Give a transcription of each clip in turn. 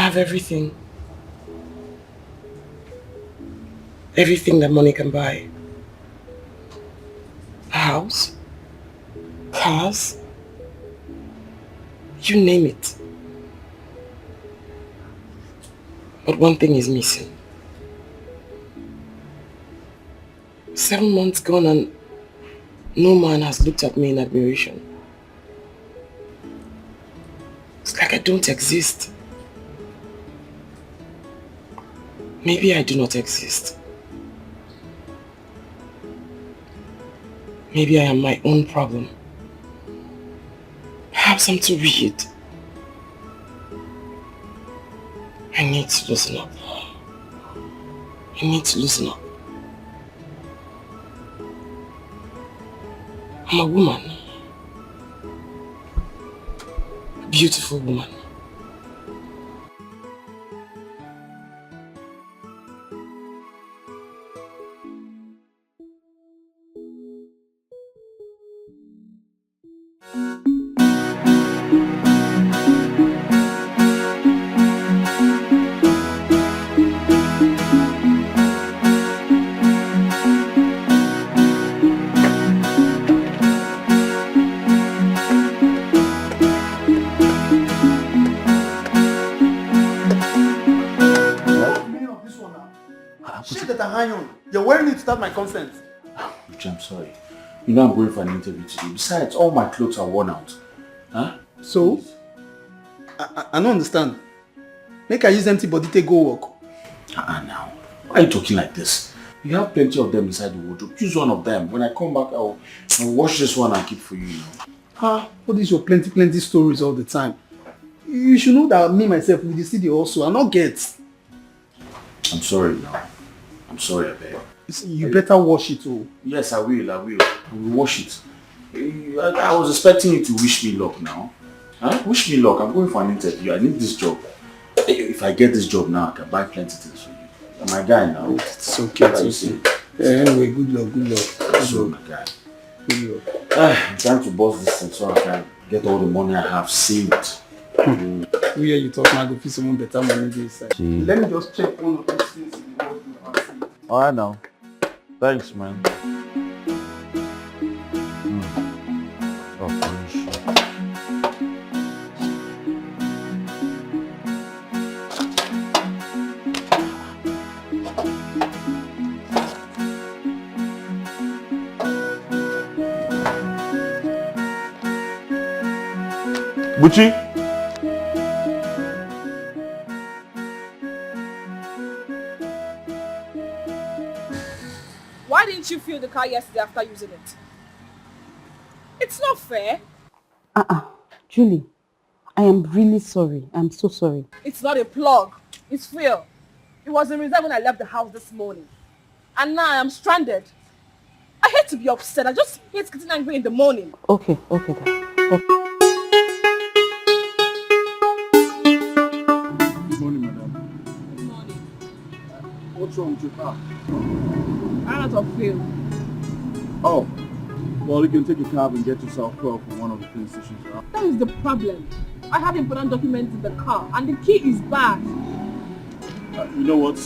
have everything. Everything that money can buy. A house, cars, you name it. But one thing is missing. 7 months gone and no man has looked at me in admiration. It's like I don't exist. Maybe I do not exist. Maybe I am my own problem. Perhaps I'm too rigid. I need to loosen up. I need to loosen up. I'm a woman. A beautiful woman. You're wearing it without my consent. Which I'm sorry. You know I'm going for an interview today. Besides, all my clothes are worn out. Huh? So? I don't understand. Make I use empty body to go work. Now. Why are you talking like this? You have plenty of them inside the wardrobe. Choose one of them. When I come back, I'll wash this one and keep for you. What is your plenty stories all the time? You should know that me myself with the city also. I not get. I'm sorry now. I'm sorry, I beg. You better wash it all. Yes, I will. I will wash it. I was expecting you to wish me luck now. Huh? Wish me luck. I'm going for an interview. I need this job. If I get this job now, I can buy plenty things for you. I'm my guy now. It's okay. It's okay. Anyway, good luck. So, my guy. Good luck. I'm trying to boss this thing so I can get all the money I have saved. We hear you talk now, go feel someone better money this side. Let me just check one of these things in the wardrobe and see. Alright now. Thanks, man. Oh, finish. Buchi? Why didn't you fill the car yesterday after using it? It's not fair. Julie, I am really sorry. I'm so sorry. It's not a plug. It's fuel. It was in reserve when I left the house this morning. And now I am stranded. I hate to be upset. I just hate getting angry in the morning. Okay then. Okay. Good morning, madam. Good morning. What's wrong with your car? I'm out of fuel. Oh, well, you can take a cab and get yourself fuel from one of the police stations around. That is the problem. I have important documents in the car and the key is bad. You know what?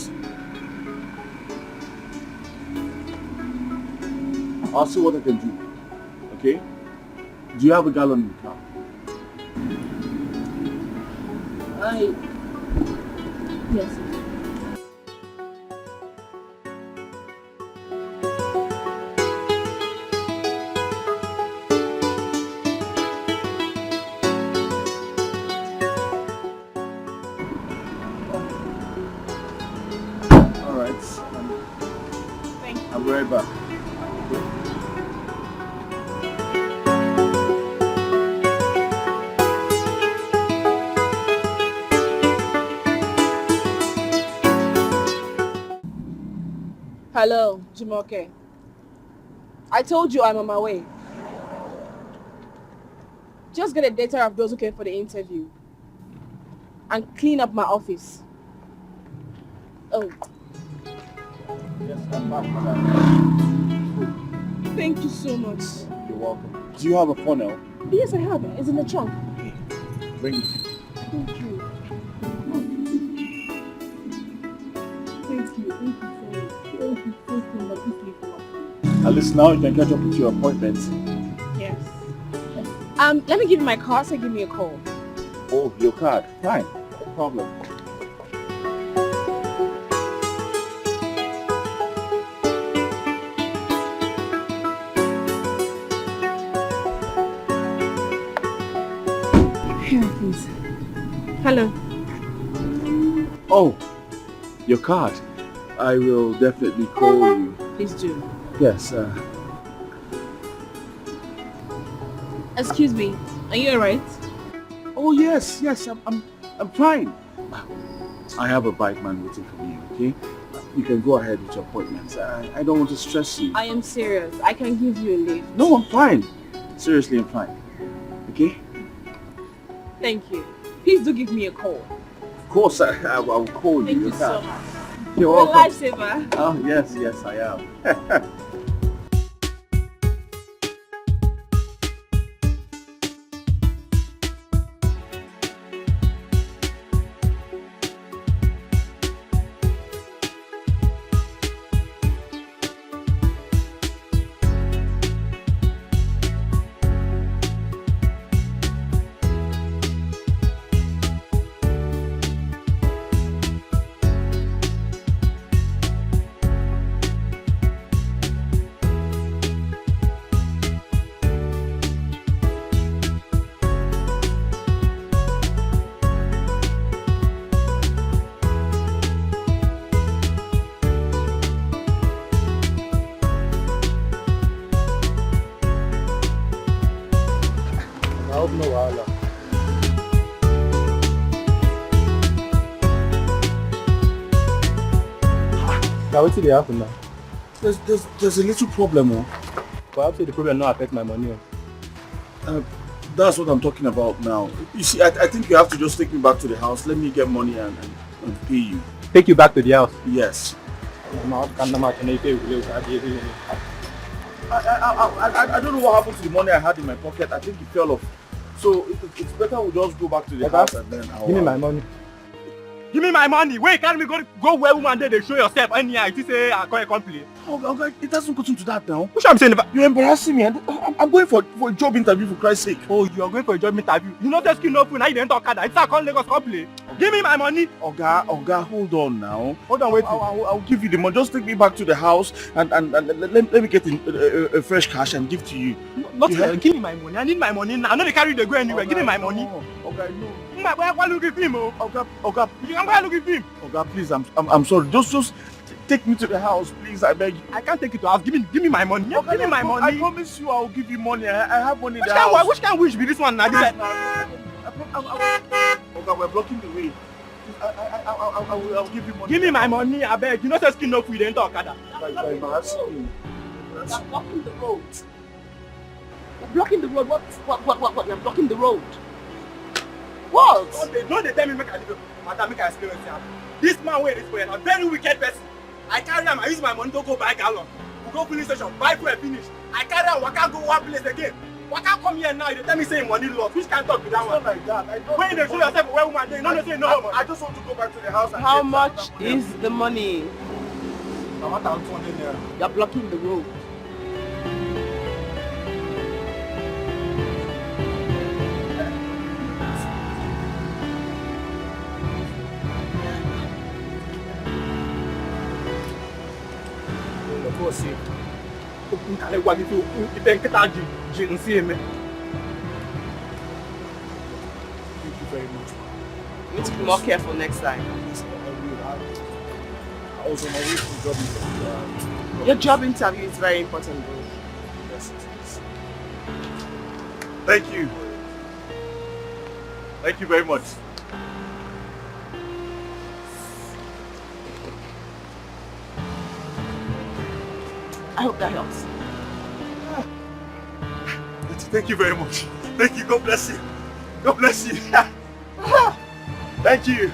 I'll see what I can do. Okay? Do you have a gallon in the car? Yes. I'll be right back. Hello, Jumoke. I told you I'm on my way. Just get a data of those who came for the interview and clean up my office. Oh. Yes, I'm back, madam. Thank you so much. You're welcome. Do you have a funnel? Yes, I have it. It's in the trunk. Bring it. Thank you. At least now you can catch up with your appointments. Yes. Let me give you my card, so give me a call. Oh, your card. Fine. No problem. Here, please. Hello. Oh, your card. I will definitely call you. Please do. Yes. Excuse me. Are you alright? Oh yes, yes. I'm fine. I have a bike man waiting for me. Okay. You can go ahead with your appointments. I don't want to stress you. I am serious. I can give you a lift. No, I'm fine. Seriously, I'm fine. Okay. Thank you. Please do give me a call. Of course, I will call you. Thank you so much. You're You're a welcome. lifesaver. Oh yes, yes, I am. I hope no wahala. Now what did happen now? There's a little problem, oh. Perhaps the problem not affect my money. That's what I'm talking about now. You see, I think you have to just take me back to the house. Let me get money and pay you. Take you back to the house. Yes. I don't know what happened to the money I had in my pocket. I think it fell off. So it's better we just go back to the house and then I'll... Give me my money. Give me my money. Wait, can't we go where woman there they show yourself anyhow? You say I call a complaint. Okay, it doesn't go into that now. Which I'm saying about You're embarrassing me. I'm going for a job interview for Christ's sake. oh, you are going for a job interview. You know the skin open now you didn't talk that. It's a call Lagos complaint. Give me my money. Oga, hold on now. Hold on, wait. I'll give you the money. Just take me back to the house and let me get a fresh cash and give to you. Not give me my money. I need my money now. I know they carry the go anywhere. Give me my money. Okay, no. Why look at him? Oh, Oga, you can go look at him. Oga, please, I'm sorry. Just take me to the house, please. I beg you. I can't take it to house. Give me my money. Oga, Give me my I money. promise you, I'll give you money. I have money in the house. Which can wish be this one now? Oga, we're blocking the way. I'll give you money. Give me my money. I beg. You know the skin open. You didn't talk that. You're embarrassing me. You're blocking the road. You're blocking the road. What? You're blocking the road. What? Don't they tell me make I do. Madam, make I explain what happened. This man where is for a very wicked person. I carry him, I use my money to go buy gallon. We go police station, buy food and finish. I carry him, waka go one place again. Waka come here now, you tell me saying money lost. Which can't talk with that one? It's not like that. I don't when you show yourself where woman, they don't say no. I just want to go back to the house and How get much some- is the money? I want 200 naira. You're blocking the road. Você, o cara igual que tu, e tem que estar de não sei, né? Thank you very much. You need to be more careful next time. I was on my way to job interview. Your job interview is very important, bro. Yes, it is. Thank you. Thank you very much. I hope that helps. Thank you very much. Thank you. God bless you. God bless you. Thank you.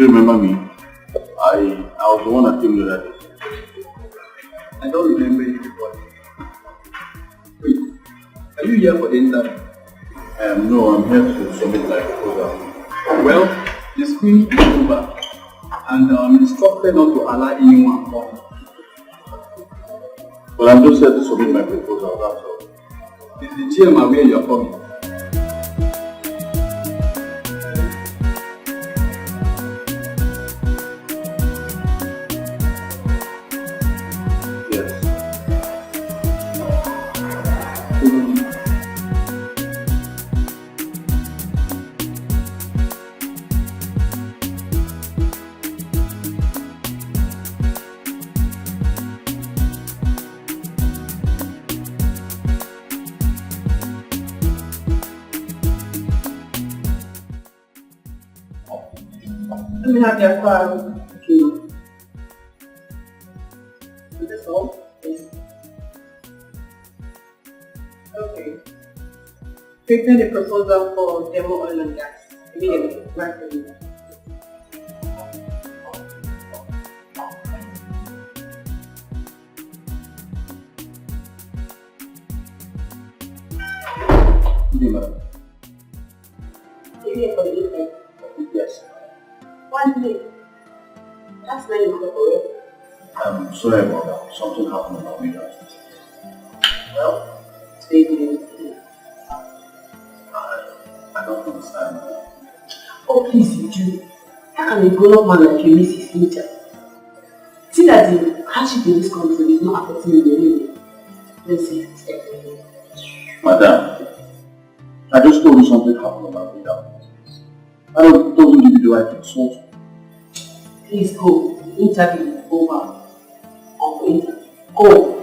you remember me? I was the one that came the other day. I don't remember you before. Wait, are you here for the interview? No, I'm here to submit my proposal. Well, the screening is over, and I'm instructed not to allow anyone come. But I'm just here to submit my proposal, that's all. Is the GM aware you're coming? Yes. Let me have your card. Okay. Is this all? Yes. Okay. Prepare the proposal for demo oil and gas. Immediately. Right for you. Here for the evening. Yes. One day. That's not your correct. I'm sorry about that. Something happened about me last night. Well, today's the day. I don't understand. Oh, please, you do. How can a grown-up man like you miss his future? See that the hardship in this country is not affecting you anyway. Let's see. Madam, I just told you something happened about me that I don't give you the right to insult you. Please go. Interview is over. On for interview. Go.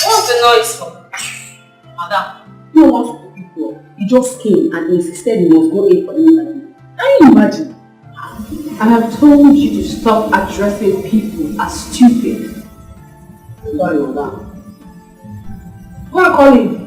What's the noise for? Madam, you don't want to people. He just came and insisted he must go in for the interview. Can you imagine? I have told you to stop addressing people as stupid. Sorry, madam. Go and call him.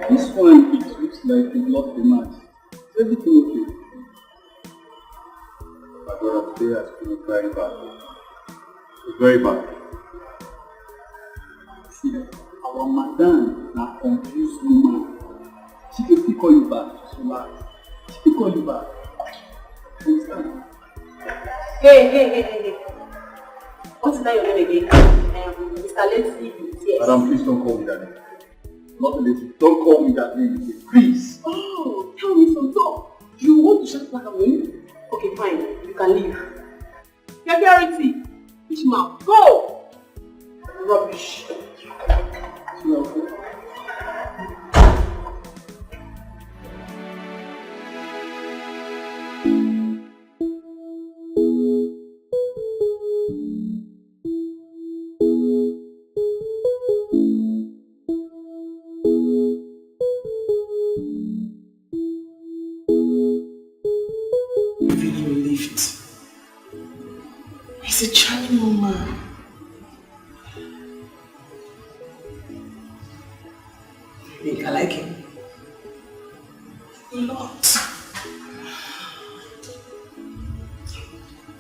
This one, it looks like he lost the match. Is everything okay? My brother today has been very bad. It's very bad. See, our madam is a confused woman. She can still call you back. Just relax. She can call you back. Understand? Hey. What's that your name again? Mr. Leslie. Yes. Madam, please don't call me that name. Not Leslie. Don't call me that name again. Please. Oh, tell me some talk. You want to shout like a me? Okay, fine. You can leave. Security. Which mouth? Go! Rubbish. No. Feeling relieved. He's a charming woman. I think I like him. A lot.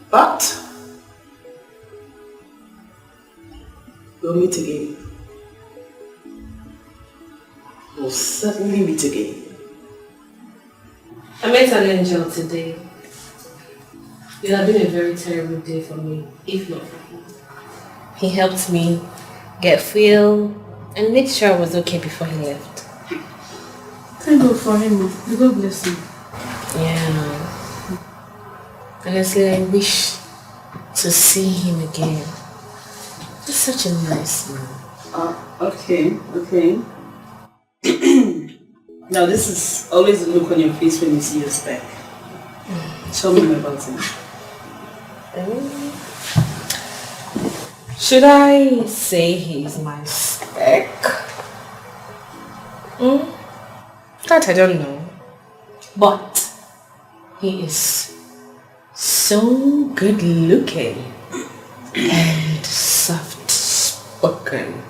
But we'll meet again. We'll certainly meet again. I met an angel today. It had been a very terrible day for me, if not for him. He helped me get fuel and made sure I was okay before he left. Thank God for him. May God bless him. Yeah. Honestly, I wish to see him again. He's such a nice man. Okay. Now this is always the look on your face when you see your spec. Tell me more about him. Should I say he's my spec? That I don't know. But he is so good looking and soft spoken.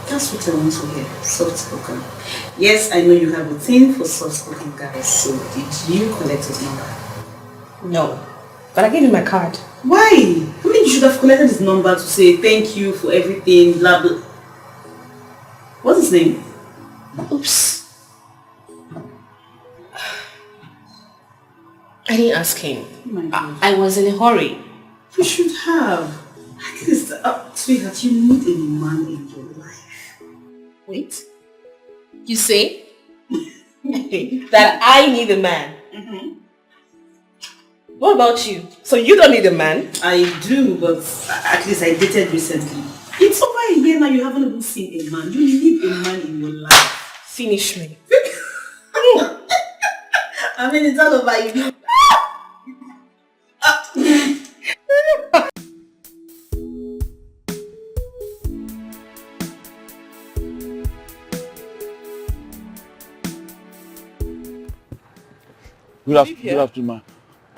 That's what I want to hear. Soft spoken. Yes, I know you have a thing for soft spoken guys. So did you collect his number? No. But I gave him my card. Why? I mean, you should have collected his number to say thank you for everything, blah blah. What's his name? Oops. I didn't ask him. Oh my God. I was in a hurry. You should have. At least, sweetheart, you need a man in your life. Wait. You say? That I need a man? What about you? So you don't need a man? I do, but at least I dated recently. It's over a year now, you haven't even seen a man. You need a man in your life. Finish me. I mean, it's all over you. Good afternoon,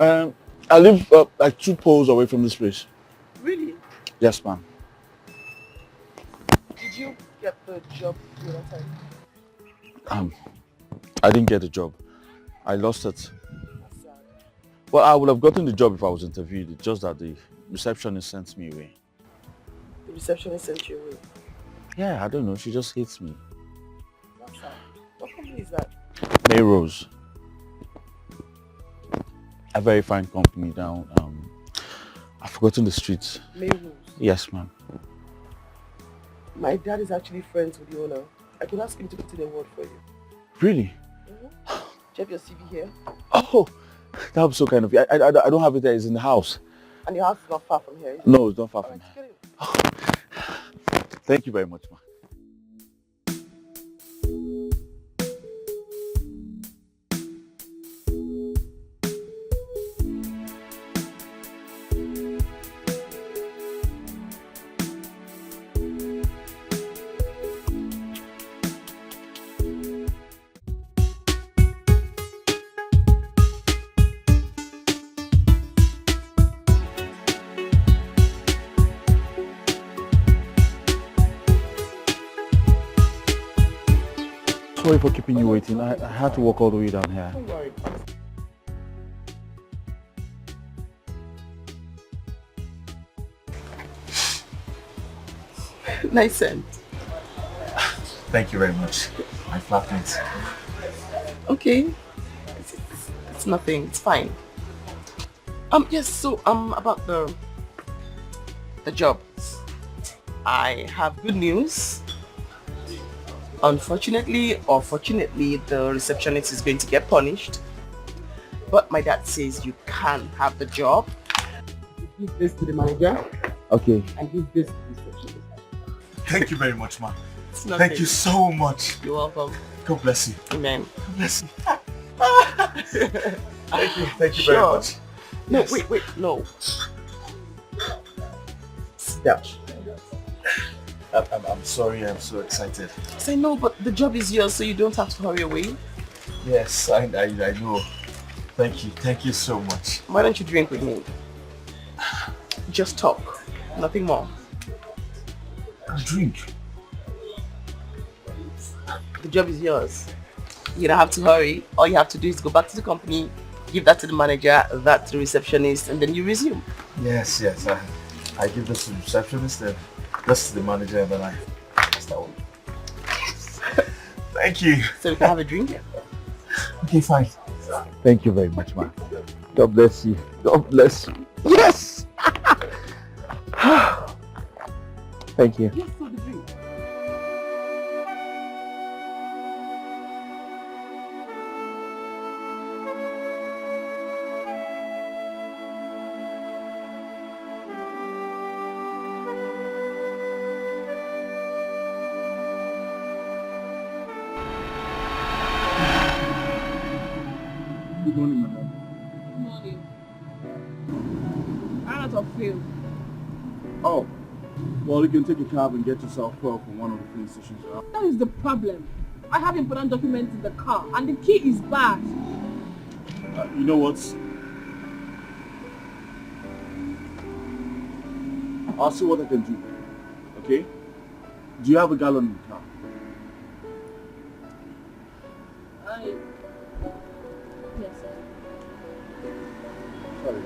ma'am. I live like 2 poles away from this place. Really? Yes, ma'am. Did you get the job the other time? I didn't get the job. I lost it. Well, I would have gotten the job if I was interviewed. It's just that the receptionist sent me away. The receptionist sent you away? Yeah, I don't know. She just hates me. That's sad. What company is that? Mayrose. A very fine company down. I've forgotten the streets. Mayrose? Yes, ma'am. My dad is actually friends with the owner. I could ask him to put in a word for you. Really? Do you have your CV here? Oh, that was so kind of you. I don't have it there. It's in the house. And your house is not far from here, is it? No, it's not far from Alright, here. get it. Thank you very much, ma'am. Sorry for keeping you waiting. I had to walk all the way down here. Don't worry. Nice scent. Thank you very much. My flatmates. Okay. It's nothing. It's fine. Yes, so about the job. I have good news. Unfortunately or fortunately, the receptionist is going to get punished. But my dad says you can have the job. You give this to the manager. Okay. And give this to the receptionist. Thank you very much, ma'am. It's nothing. Thank you so much. You're welcome. God bless you. Amen. God bless you. Thank you very Sure. much. No, Yes. wait, no. Sit down. I'm sorry, I'm so excited. Say no, but the job is yours, so you don't have to hurry away. Yes, I know. Thank you so much. Why don't you drink with me? Just talk, nothing more. Drink? The job is yours. You don't have to hurry. All you have to do is go back to the company, give that to the manager, that to the receptionist, and then you resume. Yes. I give this to the receptionist, then this to the manager, and then I start working. Thank you. So we can have a drink? Okay, fine. Thank you very much, man. God bless you. God bless you. Yes! Thank you. Yes, for the drink. out of field. Oh, well, you can take a cab and get yourself fuel from one of the filling stations around. That is the problem. I have important documents in the car and the key is bad. You know what? I'll see what I can do. Okay? Do you have a gallon in the car? Yes, sir. Sorry.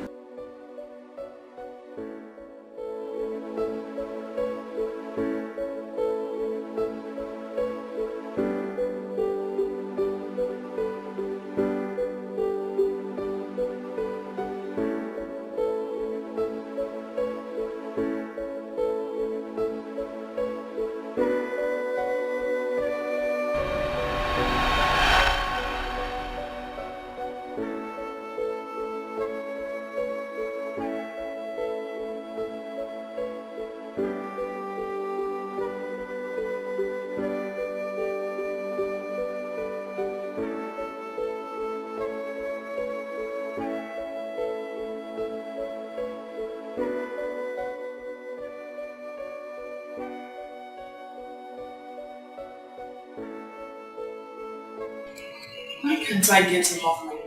Why can't I get him off my mind?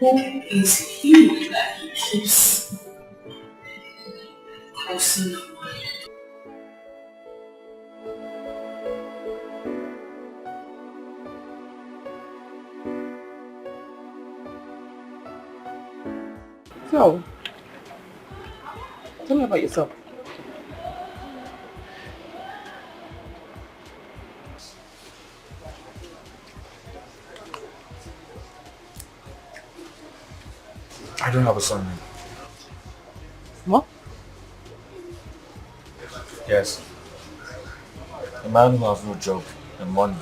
Who is he that he keeps crossing my mind? So, tell me about yourself. I don't have a son. What? Yes. A man who has no job and money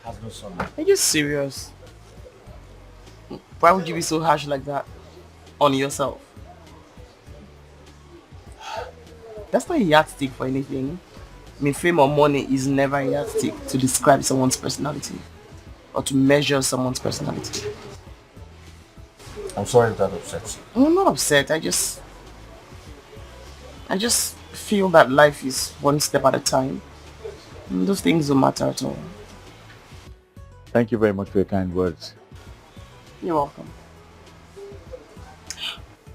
has no son. Are you serious? Why would you be so harsh like that on yourself? That's not a yardstick for anything. I mean, fame or money is never a yardstick to describe someone's personality or to measure someone's personality. I'm sorry if that upsets you. I'm not upset. I just feel that life is one step at a time. And those things don't matter at all. Thank you very much for your kind words. You're welcome.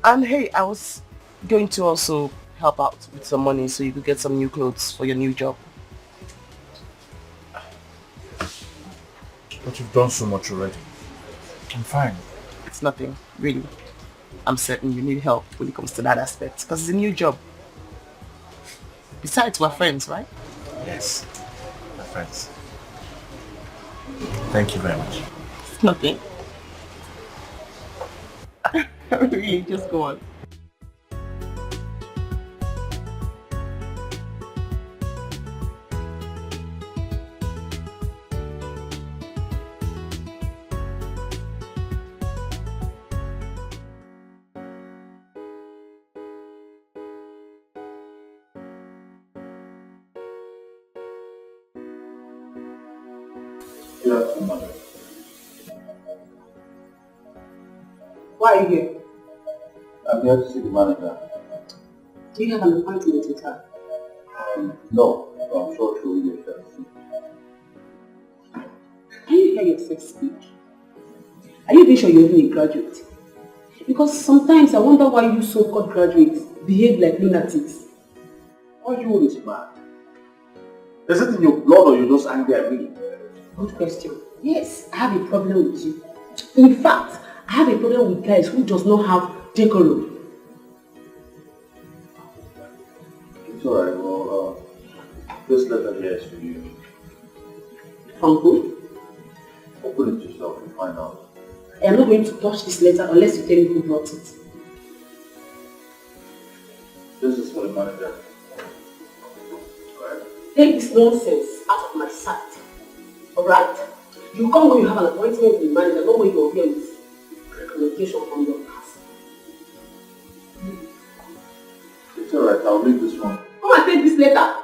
And hey, I was going to also help out with some money so you could get some new clothes for your new job. But you've done so much already. I'm fine. It's nothing, really. I'm certain you need help when it comes to that aspect because it's a new job. Besides, we're friends, right? Yes, my friends. Thank you very much. It's nothing. Really, just go on. Why are you here? I'm here to see the manager. Do you have an appointment with her? No, I'm sure she will be here soon. Can you hear yourself speak? Are you even sure you're even a graduate? Because sometimes I wonder why you so-called graduates behave like lunatics. Why you always mad? Is it in your blood or you're just angry at me? Good question. Yes, I have a problem with you. In fact, I have a problem with guys who does not have decorum. It's alright, well, this letter here is for you. From who? Open it yourself and find out. I am not going to touch this letter unless you tell me who brought it. This is for the manager. Alright? Take this nonsense out of my sight. Alright? You come when you have an appointment with the manager, not when you're here with recommendation from your past. It's alright, I'll leave this one. Come and take this letter.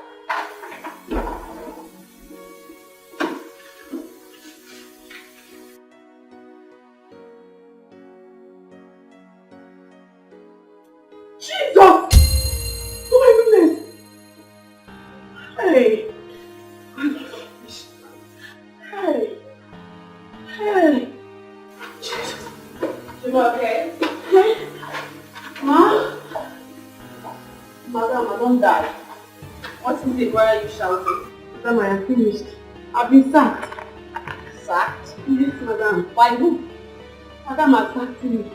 Jesus! Oh my goodness! Hey! Hey! Hey! Jesus! You okay? Hey! Ma? Madam, I don't die. What is it? Why are you shouting? Madam, I am finished. I've been sacked. Sacked? Yes, madam. By who? Madam has sacked me.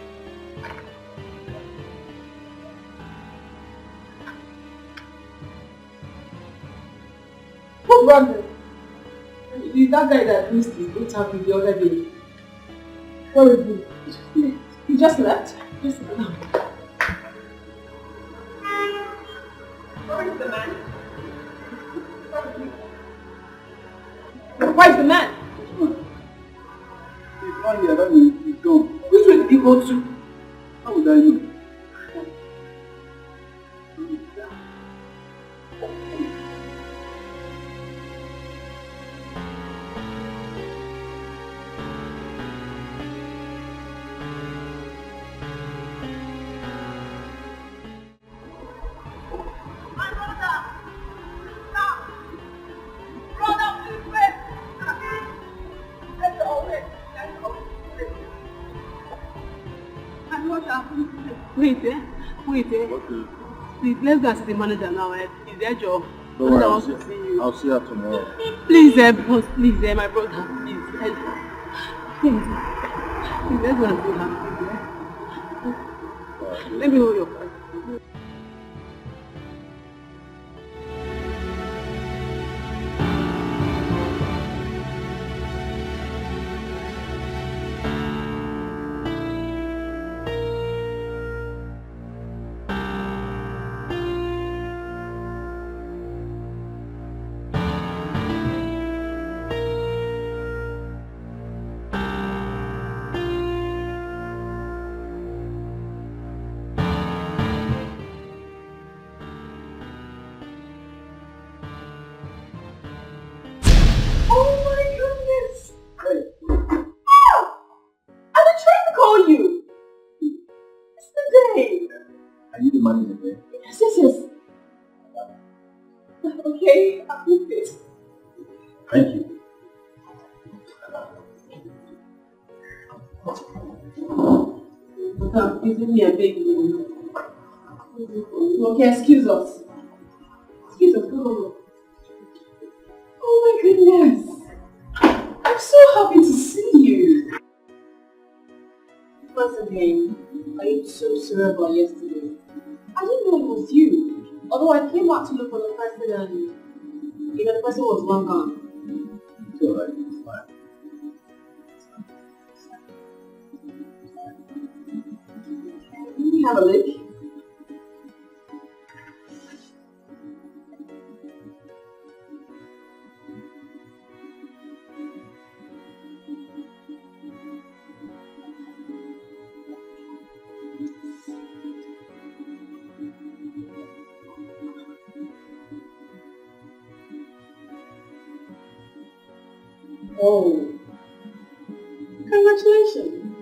Who brought them? It's that guy that missed his interview the other day. What is he? He just left? Yes, madam. Where is the man? Where is the man? He's not here, that means he's gone. Which way did he go to? How would I know? Please, let's go and see the manager now. It's their job. Don't worry, wants to see you. I'll see her tomorrow. Please, boss, please, my brother, please. Please, let's go and see her. Let me hold your phone. Okay, I'll do this. Thank you. Madam, isn't me a baby? Okay, excuse us. Excuse us, go. Oh my goodness. I'm so happy to see you. Once again, I am so sorry about yesterday. I didn't know it was you. Although I came out to look for the person and the person was long gone. It's alright, it's fine. Let me have a look. Oh, congratulations.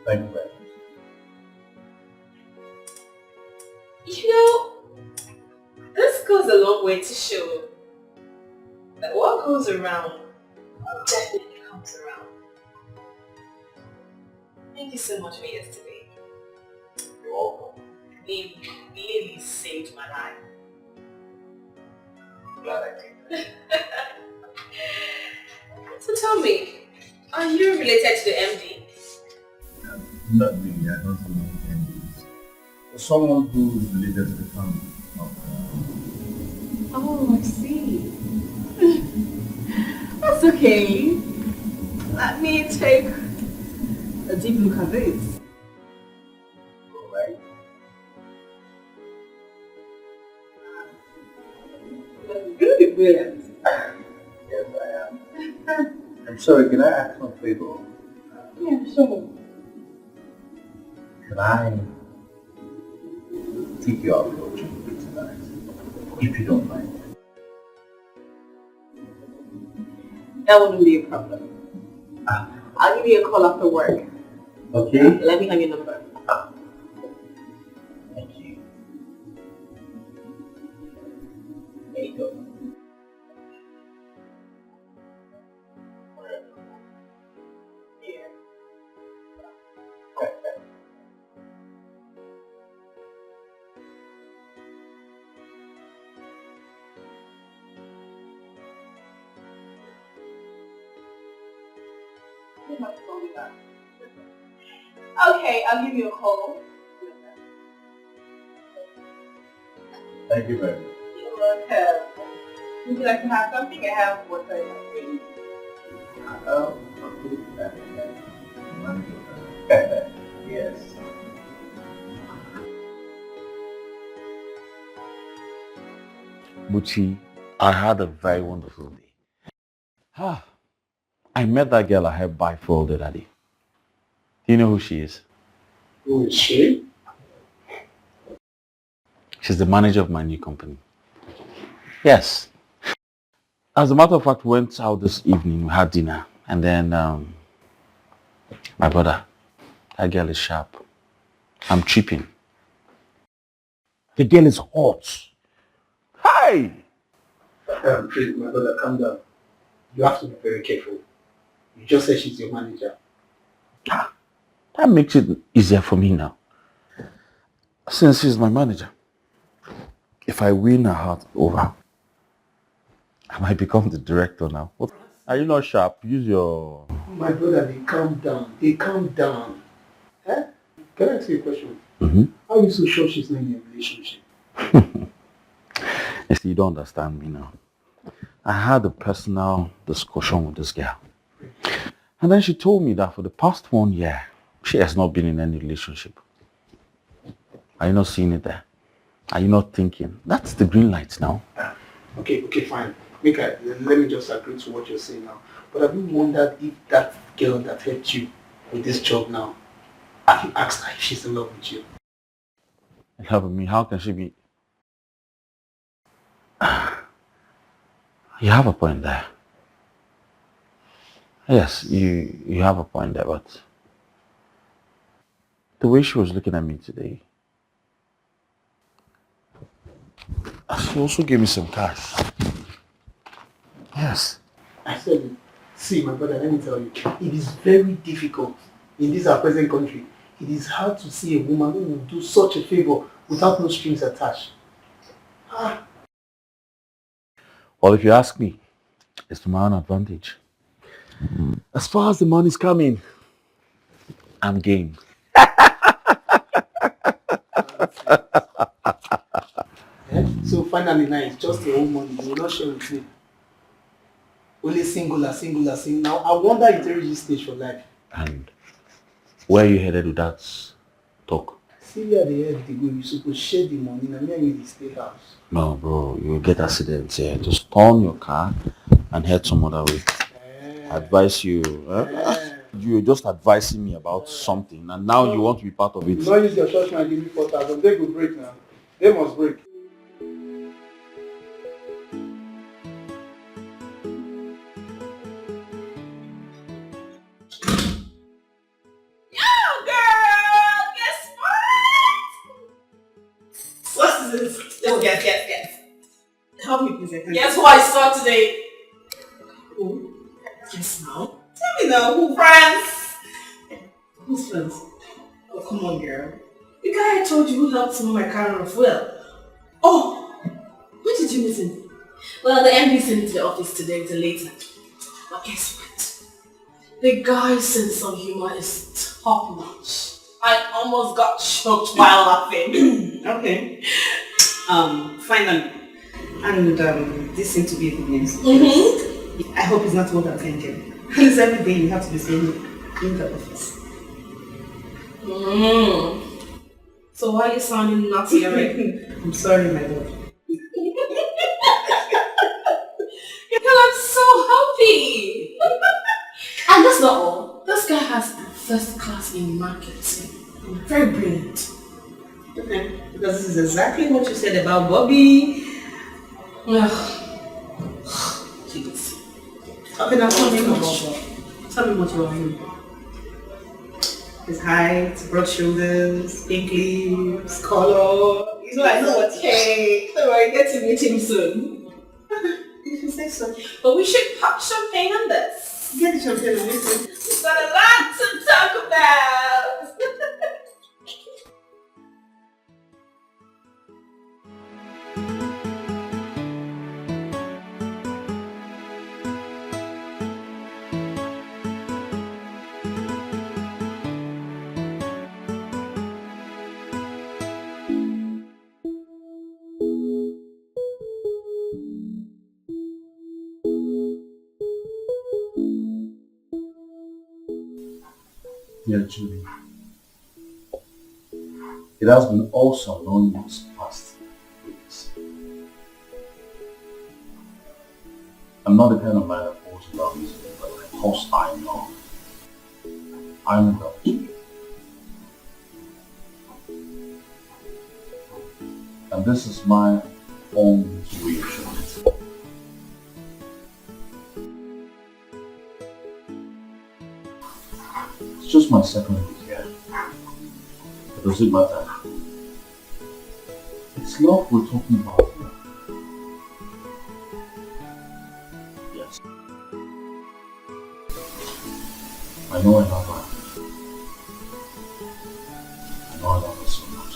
Thank you very much. This goes a long way to show that what goes around definitely comes around. Thank you so much for yesterday. You're welcome. You really saved my life. Glad I did. So tell me, are you related to the MD? Not really, I don't know MDs. Someone who is related to the family. Oh, I see. That's okay. Let me take a deep look at this. Alright. You're really brilliant. Yes, I am. I'm sorry, can I ask one favor? Yeah, sure. Can I take you out for a drink tonight? If you don't mind. That wouldn't be a problem. I'll give you a call after work. Okay? Let me have your number. Thank you. Edo. Okay, I'll give you a call. Thank you very much. You're welcome. Would you like to have something? I have water in my fridge. Yes. Buchi, I had a very wonderful day. I met that girl I helped buy for the other day. Do you know who she is? Who is she? She's the manager of my new company. Yes. As a matter of fact, we went out this evening, we had dinner, and then my brother, that girl is sharp. I'm tripping. The girl is hot. Hi! Please, my brother, calm down. You have to be very careful. You just said she's your manager. That makes it easier for me now. Since she's my manager, if I win her heart over, I might become the director now. What? Are you not sharp? Use your... My brother, they calm down. They calm down. Eh? Can I ask you a question? Mm-hmm. How are you so sure she's not in a relationship? You see, you don't understand me now. I had a personal discussion with this girl. And then she told me that for the past 1 year, she has not been in any relationship. Are you not seeing it there? Are you not thinking? That's the green light now. Okay, fine. Let me just agree to what you're saying now. But have you wondered if that girl that helped you with this job now, have you asked her if she's in love with you? In love with me? How can she be? You have a point there. Yes, you have a point there, but the way she was looking at me today, she also gave me some cash. Yes. I said it. See, my brother, let me tell you, it is very difficult in this our present country. It is hard to see a woman who will do such a favor without no strings attached. Well, if you ask me, it's to my own advantage. As far as the money's coming, I'm game. So finally now it's just your own money. You will not share with me. Only singular. Now I wonder if there is this stage for life. And where are you headed with that talk? See where the head they go, you supposed to share the money. Now me and you stay house. No, bro, you will get accidents here. Just turn your car and head some other way. Advise you. You're just advising me about something, and now you want to be part of it. You don't use your church and give me 4,000. They will break now. They must break. Yes. Help me, please. Guess who I saw today? Who? Yes, now. Tell me now, who? Friends. Who's friends? Oh, come on, girl. The guy I told you who helped some of my car off well. Oh, when did you meet him? Well, the MD sent me to the office today with a late night. But guess what? The guy's sense of humor is top notch. I almost got choked while laughing. Okay. Finally. And this seems to be a good news. I hope it's not what I'm thinking. Because every day you have to be saying in the office. So why are you sounding naughty already? I'm sorry, my love. Girl, I'm so happy. And that's not all. This guy has first class in marketing. Very brilliant. Okay. Because this is exactly what you said about Bobby. Jeez. Okay, now tell me what you are. His height, broad shoulders, pink lips, color. You know I know what. Hey, don't worry, get to meet him soon. think so. But we should pop champagne on this. Get the champagne and listen. We've got a lot to talk about. Dear Julie, it has been awesome knowing you these past weeks. I'm not the kind of man that falls in love easily, but of course I'm not. I'm in love with you. And this is my own reassurance. It's just my second week here. It doesn't matter. It's love we're talking about here. Yes. I know I love her. I know I love her so much.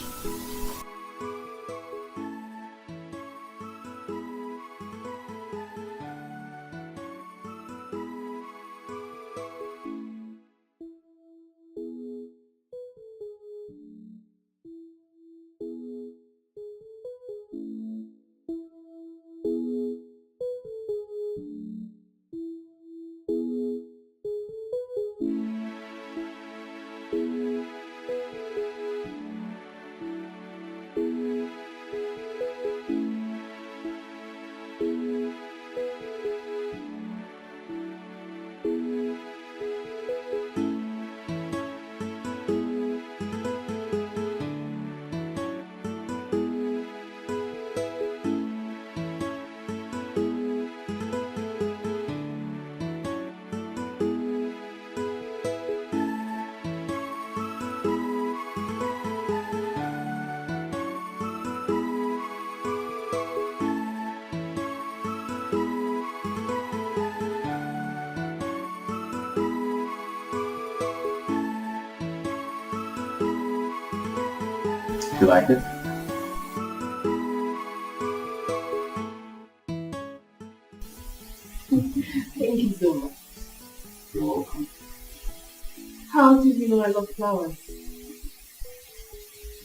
You like it? Thank you so much. You're welcome. How did you know I love flowers?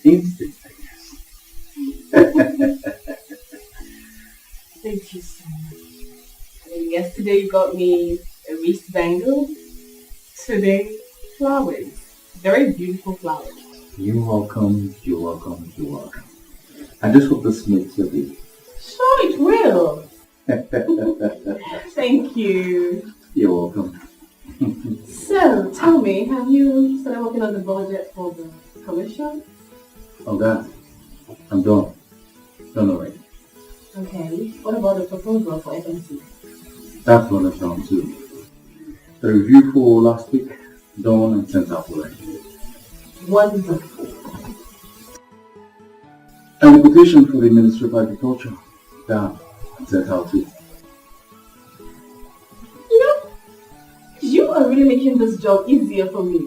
Instinct, I guess. Thank you so much. And yesterday you got me a wrist bangle. Today, flowers. Very beautiful flowers. You're welcome, you're welcome, you're welcome. I just hope this makes your day. Sure, it will. Thank you. You're welcome. So, tell me, have you started working on the budget for the commission? Oh, that. I'm done. Done already. Okay. What about the proposal for FMC? That one is done too. The review for last week, done and sent out already. Wonderful. And the quotation for the Ministry of Agriculture, done and sent out too. You are really making this job easier for me.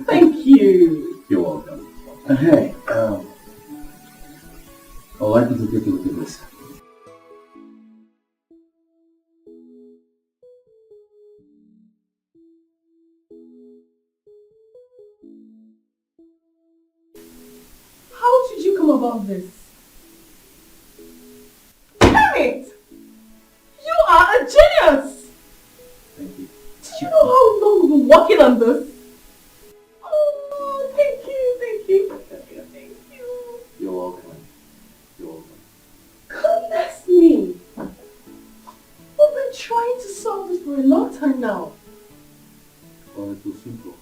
Thank you. You're welcome. And hey, I'd like you to take a look at this. How did you come about this? Damn it! You are a genius! Thank you. Did you know how long we've been working on this? Oh, thank you. You're welcome. You're welcome. Goodness me! We've been trying to solve this for a long time now. Well, it was simple.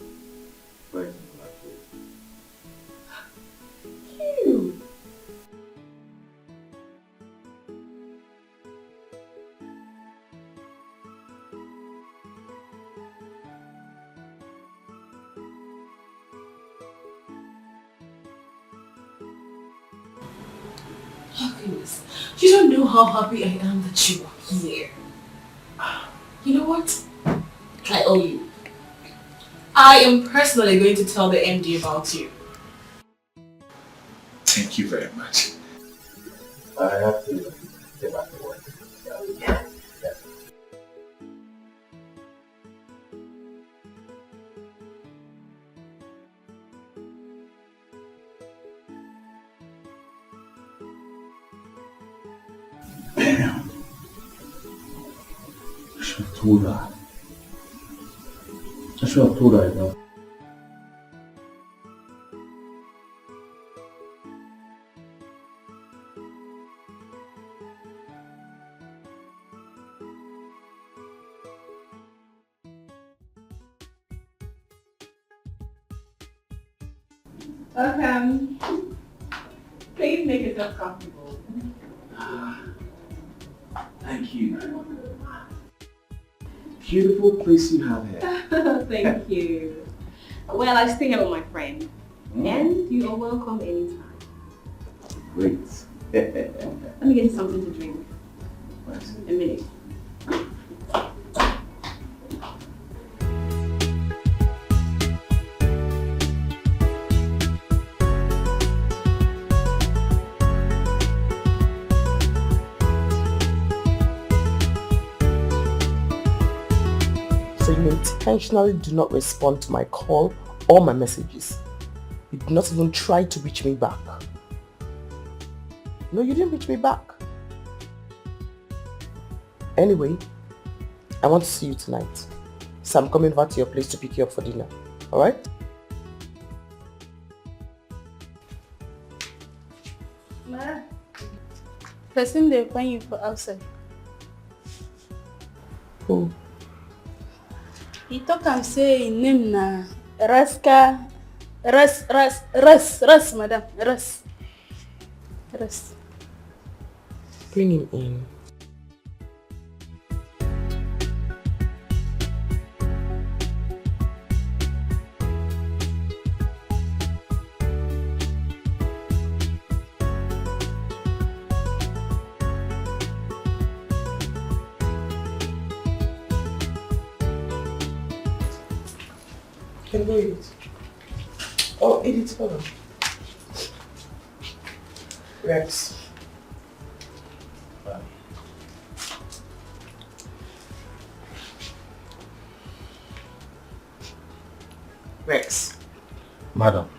Very simple, actually. Cute. Oh goodness, you don't know how happy I am that you are Here. You know what? I owe you. I am personally going to tell the MD about you. Thank you very much. I have to get back to work. Yeah. Damn. I should have told her. I should have told her enough. Welcome. Please make yourself comfortable. Thank you. Beautiful place you have here. Thank you. Well, I stay here with my friend. And you are welcome anytime. Great. Let me get you something to drink. A minute. So you intentionally do not respond to my call or my messages. You did not even try to reach me back. No, you didn't reach me back. Anyway, I want to see you tonight. So I'm coming over to your place to pick you up for dinner. Alright? Ma, person they find you for outside. Who? He talk and say his name na Ras, madam. Ras. Bring him in. Can go eat it. Oh, eat it, hold on. Rex. Rex. Madam.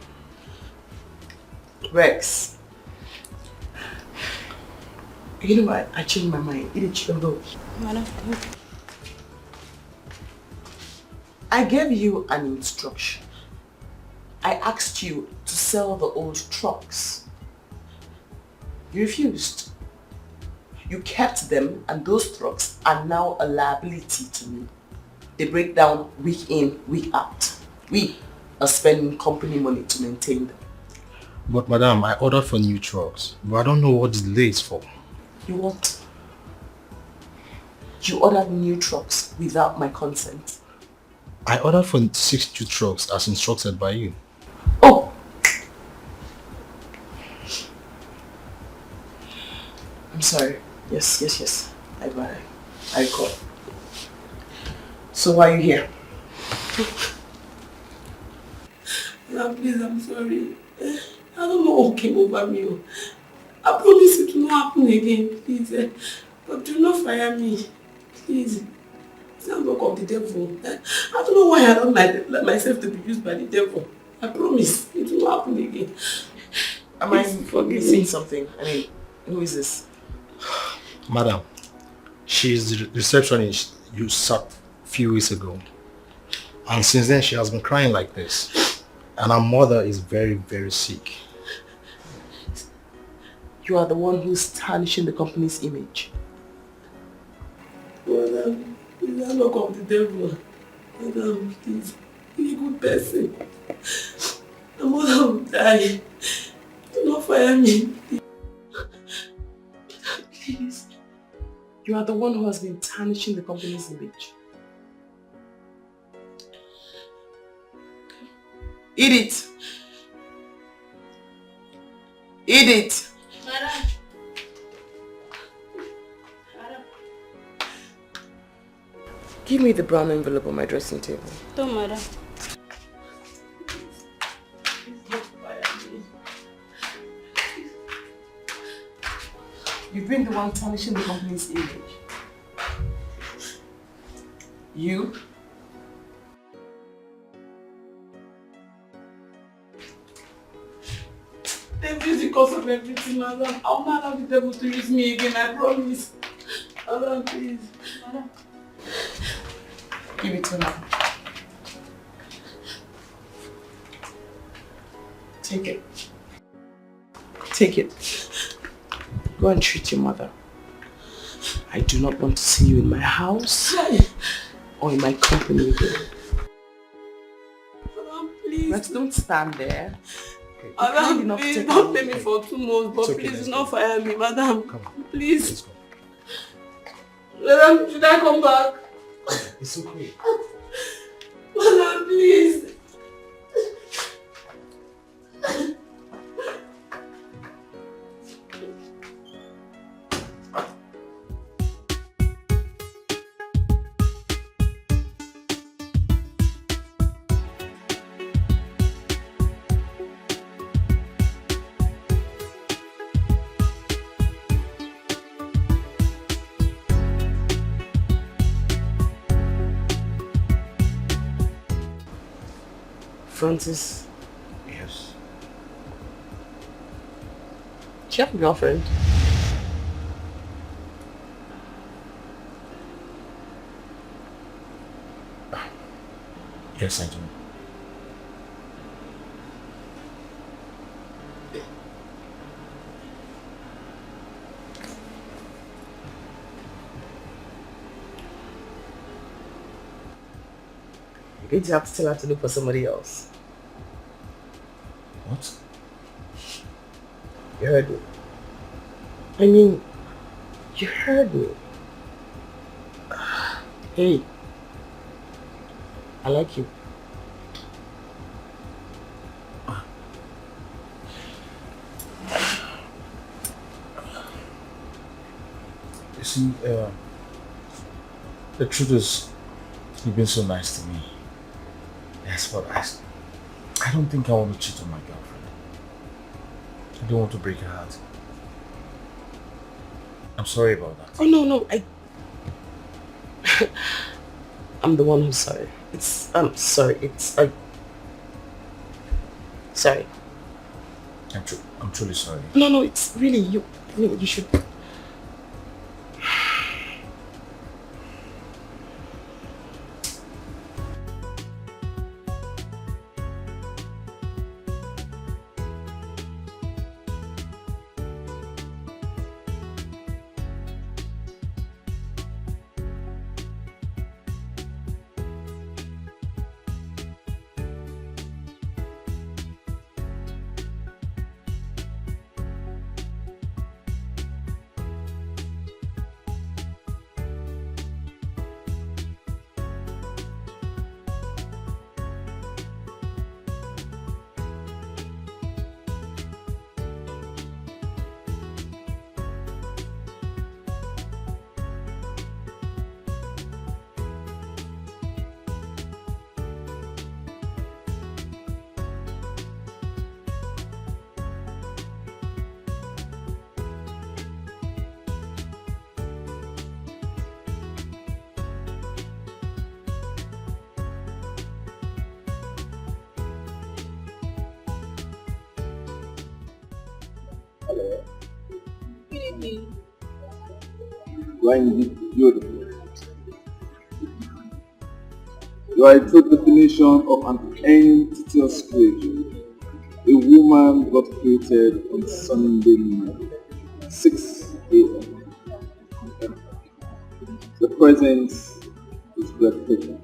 Rex. You know what? I changed my mind. Eat it, you can go. Madam. I gave you an instruction. I asked you to sell the old trucks. You refused. You kept them, and those trucks are now a liability to me. They break down week in, week out. We are spending company money to maintain them. But madam, I ordered for new trucks, but I don't know what the delay is for. You what? You ordered new trucks without my consent. I ordered for 6 new trucks as instructed by you. Oh! I'm sorry. Yes. I recall. So why are you here? Now, please, I'm sorry. I don't know what came over me. I promise it will not happen again, please. But do not fire me, please. It's not work of the devil. I don't know why I don't let myself to be used by the devil. I promise it will not happen again. Am I forgetting something? I mean, who is this? Madam, she is the receptionist you sacked a few weeks ago. And since then she has been crying like this. And her mother is very, very sick. You are the one who's tarnishing the company's image. Madam, it's not work of the devil. Madam, please, be a good person. The mother will die. Do not fire me. Please. You are the one who has been tarnishing the company's image. Eat it. Eat it. Madam. Give me the brown envelope on my dressing table. Don't matter. You've been the one tarnishing the company's image. You? They've used the cause of everything, madam. I'll not allow the devil to use me again, I promise. Madam, please. Madam. Give it to me. Take it. Take it. Go and treat your mother. I do not want to see you in my house or in my company again. Madam, please. Rex, don't stand there. Madam, please don't pay me for 2 months, but okay, please do not fire me, madam. Come on. Please. Let's go. Madam, should I come back? It's okay. Madam, please. Francis, Yes. do you have a girlfriend? Yes, I do. Did you have to tell her to look for somebody else? What? You heard me. I mean, you heard me. Hey, I like you. You see, the truth is, you've been so nice to me. Yes, but I don't think I want to cheat on my girlfriend. I don't want to break her heart. I'm sorry about that. Oh no, I'm the one who's sorry. I'm sorry. Sorry. I'm truly sorry. No, it's really you. I mean, you should. You are indeed beautiful. You are a true definition of an entitled creature. A woman got created on Sunday morning, 6 a.m. The presence is breathtaking.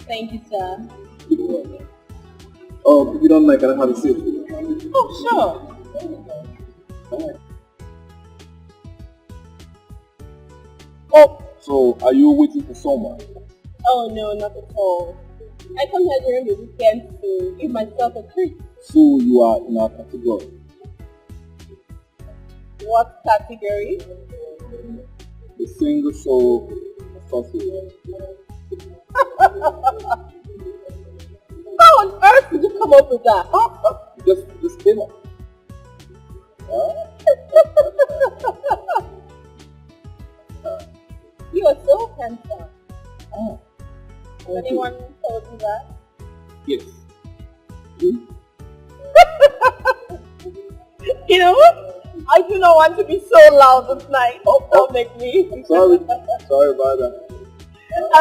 Thank you, sir. You're welcome. Oh, if you don't mind, can I have a seat? Oh, sure. Oh, so are you waiting for someone? Oh, no, not at all. I come here during the weekend to give myself a treat. So you are in our category. What category? The single soul sausage. How on earth did you come up with that? Just came up. You are so handsome. Oh. Anyone told you that? Yes. You know what? I do not want to be so loud this night. Don't make me. I'm sorry. Sorry about that.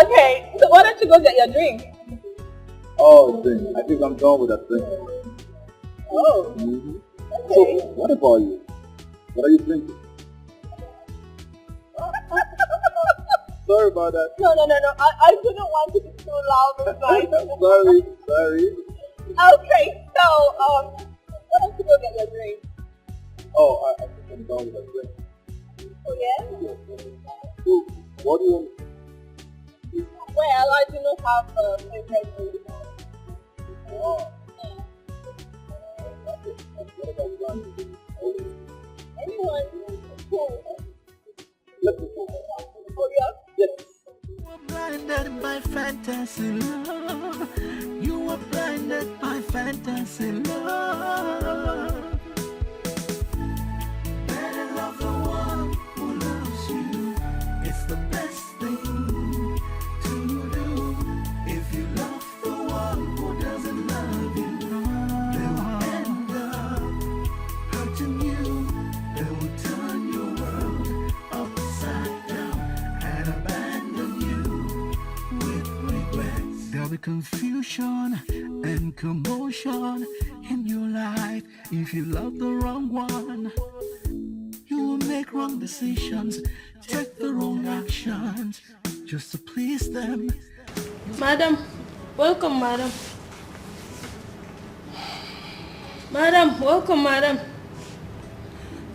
Okay, so why don't you go get your drink? Oh, thing. I think I'm done with that thing. Oh. Mm-hmm. Okay. So, what about you? What are you drinking? Sorry about that. No. I do not want to be so loud this night. Sorry. Okay, so, why don't you go get your drink? Oh, I think I'm done with that drink. Oh, yeah? Yes. So, what do you want? Well, I do not have a favorite drink. Oh. What about you? Anyone? Cool. Let's go. Oh, yeah? Yes. You were blinded by fantasy love. You were blinded by fantasy love. Better love the one who loves you. It's the best thing to do. If you love the one who doesn't love you, they will end up hurting you. They will turn your world upside down and abandon you with regrets. There'll be confusion and commotion in your life if you love the wrong one. You will make wrong decisions, take the wrong actions just to please them. Madam, welcome, madam. Madam, welcome, madam.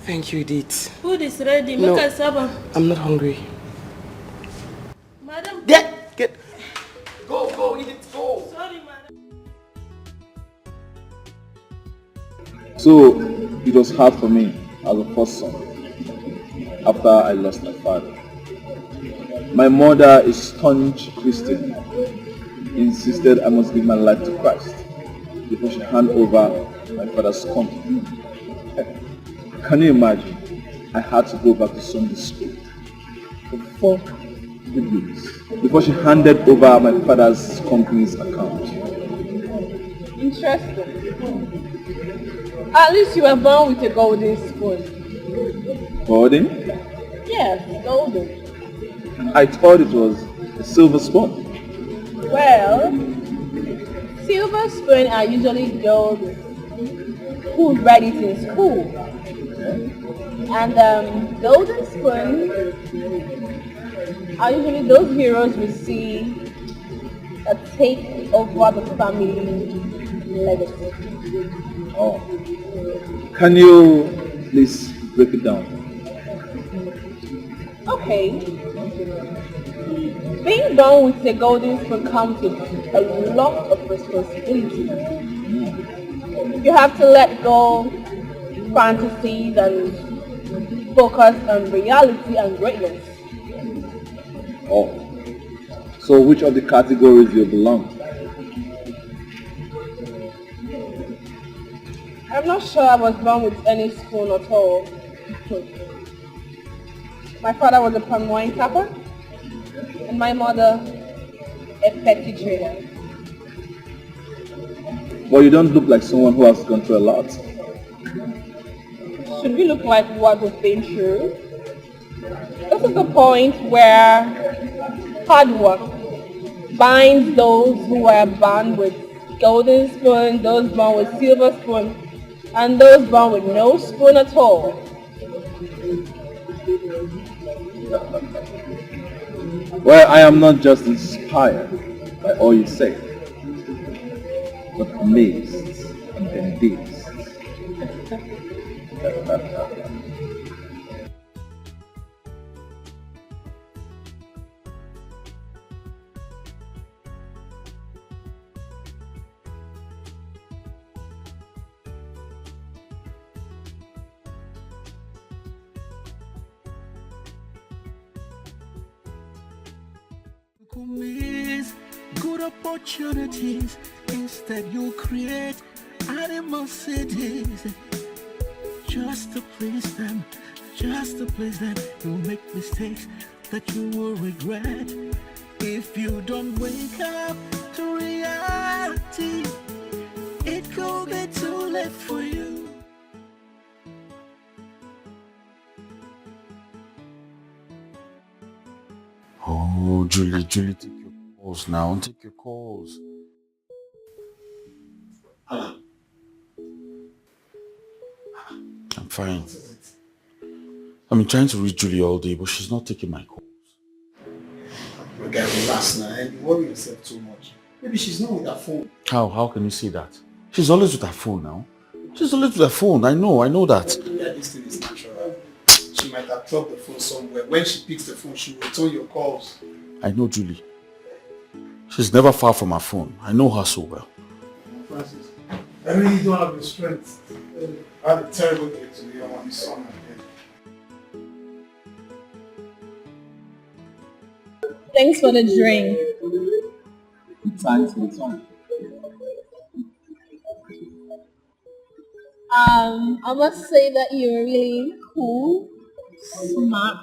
Thank you, Edith. Food is ready. No. Make us saba. I'm not hungry. Madam. Get. Go, Edith, go. Sorry, madam. So, it was hard for me as a first son after I lost my father. My mother, a staunch Christian, insisted I must give my life to Christ before she hand over my father's company. Can you imagine? I had to go back to Sunday school for 4 good weeks before she handed over my father's company's account. Interesting. At least you were born with a golden spoon. Golden? Yes, golden. I thought it was a silver spoon. Well, silver spoon are usually those who read it in school. And golden spoon are usually those heroes we see that take over the family legacy. Oh. Can you please break it down? Okay. Being born with a golden spoon comes with a lot of responsibility. You have to let go fantasies and focus on reality and greatness. Oh. So which of the categories you belong? I'm not sure I was born with any spoon at all. My father was a palm wine tapper, and my mother a petty trader. Well, you don't look like someone who has gone through a lot. Should we look like what we've been through? This is the point where hard work binds those who are born with golden spoon, those born with silver spoon, and those born with no spoon at all. Well, I am not just inspired by all you say, but amazed and convinced. could miss good opportunities. Instead you create animosities just to please them, just to please them. You'll make mistakes that you will regret if you don't wake up to reality. It could be too late for you. Oh, Julie, take your calls now. Take your calls. I'm fine. I've been trying to reach Julie all day, but she's not taking my calls. You guys relax now, and you worry yourself too much. Maybe she's not with her phone. How can you say that? She's always with her phone now. She's always with her phone. I know that. Yeah, this thing is natural. She might have dropped the phone somewhere. When she picks the phone, she will return your calls. I know Julie. She's never far from her phone. I know her so well. Francis, I really don't have the strength. I had a terrible day today. I'm on the sun again. Thanks for the drink. Thanks for the time. I must say that you're really cool, smart,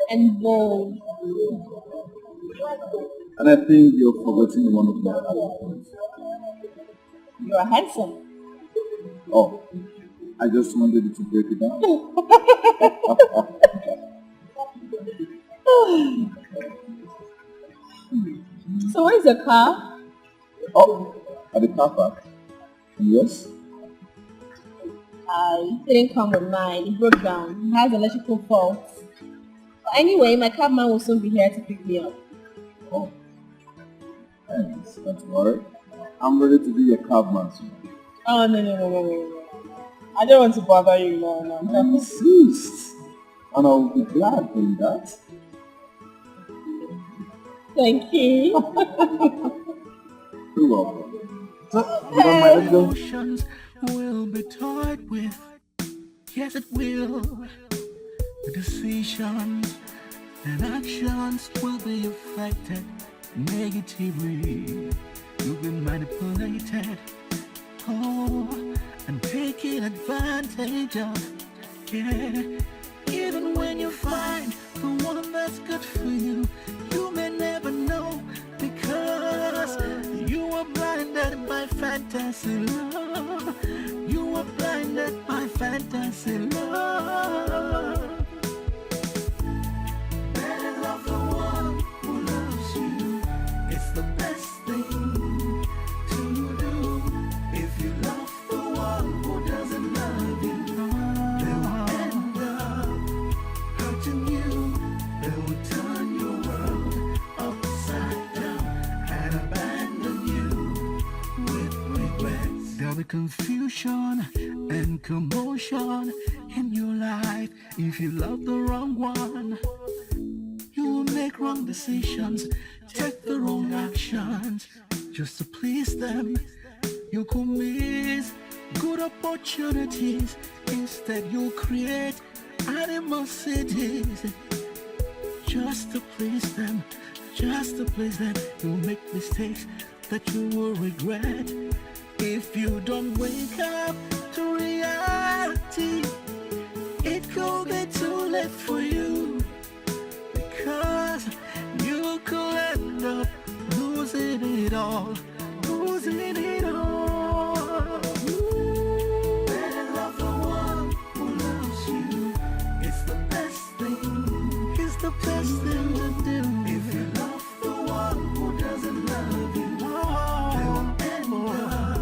and bold. And I think you're forgetting one of my other points. You're handsome. Oh, I just wanted you to break it down. So where's your car? Oh, at the car park. And yours? It didn't come with mine. It broke down. It has electrical faults. But anyway, my cabman will soon be here to pick me up. Oh, thanks. Don't worry. I'm ready to be your cabman soon. Oh, no. I don't want to bother you, no. I insist. And I'll be glad doing that. Thank you. You're welcome. Emotions will be toyed with. Yes, it will. The decisions and actions will be affected negatively. You've been manipulated. Oh, and taken advantage of. Yeah. Even when you find the one that's good for you, you may never know, because you are blinded by fantasy love. You are blinded by fantasy love. Better love the one who loves you. It's the best thing to do. If you love the one who doesn't love you, they will end up hurting you. They will turn your world upside down and abandon you with regrets. There'll be confusion and commotion in your life if you love the wrong one. You will make wrong decisions, take the wrong actions just to please them. You could miss good opportunities. Instead you create animosities just to please them, just to please them. You'll make mistakes that you will regret if you don't wake up to reality. It could be too late for you, because you could end up losing it all, losing it all. Better love the one who loves you. It's the best thing. It's the best thing to do. If you love the one who doesn't love you, they will end up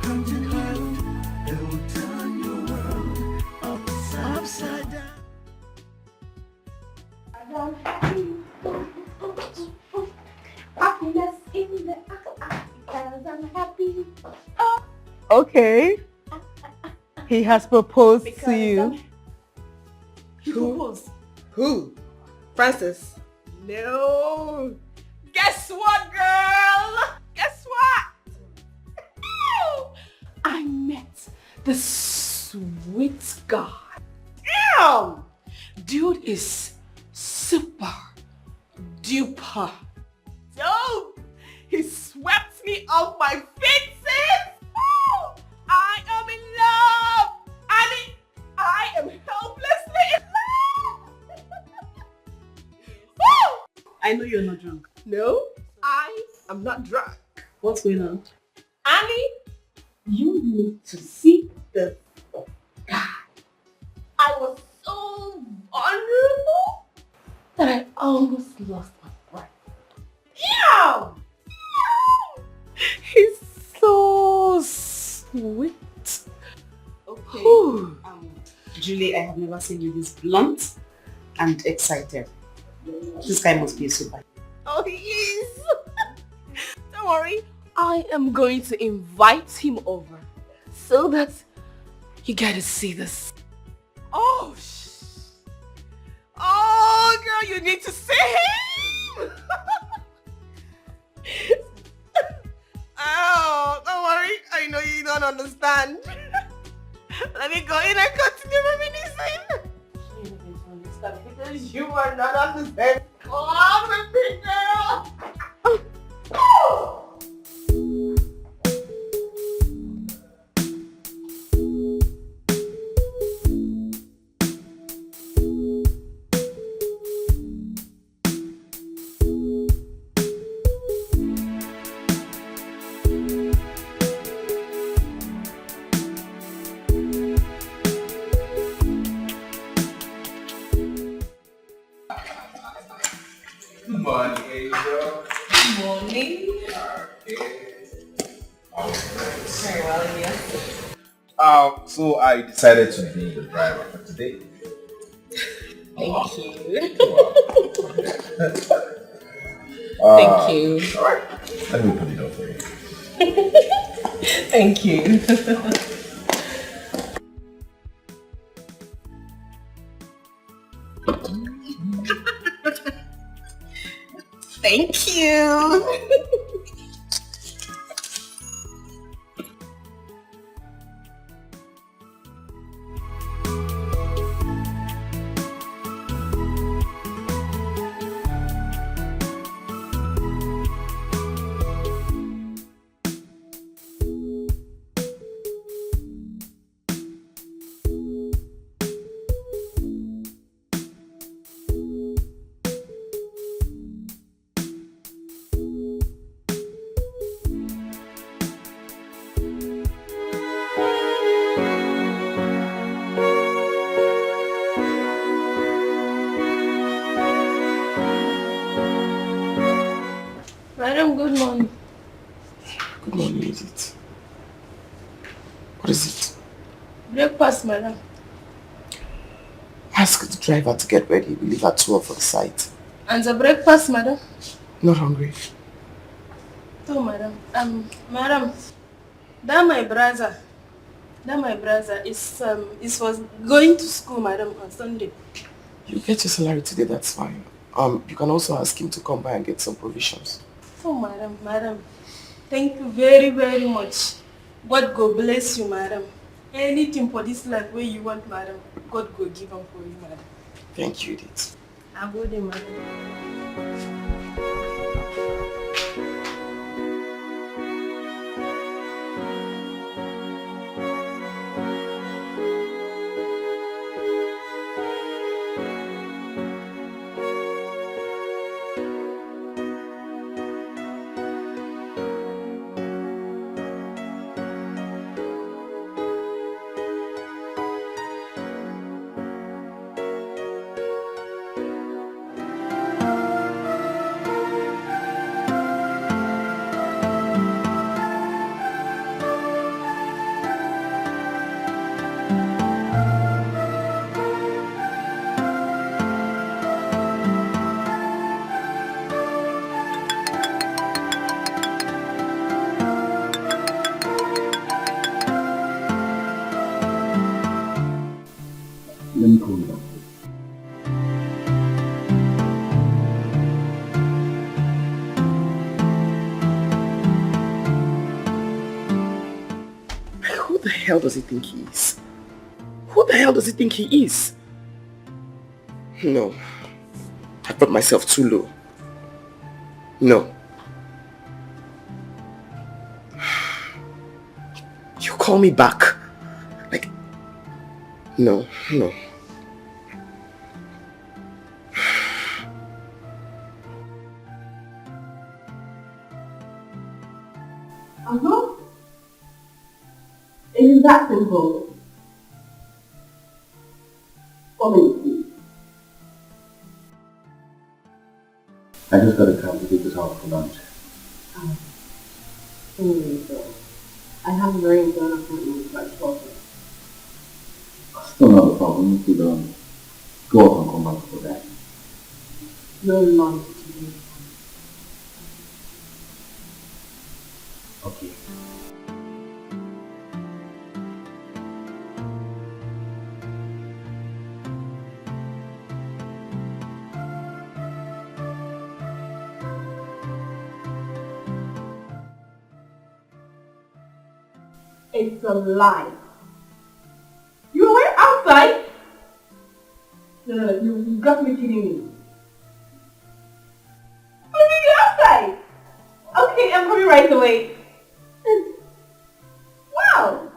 hurting you. They will turn your world upside down. I'm happy. Happiness in the because I'm happy. Okay. He has proposed Because to you. He proposed. Who? Francis? No. Guess what, girl? Guess what? I met this sweet guy. Damn! Dude is super duper. Dope! He swept me off my feet, sis! Oh, I am in love! Annie, I am helplessly in love! Woo! I know you're not drunk. No, I am not drunk. What's going on? Annie, you need to see this guy. I was so vulnerable that I almost lost my breath. Yeah! He's so sweet. Okay. Whew. Julie, I have never seen you this blunt and excited. This guy must be a super. Oh, he is. Don't worry. I am going to invite him over so that you get to see this. Oh, oh, girl, you need to see him. Oh, don't worry. I know you don't understand. Let me go in and continue reminiscing. You don't understand because you are not on the same club with me, girl. Oh. Good morning, Angel. Good morning. Very well, yeah. So I decided to be the driver for today. Thank you. Thank you. Alright, let me put it up for you. Thank you. Thank you. Madam, good morning. Good morning, is it? What is it? Breakfast, madam. Ask the driver to get ready. We leave at 12 for the site. And the breakfast, madam? Not hungry. Oh, madam. Madam, that my brother is was going to school, madam, on Sunday. You get your salary today, that's fine. You can also ask him to come by and get some provisions. Oh, madam. Thank you very, very much. God go bless you, madam. Anything for this life where you want, madam, God go give them for you, madam. Thank you, Edith. I'm good, madam. Let me call you back. Who the hell does he think he is? Who the hell does he think he is? No, I brought myself too low. No. You call me back. Like, no. Isn't that simple? Follow me. I just got a cab to take this out for lunch. I have a very important appointment by 12. Still not a problem. You could go out and come back for that. No lunch today. Okay. It's a lie. You were outside? No, you got me kidding me. What did you outside? Okay, I'm coming right away. Wow!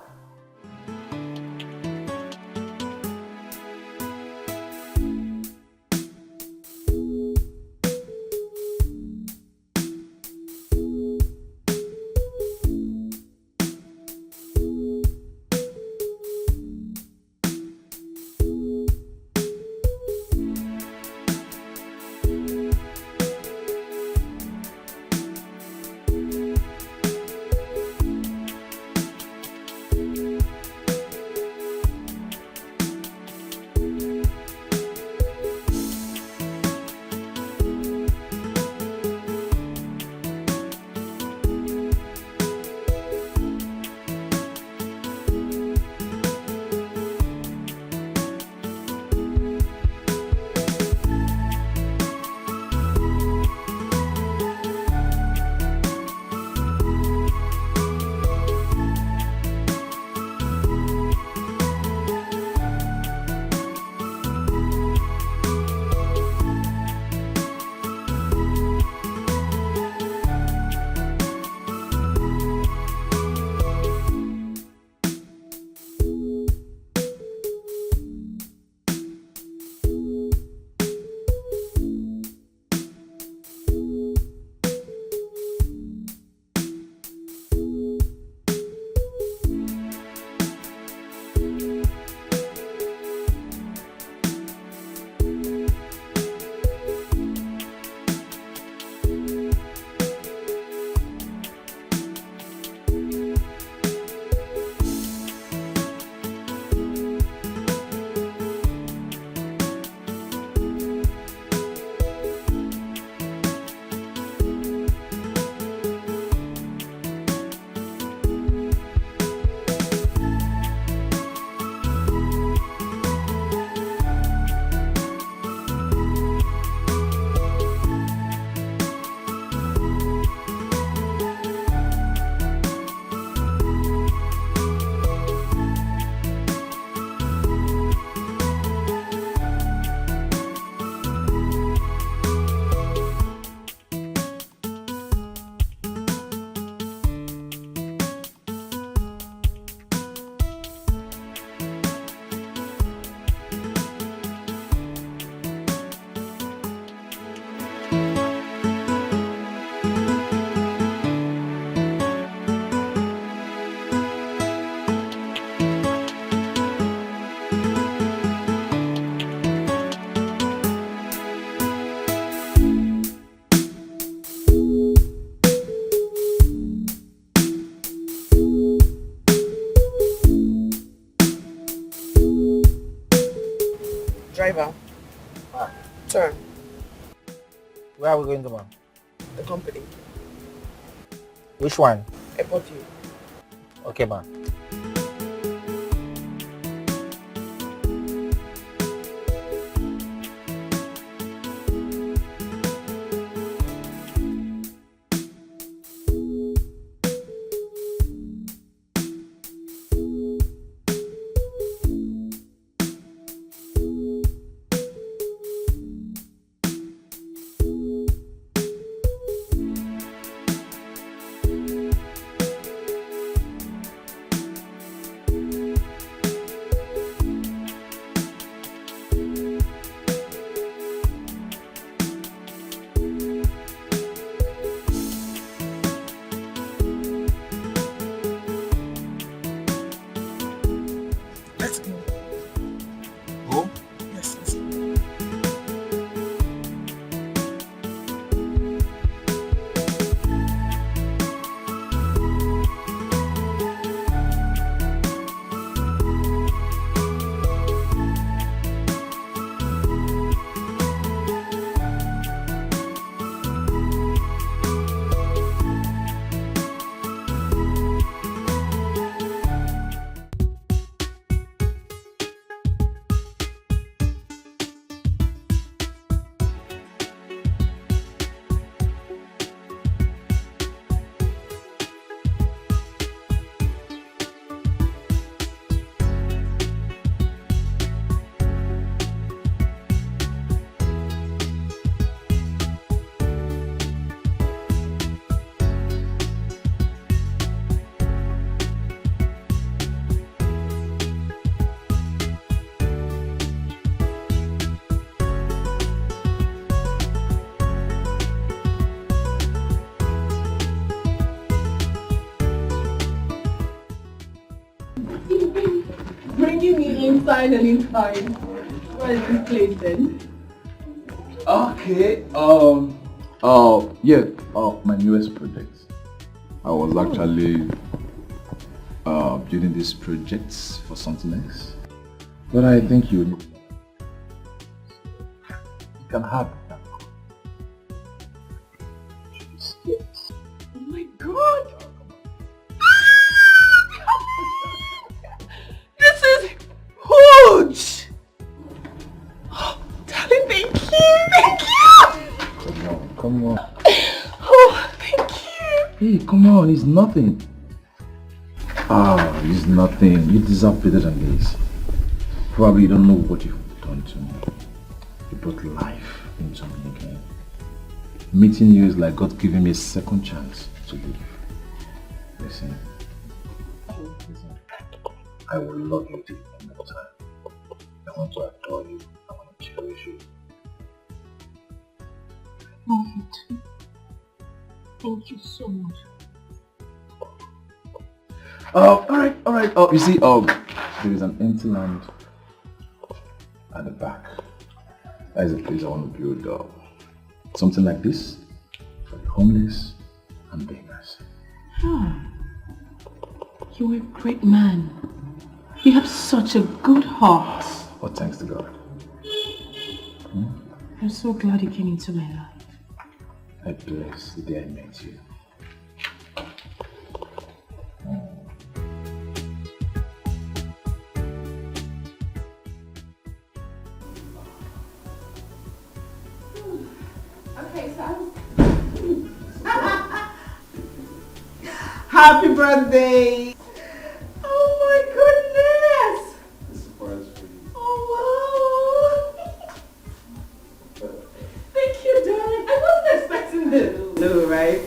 Driver. Turn. Where are we going to, man? The company. Which one? I bought you. Okay, man. inside anytime. Where is this place then? Okay, my newest project. I was actually building these projects for something else. But I think you can have it now. Oh my god! This is huge! Darling, thank you! Thank you! Come on. Oh, thank you! Hey, come on, it's nothing. It's nothing. You deserve better than this. Probably you don't know what you've done to me. You brought life into me again. Meeting you is like God giving me a second chance to live. Listen, I will love you till the end of time. I want to adore you. I want to cherish you. Love you too. Thank you so much. Alright. Oh, you see, there is an empty land at the back. That is a place I want to build something like this for the homeless and beggars. You're a great man. You have such a good heart. Oh, thanks to God. I'm so glad you came into my life. I bless the day I met you. Okay, so Happy birthday! oh my goodness! It's a surprise for you. Oh wow! Thank you, darling. I wasn't expecting this. No, right?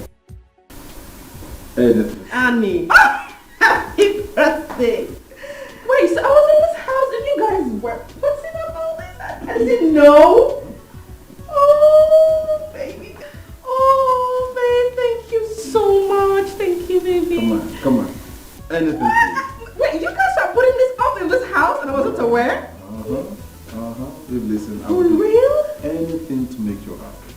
Hey, Annie. Happy birthday! Wait, so I was in this house and you guys were putting up all this? I didn't know. Oh, baby. Oh, babe, thank you so much. Thank you, baby. Come on. Anything for you. Wait, you guys are putting this up in this house and I wasn't aware? You listen. I For will do real? anything to make you happy.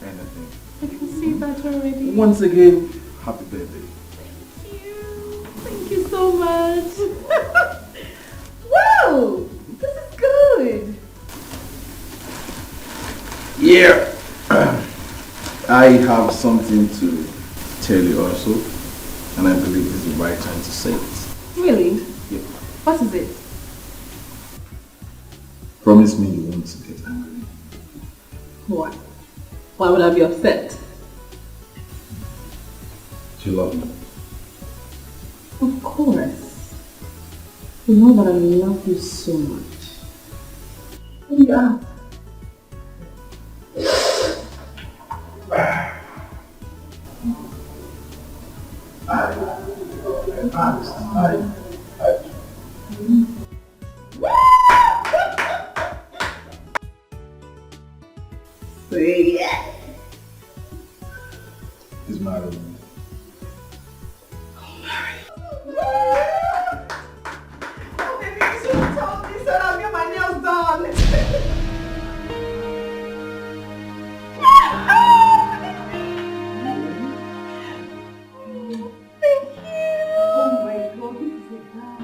Anything. I can see that already. Once again, happy birthday. Thank you. Thank you so much. Wow, this is good. Yeah. I have something to tell you also, and I believe this is the right time to say it. Really? Yeah. What is it? Promise me you won't get angry. Why? Why would I be upset? Do you love me? Of course. You know that I love you so much. Yeah. He's married. Oh, baby, you should have told me so I'll get my nails done. Thank you. Oh my God, this is a guy.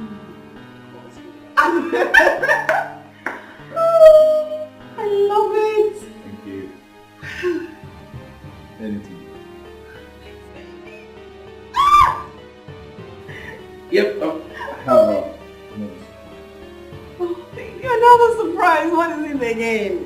I love it. Thank you. Anything. Yep. I have notes. Oh, thank you. Another surprise. What is it again?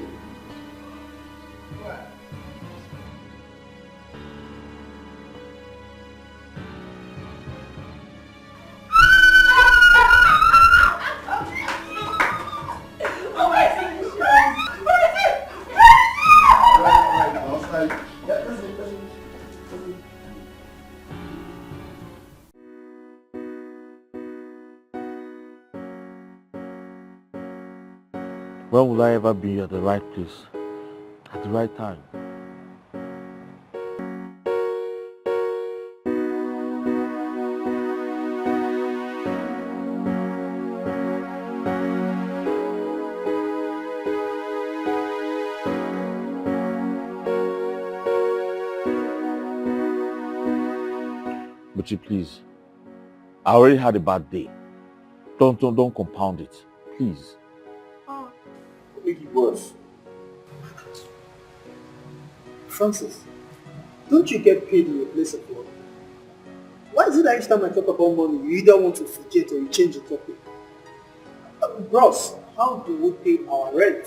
When will I ever be at the right place, at the right time? Buchi, please. I already had a bad day. Don't compound it. Please. Make it worse. Francis, don't you get paid in your place of work? Why is it that each time I talk about money, you either want to forget or you change the topic? Bros, how do we pay our rent?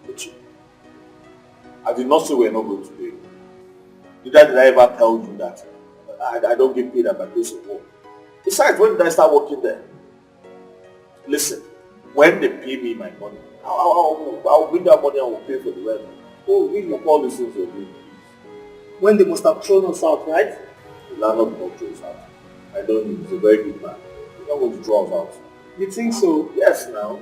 Buchi, I did not say we're not going to pay. Neither did I ever tell you that I don't get paid at my place of work. Besides, when did I start working there? Listen, when they pay me my money, I'll bring that money and we'll pay for the rent. Oh, really? Of all the things you're doing, please. When they must have thrown us out, right? The landlord will not throw us out. I know him, he's a very good man. He's not going to throw us out. You think so? Yes, now.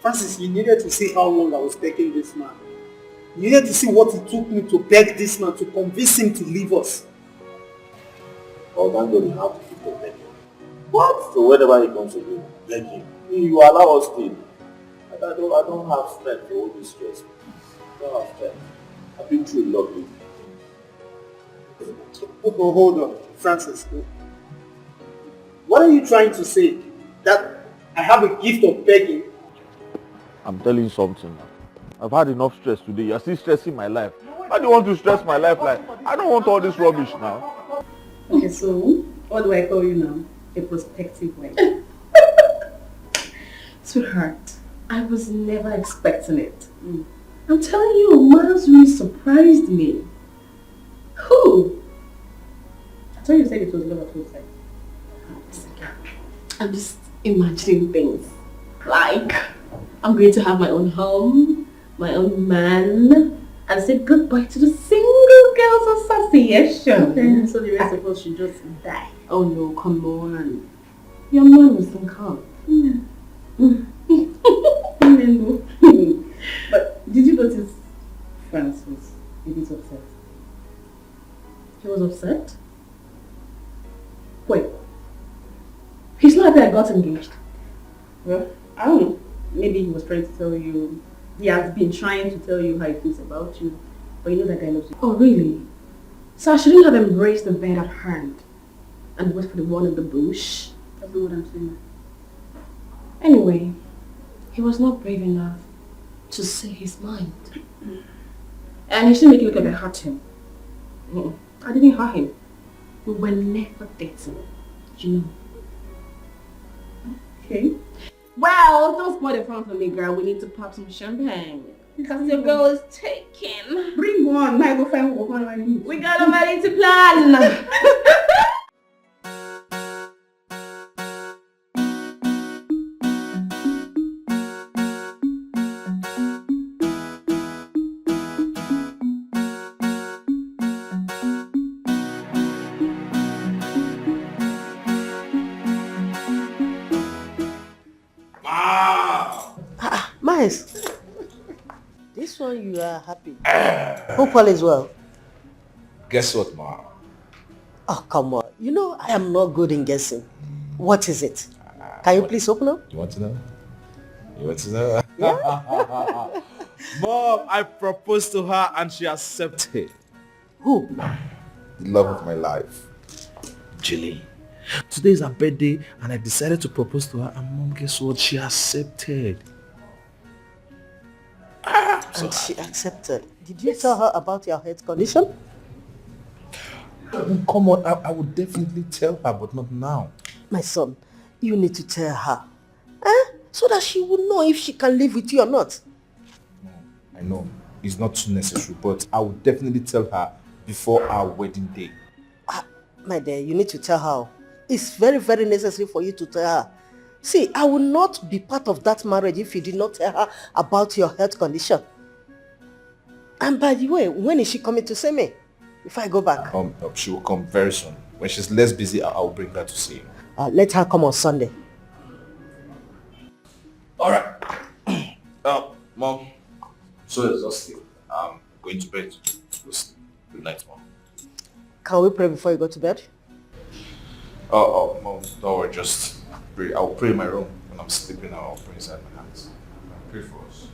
Francis, you needed to see how long I was begging this man. You needed to see what it took me to beg this man, to convince him to leave us. Oh, thank God you have to keep on begging. What? So whenever he comes again, beg him. You allow us to. I don't have strength for all this stress. I don't have strength. I've been through a lot lately. Oh, hold on, Francis. What are you trying to say? That I have a gift of begging? I'm telling you something now. I've had enough stress today. You're still stressing my life. Why do you want to stress my life like? I don't want all this rubbish now. Okay, so what do I call you now? A prospective wife. Sweetheart, I was never expecting it. I'm telling you, Miles really surprised me. Who? I thought you said it was love at first sight. I'm just imagining things. Like, I'm going to have my own home, my own man, and say goodbye to the single girls association. Okay, so the rest of us should just die. Oh no, come on. Your man will soon come. But did you notice Franz was a bit upset? He was upset? Wait. He's not happy I got engaged. Well, I don't know. Maybe he was trying to tell you, he has been trying to tell you how he feels about you, but you know that guy loves you. Oh really? So I shouldn't have embraced the bed at hand and wait for the one in the bush? That's not what I'm saying. Anyway, he was not brave enough to say his mind. And he shouldn't make it look like I hurt him. I didn't hurt him. We were never dating, you know. Okay. Well, don't spoil the fun for me, girl. We need to pop some champagne. Because your girl is taken. Bring one. I go find one I need. We got a wedding to plan. Miles, this one you are happy. Hope all is well. Guess what, Ma? Oh, come on. You know I am not good in guessing. What is it? Can you please open up? You want to know? You want to know? Yeah. Mom, I proposed to her and she accepted. Who? The love of my life. Julie. Today is her birthday and I decided to propose to her and Mom, guess what? She accepted. And she accepted. Did you tell her about your health condition? Come on, I would definitely tell her, but not now. My son, you need to tell her. So that she will know if she can live with you or not. I know, it's not too necessary, but I would definitely tell her before our wedding day. My dear, you need to tell her. It's very, very necessary for you to tell her. See, I will not be part of that marriage if you did not tell her about your health condition. And by the way, when is she coming to see me? If I go back? She will come very soon. When she's less busy, I'll bring her to see you. Let her come on Sunday. Alright. Mom, so exhausted. I'm going to bed. Good night, Mom. Can we pray before you go to bed? Mom, don't worry, just pray. I'll pray in my room. When I'm sleeping, I'll pray inside my hands. I'll pray for us.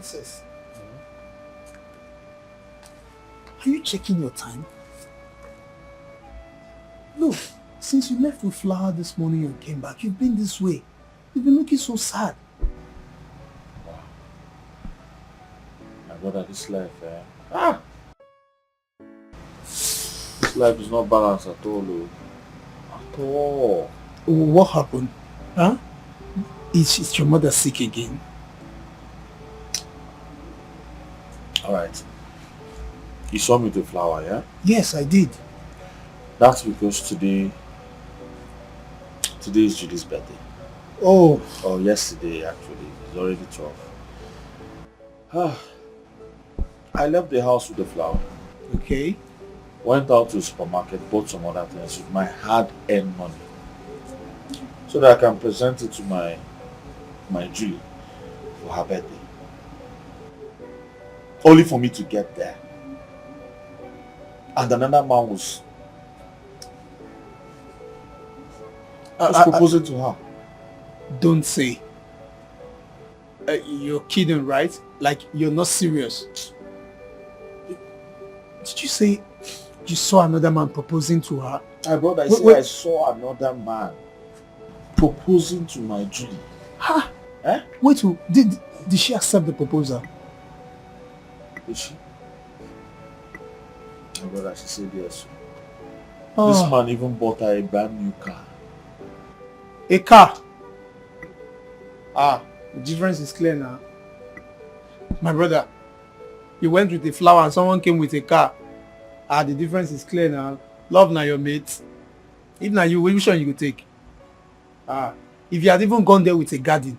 Francis, are you checking your time? Look, since you left with Flower this morning and came back, you've been this way. You've been looking so sad. My brother, this life, this life is not balanced at all, though. At all. What happened? Huh? Is your mother sick again? Alright. You saw me with Flower, yeah? Yes, I did. That's because today is Judy's birthday. Oh. Oh, yesterday actually. It's already 12. I left the house with the Flower. Okay. Went out to the supermarket, bought some other things with my hard-earned money. So that I can present it to my Julie for her birthday. Only for me to get there. And another man was proposing to her. Don't say. You're kidding, right? Like, you're not serious. Did you say you saw another man proposing to her? My brother, I saw another man proposing to my Julie. Ha! Wait, did she accept the proposal? Did she? My brother, she said yes. Oh. This man even bought her a brand new car. A car? The difference is clear now. My brother, you went with a Flower and someone came with a car. The difference is clear now. Love now your mates. If now you, which one you could take? If you had even gone there with a garden,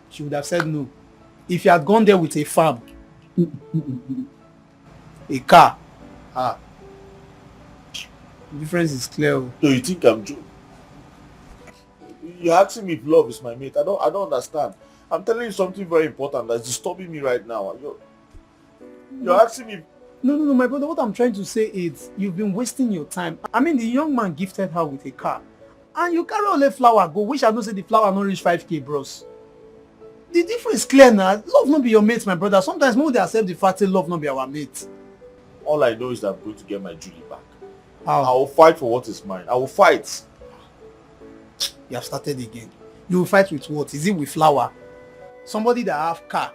she would have said no. If you had gone there with a farm, a car, the difference is clear. So you think I'm joking? You're asking me if love is my mate. I don't understand. I'm telling you something very important that's disturbing me right now. You're asking me. No, my brother. What I'm trying to say is you've been wasting your time. I mean, the young man gifted her with a car. And you carry all the Flower go. Wish I don't say the Flower not reach 5K, bros. The difference is clear now. Love not be your mate, my brother. Sometimes more they accept the fact that love not be our mate. All I know is that I'm going to get my Julie back. How? I will fight for what is mine. I will fight. You have started again. You will fight with what? Is it with Flower? Somebody that have car.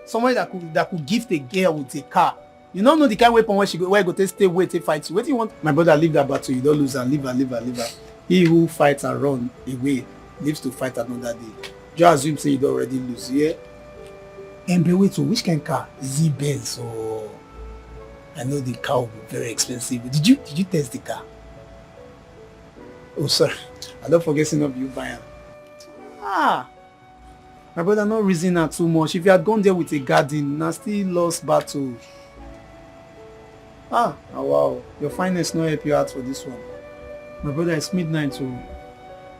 Somebody that could gift a girl with a car. You don't know the kind of weapon where you go stay, wait, fight you. What do you want? My brother, leave that battle. You don't lose her. Leave her. He who fights and run away lives to fight another day. Just assume say you don't already lose, yeah? And be wait, so which kind of car? Is it Benz or... I know the car will be very expensive. Did you test the car? Oh, sorry. I don't forget seeing up you buying. My brother, not reason her too much. If you had gone there with a garden, now still lost battle. Wow. Your finance not help you out for this one. My brother, it's midnight, so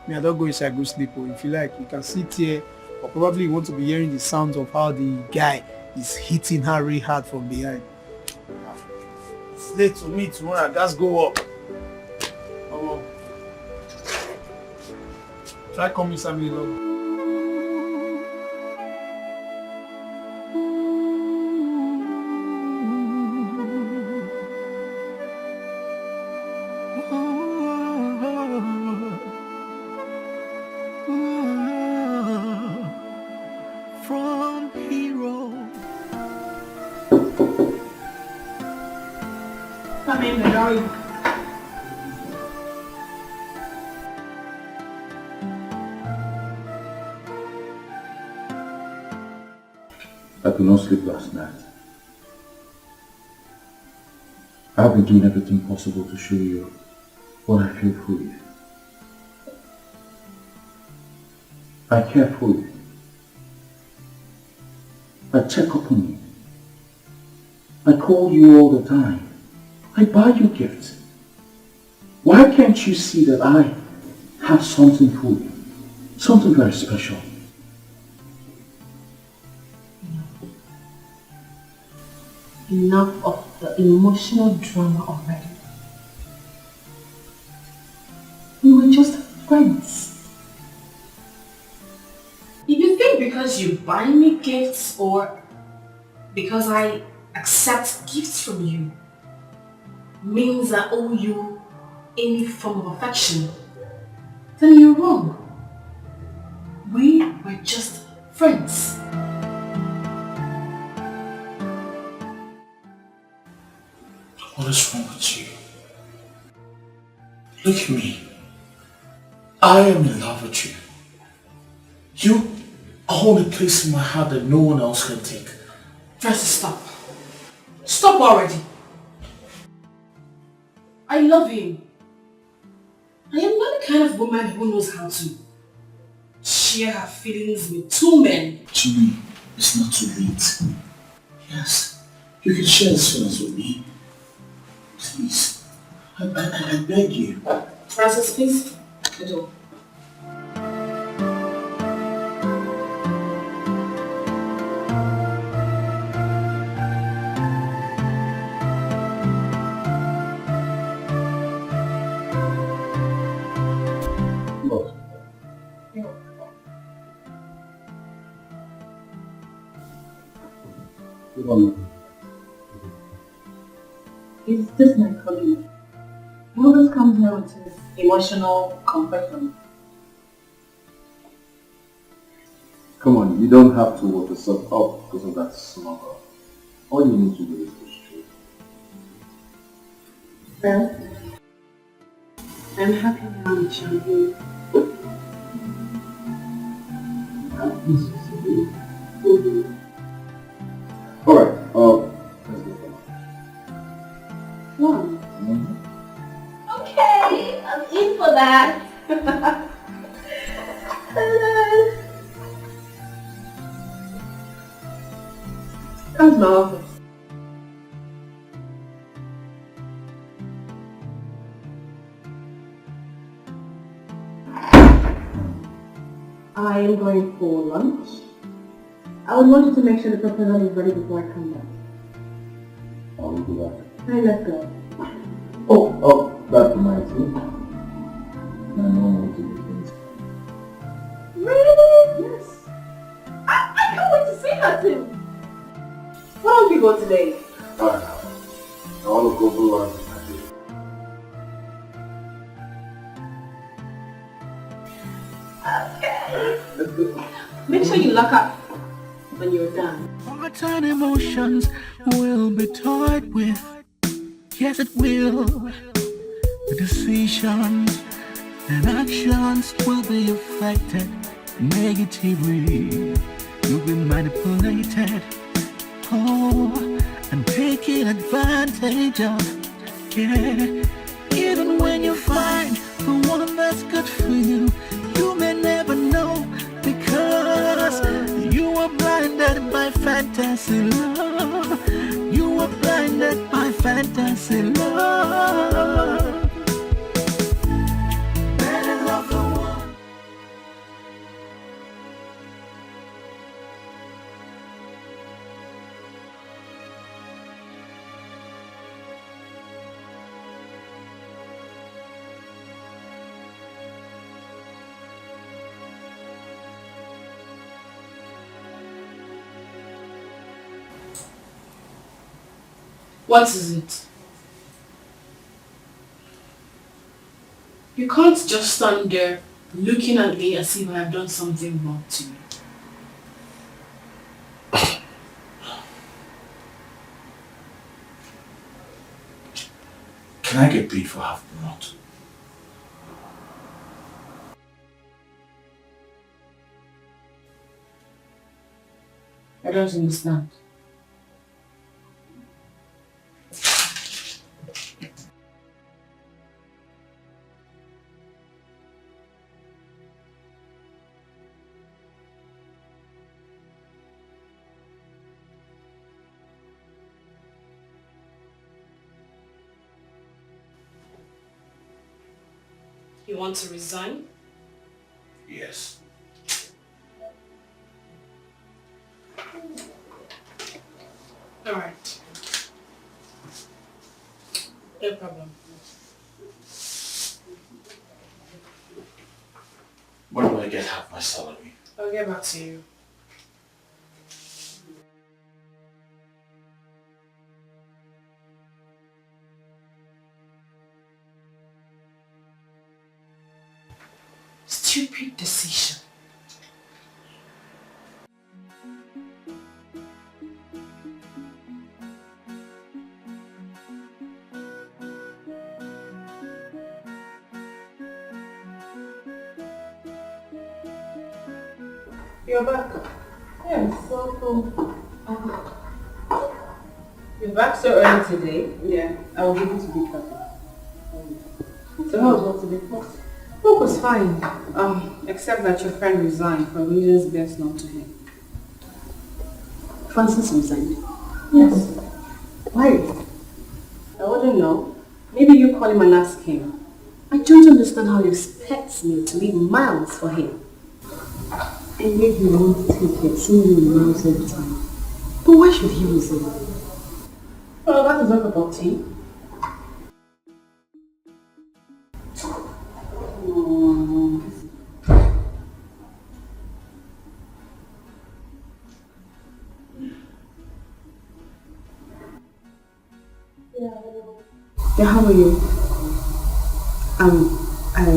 I don't go inside, go sleep. Or if you like, you can sit here, or probably you want to be hearing the sounds of how the guy is hitting her really hard from behind. It's late to me tomorrow. I just go up. Try coming Sammy long. From hero. Come in, darling. I could not sleep last night. I've been doing everything possible to show you what I feel for you. I care for you. I check up on you. I call you all the time. I buy you gifts. Why can't you see that I have something for you? Something very special. Enough of the emotional drama already. We were just friends. If you think because you buying me gifts or because I accept gifts from you means I owe you any form of affection, then you're wrong. We were just friends. What is wrong with you? Look at me. I am in love with you. You hold a place in my heart that no one else can take. Francis, stop. Stop already. I love him. I am not the kind of woman who knows how to share her feelings with two men. Julie, it's not too late. Yes, you can share this feelings with me. Please, I beg you. Francis, please. The door. Is this my colleague? He always comes here with his emotional confession. Come on, you don't have to work yourself up because of that smuggle. All you need to do is push through. Well, I'm happy now with you. Alright, let's go. One. Okay, I'm in for that. How's my office? I am going for lunch. I would want you to make sure the proposal is ready before I come back. I will do that. Hey, let's go. Oh, that reminds me. My mom wants to do things. Really? Yes. I can't wait to see that too. Why don't we go today? Alright, I want to go for lunch with my baby. Okay. Let's go. Make sure you lock up when you're done. Hearts and emotions will be toyed with. Yes, it will. The decisions and actions will be affected negatively. You'll be manipulated. Oh, and taking advantage of. Yeah. Even when you find the one that's good for you, you may never know because you are blinded by fantasy love. You are blinded by fantasy love. Better love the one. What is it? You can't just stand there looking at me as if I have done something wrong to you. Can I get paid for half the month? I don't understand. You want to resign? Yes. All right. No problem. When do I get half my salary? I'll get back to you. stupid decision. You're back. Yes, so cool. You're back so early today? Yeah, I was able to be happy. So how was work today? Work was fine. Except that your friend resigned for reasons best known to him. Francis resigned. Yes. Why? I wouldn't know. Maybe you call him and ask him. I don't understand how he expects me to leave miles for him. And yet he won't take it, seeing you in miles all the time. But why should he resign? Well, that is not about tea. Yeah, how are you? I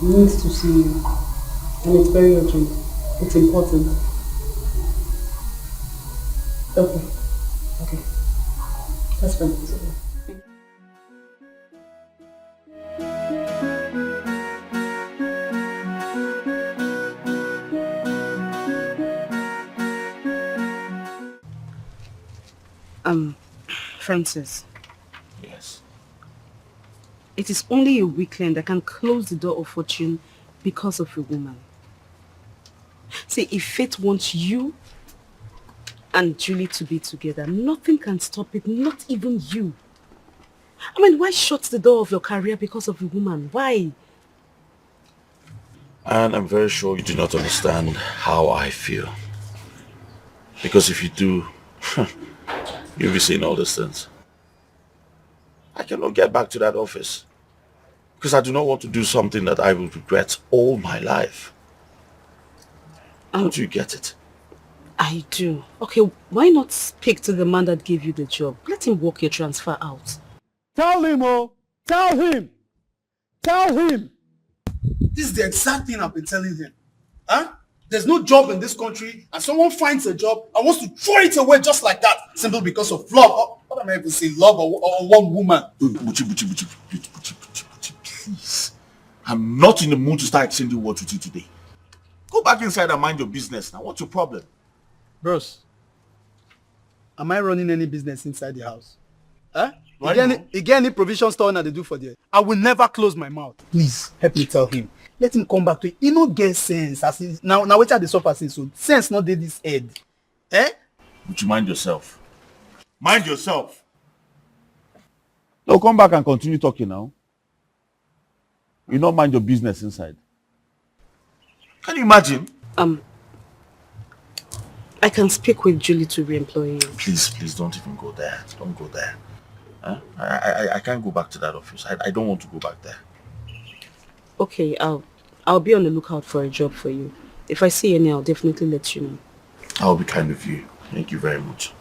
need to see you. And it's very urgent. It's important. Okay. Okay. That's fine. It's okay. Francis. Yes. It is only a weekend that can close the door of fortune because of a woman. See, if fate wants you and Julie to be together, nothing can stop it, not even you. I mean, why shut the door of your career because of a woman? Why? And I'm very sure you do not understand how I feel. Because if you do, you'll be seeing all these things. I cannot get back to that office. Because I do not want to do something that I will regret all my life. Don't you get it? I do. Okay, why not speak to the man that gave you the job? Let him work your transfer out. Tell him, oh! Tell him! Tell him! This is the exact thing I've been telling him. Huh? There's no job in this country, and someone finds a job and wants to throw it away just like that, simply because of love. What am I even saying? Love or one woman? Buchi, please. I'm not in the mood to start exchanging words with you today. Go back inside and mind your business now. What's your problem? Bros, am I running any business inside the house? Huh? Why You get any provision store that they do for there? I will never close my mouth. Please, help me tell him. Let him come back to it. He no get sense. As he, now wait at the suffer since so sense not did this head. Eh? Would you mind yourself? Mind yourself. No, come back and continue talking now. You not mind your business inside. Can you imagine? I can speak with Julie to re-employ you. Please don't even go there. Don't go there. Huh? I can't go back to that office. I don't want to go back there. Okay, I'll be on the lookout for a job for you. If I see any, I'll definitely let you know. I'll be kind of you. Thank you very much.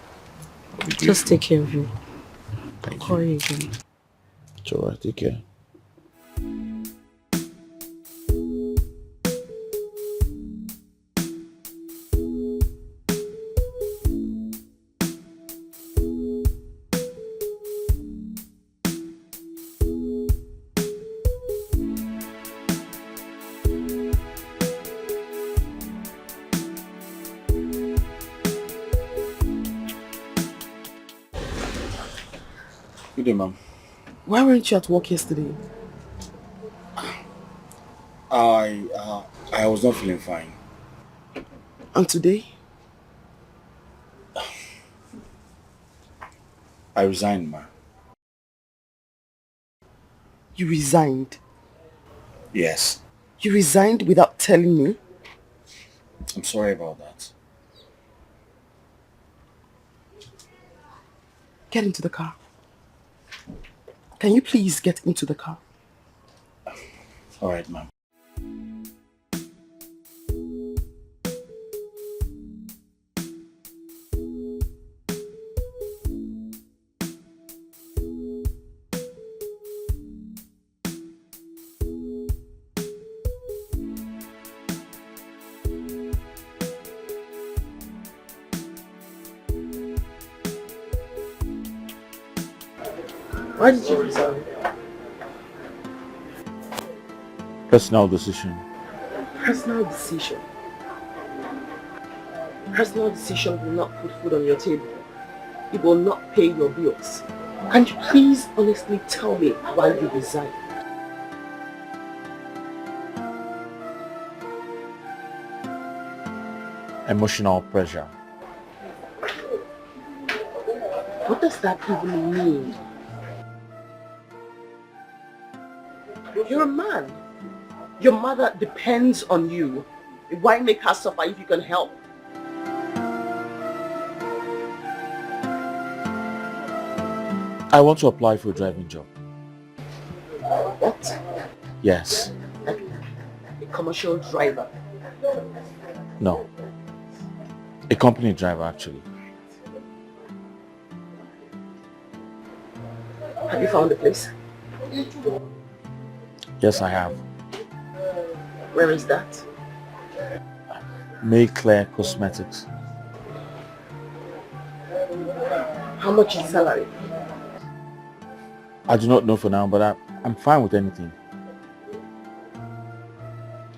Just take care of you. Thank I'll call you again. It's alright, take care. Good day, ma'am. Why weren't you at work yesterday? I was not feeling fine. And today? I resigned, ma. You resigned? Yes. You resigned without telling me? I'm sorry about that. Get into the car. Can you please get into the car? All right, ma'am. Why did you resign? Personal decision. Personal decision. Personal decision will not put food on your table. It will not pay your bills. Can you please honestly tell me why you resigned? Emotional pressure. What does that even mean? You're a man. Your mother depends on you. Why make her suffer if you can help? I want to apply for a driving job. What? Yes. A commercial driver. No. A company driver, actually. Have you found a place? Yes, I have. Where is that? Mayclair Cosmetics. How much is salary? I do not know for now, but I'm fine with anything.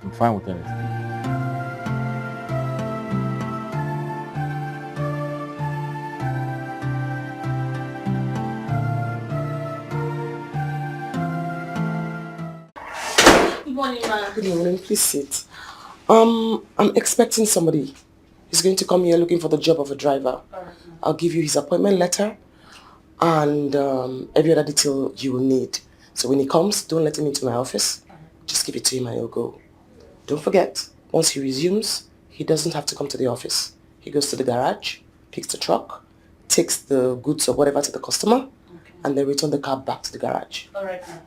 I'm fine with anything. Good morning, ma'am. Good morning. Please sit. I'm expecting somebody. He's going to come here looking for the job of a driver. I'll give you his appointment letter and every other detail you will need. So when he comes, don't let him into my office. Just give it to him and he'll go. Don't forget, once he resumes, he doesn't have to come to the office. He goes to the garage, picks the truck, takes the goods or whatever to the customer, and then return the car back to the garage. Alright, ma'am.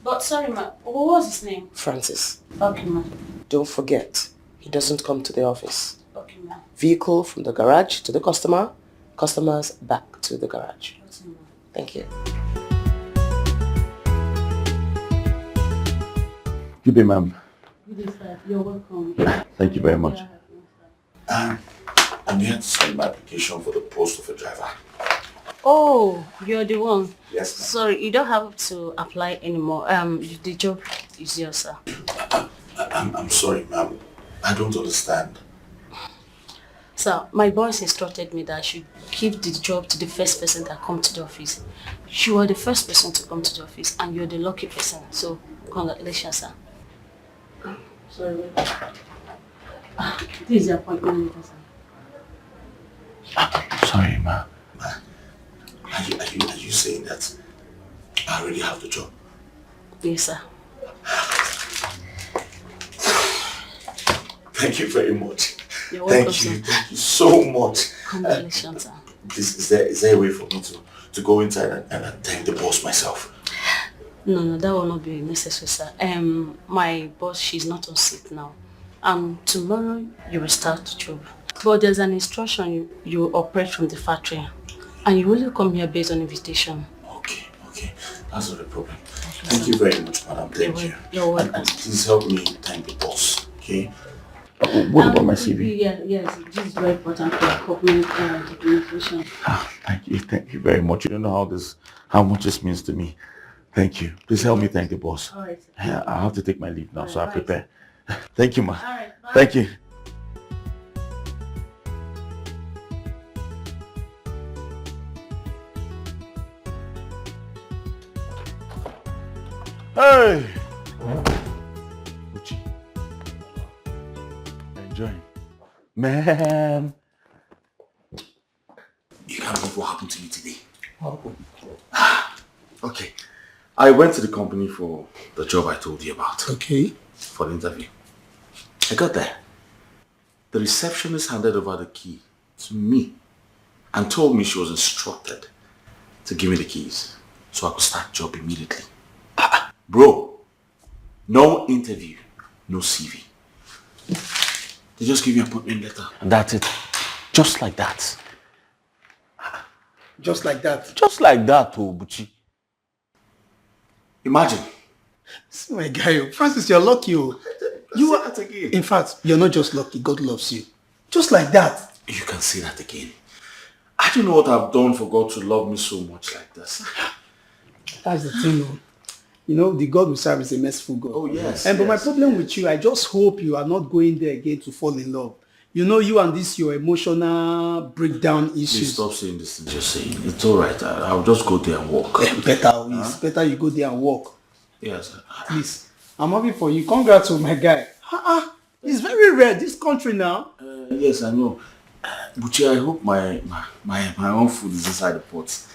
But sorry, ma'am. What was his name? Francis. Okay, ma'am. Don't forget, he doesn't come to the office. Okay, ma'am. Vehicle from the garage to the customer, customers back to the garage. Thank you. Good day, ma'am. Good day, sir. You're welcome. Thank you very much. I'm here to send my application for the post of a driver. Oh, you're the one. Yes, ma'am. Sorry, you don't have to apply anymore. The job is yours, sir. I'm sorry, ma'am. I don't understand. Sir, my boss instructed me that I should give the job to the first person that comes to the office. You are the first person to come to the office and you're the lucky person. So, congratulations, sir. Sorry, wait. This is the appointment letter, sir. Sorry, ma'am. Are you saying that I already have the job? Yes, sir. Thank you very much. You're welcome, Thank you so much. Congratulations, sir. Is there a way for me to go inside and thank the boss myself? No, that will not be necessary, sir. My boss, she's not on sick now. Tomorrow you will start the job. But there's an instruction you operate from the factory. And you will come here based on invitation. Okay. That's not a problem. Thank you very much, madam. Thank you. You're welcome. And please help me thank the boss, okay? What about my CV? Yes, this is very important for corporate documentation. Thank you very much. You don't know how much this means to me. Thank you. Please help me thank the boss. All right. I have to take my leave now, so I prepare. Thank you, ma. All right, bye. Thank you. Hey! Uchi. Enjoying. Man! You can't believe what happened to me today. Okay. I went to the company for The job I told you about. Okay. For the interview. I got there. The receptionist handed over the key to me and told me she was instructed to give me the keys so I could start job immediately. Bro, no interview, no CV. They just give you an appointment letter. And that's it. Just like that. Just like that. Just like that, Buchi. Imagine. See my guy, Francis, you're lucky. You are, in fact, you're not just lucky, God loves you. Just like that. You can say that again. I don't know what I've done for God to love me so much like this. That's the thing, though. You know, the God we serve is a merciful God. Oh, yes. But my problem with you, I just hope you are not going there again to fall in love. You know, you and this, your emotional breakdown issues. Please stop saying this thing you're saying. It's all right. I'll just go there and walk. It's better you go there and walk. Yes. Please. I'm happy for you. Congrats to my guy. It's very rare, this country now. Yes, I know. Buchi, I hope my own food is inside the pot.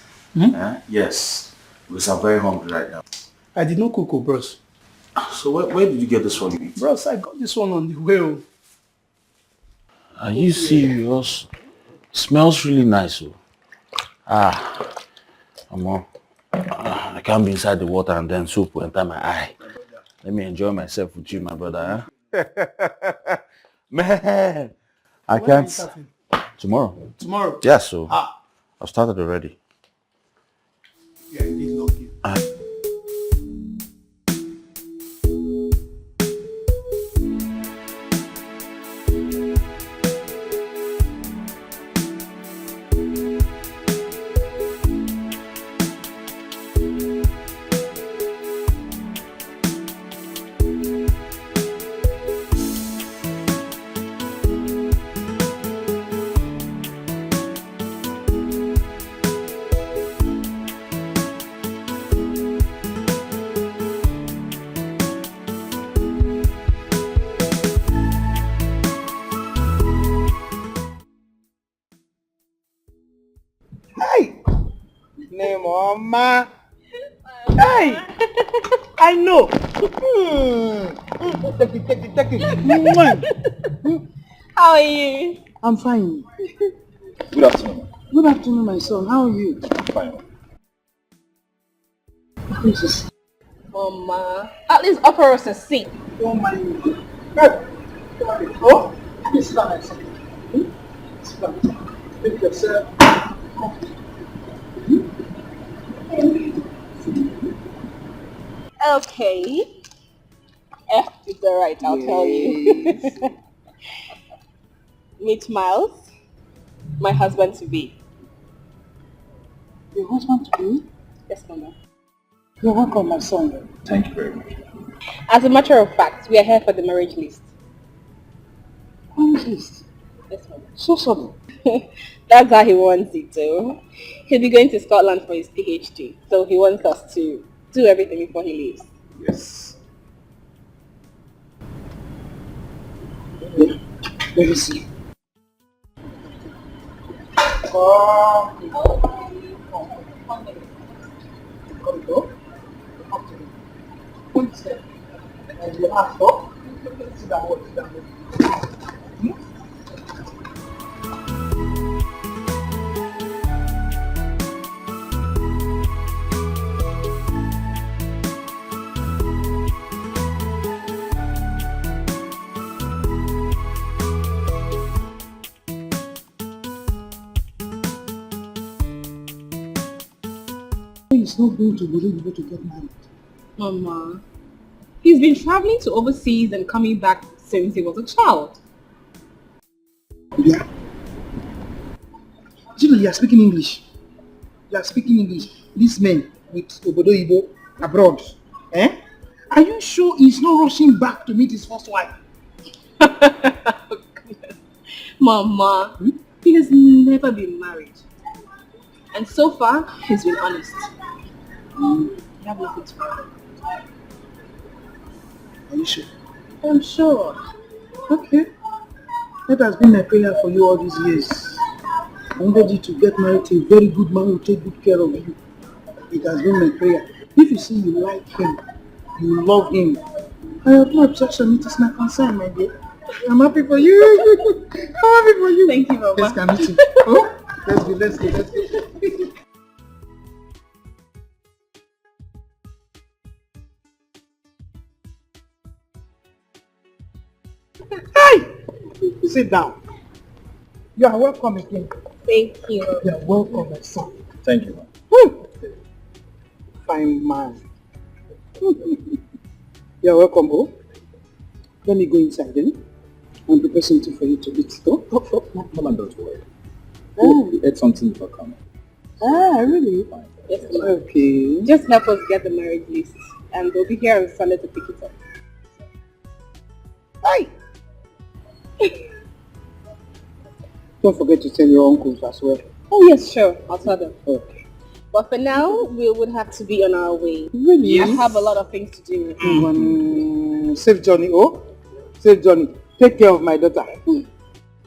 Yes. Because I'm very hungry right now. I did not cook, bros. So where did you get this one? Bros, I got this one on the way. Are you serious? Smells really nice. I can't be inside the water and then soup will enter my eye. Let me enjoy myself with you, my brother. Man, I can't. Tomorrow. Tomorrow? Yeah, so I've started already. Yeah, he's lucky. Mama. Hey! I know. Take it. How are you? I'm fine. Good afternoon. Good afternoon, my son. How are you? I'm fine. Princess. Mama, at least offer us a seat. Don't mind me. Oh, please sit down, my son. Sit down. Make yourself comfortable. Okay. F is the right, I'll tell you. Meet Miles, my husband to be. Your husband to be? Yes, Mama. You're welcome, my son. Thank you very much. As a matter of fact, we are here for the marriage list. Marriage list? Yes, Mama. So sudden. That's how he wants it too. He'll be going to Scotland for his PhD, so he wants us to do everything before he leaves. Yes. Let me see. He's not going to be able to get married. Mama, he's been traveling to overseas and coming back since he was a child. Yeah. Jimmy, you are speaking English. You are speaking English. This man with OBIO abroad. Are you sure he's not rushing back to meet his first wife? Mama, he has never been married. And so far, he's been honest. You have nothing to worry. Are you sure? I'm sure. Okay. That has been my prayer for you all these years. I wanted you to get married to a very good man who will take good care of you. It has been my prayer. If you see you like him, you love him, I have no objection. It is my concern, my dear. I'm happy for you. I'm happy for you. Thank you, Mama. Let's come meet you. Oh? Let's go. Hey! Sit down. You are welcome again. Thank you. You are welcome, my son. Thank you, man. Woo! Fine man. You are welcome, oh. Let me go inside then and prepare something for you to eat. Oh. Mama, don't worry. Oh. We ate something before coming. Ah, really? Fine. Yes, Well, Okay. Just help us get the marriage list, and they'll be here on Sunday to pick it up. Hi. Don't forget to tell your uncles as well. Oh yes, sure. I'll tell them. Okay. But for now, we would have to be on our way. Really? I have a lot of things to do. Safe journey, oh? Safe journey. Take care of my daughter.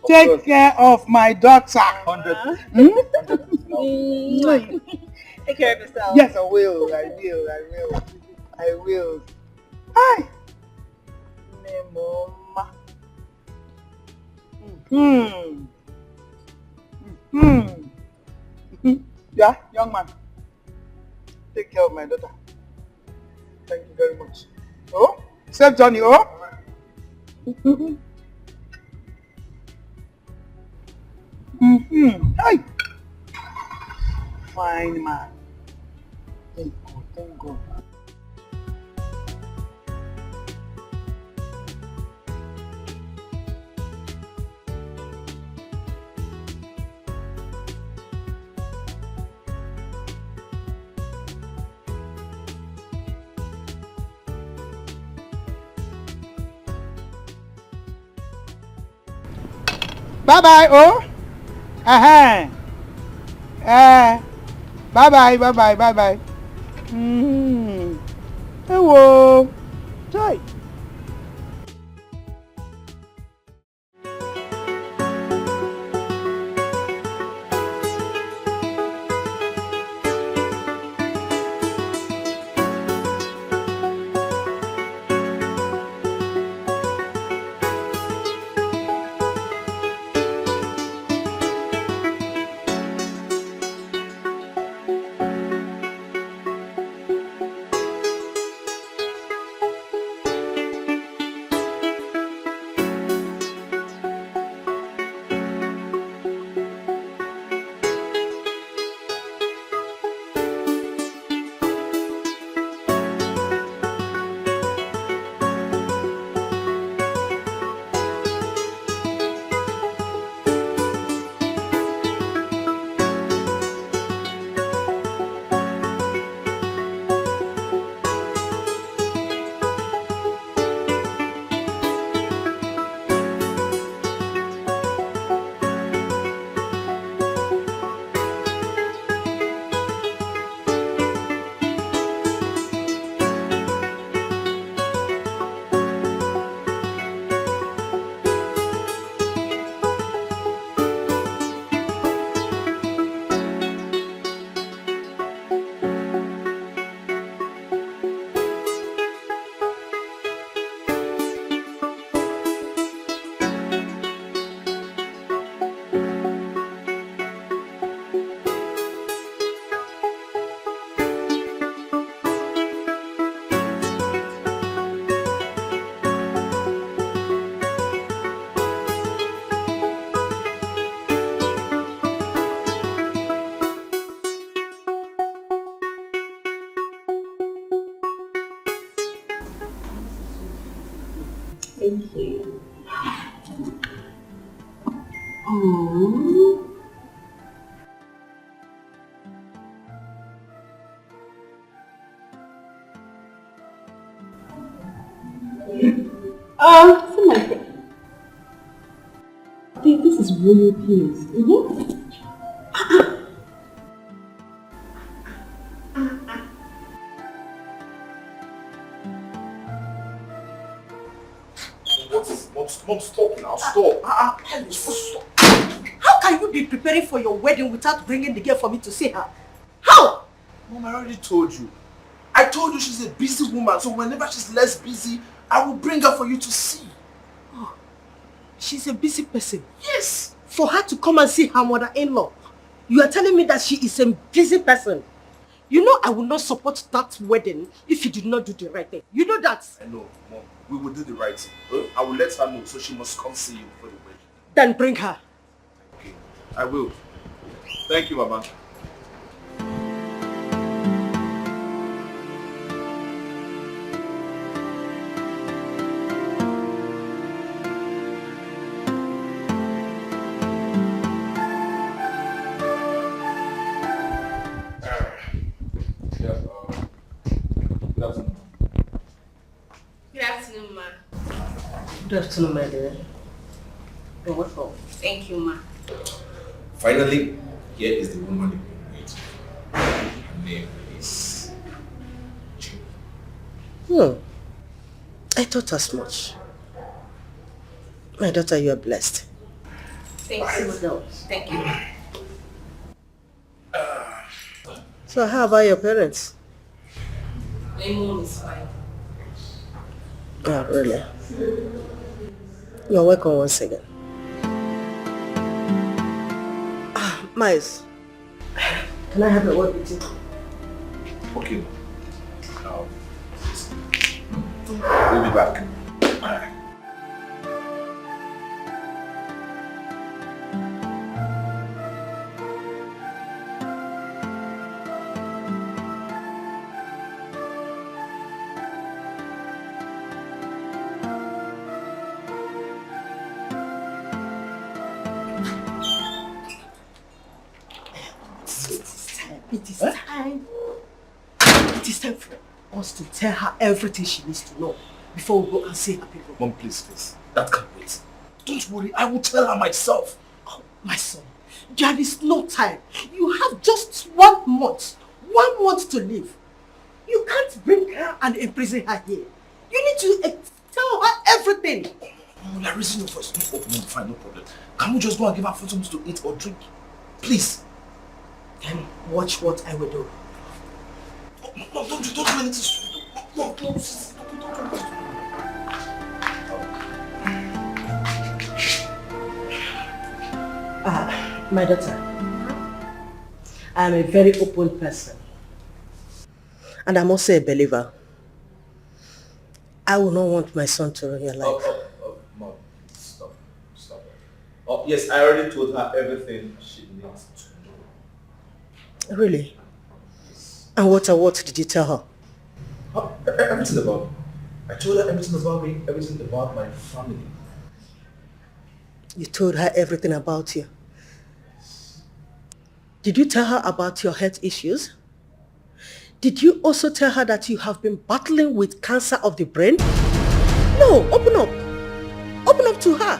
Take care of my daughter. 100. Take care of yourself. Yes, I will. I will. Hi. Yeah, young man. Take care of my daughter. Thank you very much. Oh, safe journey, oh? Hi. Fine man. Thank God. Bye-bye, oh? Bye-bye. Hello. Joy. Thank you. See my friend. I think this is royal penis. Mom, stop now, stop. Stop. How can you be preparing for your wedding without bringing the girl for me to see her? How? Mom, I already told you. I told you she's a busy woman, so whenever she's less busy, I will bring her for you to see. Oh, she's a busy person. Yes. For her to come and see her mother-in-law, you are telling me that she is a busy person. You know I will not support that wedding if you did not do the right thing. You know that. I know, Mom. We will do the right thing. I will let her know, so she must come see you for the wedding. Then bring her. Okay, I will. Thank you, Mama. Good afternoon, my dear. You're welcome. Thank you, ma. Finally, here is the woman you've been waiting for. Her name is Jill. I thought as much. My daughter, you are blessed. Thank you, ma. Thank you. So how about your parents? My mom is fine. Oh, really? You're welcome once again. Miles, can I have a word with you? Okay. We'll be back. It is time. It is time for us to tell her everything she needs to know before we go and see her people. Mom, please. That can't wait. Don't worry, I will tell her myself. Oh, my son, there is no time. You have just 1 month. 1 month to live. You can't bring her and imprison her here. You need to tell her everything. Mom, you're raising your voice. No, fine, no problem. Can we just go and give her food to eat or drink? Please. Then watch what I will do. Mom, don't do anything stupid. Mom, don't. My daughter, I am a very open person. And I'm also a believer. I will not want my son to ruin your life. Mom, stop. Oh, yes, I already told her everything she needs to know. Really? And what did you tell her? Everything about me. I told her everything about me, everything about my family. You told her everything about you? Did you tell her about your health issues? Did you also tell her that you have been battling with cancer of the brain? No, open up. Open up to her.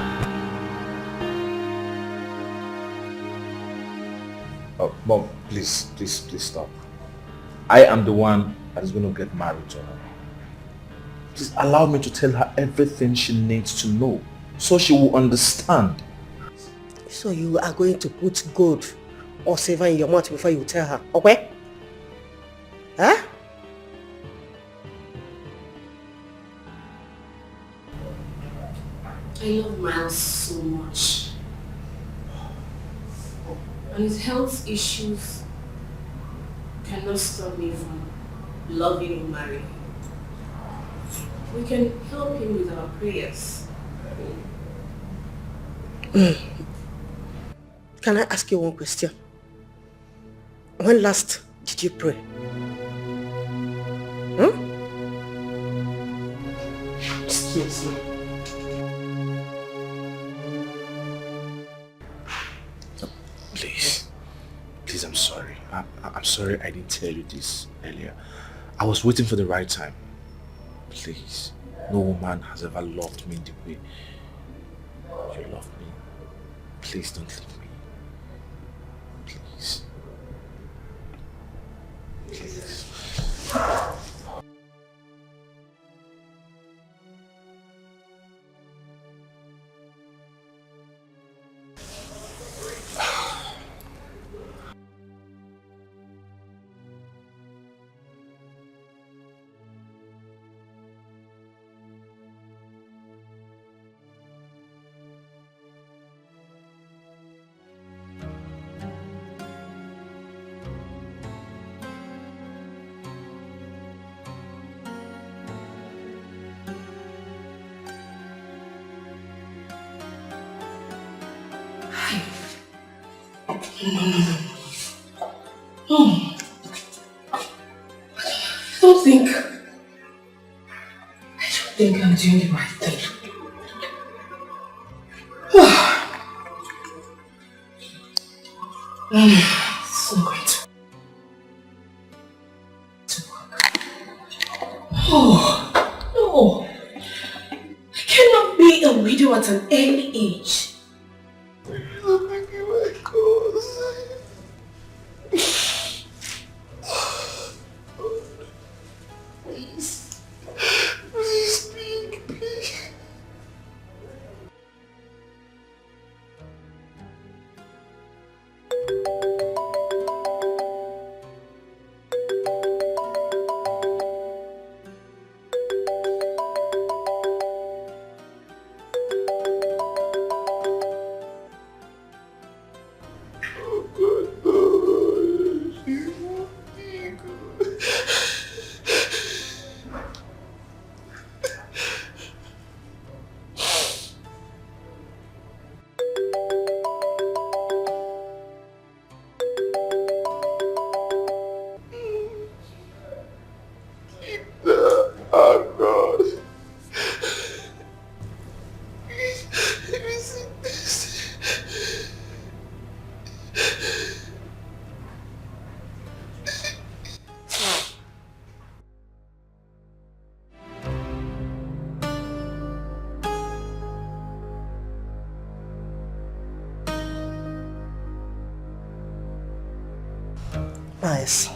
Oh, Mom, please stop. I am the one that is going to get married to her. Please allow me to tell her everything she needs to know, so she will understand. So you are going to put gold or silver in your mouth before you tell her, okay? Huh? I love Miles so much. And his health issues cannot stop me from loving and marrying him. We can help him with our prayers. Can I ask you one question? When last did you pray? Excuse me. Please, I'm sorry. I'm sorry I didn't tell you this earlier. I was waiting for the right time. Please, no woman has ever loved me the way you love me. Please don't leave me. Please. Please. I don't think I'm doing the right thing. So going to work. Oh, no. I cannot be a you at an early age. I'm making my calls. Please. Please speak, please. Nice.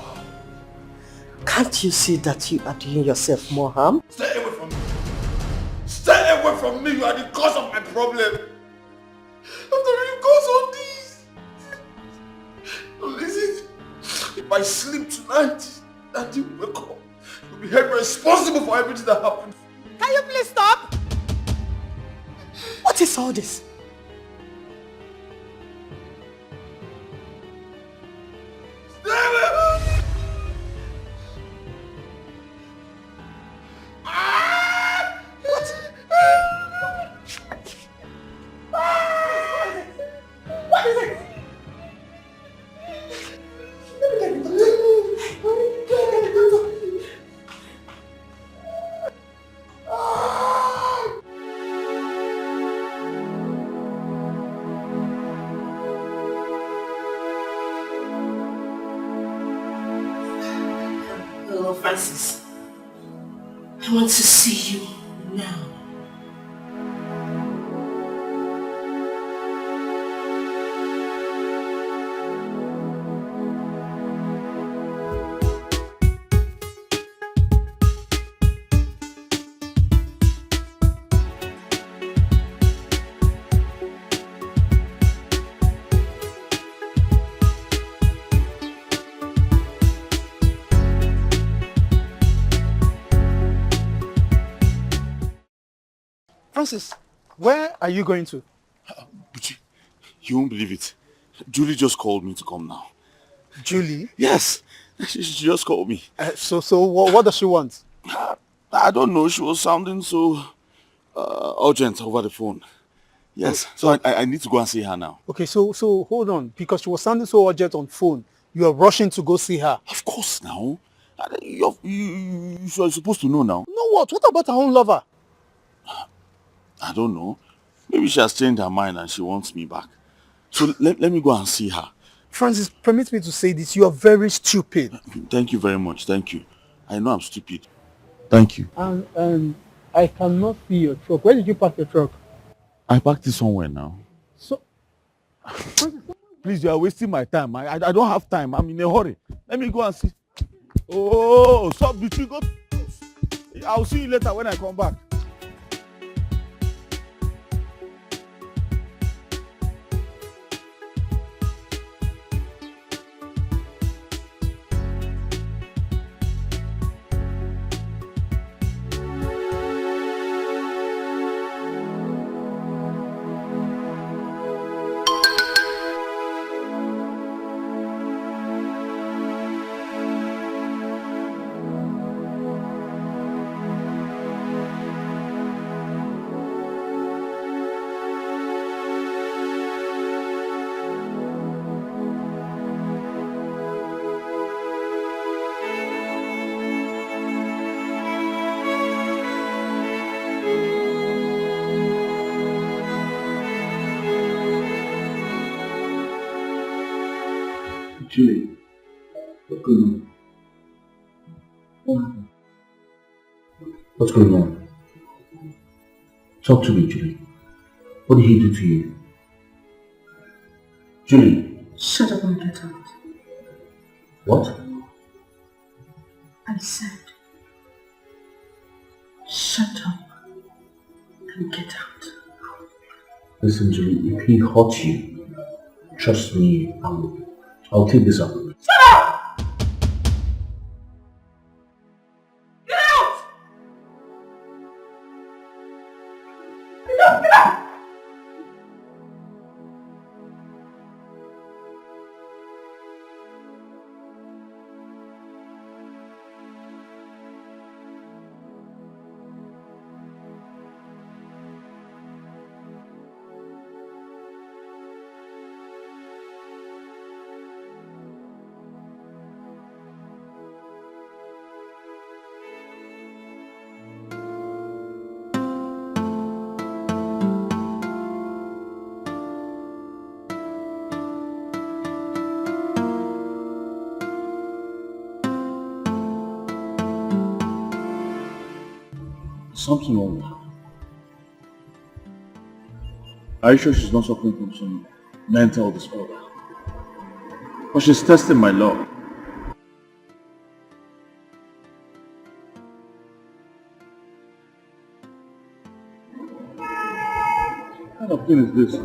Can't you see that you are doing yourself more harm? Stay away from me. Stay away from me. You are the cause of my problem. After you cause all this. Listen, if I sleep tonight and you wake up, you'll be held responsible for everything that happened. Can you please stop? What is all this? Francis, I want to see you now. Francis, where are you going to? But you won't believe it. Julie just called me to come now. Julie? Yes, she just called me. So what does she want? I don't know. She was sounding so urgent over the phone. Yes, so I need to go and see her now. Okay, so hold on. Because she was sounding so urgent on phone, you are rushing to go see her. Of course now. You're supposed to know now. No, what? What about her own lover? I don't know. Maybe she has changed her mind and she wants me back. So let me go and see her. Francis, permit me to say this. You are very stupid. Thank you very much. Thank you. I know I'm stupid. Thank you. And I cannot see your truck. Where did you park your truck? I parked it somewhere now. So, please, you are wasting my time. I don't have time. I'm in a hurry. Let me go and see. Oh, stop between. Go. I'll see you later when I come back. Julie, what's going on? What happened? What's going on? Talk to me, Julie. What did he do to you? Julie. Shut up and get out. What? I said, shut up and get out. Listen, Julie, if he hurts you, trust me, I'll take this up. Shut up! Get out! Get out! Something wrong with her. Are you sure she's not suffering from some mental disorder? But she's testing my love. What kind of thing is this?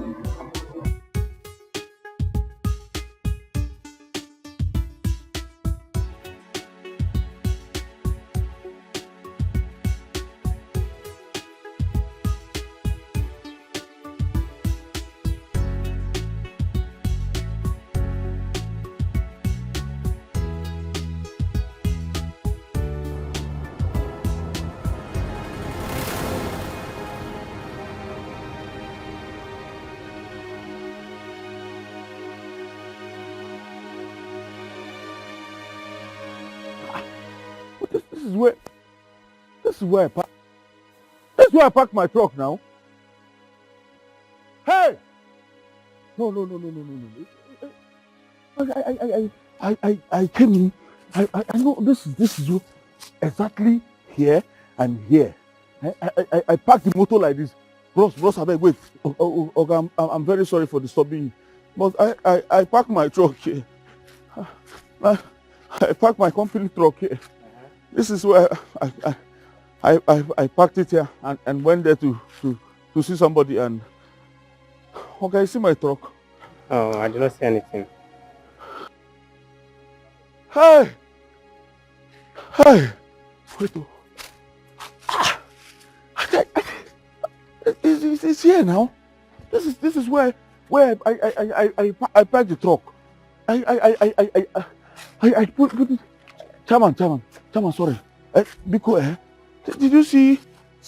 This is where I park my truck now. Hey! No. I came in. I know this is exactly here and here. I parked the motor like this. Bros, abeg, wait. Okay, I'm very sorry for disturbing you. But I parked my truck here. I parked my company truck here. This is where I parked it here and went there to see somebody and okay, you see my truck? Oh, I did not see anything. Hey! Wait. It's here now. This is where I parked the truck. I put it. Chairman, sorry. Because did you see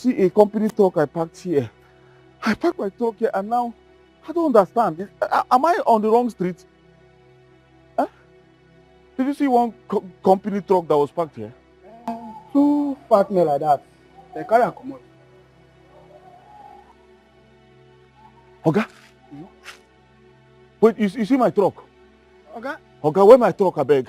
a company truck I parked here? I parked my truck here and now I don't understand. Am I on the wrong street? Huh? Did you see one company truck that was parked here? Two fat men like that. They carry and come out. Okay? Wait, you see my truck? Okay. Okay, where my truck, I beg?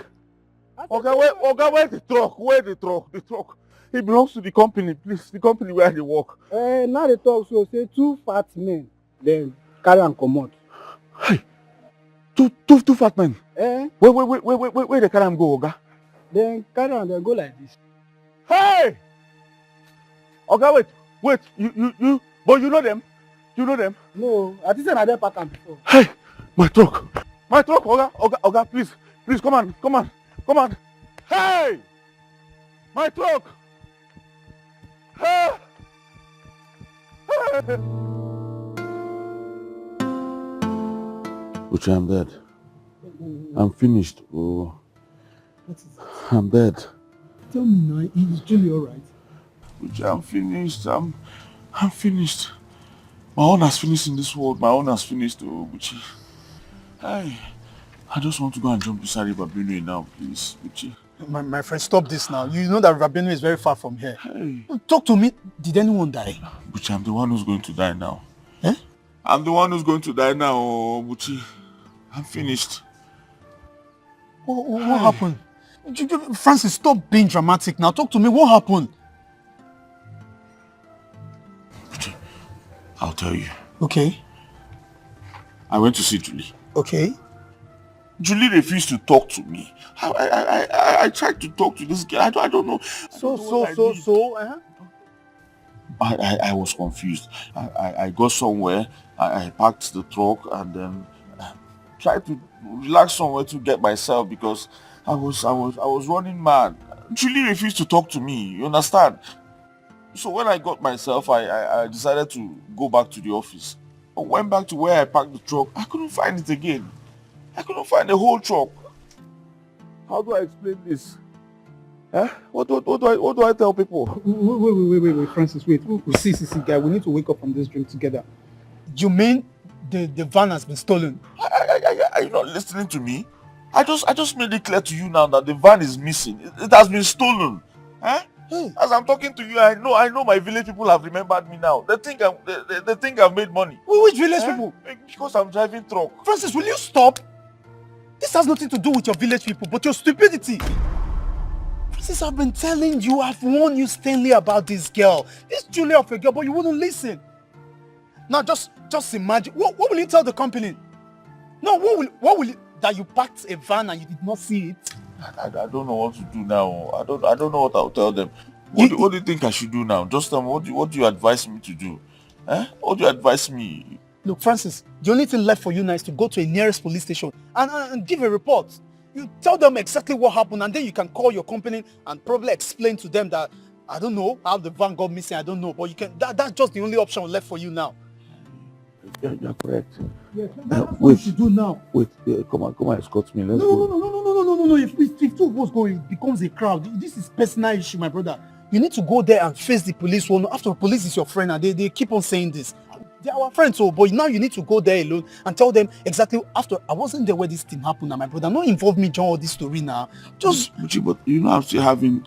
Okay, where the truck? Where the truck? The truck. It belongs to the company, please. The company where they work. Now they talk so say two fat men. Then carry and come out. Hey, two fat men. Where they carry and go, Oga? Then carry and then go like this. Hey! Okay, wait. You, but you know them? You know them? No, I think I did park them before. Hey, my truck, Oga, please, come on. Hey, my truck. Hey. Uche, I'm dead. I'm finished. Oh, I'm dead. Tell me now, is Julie alright? Uche, I'm finished. I'm finished. My own has finished in this world. My own has finished, oh, Uche. Hey, I just want to go and jump beside River Benue now, please, Uche. My friend, stop this now. You know that River Benue is very far from here. Hey. Talk to me. Did anyone die? Uche, I'm the one who's going to die now. Eh? I'm the one who's going to die now, oh, Uche. I'm finished. What happened? Francis, stop being dramatic now. Talk to me. What happened? Uche, I'll tell you. Okay. I went to see Julie. Okay. Julie refused to talk to me. I tried to talk to this girl. I don't know. I was confused. I got somewhere. I parked the truck and then tried to relax somewhere to get myself because I was running mad. Julie refused to talk to me. You understand? So when I got myself, I decided to go back to the office. I went back to where I parked the truck. I couldn't find it again. I couldn't find the whole truck. How do I explain this? Huh? What do I tell people? Wait, Francis, wait. See, guy, we need to wake up from this dream together. You mean the van has been stolen? Are you not listening to me? I just made it clear to you now that the van is missing. It has been stolen. Huh? Hey. As I'm talking to you, I know my village people have remembered me now. They think I've made money. Which village people? Because I'm driving truck. Francis, will you stop? This has nothing to do with your village people, but your stupidity. Francis, I've been telling you, I've warned you sternly about this girl. This Julia of a girl, but you wouldn't listen. Now just imagine. What will you tell the company? No, what will you, that you packed a van and you did not see it? I don't know what to do now. I don't know what I'll tell them. What do you think I should do now? Just tell me, what do you advise me to do? Eh? What do you advise me? Look, Francis, the only thing left for you now is to go to a nearest police station and give a report. You tell them exactly what happened and then you can call your company and probably explain to them that, I don't know how the van got missing, I don't know, but you can. That's just the only option left for you now. You're correct. Yes, that's what you should do now. Wait, come on, escort me. Let's go. No. If two of us go, it becomes a crowd. This is personal issue, my brother. You need to go there and face the police. Well, after all, police is your friend and they keep on saying this. They're our friends, so but now you need to go there alone and tell them exactly after I wasn't there where this thing happened now, my brother. Not involve me in all this story now. But you know I'm still having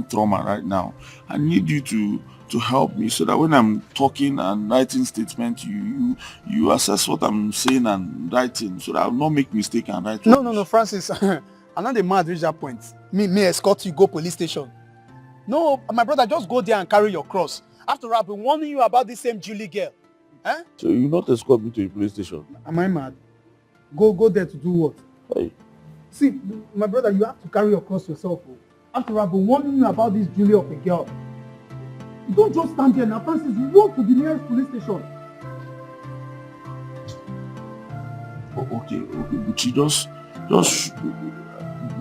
trauma right now. I need you to help me so that when I'm talking and writing statements, you assess what I'm saying and writing so that I'll not make mistake and write. No, Francis. I'm not the mad reach that point. Me escort you go police station. No, my brother, just go there and carry your cross. After all, I've been warning you about this same Julie girl. Eh? So you not escort me to the police station? Am I mad? Go there to do what? Hey. See, my brother, you have to carry your cross yourself. After all, I've been warning you about this Julie of a girl. You don't just stand there now, Francis. You walk to the nearest police station. Okay, but you just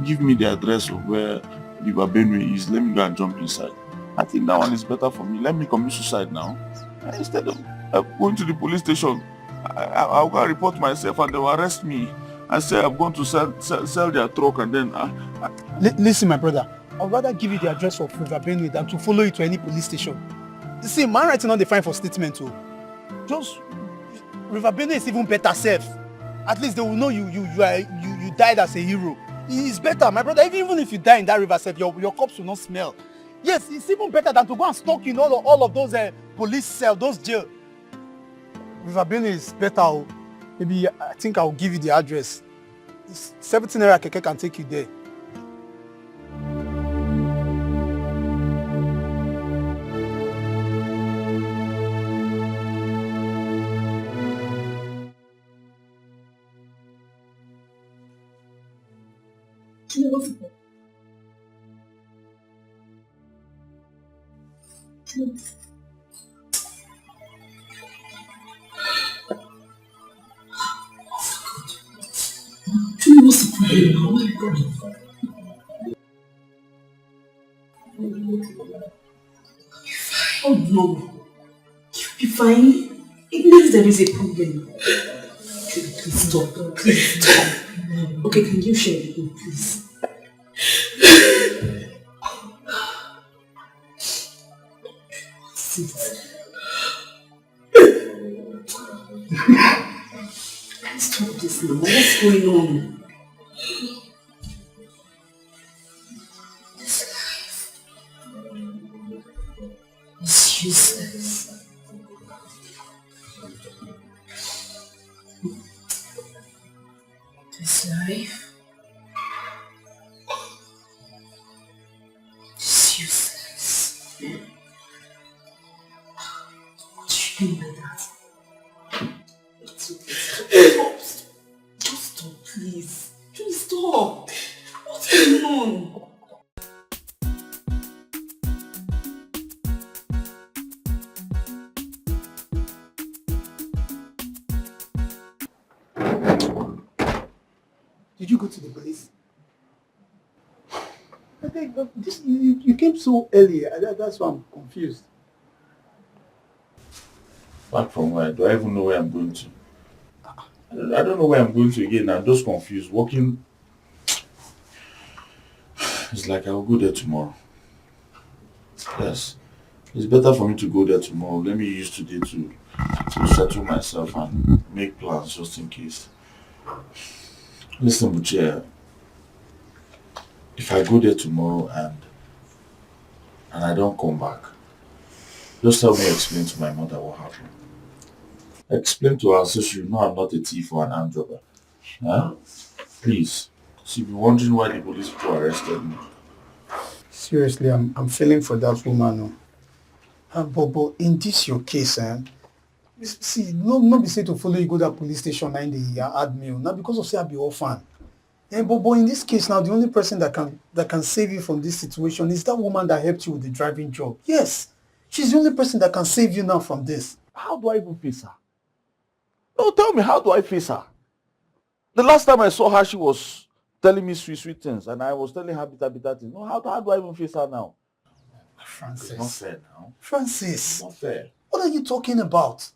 give me the address of where the EBUBE is. Let me go and jump inside. I think that one is better for me. Let me commit suicide now. Instead of going to the police station, I'll go and report myself and they will arrest me and say I'm going to sell their truck and then... Listen, my brother. I'd rather give you the address of EBUBE than to follow you to any police station. You see, man writing on the fine for statement too. Just... EBUBE is even better safe. At least they will know you died as a hero. It's better, my brother. Even if you die in that river safe, your corpse will not smell. Yes, it's even better than to go and stalk in all of those police cells, those jail. EBUBE is better. Maybe I think I'll give you the address. It's 17 naira keke can take you there. Oh no, you'll be fine. It means there is a problem. Please stop. Please stop. Okay, can you share with me, please? Sit. Stop this now. What's going on? This life is useless. This life is useless. What do you mean by that? Did you go to the police? I think this, you came so early. That's why I'm confused. Back from where? Do I even know where I'm going to? I don't know where I'm going to again. I'm just confused. Walking, it's like I'll go there tomorrow. Yes. It's better for me to go there tomorrow. Let me use today to settle myself and make plans just in case. Listen, Buche, if I go there tomorrow and I don't come back, just help me explain to my mother what happened. Explain to her so she will know I'm not a thief or an armed robber. Huh? Please. She'll be wondering why the police people arrested me. Seriously, I'm feeling for that woman. But in this your case, see, no be say to follow you go that police station and they add me. Not because of say I be orphan. But in this case now, the only person that can save you from this situation is that woman that helped you with the driving job. Yes, she's the only person that can save you now from this. How do I even face her? No, tell me, how do I face her? The last time I saw her, she was telling me sweet things, and I was telling her bitter things. No, how do I even face her now? Francis. It's not fair now. Francis. It's not fair. What are you talking about?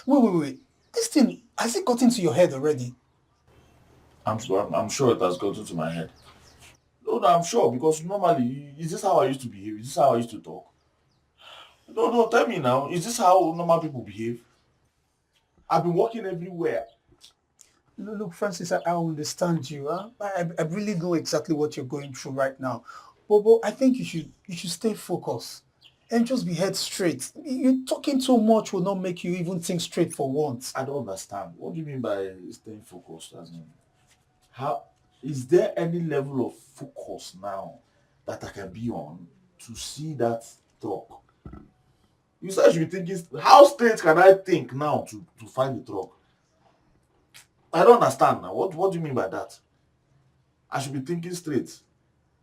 Wait. This thing, has it got into your head already? I'm sure it has gotten to my head. No, I'm sure, because normally, is this how I used to behave? Is this how I used to talk? No, tell me now. Is this how normal people behave? I've been walking everywhere. Look, Francis, I understand you. I really know exactly what you're going through right now. But I think you should stay focused and just be head straight. You talking too much will not make you even think straight for once. I don't understand. What do you mean by staying focused? As in, how is there any level of focus now that I can be on to see that truck? You said I should be thinking. How straight can I think now to find the truck? I don't understand now. What do you mean by that? I should be thinking straight.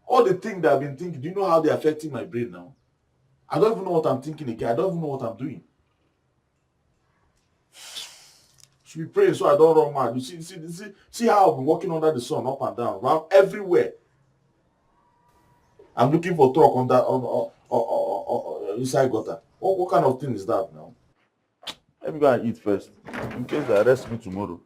All the things that I've been thinking, do you know how they're affecting my brain now? I don't even know what I'm thinking again. I don't even know what I'm doing. Should be praying so I don't run mad. You see how I've been walking under the sun, up and down, around everywhere. I'm looking for truck on that inside gutter. What kind of thing is that now? Let me go and eat first, in case they arrest me tomorrow.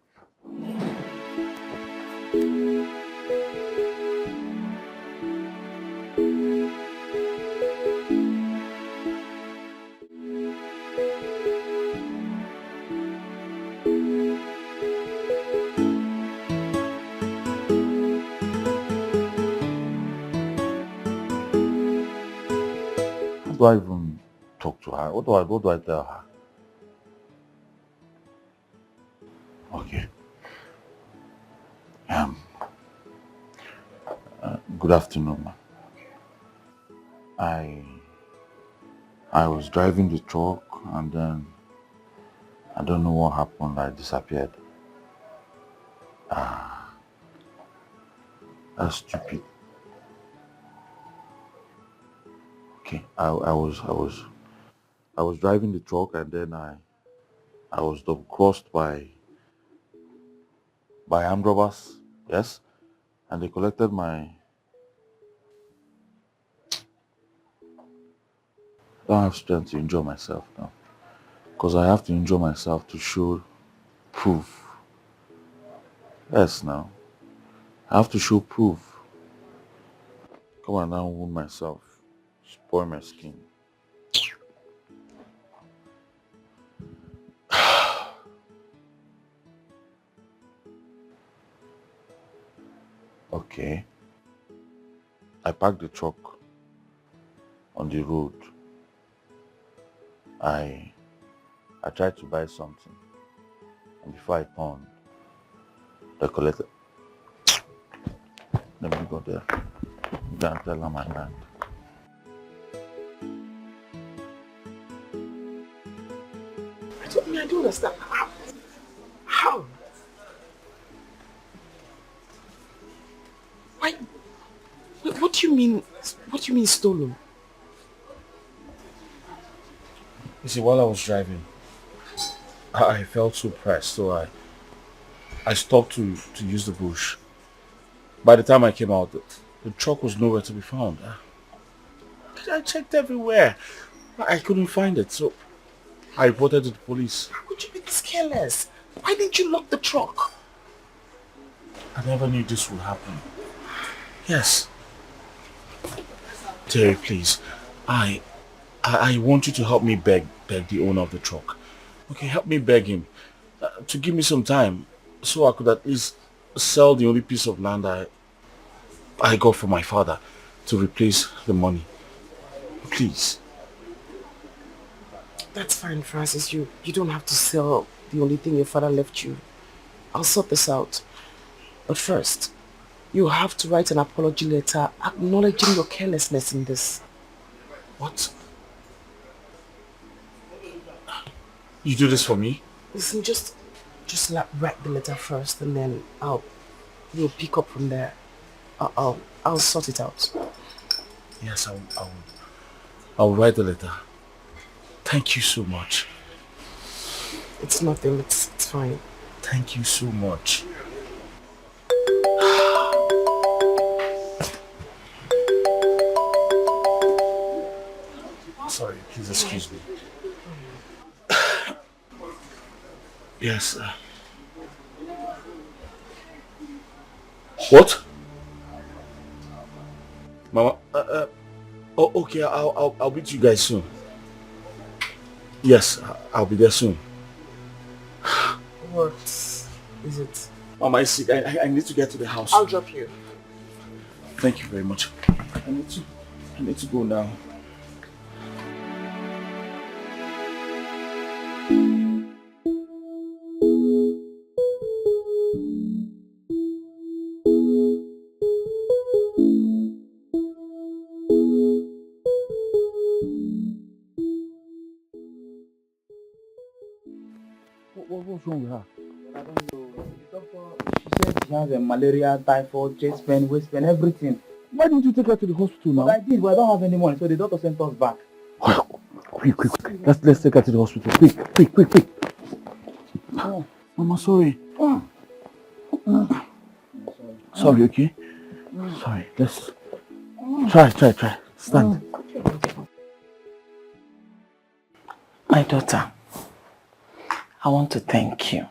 How do I even talk to her? What do I tell her? Okay. Good afternoon, ma'am. I was driving the truck and then I don't know what happened. I disappeared. That's stupid. Okay, I was driving the truck and then I was double crossed by armed robbers, yes, and they collected my. I don't have strength to injure myself now, because I have to injure myself to show proof. Yes, now I have to show proof. Come on now, wound myself, spoil my skin. Okay. I parked the truck on the road. I tried to buy something, and before I turned, they collected. Let me go there. You can't tell her my land. I don't understand. How? Why? What do you mean? What do you mean stolen? You see, while I was driving, I felt so pressed, so I stopped to use the bush. By the time I came out, the truck was nowhere to be found. I checked everywhere. I couldn't find it, so I reported to the police. How could you be this careless? Why didn't you lock the truck? I never knew this would happen. Yes. Terry, please. I want you to help me beg the owner of the truck. Okay, help me beg him to give me some time so I could at least sell the only piece of land I got from my father to replace the money. Please. That's fine, Francis. You don't have to sell the only thing your father left you. I'll sort this out. But first, you have to write an apology letter acknowledging your carelessness in this. What? You do this for me? Listen, just write the letter first, and then we'll pick up from there. I'll sort it out. Yes, I'll write the letter. Thank you so much. It's nothing. It's fine. Thank you so much. Sorry, please excuse me. Yes. What? Mama? Oh, okay. I'll meet you guys soon. Yes, I'll be there soon. What is it? Mama, I need to get to the house. I'll drop you. Thank you very much. I need to go now. What's wrong with her? I don't know. The doctor, she said she has malaria, typhoid, chest pain, waist pain, everything. Why didn't you take her to the hospital now? But I did, but I don't have any money, so the doctor sent us back. Quick. Let's take her to the hospital. Quick. Oh, Mama, sorry. Sorry, okay? Sorry, let's try. Stand. My daughter, I want to thank you.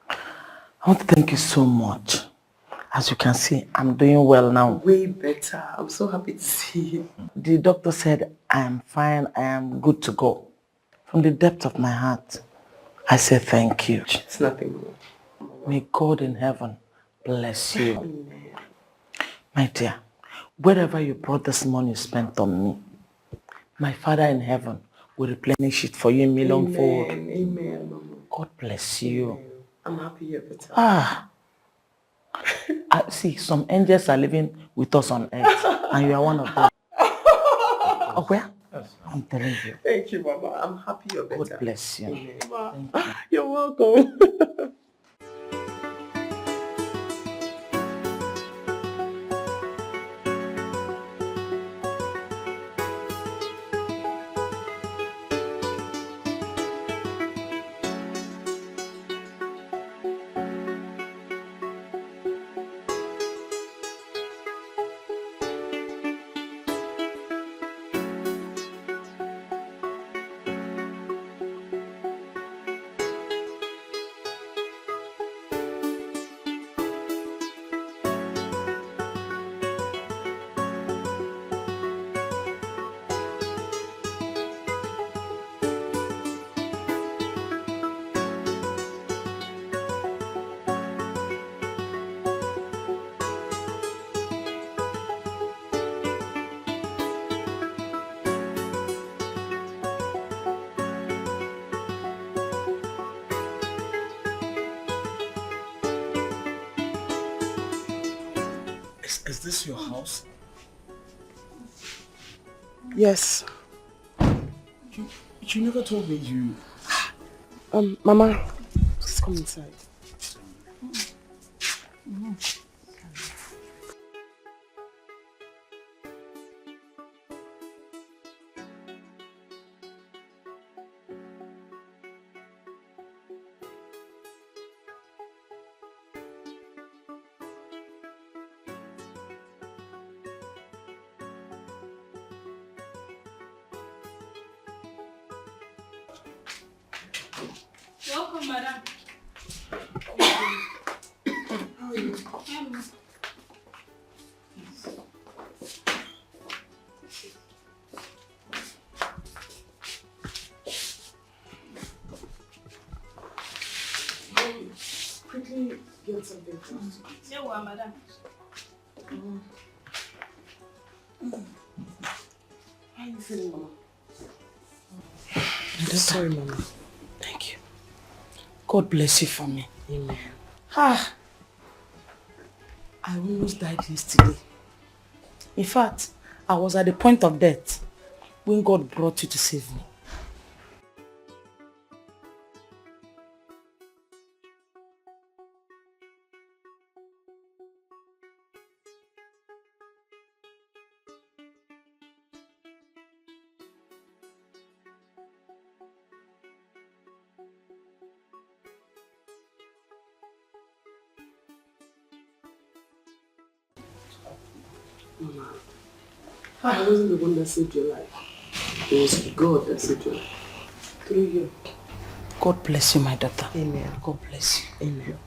I want to thank you so much. As you can see, I'm doing well now. Way better. I'm so happy to see you. The doctor said I am fine, I am good to go. From the depth of my heart, I say thank you. It's nothing more. May God in heaven bless you. Amen. My dear, wherever you brought this money spent on me, my Father in heaven will replenish it for you in millionfold. Amen, Mama. God bless you. Amen. I'm happy you're better. I see, some angels are living with us on earth, and you are one of them. Okay? Yes, I'm telling you. Thank you, Mama. I'm happy you're better. God bless you. Amen. Thank you. You're welcome. Is this your house? Yes. You never told me you... Mama, please come inside. Welcome, madam. How are you? Hello. Quickly get something for us to eat. Yeah, well, madam. How are you feeling, Mama? I'm sorry, Mama. Thank you. God bless you for me. Amen. I almost died yesterday. In fact, I was at the point of death when God brought you to save me. Mama, I wasn't the one that saved your life. It was God that saved your life. Through you. God bless you, my daughter. Amen. God bless you. Amen.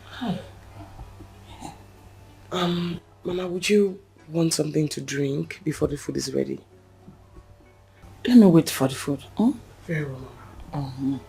Hi. Mama, would you want something to drink before the food is ready? Let me wait for the food. Very well, Mama.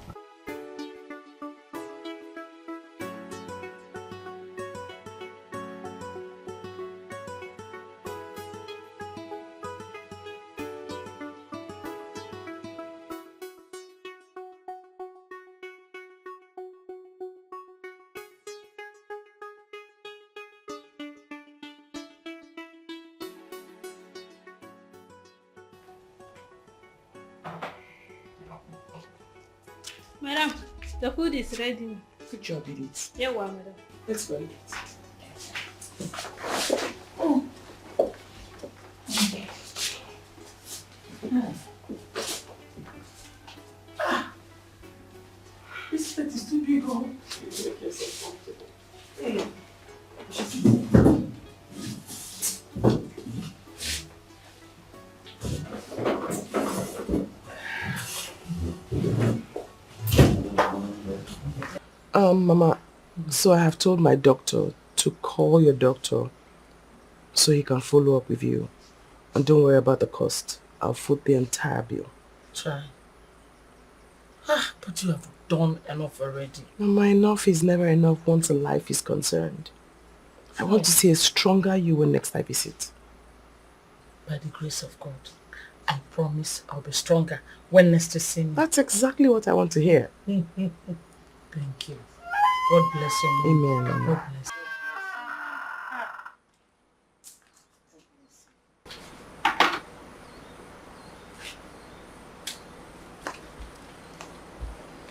Madam, the food is ready. Good job, Edith. Yeah, well, madam. Let's go eat. This plate is too big, oh. Hey. Mama, so I have told my doctor to call your doctor so he can follow up with you. And don't worry about the cost. I'll foot the entire bill. Try. But you have done enough already. Mama, enough is never enough once a life is concerned. I want to see a stronger you when next I visit. By the grace of God, I promise I'll be stronger when next you see me. That's exactly what I want to hear. Thank you. God bless you, Mom. Amen, Mama. God bless you.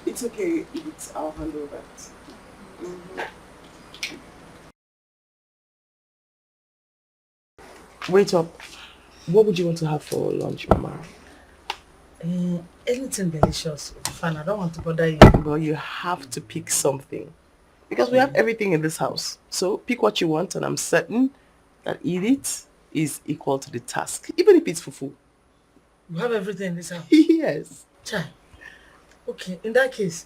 It's okay. I'll handle that. Wait up. What would you want to have for lunch, Mama? Anything delicious. Fine, I don't want to bother you. Well, you have to pick something. Because we have everything in this house. So pick what you want and I'm certain that Edith is equal to the task. Even if it's fufu. You have everything in this house? Yes. Chai. Okay, in that case,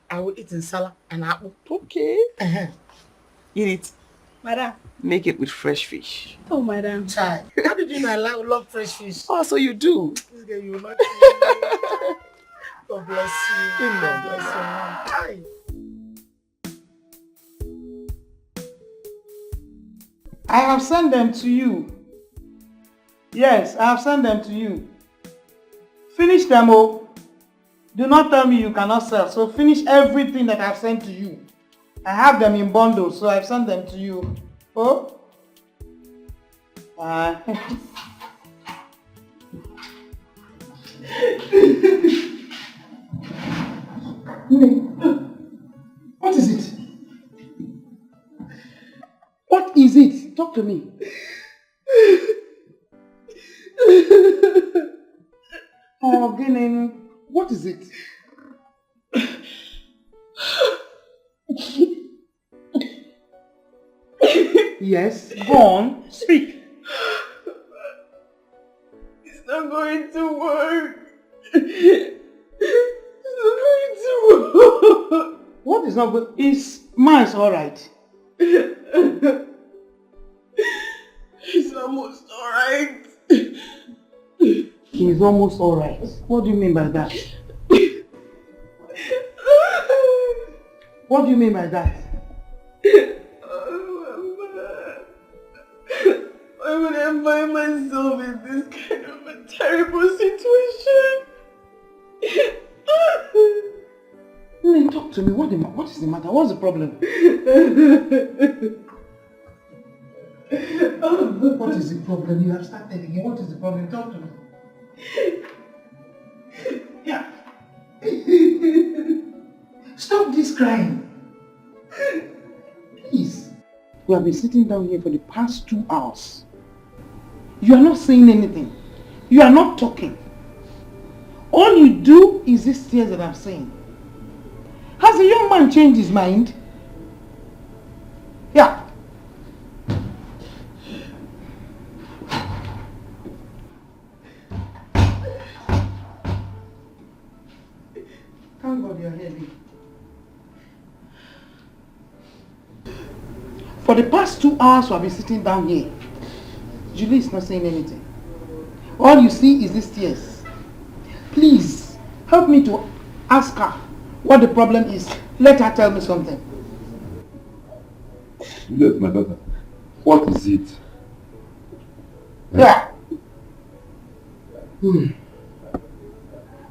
I will eat in salad and apple. Okay. Edith. Madam. Make it with fresh fish. Oh, madam. Chai. How did you know I love fresh fish? Oh, so you do. This girl, you will not. God bless you. Amen. God bless you, Mom. Hi. I have sent them to you. Yes, I have sent them to you. Finish them, oh. Do not tell me you cannot sell. So finish everything that I have sent to you. I have them in bundles, so I've sent them to you. Oh? What is it? What is it? Talk to me. Oh, Ginen, what is it? Yes, go on, speak. It's not going to work. It's not going to work. What is not good? Is Miles alright? He's almost alright. He's almost alright. What do you mean by that? What do you mean by that? Why would I find myself in this kind of a terrible situation? Then talk to me. What is the matter? What's the problem? What is the problem? You have started again. What is the problem? Talk to me. Yeah. Stop this crying. Please. We have been sitting down here for the past 2 hours. You are not saying anything. You are not talking. All you do is these tears that I'm saying. Has the young man changed his mind? Yeah. Thank God you're here. For the past 2 hours we have been sitting down here. Julie is not saying anything. All you see is these tears. Please, help me to ask her what the problem is. Let her tell me something. Juliet, my daughter, what is it? Yeah.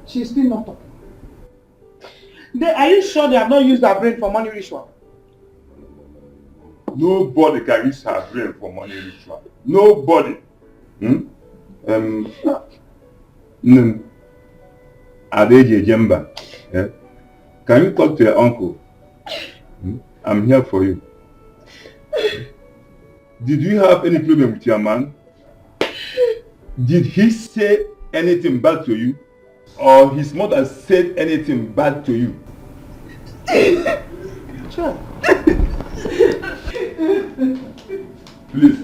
She's still not talking. Are you sure they have not used their brain for money ritual? Nobody can use her brain for money ritual. Nobody. Adeje Jemba. Can you talk to your uncle? I'm here for you. Did you have any problem with your man? Did he say anything bad to you? Or his mother said anything bad to you? Sure. Please,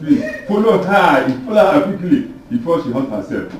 follow her quickly before she hurts herself.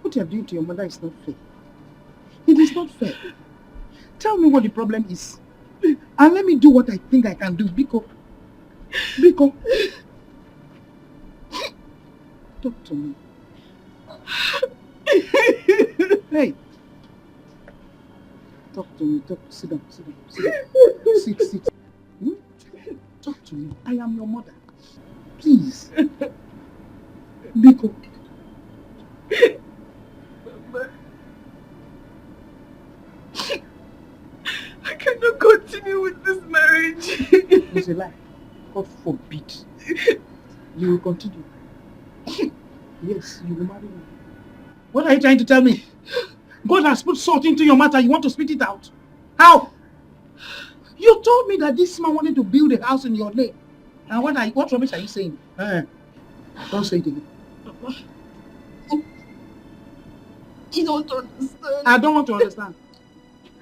What you are doing to your mother is not fair. It is not fair. Tell me what the problem is. And let me do what I think I can do. Biko. Talk to me. Hey. Talk to me. Sit down. Sit. Talk to me. I am your mother. Please. Biko. I cannot continue with this marriage. It's a lie. God forbid. You will continue. Yes, you will marry me. What are you trying to tell me? God has put salt into your matter. You want to spit it out? How? You told me that this man wanted to build a house in your name. And what rubbish are you saying? Don't say it again. You don't understand. I don't want to understand.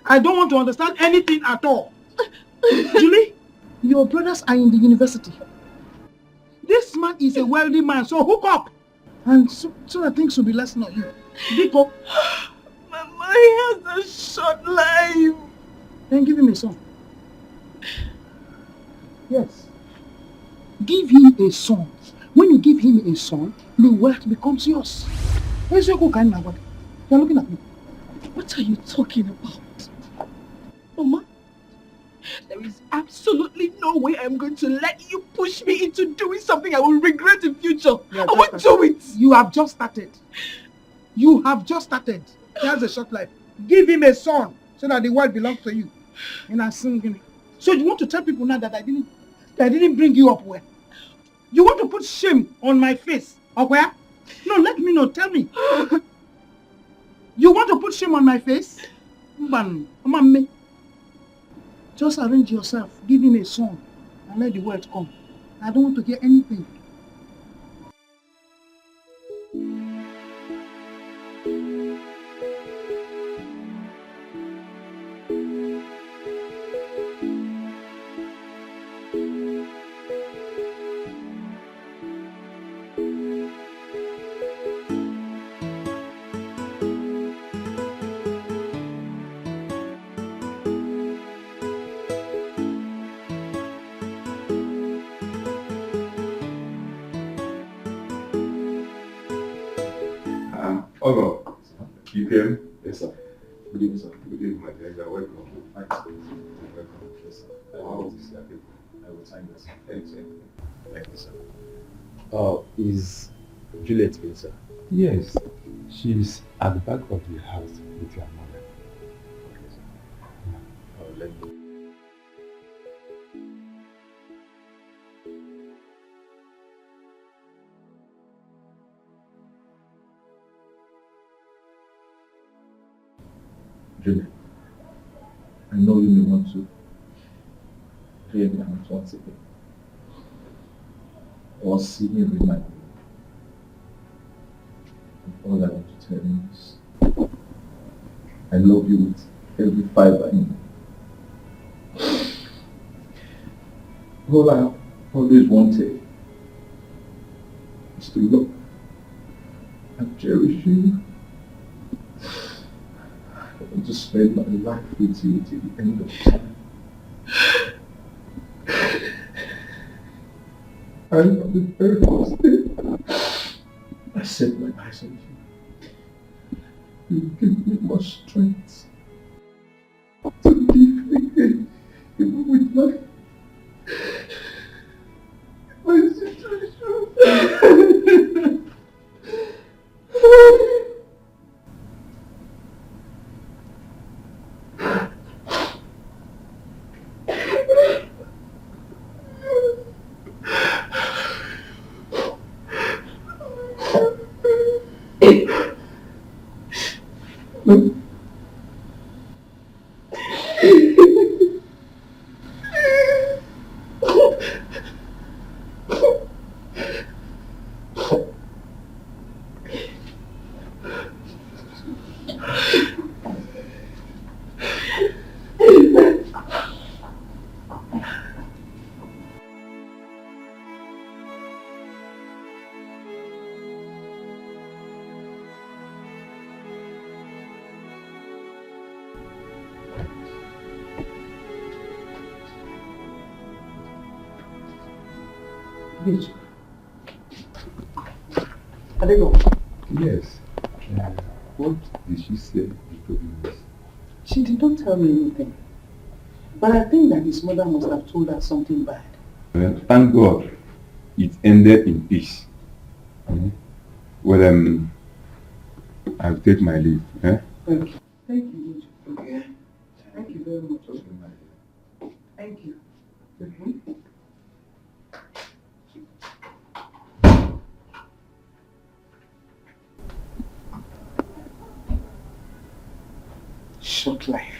I don't want to understand anything at all. Julie, your brothers are in the university. This man is a wealthy man, so hook up. And so that things will be lesson on you. Biko. Mama, he has a short life. Then give him a son. Yes. Give him a son. When you give him a son, the wealth becomes yours. Where's your cook? You're looking at me. What are you talking about? Mama, there is absolutely no way I'm going to let you push me into doing something I will regret in future. I won't do it. You have just started. You have just started. He has a short life. Give him a son so that the world belongs to you. And I sing. So you want to tell people now that I didn't bring you up well? You want to put shame on my face? Up where? No, let me know. Tell me. You want to put shame on my face? Just arrange yourself. Give him a son and let the world come. I don't want to hear anything. Ogo, you came? Yes, sir. Good evening, sir. Good evening, my dear. You're welcome. Thanks. Welcome. Yes, sir. How is this? I will sign this. Thanks, sir. Thank you, sir. Is Juliet here, sir? Yes. She's at the back of the house with your mother. Okay, sir. Let me. Juliet, I know you may want to hear me out once again, or see me remind me. And all I want to tell you is, I love you with every fiber in me. All I always wanted is to love and cherish you. I want to spend my life with you till the end of time. And on the very first day I set my eyes on you, you give me much strength to live again, even with my situation. Bitch. I don't know. Yes. What did she say before this? She did not tell me anything. But I think that his mother must have told her something bad. Well, thank God it ended in peace. Well, I'll take my leave. Thank you. Thank you, Bitch. Okay. Thank you very much. Thank you. Short life.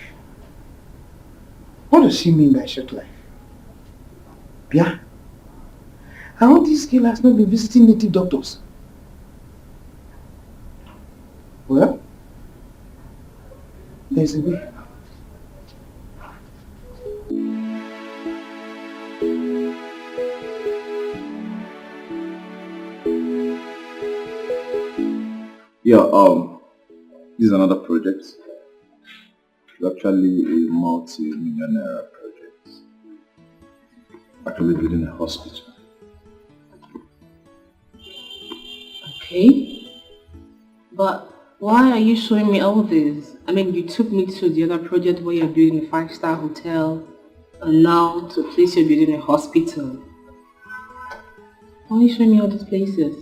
What does she mean by short life? Yeah? I hope this girl has not been visiting native doctors. Well, there's a way. Yeah, this is another project. It's actually a multi-millionaire project. Actually building a hospital. Okay. But why are you showing me all this? I mean, you took me to the other project where you're building a 5-star hotel, and now to a place you're building a hospital. Why are you showing me all these places?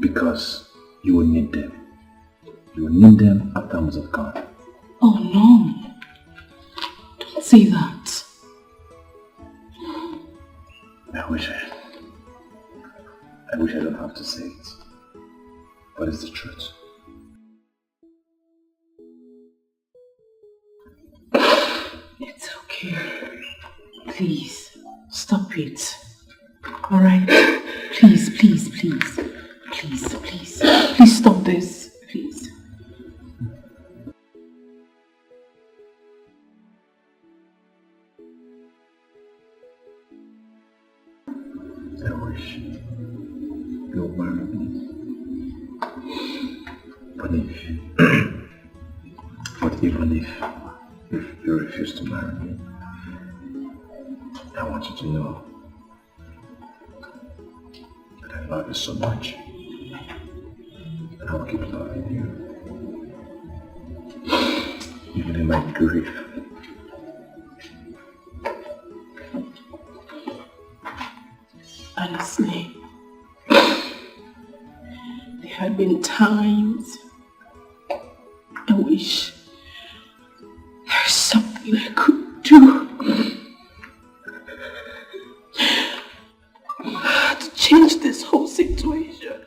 Because you will need them. You will need them after I must have gone. Oh no! Don't say that. I wish I don't have to say it. But it's the truth. It's okay. Please, stop it. Alright? Please, please, please. Please, please. Please stop this. Please. I wish you'll marry me. But even if you refuse to marry me, I want you to know that I love you so much. And I will keep loving you. Even in my grief. Honestly, there had been times I wish there's something I could do to change this whole situation.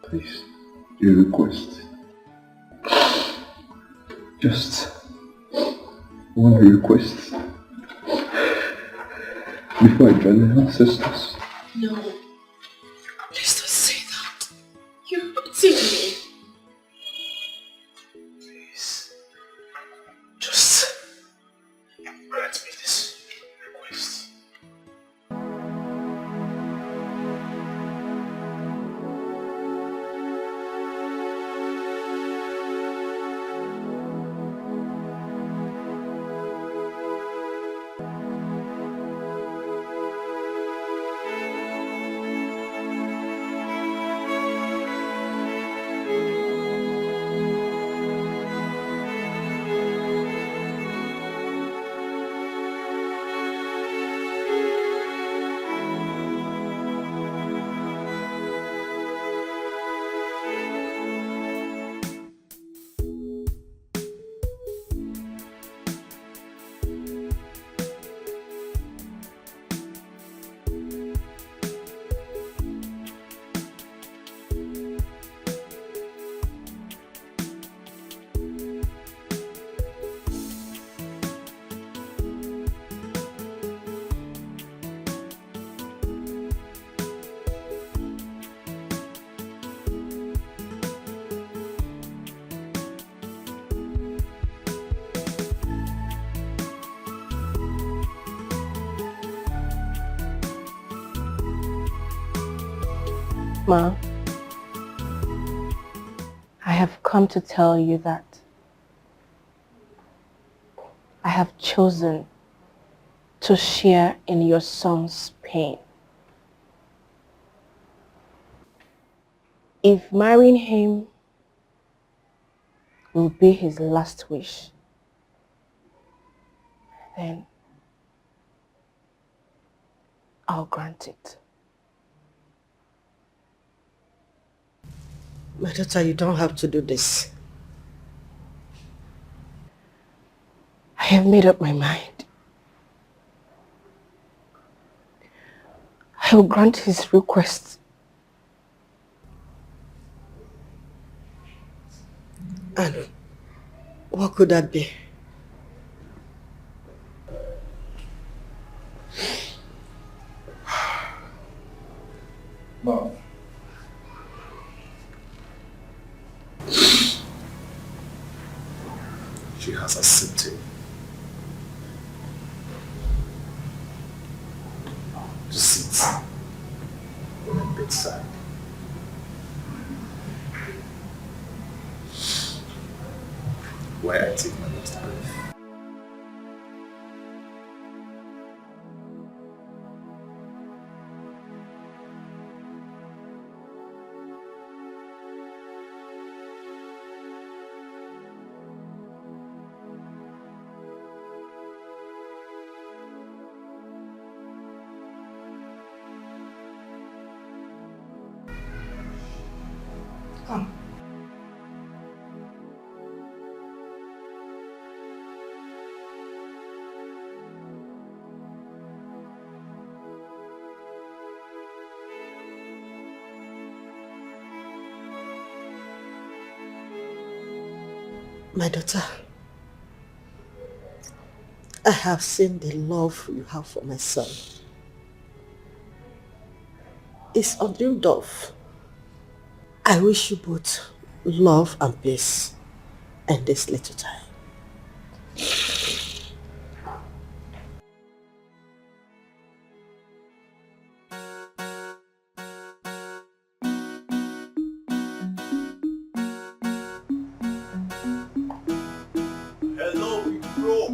Please, your request. Just one request. Before I join the ancestors. No, please don't say that. You're hurting me. Please, just grant me this request. Ma, I have come to tell you that I have chosen to share in your son's pain. If marrying him will be his last wish, then I'll grant it. My daughter, you don't have to do this. I have made up my mind. I will grant his request. And what could that be? Mom. She has accepted to sit on my bedside. why I take my next breath. Come. My daughter, I have seen the love you have for my son. It's undreamed of. I wish you both love and peace in this little time. Hello, big bro.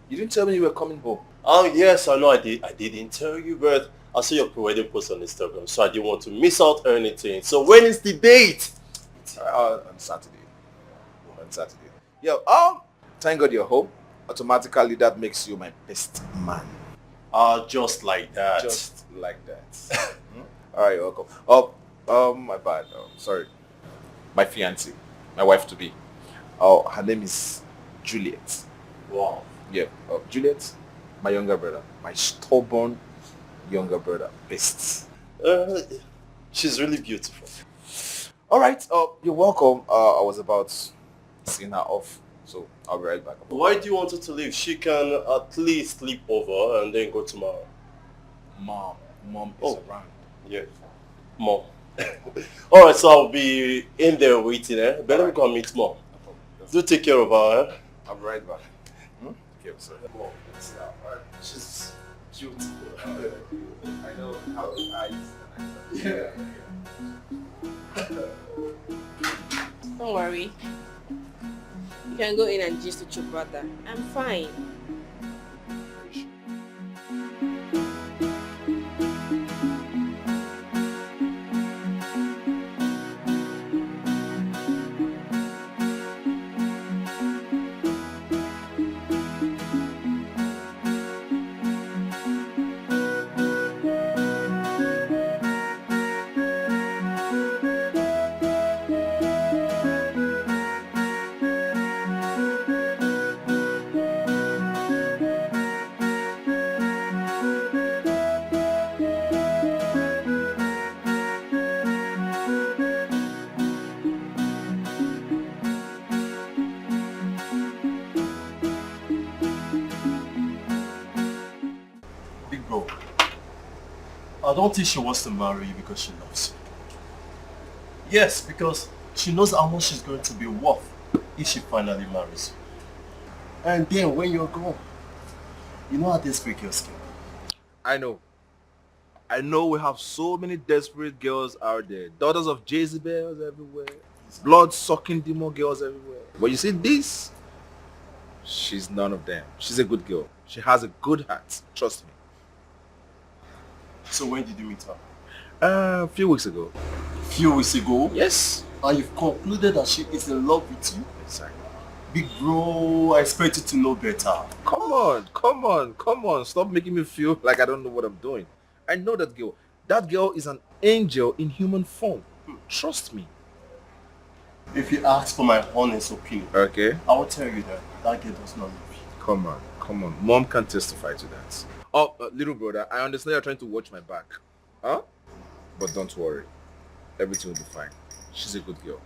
You didn't tell me you were coming home. Oh yes, I know I did. I didn't tell you, but I saw your pre-wedding post on Instagram, so I didn't want to miss out on anything. So when is the date? On Saturday. On Saturday. Yeah, thank God you're home. Automatically that makes you my best man. Just like that. Just like that. Alright, you're welcome. My bad. Sorry. My fiancée. My wife to be. Oh, her name is Juliet. Wow. Yeah. Juliet, my younger brother. My stubborn younger brother. Best. She's really beautiful. Alright, you're welcome. I was about seeing her off, so I'll be right back. Why do you want her to leave? She can at least sleep over and then go tomorrow. Mom is around. Yeah. Mom. Alright, so I'll be in there waiting, eh? Better we come meet Mom. Do take care of her, eh? I'll be right back. Okay, sir. Mom, she's beautiful. I know how eyes. Yeah. Don't worry. You can go in and gist with your brother. I'm fine. I don't think she wants to marry you because she loves you. Yes, because she knows how much she's going to be worth if she finally marries you. And then when you're gone, you know how desperate girls can be. I know we have so many desperate girls out there. Daughters of Jezebels everywhere. Blood-sucking demon girls everywhere. But you see this? She's none of them. She's a good girl. She has a good heart. Trust me. So when did you meet her? A few weeks ago. Few weeks ago? Yes. And you've concluded that she is in love with you? Exactly. Big bro, I expect you to know better. Come on. Stop making me feel like I don't know what I'm doing. I know that girl. That girl is an angel in human form. Trust me. If you ask for my honest opinion, okay, I will tell you that that girl does not love you. Come on. Mom can testify to that. Oh, little brother, I understand you're trying to watch my back. Huh? But don't worry. Everything will be fine. She's a good girl.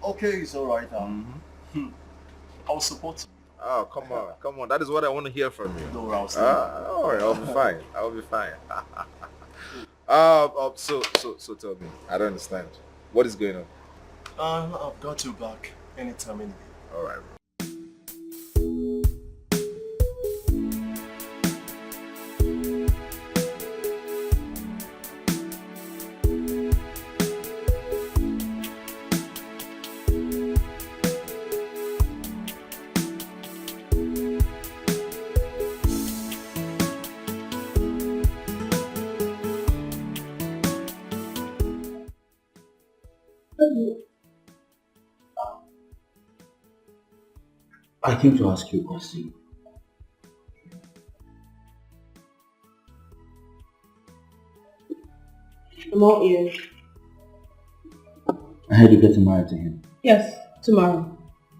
Okay, it's alright. I'll support you. Oh, come on. That is what I want to hear from you. No, I'll don't worry, I'll be fine. So tell me. I don't understand. What is going on? I've got you back anytime, any day. Alright. I came to ask you a question. I'm all ears. I heard you're getting married to him. Yes, tomorrow.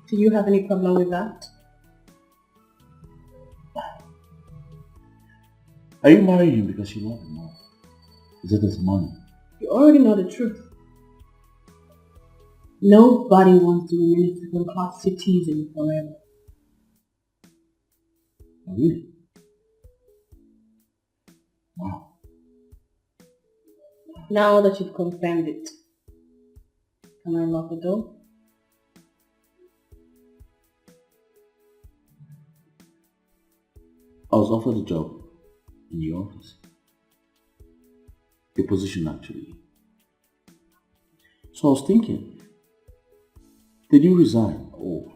Do you have any problem with that? Are you marrying him because you love him more? Is it his money? You already know the truth. Nobody wants to remain in second-class citizen forever. Oh, really? Wow. Now that you've confirmed it, can I lock the door? I was offered a job in your office. A position actually. So I was thinking, did you resign or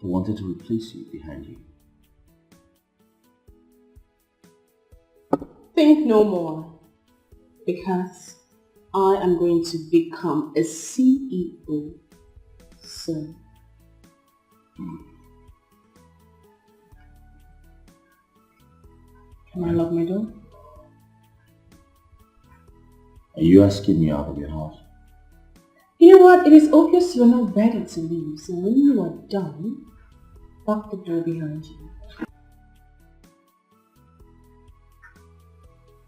they wanted to replace you behind you? Think no more, because I am going to become a CEO soon. Can I lock my door? Are you asking me out of your house? You know what? It is obvious you are not ready to leave, so when you are done, lock the door behind you.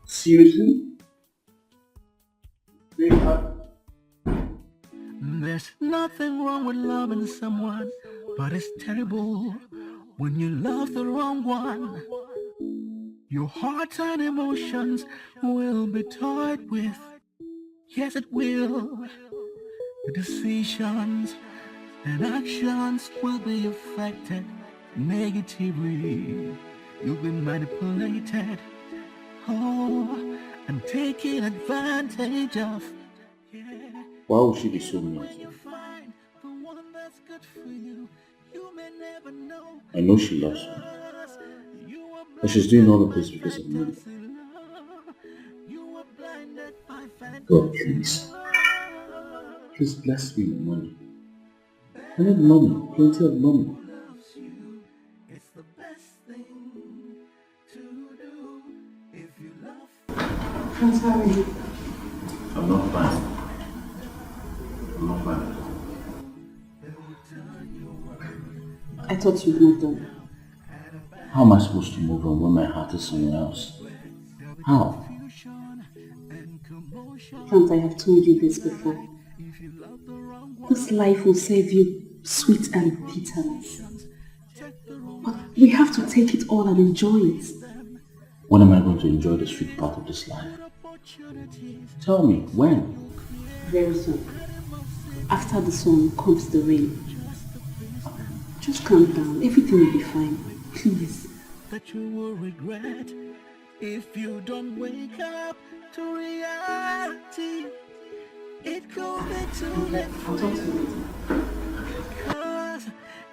Seriously? There's nothing wrong with loving someone, but it's terrible when you love the wrong one. Your heart and emotions will be toyed with. Yes, it will. The decisions and actions will be affected negatively. You'll be manipulated. Oh, and taken advantage of. Why would she be so mean to you? I know she loves me, but she's doing all of this because of money. God, please. Please bless me with money. I need money, plenty of money. I'm sorry. I'm not fine. I'm not fine. I thought you'd moved on. How am I supposed to move on when my heart is somewhere else? How? Frans, I have told you this before. This life will serve you sweet and bitterness. But we have to take it all and enjoy it. When am I going to enjoy the sweet part of this life? Tell me, when? Very soon. After the sun comes the rain. Just calm down. Everything will be fine. Please. That you will regret if you don't wake up to reality. It could be too late for you, because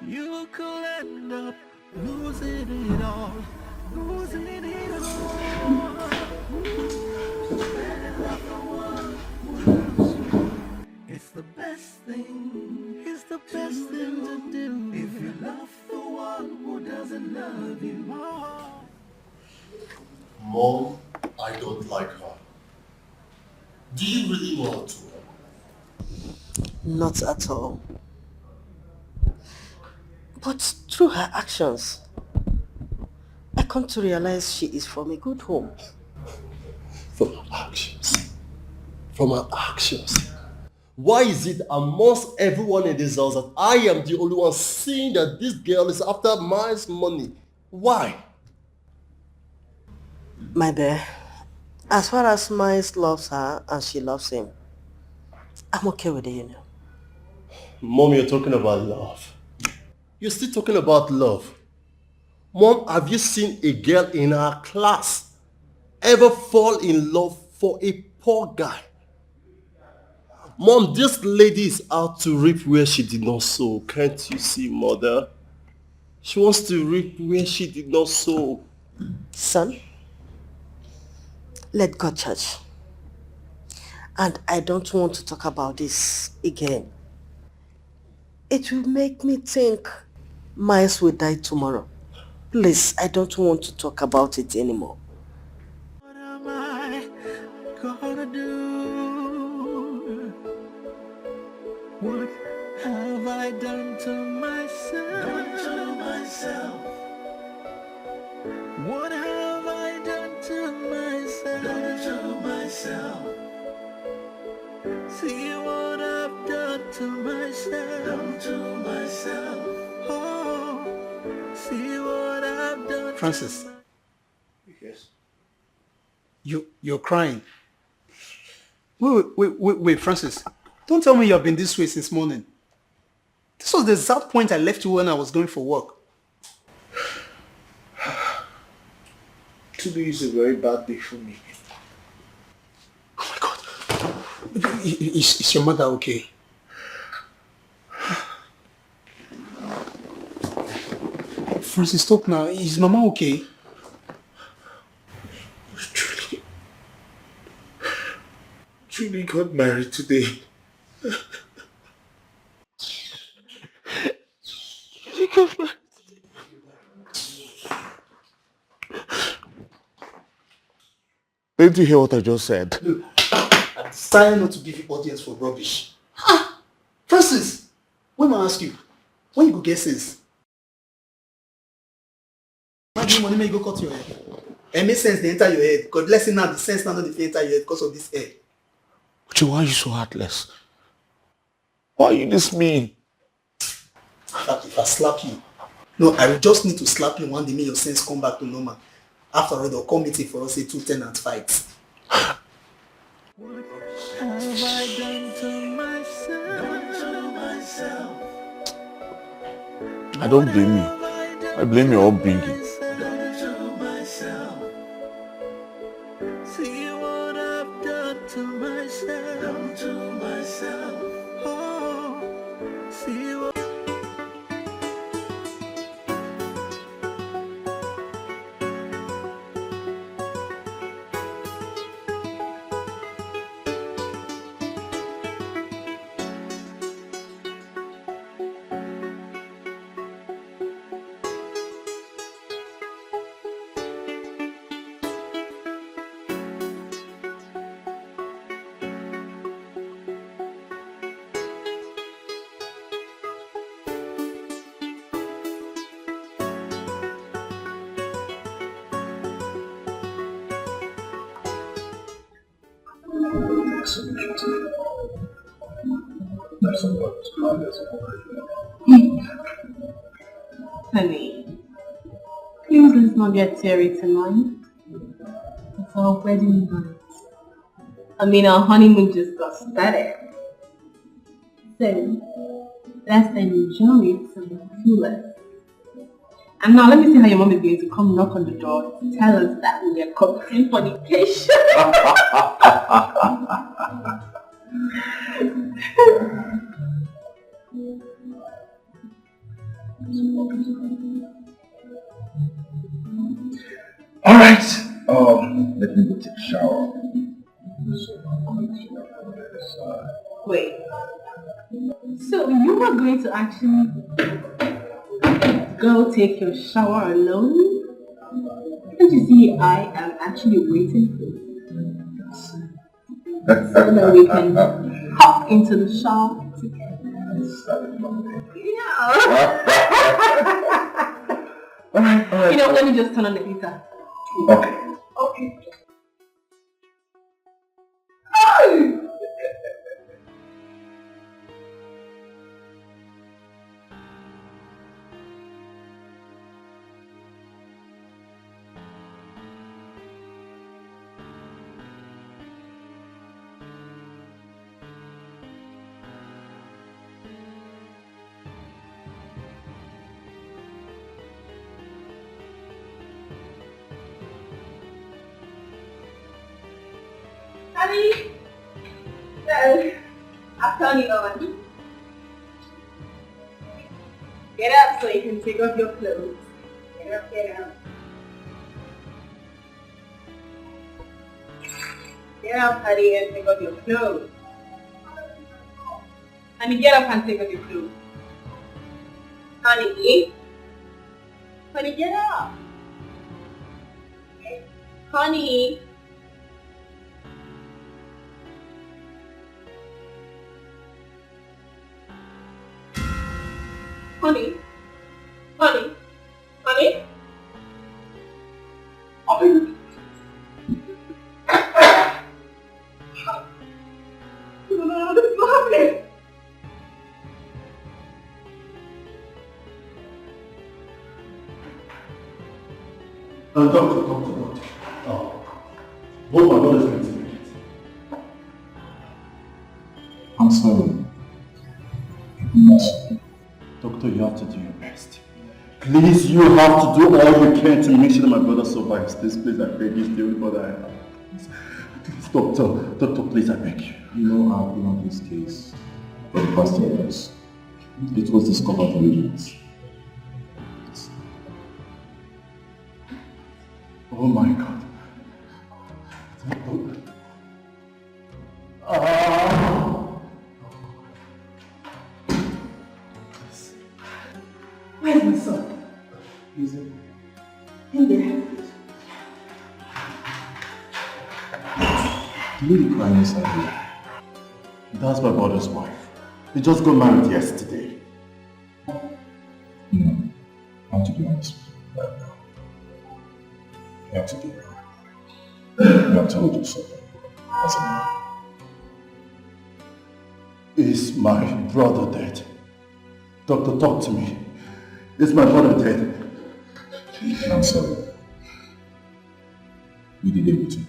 you could end up losing it all. Losing it all. It's the best thing. It's the best thing to do. If you love the one who doesn't love you. Mom, I don't like her. Do you really want to? Not at all. But through her actions, I come to realize she is from a good home. From her actions. From her actions. Why is it amongst everyone in this house that I am the only one seeing that this girl is after my money? Why? My dear, as far as Miles loves her and she loves him, I'm okay with it, you know. Mom, you're talking about love. You're still talking about love. Mom, have you seen a girl in our class ever fall in love for a poor guy? Mom, this lady is out to reap where she did not sow. Can't you see, mother? She wants to reap where she did not sow. Son, let God judge. And I don't want to talk about this again. It will make me think Miles will die tomorrow. Please, I don't want to talk about it anymore. What am I gonna do? What have I done to myself? What have I done to myself? See what I've done to myself. Oh, see what I've done. Francis, Yes. you're crying. Wait, Francis. Don't tell me you've been this way since morning. This was the exact point I left you when I was going for work. Today is a very bad day for me. Oh my God. Is your mother okay? Francis, talk now. Is Mama okay? Truly got married today. Didn't you hear what I just said? Look, I decided not to give you audience for rubbish. Francis, when I ask you, when you go get sense? Why do you want to make you go cut your hair? It makes sense they enter your head. Because let's say now the sense now not enter your head because of this hair. Uche, why are you so heartless? Why are you this mean? If I slap you, no, I will just need to slap you one day, make your sense come back to normal. After all, they'll come meeting for us, say 2 tenants fight. What have I done to myself? I don't blame you. I blame your upbringing. See what I've done to myself. Oh, see what. Honey, please let's not get teary tonight. It's our wedding night. I mean, our honeymoon just got started. So, let's enjoy it to the fullest. And now let me see how your mom is going to come knock on the door to tell us that we are committing fornication. Alright, let me go take a shower. Wait. So you were going to actually go take your shower alone? Can't you see I am actually waiting for you? So that we can hop into the shower together. Yeah. Alright. You know, let me just turn on the heater. Okay. Okay. Honey, well, I've turned it on. Get up so you can take off your clothes. Get up, get up. Get up, honey, and take off your clothes. Honey, get up and take off your clothes. Honey, honey, get up. Honey. Honey. Honey. Honey. Honey. No, this is not happening. Doctor. Both my brothers went to make it. I'm sorry. Doctor, you have to do your best. Please, you have to do all you can to make sure that my brother survives this. Please, I beg you. He's the only brother I have. Please, doctor, please, I beg you. You know, I've been on this case for the past 2 years. It was discovered legends. Oh my God. Where's my son? He's in there. Leave crying inside here. That's my brother's wife. They just got married yesterday. No, I have to be honest with you right now. You have to be wrong. You have told you so. As a man. Is my brother dead? Doctor, talk to me. Is my brother dead? I'm sorry. We did everything.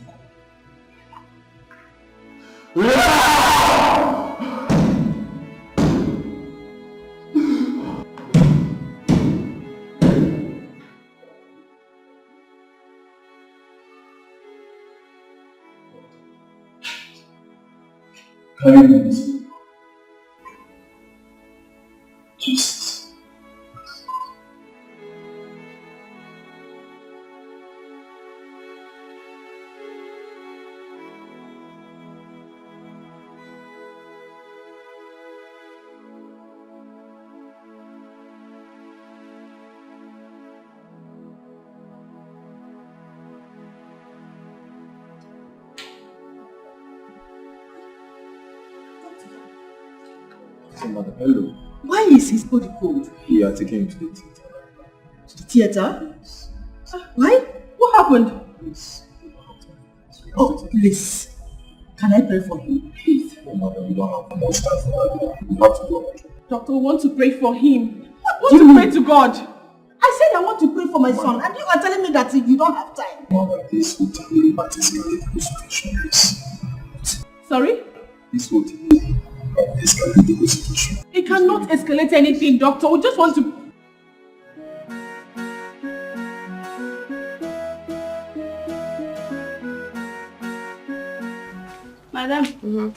Kindness. Jesus. Hello. Why is his body cold? We are taking him to the theater. To the theater? Why? What happened? Oh, please. Can I pray for him? Please. Oh, mother, we don't have much time for that. We have to go. Doctor, we want to pray for him. I want to pray to God. I said I want to pray for my son, and you are telling me that you don't have time. Mother, this will tell you what escalating situation is. Sorry? This will tell you what escalating the situation. It cannot escalate anything, doctor. We just want to... Madam,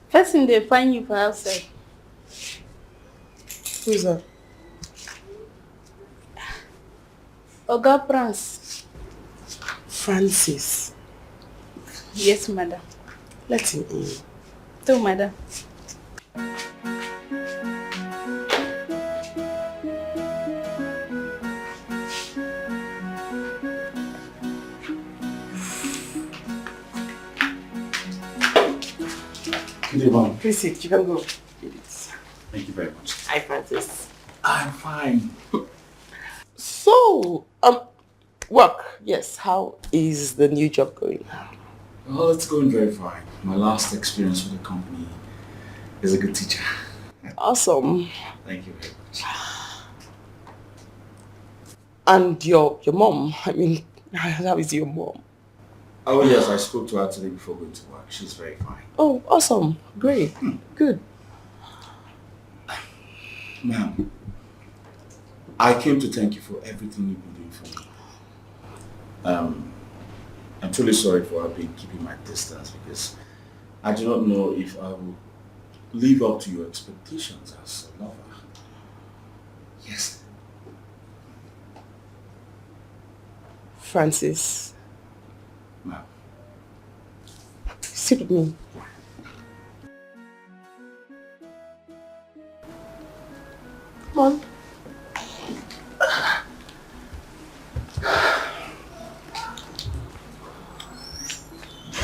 first thing they find you for outside. Who is that? Oga Prince. Francis. Yes, madam. Let him in. So, madam. Good evening. Please sit, you can go. Thank you very much. Hi, Francis. I'm fine. So, work. Yes, how is the new job going? Well, it's going very fine. My last experience with the company is a good teacher. Awesome. Thank you very much. And your mom, I mean, how is your mom? Oh yes, I spoke to her today before going to work. She's very fine. Oh, awesome. Great. Good. Ma'am, I came to thank you for everything you've been doing for me. I'm truly sorry for keeping my distance because I do not know if I will live up to your expectations as a lover. Yes. Francis. Ma'am. Sit with me. Come on.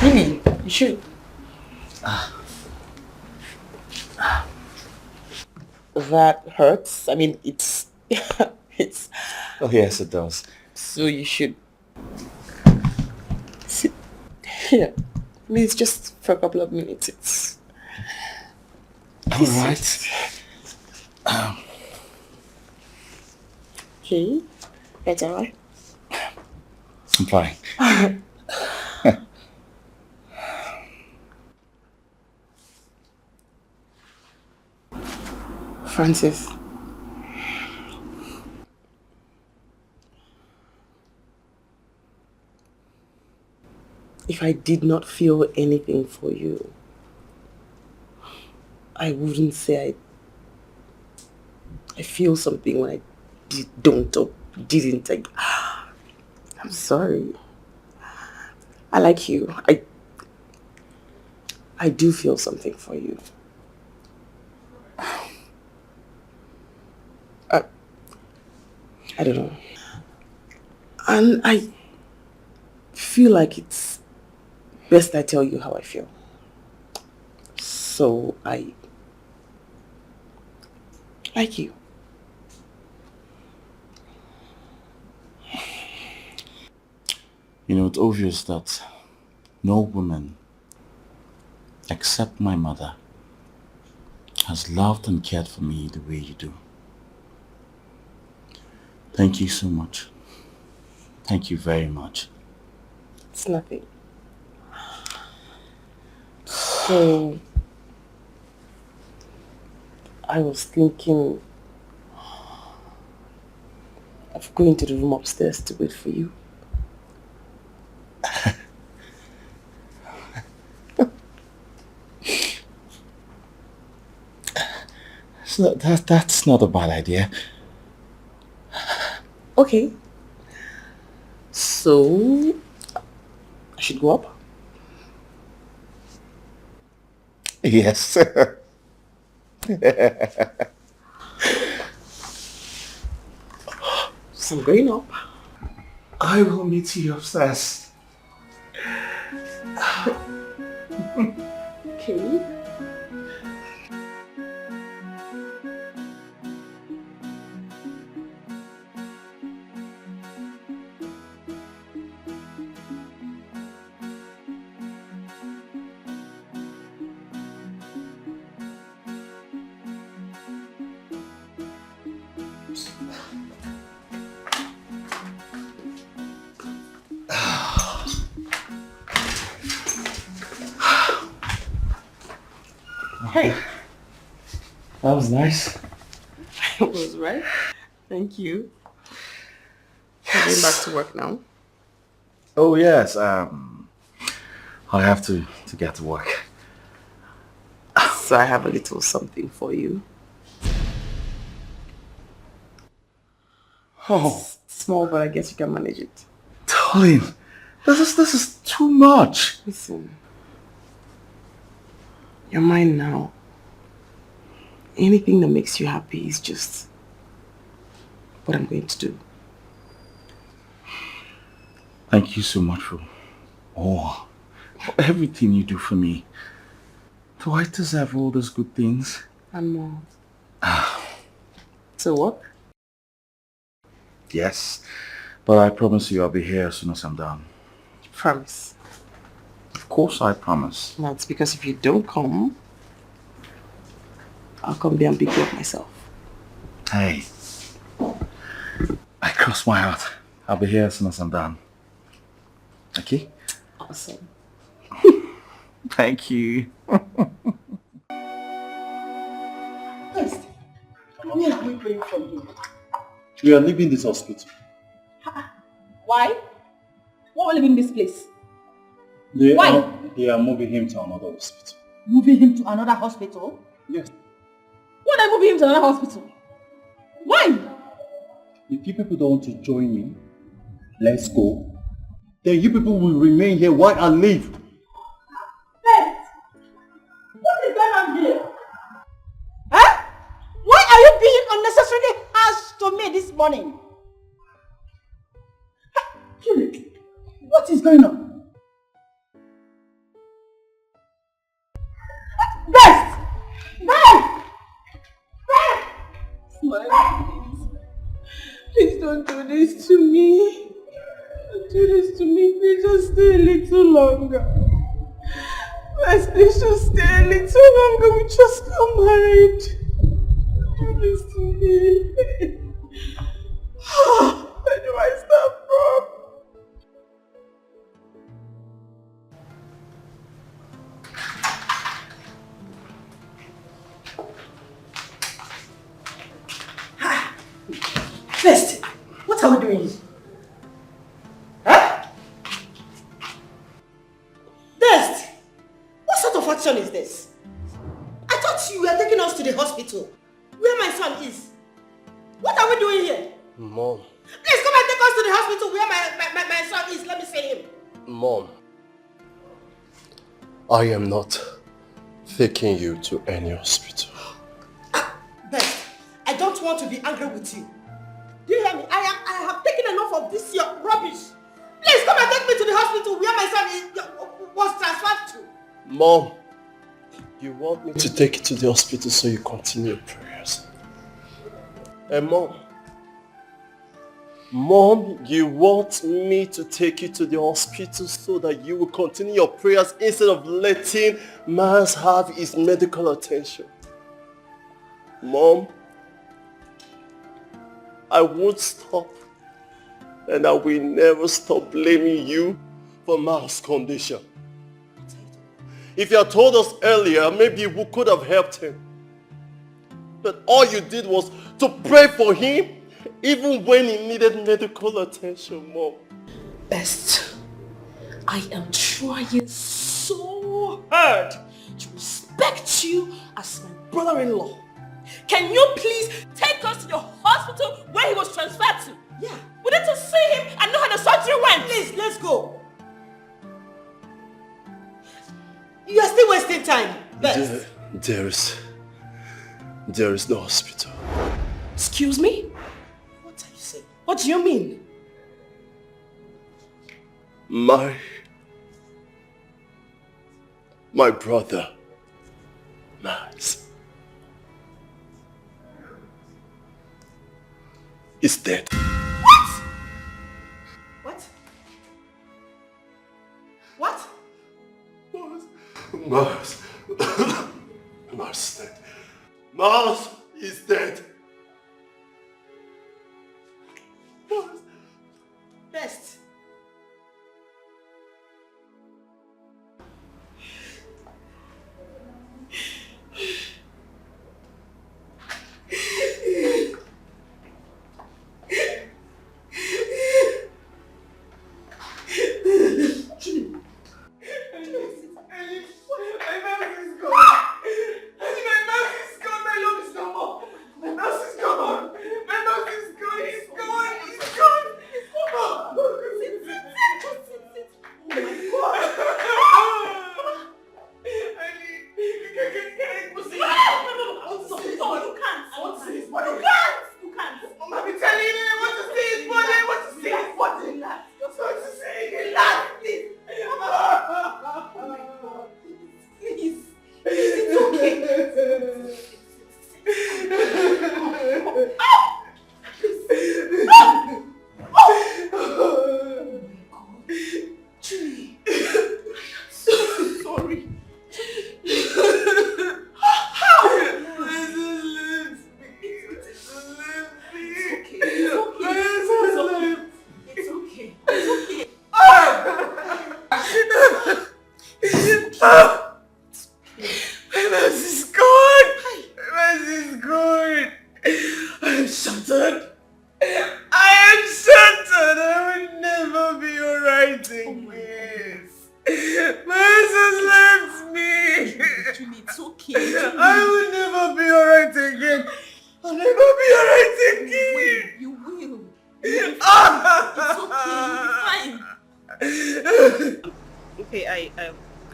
Really? You should. That hurts. I mean, it's... it's... Oh yes, it does. So you should... sit here. I mean, it's just for a couple of minutes. It's... Alright. Okay. That's alright. I'm fine. Francis. If I did not feel anything for you, I wouldn't say I feel something when I don't or didn't. I'm sorry. I like you. I do feel something for you. I don't know. And I feel like it's best I tell you how I feel. So I like you. You know, it's obvious that no woman, except my mother, has loved and cared for me the way you do. Thank you so much. Thank you very much. It's nothing. So, I was thinking of going to the room upstairs to wait for you. That's not a bad idea. Okay. So, I should go up? Yes. So I'm going up. I will meet you upstairs. Okay. Hey. That was nice. It was, right? Thank you. I'm going back to work now. Oh yes, I have to get to work. So I have a little something for you. Oh. It's small, but I guess you can manage it. Darling, this is too much. Listen. You're mine now. Anything that makes you happy is just what I'm going to do. Thank you so much for everything you do for me. Do I deserve all those good things? And more. So what? Yes, but I promise you I'll be here as soon as I'm done. Promise. Of course I promise. That's because if you don't come, I'll come there and pick you up myself. Hey, I cross my heart. I'll be here as soon as I'm done. Okay? Awesome. Thank you. Yes. Where are we going from here? We are leaving this hospital. Why? Why are we leaving this place? They Why? Are moving him to another hospital. Moving him to another hospital? Yes. Why are they moving him to another hospital? Why? If you people don't want to join me, let's go. Then you people will remain here while I leave. Hey! morning. Julie, what is going on? Best! Best! Smile, please. Please don't do this to me. Don't do this to me. Please just stay a little longer. Please just stay a little longer. We just got married. Don't do this to me. Where do I start from? First, what are we doing? Huh? Best! What sort of action is this? I thought you were taking us to the hospital, where my son is. What are we doing here? Mom. Please come and take us to the hospital where my son is. Let me see him. Mom. I am not taking you to any hospital. Best, I don't want to be angry with you. Do you hear me? I have taken enough of this your rubbish. Please come and take me to the hospital where my son was transferred to. Mom, you want me to take you to the hospital so you continue your prayers. And Mom, you want me to take you to the hospital so that you will continue your prayers instead of letting Miles have his medical attention. Mom, I won't stop, and I will never stop blaming you for Miles' condition. If you had told us earlier, maybe we could have helped him. But all you did was to pray for him, even when he needed medical attention, Mom. Best, I am trying so hard to respect you as my brother-in-law. Can you please take us to the hospital where he was transferred to? Yeah. We need to see him and know how the surgery went. Please, let's go. You are still wasting time. Best. There is no hospital. Excuse me? What are you saying? What do you mean? My brother, Miles, is dead. What? What? What? Miles. Miles is dead. Miles is dead. Best.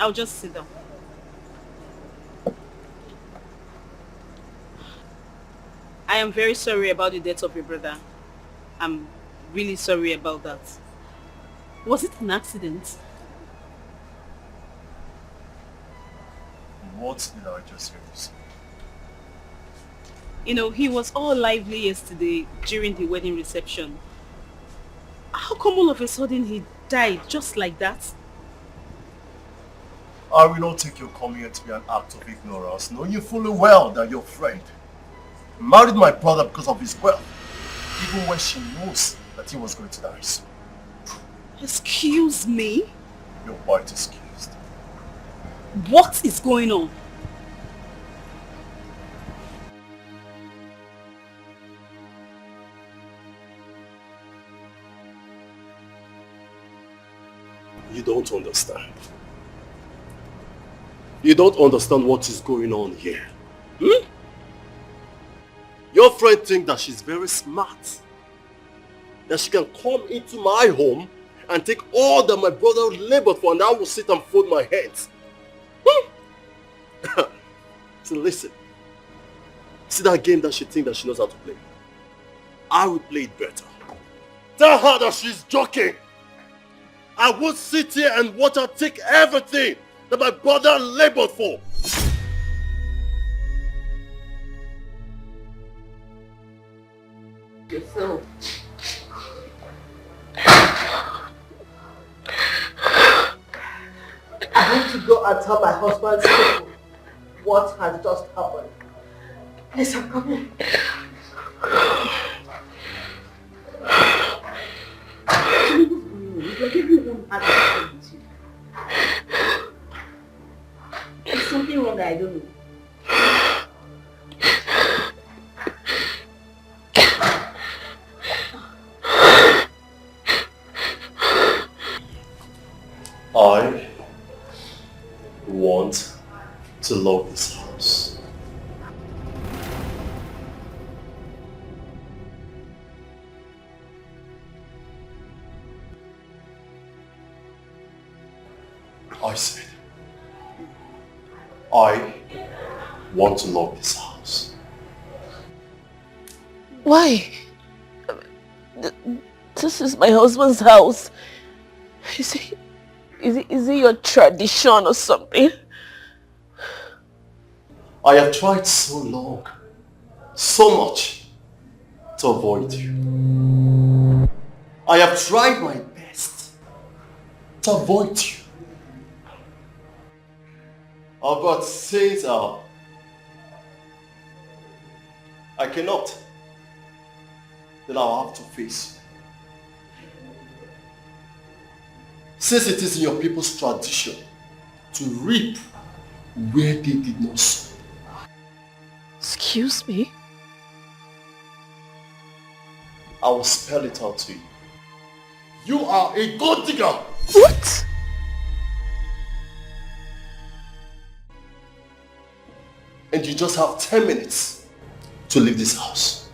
I'll just sit down. I am very sorry about the death of your brother. I'm really sorry about that. Was it an accident? What did I just hear you say? You know, he was all lively yesterday during the wedding reception. How come all of a sudden he died just like that? I will not take your coming here to be an act of ignorance, knowing you fully well that your friend married my brother because of his wealth, even when she knows that he was going to die soon. Excuse me? You're quite excused. What is going on? You don't understand. You don't understand what is going on here. Hmm? Your friend thinks that she's very smart. That she can come into my home and take all that my brother labored for, and I will sit and fold my hands. Hmm? So listen. See that game that she thinks that she knows how to play? I will play it better. Tell her that she's joking. I won't sit here and watch her take everything that my brother labored for. Yourself. I need to go and tell my husband's people what has just happened. Yes, I'm coming. Like everyone has a with you. There's something wrong that I don't know. I want to love this house. I said, I want to love this house. Why? This is my husband's house. Is it your tradition or something? I have tried so long, so much, to avoid you. I have tried my best to avoid you. But since I cannot, then I'll have to face you. Since it is in your people's tradition to reap where they did not sow. Excuse me? I will spell it out to you. You are a gold digger! What? And you just have 10 minutes to leave this house.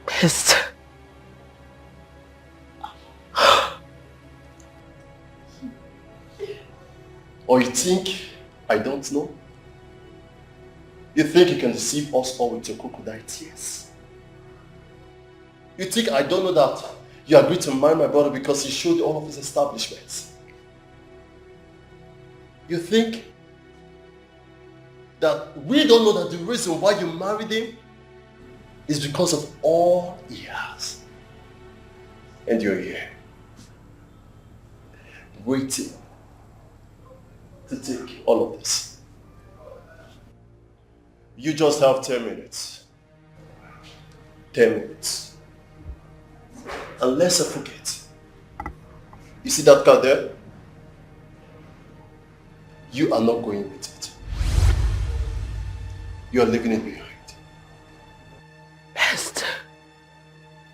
Pissed. Or you think I don't know? You think you can deceive us all with your crocodile tears? You think I don't know that you agreed to marry my brother because he showed all of his establishments? You think that we don't know that the reason why you married him is because of all he has? And you're here, waiting to take all of this. You just have 10 minutes. 10 minutes. Unless I forget. You see that car there? You are not going with it. You are leaving it behind. Esther,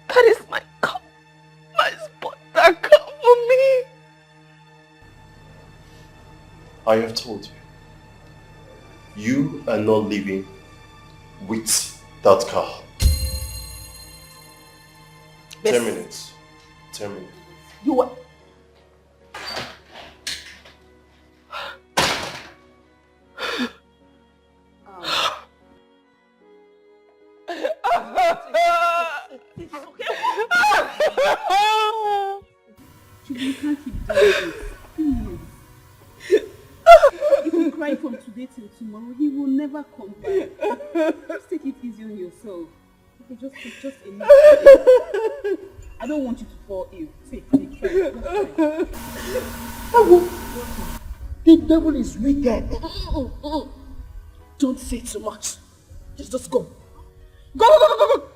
that is my car. My spot, that car for me. I have told you. You are not leaving with that car. 10 minutes. 10 minutes. You were... You can't keep doing this. Please. If you cry from today till tomorrow, he will never come back. Just take it easy on yourself. Okay, just enough. I don't want you to fall ill. Take, try. The devil is wicked. Don't say too much. Just go. Go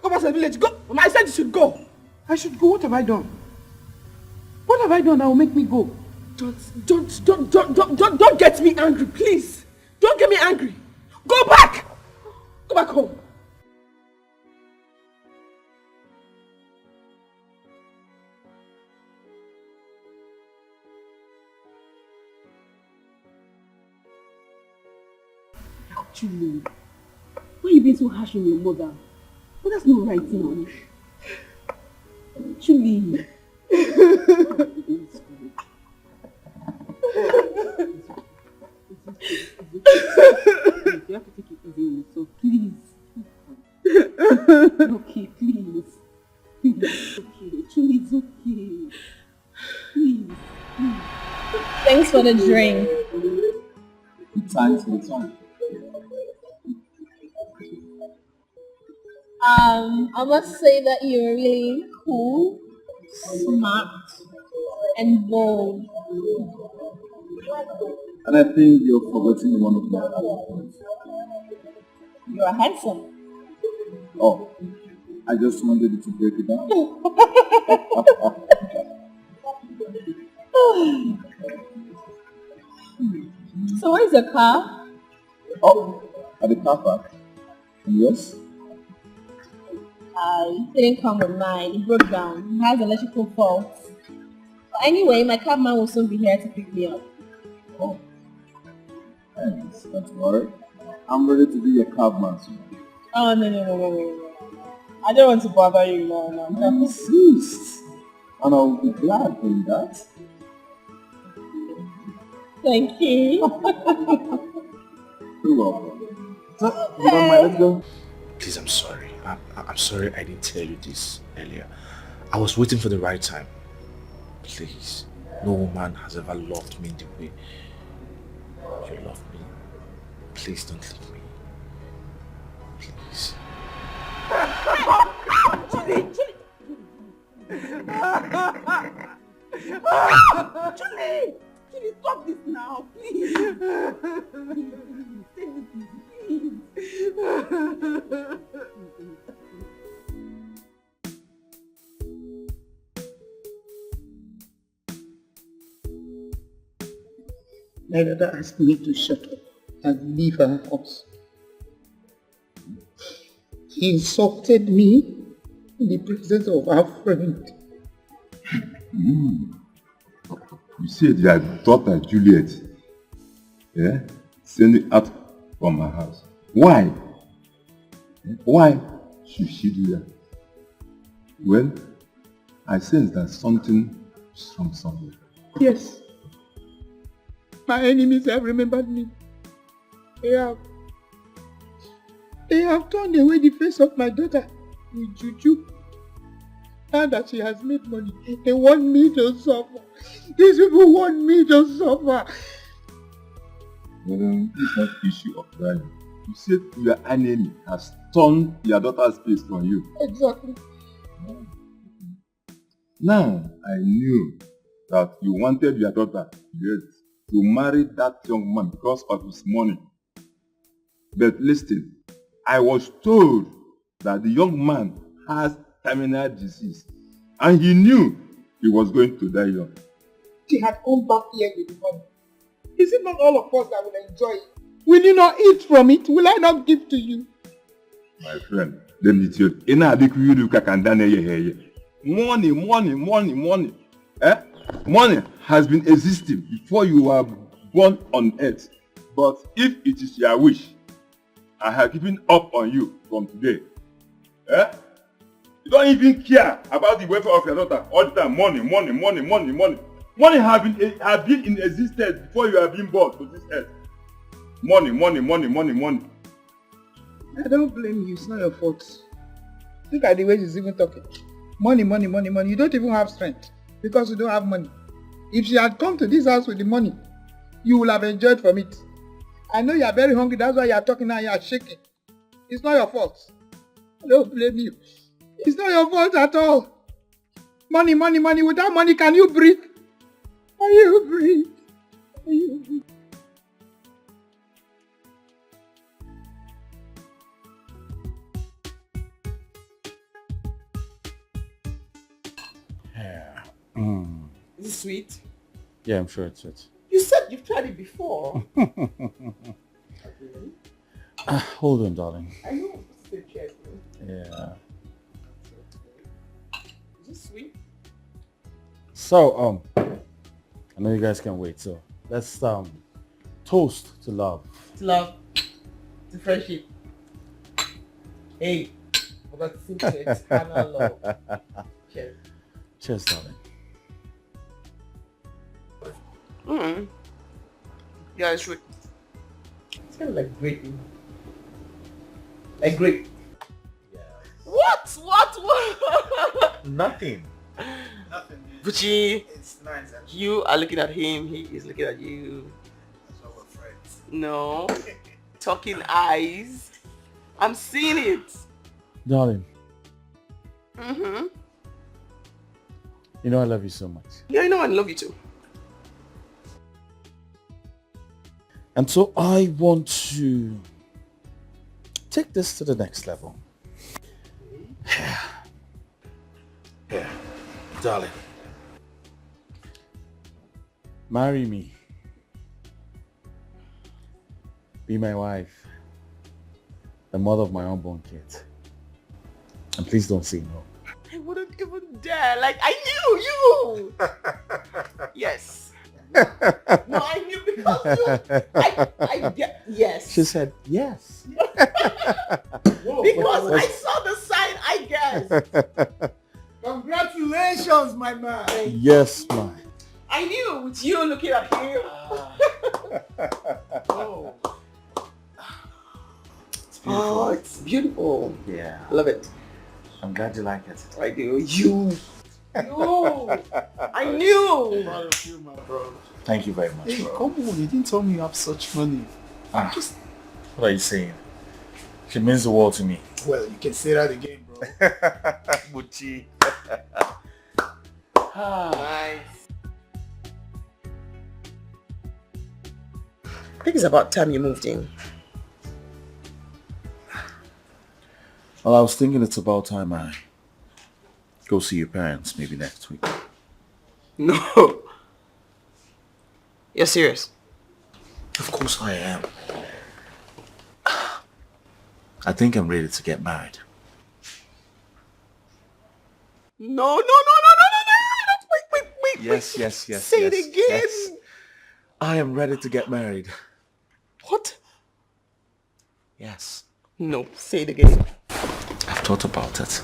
back to the village. Go. Mama, I said you should go. I should go? What have I done? What have I done that will make me go? Don't get me angry, please. Don't get me angry. Go back. Go back home. Julie, why are you being so harsh on your mother? But that's not right now. Julie. You have to take it easy on yourself, please. Okay, please. Please, okay. Julie, it's okay. Please. Thanks for the drink. Thanks for the time. I must say that you're really cool, smart, and bold. And I think you're forgetting one of my other points. You're handsome. Oh, I just wanted you to break it down. So where's your car? Oh, at the car park. And yours? It didn't come with mine. It broke down. It has electrical faults. But anyway, my cabman will soon be here to pick me up. Oh, thanks. Don't worry. I'm ready to be your cabman soon. Oh, no. I don't want to bother you more now. I insist. And I'll be glad doing that. Thank you. You're welcome. So, you don't mind, let's go. Please, I'm sorry. I'm sorry I didn't tell you this earlier. I was waiting for the right time. Please, no woman has ever loved me the way you love me. Please don't leave me. Please. Julie, stop this now, please. My daughter asked me to shut up and leave her house. He insulted me in the presence of our friend. You said your daughter Juliet, send it out from my house. Why? Why should she do that? Well, I sense that something is wrong somewhere. Yes. My enemies have remembered me. They have turned away the face of my daughter with juju. Now that she has made money, they want me to suffer. These people want me to suffer. It's not an issue of value. You said your enemy has turned your daughter's face from you. Exactly. Now, I knew that you wanted your daughter to marry that young man because of his money. But listen, I was told that the young man has terminal disease and he knew he was going to die young. She had come back here with the money. Is it not all of us that will enjoy it? Will you not eat from it? Will I not give to you? My friend, let me tell you, money. Money has been existing before you were born on earth. But if it is your wish, I have given up on you from today. You don't even care about the welfare of your daughter. All the time, money, money, money, money, money. Money have been in existence before you have been born to this earth. Money, money, money, money, money. I don't blame you. It's not your fault. Look at the way she's even talking. Money, money, money, money. You don't even have strength because you don't have money. If she had come to this house with the money, you will have enjoyed from it. I know you are very hungry. That's why you are talking now. You are shaking. It's not your fault. I don't blame you. It's not your fault at all. Money, money, money. Without money, can you breathe? Can you breathe? Can you breathe? Yeah. Is it sweet? Yeah, I'm sure it's sweet. You said you've tried it before. Hold on, darling. I know. Stay careful. Yeah. Is it sweet? So, I know you guys can't wait, so let's toast to love. To love. To friendship. Hey. Forgot to sing to eternal love. Cheers. Cheers, darling. Yeah, it's sweet. It's kind of like grape. Like grape. Yeah. What? Nothing. Nothing. Buchi, it's nice. Actually. You are looking at him. He is looking at you. That's why we're friends. No. Talking eyes. I'm seeing it. Darling. Mm-hmm. You know I love you so much. Yeah, I know I love you too. And so I want to take this to the next level. Yeah, darling. Marry me. Be my wife. The mother of my unborn kids. And please don't say no. I wouldn't even dare. Like, I knew you. Yes. No, I knew because you. I get yes. She said yes. Because I saw the sign. I guessed. Congratulations, my man. Yes, man. I knew with you looking at him. Oh. It's beautiful. Oh, it's beautiful. Yeah. Love it. I'm glad you like it. I do. You. I knew. Proud of you, my bro. Thank you very much, Hey, bro. come on, you didn't tell me you have such money. Just what are you saying? She means the world to me. Well, you can say that again, bro. Buchi. Nice. I think it's about time you moved in. Well, I was thinking it's about time I go see your parents maybe next week. No. You're serious? Of course I am. I think I'm ready to get married. No. Wait. Yes. Say it again. Yes. I am ready to get married. What? Yes. No, say it again. I've thought about it.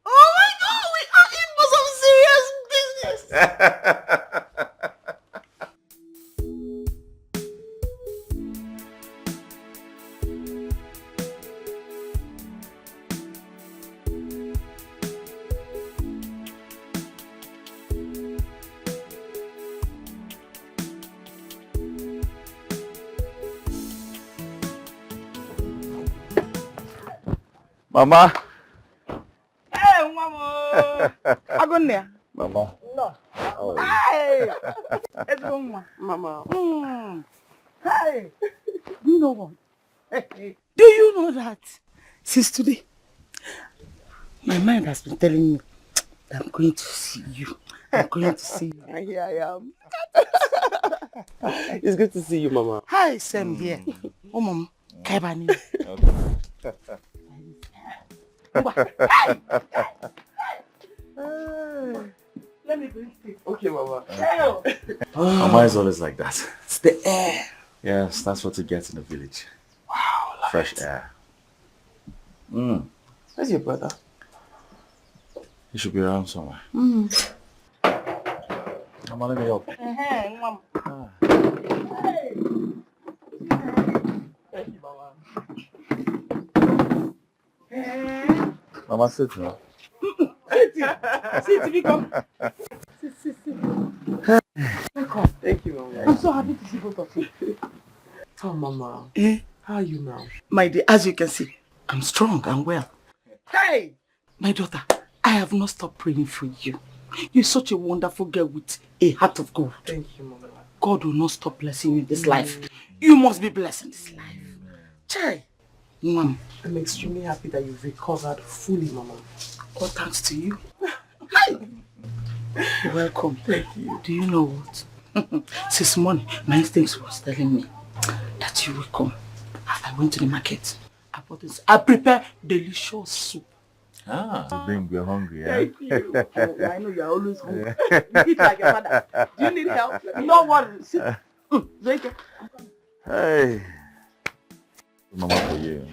Oh my God, we are in for some serious business. Mama. Hey, mama. Agonia. Mama. No. Oh. Hey. Let's go, Mama. Hey. Do you know what? Hey. Do you know that since today, my mind has been telling me that I'm going to see you. I'm going to see you. And here I am. It's good to see you, Mama. Hi, Sam here. Oh, Mom. Kaibani. Let me bring it. Okay, Mama. Mama is always like that. It's the air. Yes, that's what you get in the village. Wow. Fresh air. Where's your brother? He should be around somewhere. Mm. Mama, let me help. Mom. Thank you, Mama. Mama, sit now. Sit, Viko. Sit. Welcome. Thank you, Mama. I'm so happy to see both of you. Oh, Mama. How are you now? My dear, as you can see, I'm strong and well. Hey! My daughter, I have not stopped praying for you. You're such a wonderful girl with a heart of gold. Thank you, Mama. God will not stop blessing you in this life. You must be blessed in this life. Chai. Mom. I'm extremely happy that you've recovered fully, Mama. All thanks to you. Hi. You're welcome. Thank you. Do you know what? Since morning, my instincts was telling me that you will come. I went to the market. I bought this. I prepared delicious soup. We're hungry, yeah? Thank you. Oh, I know you're always hungry. You eat like your father. Do you need help? No worries. Sit. Drink it. Hey. Mama for you.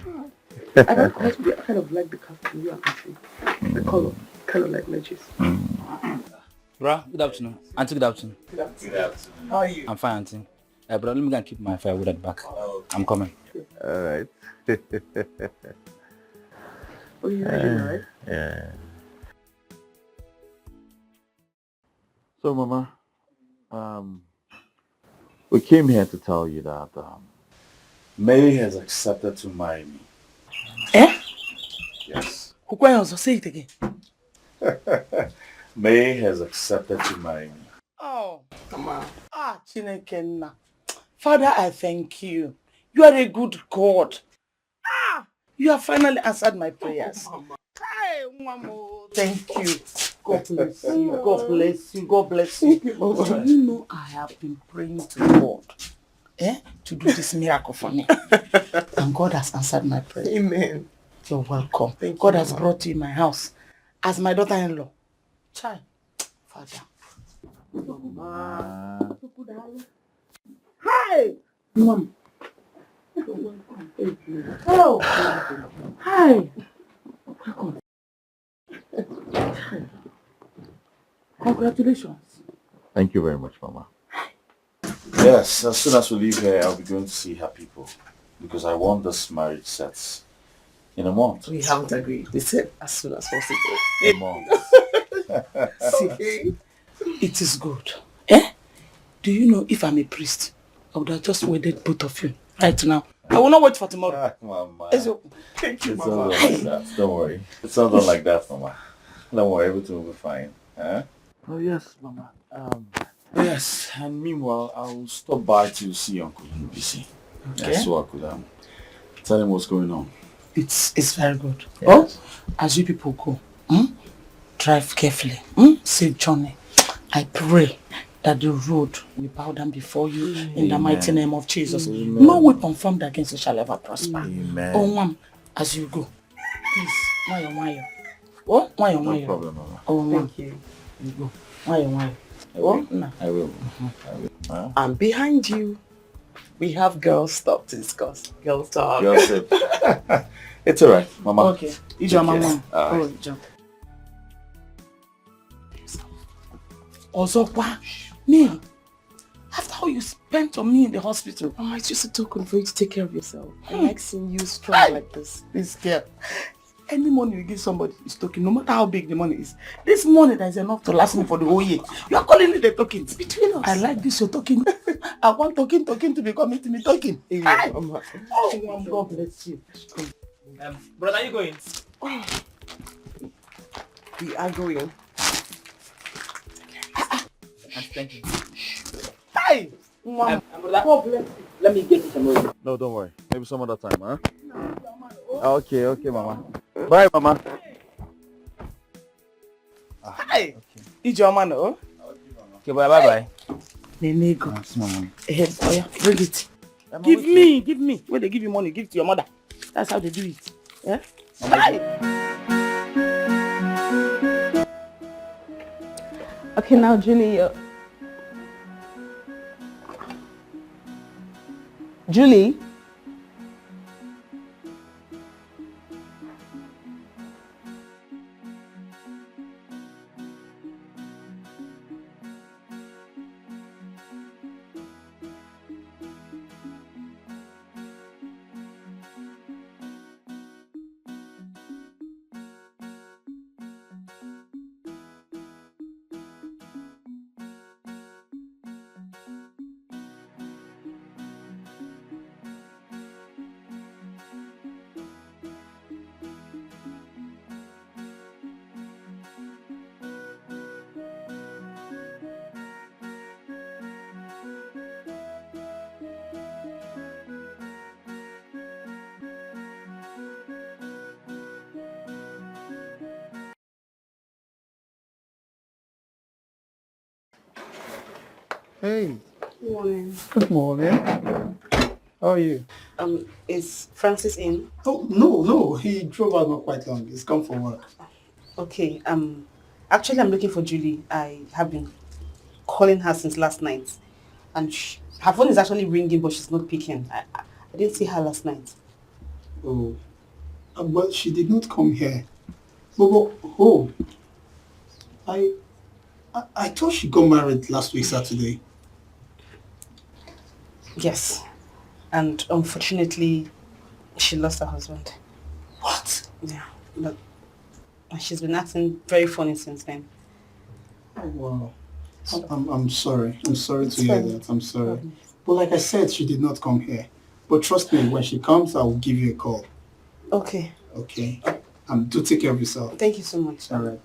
I kind of like the costume you are wearing. The color. Kind of like matches. Bro, good afternoon. Auntie, good afternoon. Good afternoon. How are you? I'm fine, Auntie. Bro, let me go and keep my firewood at the back. I'm coming. Alright. Oh, you're right? Yeah. So, Mama, we came here to tell you that Mary has accepted to marry me. Eh? Yes. Say it again. May has accepted to marry me. Oh, Mama. Chineke. Father, I thank you. You are a good God. You have finally answered my prayers. Hey, Mama. Thank you. God bless you. God bless you. God bless you. Do you know I have been praying to God to do this miracle for me? And God has answered my prayer. Amen. You're welcome. Thank God you, has Mama. brought you in my house as my daughter-in-law. Child. Father. Mama. Hi! Mom. You're welcome. Thank you. Hello. Hi. Welcome. Congratulations. Thank you very much, Mama. Yes, as soon as we leave here, I'll be going to see her people. Because I want this marriage set in a month. We haven't agreed. They said as soon as possible. A month. See, it is good. Do you know if I'm a priest, I would have just wedded both of you right now. I will not wait for tomorrow. Mama. Thank you, It's not Mama. done like that. Don't worry. It's not done like that, Mama. Don't worry, everything will be fine. Huh? Oh yes, Mama. Yes, and meanwhile, I'll stop by to see Uncle Nubisi. Okay. Yeah, so I could tell him what's going on. It's very good. Yes. Oh, as you people go, drive carefully. Safe journey. I pray that the road will bow down before you in the mighty name of Jesus. Amen. No weapon formed against you shall ever prosper. Amen. Oh, Mom, as you go, please, Mayo. Oh, Mayo. No problem, Mama. Oh, Mom. Thank you. You go. Mayo. Oh, no. I will. Huh? And behind you, we have girls stop to discuss. Girls talk. Girls sip. It's alright, Mama. Okay. You your mama. Alright. Oh, jump. Also, me. After how you spent on me in the hospital. Mama, it's just a token for you to take care of yourself. I like seeing you strong like this. This girl. Any money you give somebody is token, no matter how big the money is. This money that is enough to last me for the whole year. You are calling it a token. It's between us. I like this your token. I want token to become intimate token. Hey, Mama. Oh, God bless you. Brother, are you going? Oh. We are going. Thank you. Hey! Brother, God bless you. Let me get you some money. No, don't worry. Maybe some other time, huh? Okay, Mama. Bye, Mama. Hi! It's your man, oh? Okay, bye-bye. Nenego. Mama. Oh yeah, bring it. Give me. When they give you money, give it to your mother. That's how they do it. Yeah? Hi! Okay, now Julie. Julie? Hey, Good morning. good morning. How are you? Is Francis in? Oh, no, he drove out not quite long. He's come for work. Okay, actually I'm looking for Julie. I have been calling her since last night. And her phone is actually ringing, but she's not picking. I didn't see her last night. Oh, well, she did not come here. Oh, I thought she got married last week Saturday. Yes. And unfortunately, she lost her husband. What? Yeah, but she's been acting very funny since then. Oh, wow. I'm sorry. I'm sorry It's to hear fine. that. I'm sorry. But like I said, she did not come here. But trust me, when she comes, I will give you a call. Okay. Okay? Do take care of yourself. Thank you so much. All right.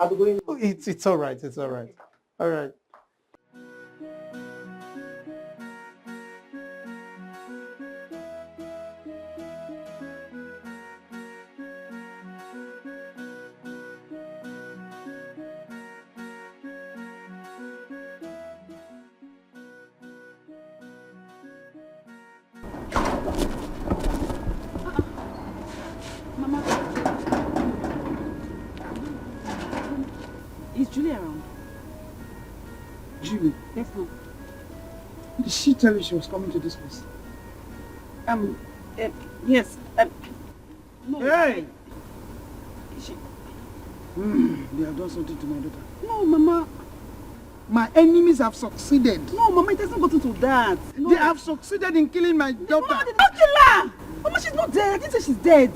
I'll be going. Oh, it's all right. It's all right. All right. Is Julie around? Julie, Yes, ma'am. did she tell you she was coming to this place? Yes. No. Hey! They have done something to my daughter. No, Mama. My enemies have succeeded. No, Mama, it hasn't gotten to that. No. They have succeeded in killing my daughter. No, they did not kill her. Mama, she's not dead. I didn't say she's dead.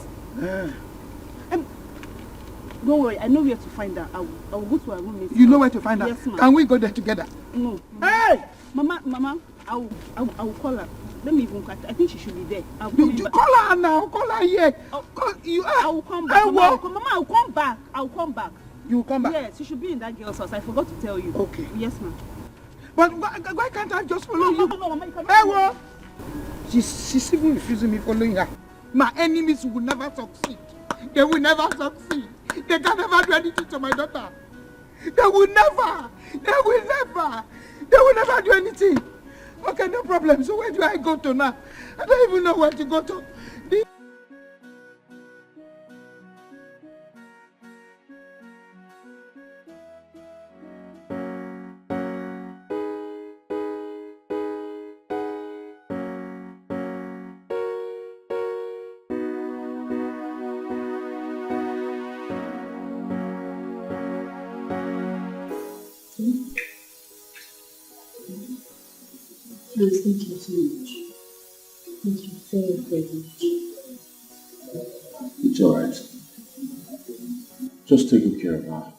Don't worry, I know where to find her. I will go to her room. You know where to find her? Yes, ma'am. Can we go there together? No. Hey! Mama, I will call her. Let me even catch her. I think she should be there. You call her now. Call her here. I will come back. Mama, I will come back. I will come back. You will come back? Yes, she should be in that girl's house. I forgot to tell you. Okay. Yes, ma'am. But why can't I just follow you? No, Mama, you cannot. Hey, what? She's even refusing me following her. My enemies will never succeed. They will never succeed. They can never do anything to my daughter. They will never do anything. Okay, no problem. So where do I go to now? I don't even know where to go to. Please, thank you so much. Thank you very, very much. It's alright. Just take good care of her.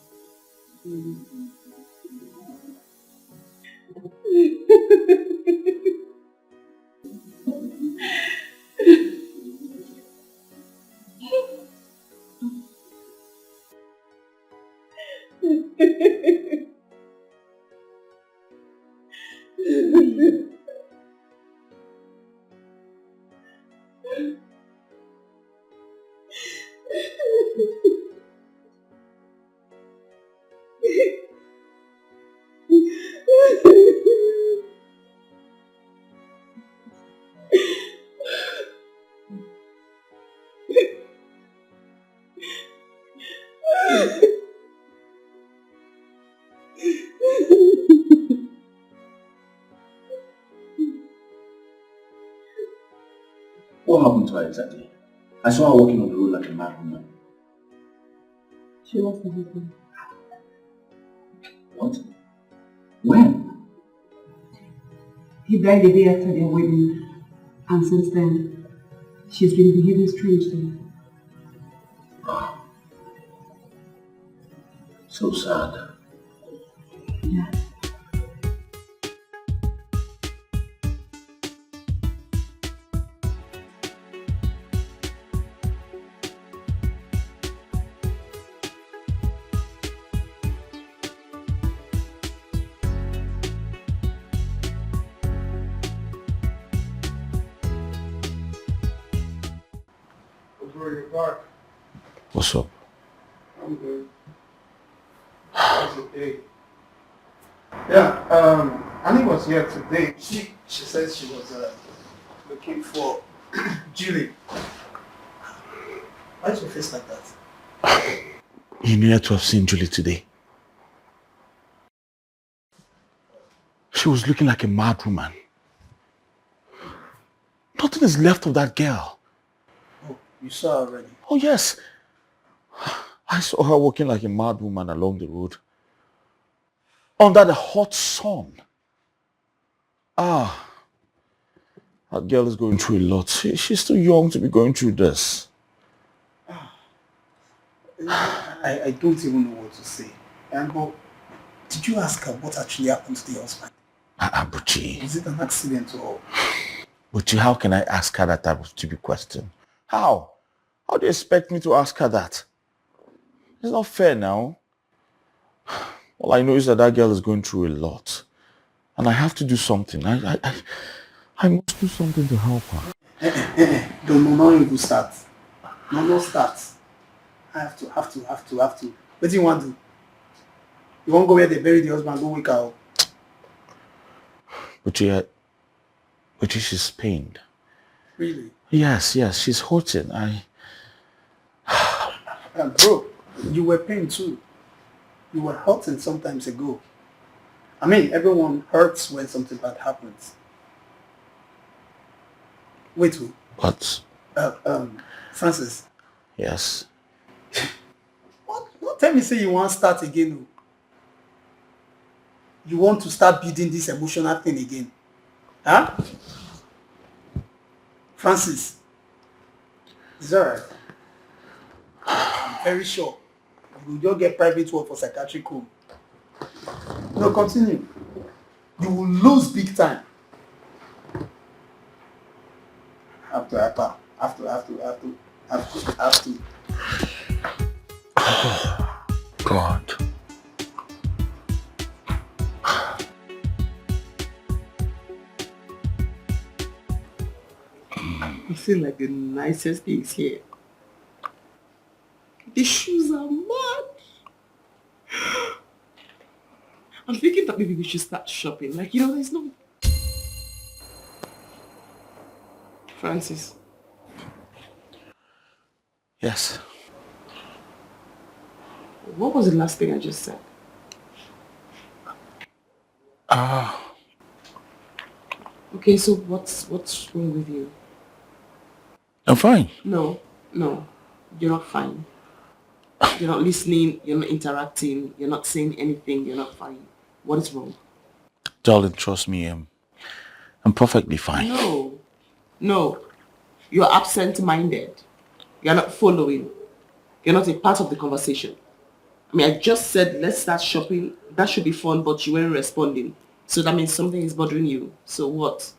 What happened to her exactly? I saw her walking on the road like a mad woman. She lost her husband. What? When? He died the day after their wedding, and since then, she's been behaving strangely. So sad. Yeah. What's up? I'm good. How's your day? Yeah, Annie was here today. She said she was looking for Julie. Why is your face like that? You needed to have seen Julie today. She was looking like a mad woman. Nothing is left of that girl. Oh, you saw her already? Oh yes. I saw her walking like a mad woman along the road. Under the hot sun. Ah. That girl is going through a lot. She's too young to be going through this. I don't even know what to say. But did you ask her what actually happened to the husband? Buchi. Was it an accident or? Buchi, how can I ask her that type of stupid question? How? How do you expect me to ask her that? It's not fair now. All I know is that girl is going through a lot. And I have to do something. I must do something to help her. Don't even start. No start. I have to. What do you want to do? You won't go where they bury the husband, go wake up. Buchi, she's pained. Really? Yes, she's hurting. Bro, you were pained too. You were hurting sometimes ago. I mean, everyone hurts when something bad happens. Wait, who? What? Francis. Yes. What? Tell me, say you want to start again. You want to start building this emotional thing again. Huh? Francis. It's alright. I'm very sure. You will just get private work for psychiatric home. No, continue. You will lose big time. Have to. Oh, God. You feel like the nicest things here. The shoes are mad. I'm thinking that maybe we should start shopping. Like, there's no... Francis. Yes. What was the last thing I just said? Okay, so what's wrong with you? I'm fine. No, you're not fine. You're not listening, you're not interacting, you're not saying anything, you're not fine. What is wrong? Darling, trust me, I'm perfectly fine. No. You're absent-minded. You're not following. You're not a part of the conversation. I mean, I just said, let's start shopping. That should be fun, but you weren't responding. So that means something is bothering you. So what?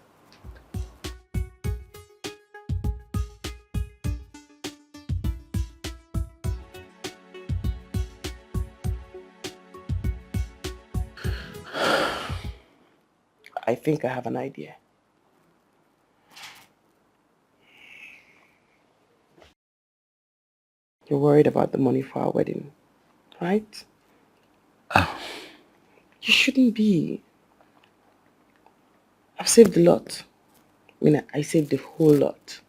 I think I have an idea. You're worried about the money for our wedding, right? You shouldn't be. I've saved a lot. I mean, I saved a whole lot.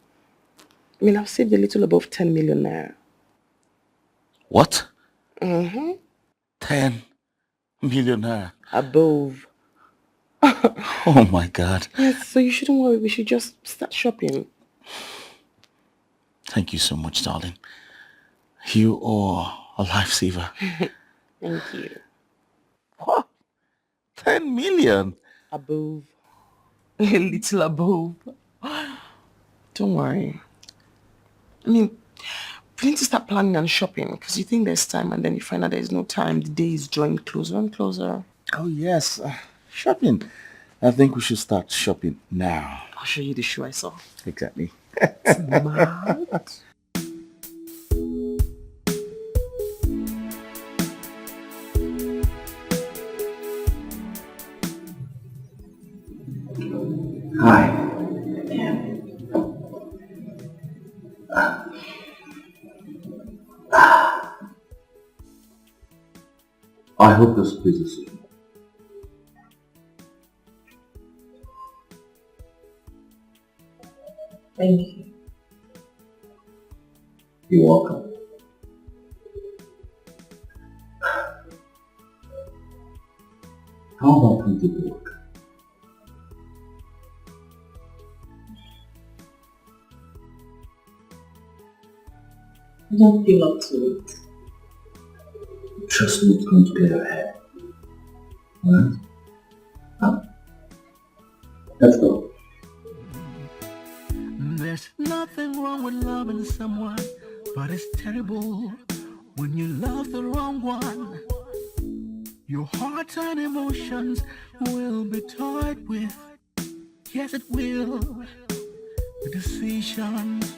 I mean, I've saved a little above 10 million naira. What? 10 million naira? Above. Oh my God. Yes, so you shouldn't worry. We should just start shopping. Thank you so much, darling. You are a lifesaver. Thank you. What? 10 million? Above. A little above. Don't worry. I mean, we need to start planning and shopping because you think there's time and then you find out there's no time. The day is drawing closer and closer. Oh yes, shopping. I think we should start shopping now. I'll show you the shoe I saw. Exactly. It's mad. Hi. I hope this pleases you. Thank you. You're welcome. How about we do work? I don't feel up to it. Trust me, it's going to get ahead. Alright? Let's go. There's nothing wrong with loving someone, but it's terrible when you love the wrong one. Your heart and emotions will be toyed with. Yes, it will. The decisions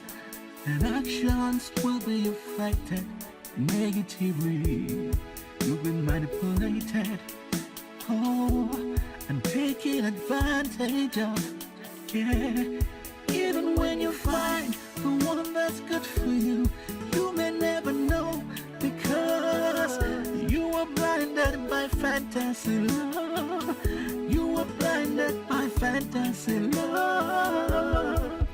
and actions will be affected negatively. You've been manipulated, and taken advantage of. Yeah. Even when you find the one that's good for you, you may never know, because you were blinded by fantasy love. You were blinded by fantasy love.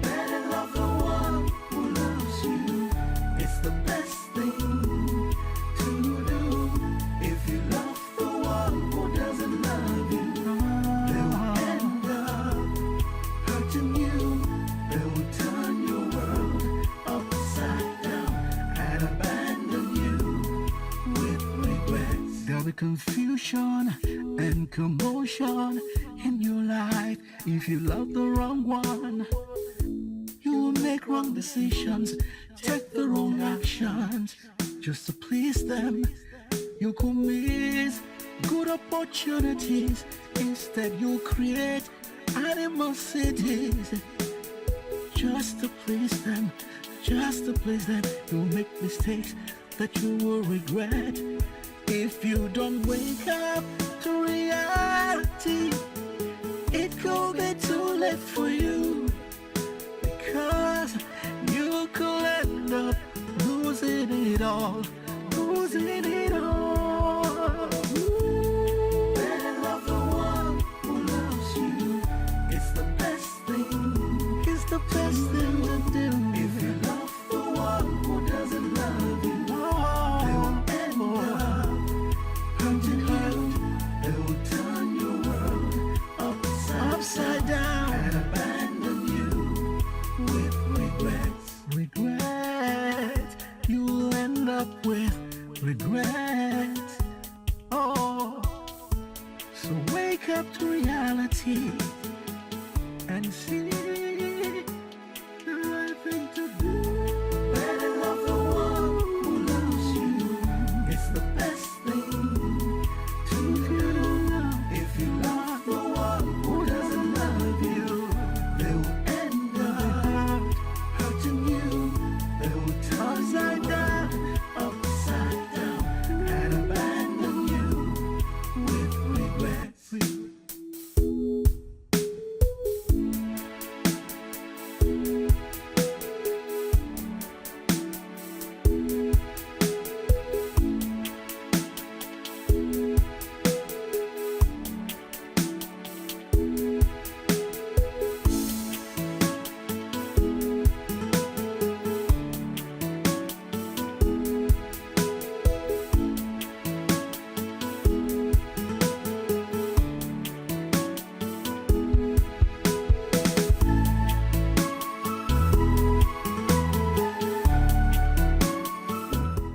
Better love the one who loves you. It's the best thing to do. If you love the one who doesn't love you, they'll end up hurting you. They'll turn your world upside down and abandon you with regrets. There'll be confusion and commotion in your life if you love the wrong one. You will make wrong decisions, take the wrong actions just to please them. You could miss good opportunities. Instead you'll create animosities just to please them, just to please them. You'll make mistakes that you will regret if you don't wake up to reality. It could be too late for you, because you could end up losing it all, losing it all. Better love the one who loves you. It's the best thing, it's the best thing to do. If you love the one who doesn't love you, they will end up hurting you. They will turn your world upside down and abandon you with regrets. Regrets. You'll end up with regrets. Oh, so wake up to reality and see the right thing to do. Better love the one who loves you. It's the best thing to do. If you love the one who doesn't love you, they will end up hurting you. They will turn upside down and abandon you with regrets.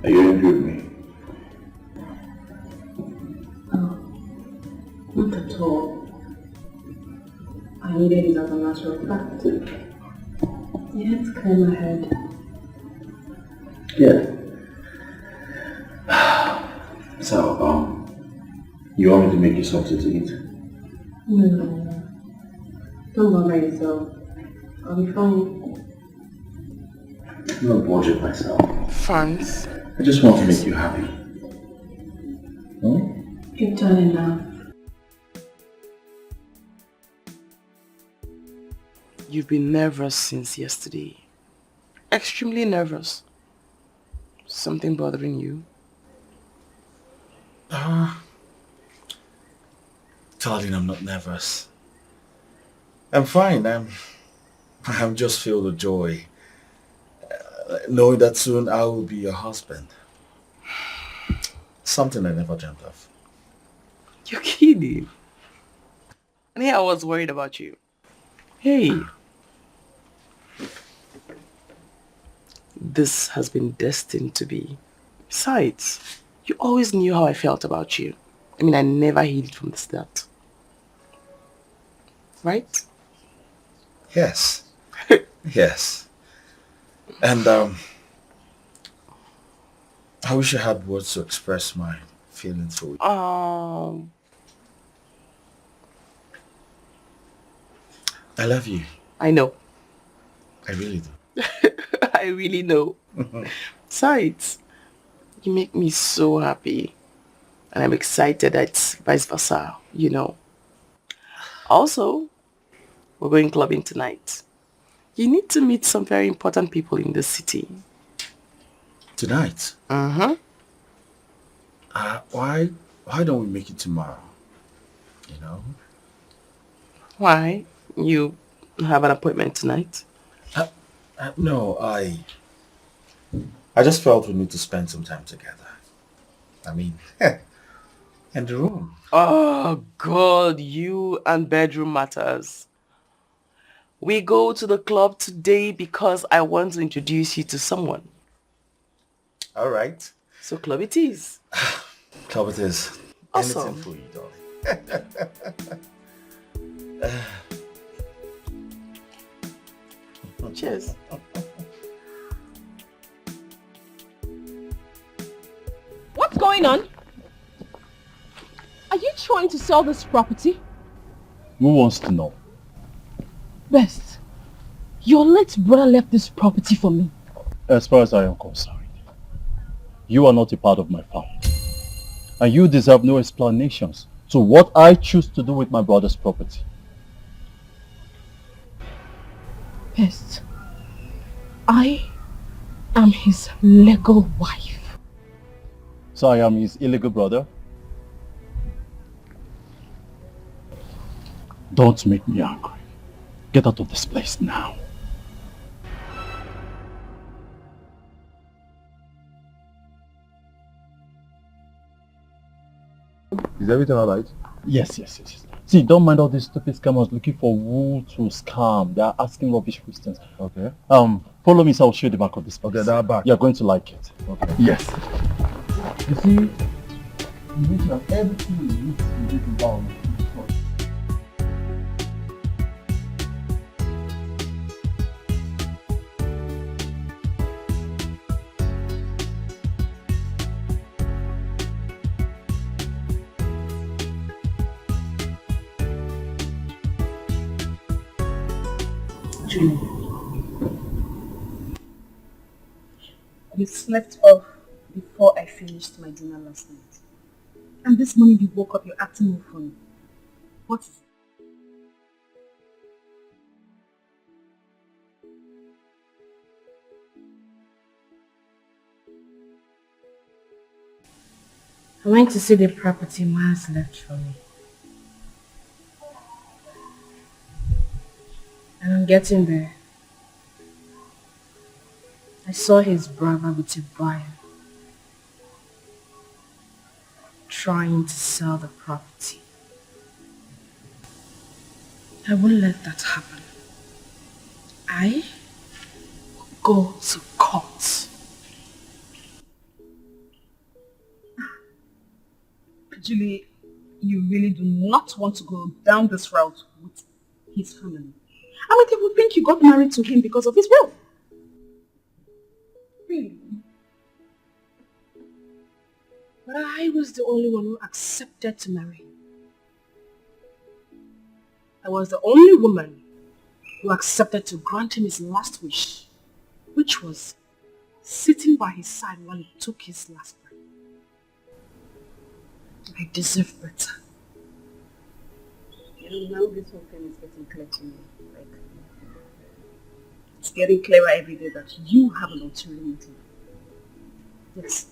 Are you angry with me? Not at all. I needed it as a matter of fact. You had to clear my head. Yeah. So, you want me to make you something to eat? No. Don't bother yourself. I'll be fine. I'm not bored myself. Franz. I just want to make you happy. You've done enough. You've been nervous since yesterday. Extremely nervous. Something bothering you? Darling, I'm not nervous. I'm fine. I'm just filled with joy. Knowing that soon I will be your husband. Something I never dreamt of. You're kidding. And here I was worried about you. Hey. This has been destined to be. Besides, you always knew how I felt about you. I mean, I never hid from the start. Right? Yes. Yes. And I wish I had words to express my feelings for you. I love you. I know. I really do. I really know. Besides, you make me so happy. And I'm excited that it's vice versa, you know. Also, we're going clubbing tonight. You need to meet some very important people in the city. Tonight? Uh-huh. Why don't we make it tomorrow? You know? Why? You have an appointment tonight? No, I just felt we need to spend some time together. I mean, in the room. Oh, God, you and bedroom matters. We go to the club today because I want to introduce you to someone. All right. So club it is. Club it is. Awesome. Anything for you, darling. Cheers. What's going on? Are you trying to sell this property? Who wants to know? Best, your late brother left this property for me. As far as I am concerned, you are not a part of my family. And you deserve no explanations to what I choose to do with my brother's property. Best, I am his legal wife. So I am his illegal brother? Don't make me angry. Get out of this place now. Is everything alright? Yes. See, don't mind all these stupid scammers looking for who to scam. They are asking rubbish questions. Okay. Follow me so I'll show you the back of this place. Okay, that back. You're going to like it. Okay. Yes. You see, you need to have everything you need to do environment. You slept off before I finished my dinner last night. And this morning you woke up, you're acting more funny. What is it? I went to see the property Miles left for me. And on getting there, I saw his brother with a buyer trying to sell the property. I won't let that happen. I will go to court. Julie, you really do not want to go down this route with his family. I mean, they would think you got married to him because of his wealth. Really? But I was the only one who accepted to marry him. I was the only woman who accepted to grant him his last wish, which was sitting by his side while he took his last breath. I deserve better. You know, now this whole thing is getting clear to me. Like, it's getting clearer every day that you have an ulterior motive. Yes.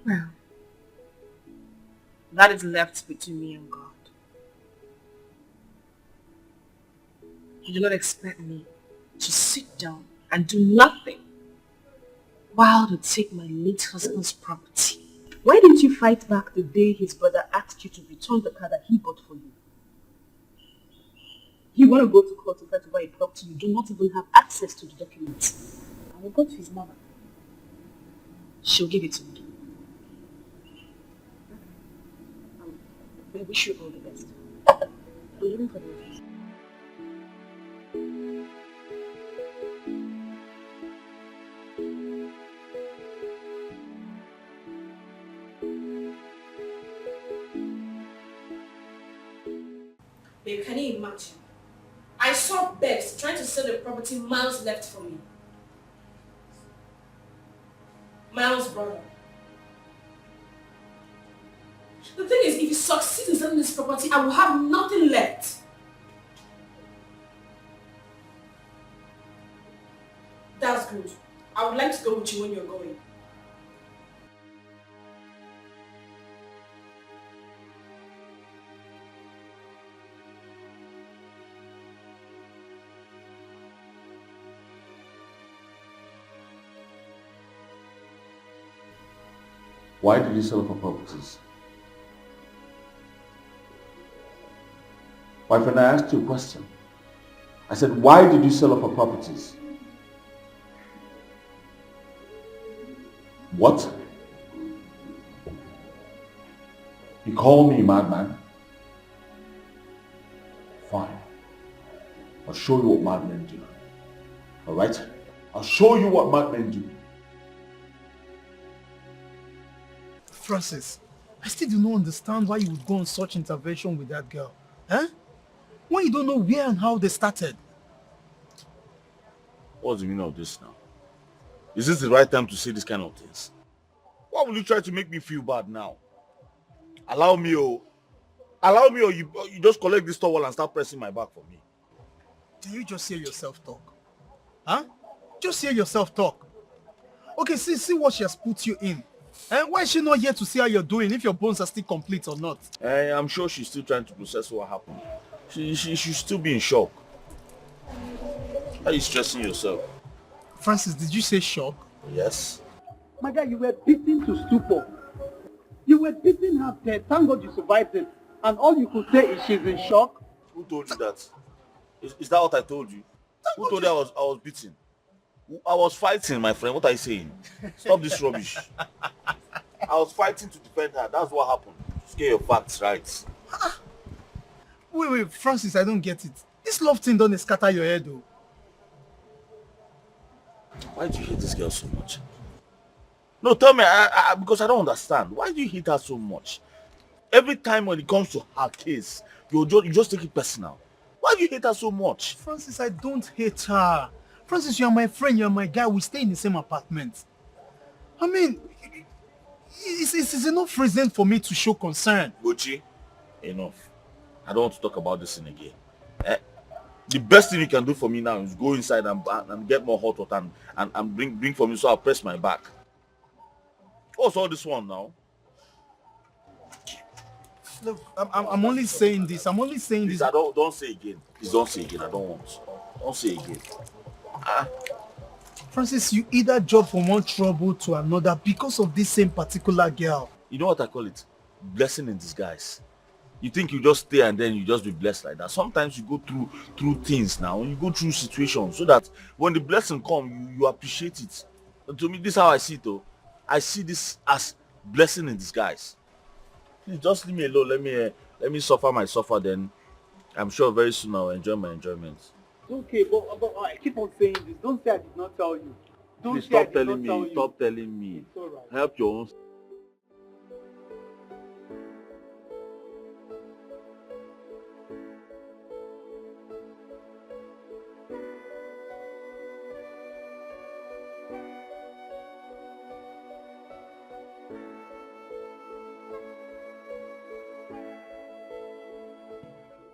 Well, That is left between me and God. You do not expect me to sit down and do nothing while to take my late husband's property. Why didn't you fight back the day his brother asked you to return the car that he bought for you? You want to go to court to fight over a property you do not even have access to the documents. I will go to his mother. She'll give it to me. I wish you all the best. I'm leaving for the office. Babe, can you imagine? I saw Bex trying to sell the property Miles left for me. Miles' brother. The thing is, if he succeeds in selling this property, I will have nothing left. That's good. I would like to go with you when you're going. Why did you sell for properties? My friend, I asked you a question. I said, why did you sell off for properties? What? You call me a madman? Fine. I'll show you what madmen do. Alright? I'll show you what madmen do. Francis, I still do not understand why you would go on such intervention with that girl. Huh? When you don't know where and how they started. What's the meaning of this now? Is this the right time to say this kind of things? Why will you try to make me feel bad now? Allow me or you just collect this towel and start pressing my back for me. Can you just hear yourself talk? Huh? Just hear yourself talk. Okay, see what she has put you in. And why is she not here to see how you're doing, if your bones are still complete or not? I'm sure she's still trying to process what happened. She should still be in shock. Why are you stressing yourself? Francis, did you say shock? Yes. My guy, you were beaten to stupor. You were beaten half dead. Thank God you survived it. And all you could say is she's in shock. Who told you that? Is that what I told you? Who told you I was beaten? I was fighting, my friend. What are you saying? Stop this rubbish. I was fighting to defend her. That's what happened. Just get your facts right. Wait, Francis, I don't get it. This love thing don't scatter your head, though. Why do you hate this girl so much? No, tell me, because I don't understand. Why do you hate her so much? Every time when it comes to her case, you just take it personal. Why do you hate her so much? Francis, I don't hate her. Francis, you are my friend, you are my guy. We stay in the same apartment. I mean, it's enough reason for me to show concern. Gucci, enough. I don't want to talk about this thing again. The best thing you can do for me now is go inside and get more hot water and bring for me so I'll press my back. What's all this one now? Look, I'm only saying this. Please, don't say again. Please don't say again. I don't want. Don't say again. Francis, you either jump from one trouble to another because of this same particular girl. You know what I call it? Blessing in disguise. You think you just stay and then you just be blessed like that. Sometimes you go through things now. You go through situations so that when the blessing comes, you appreciate it. And to me, this is how I see it though. I see this as blessing in disguise. Please just leave me alone. Let me suffer my suffer, then I'm sure very soon I'll enjoy my enjoyment. Okay, but I keep on saying this. Don't say I did not tell you. Please stop telling me. Stop telling me. It's all right. Help your own.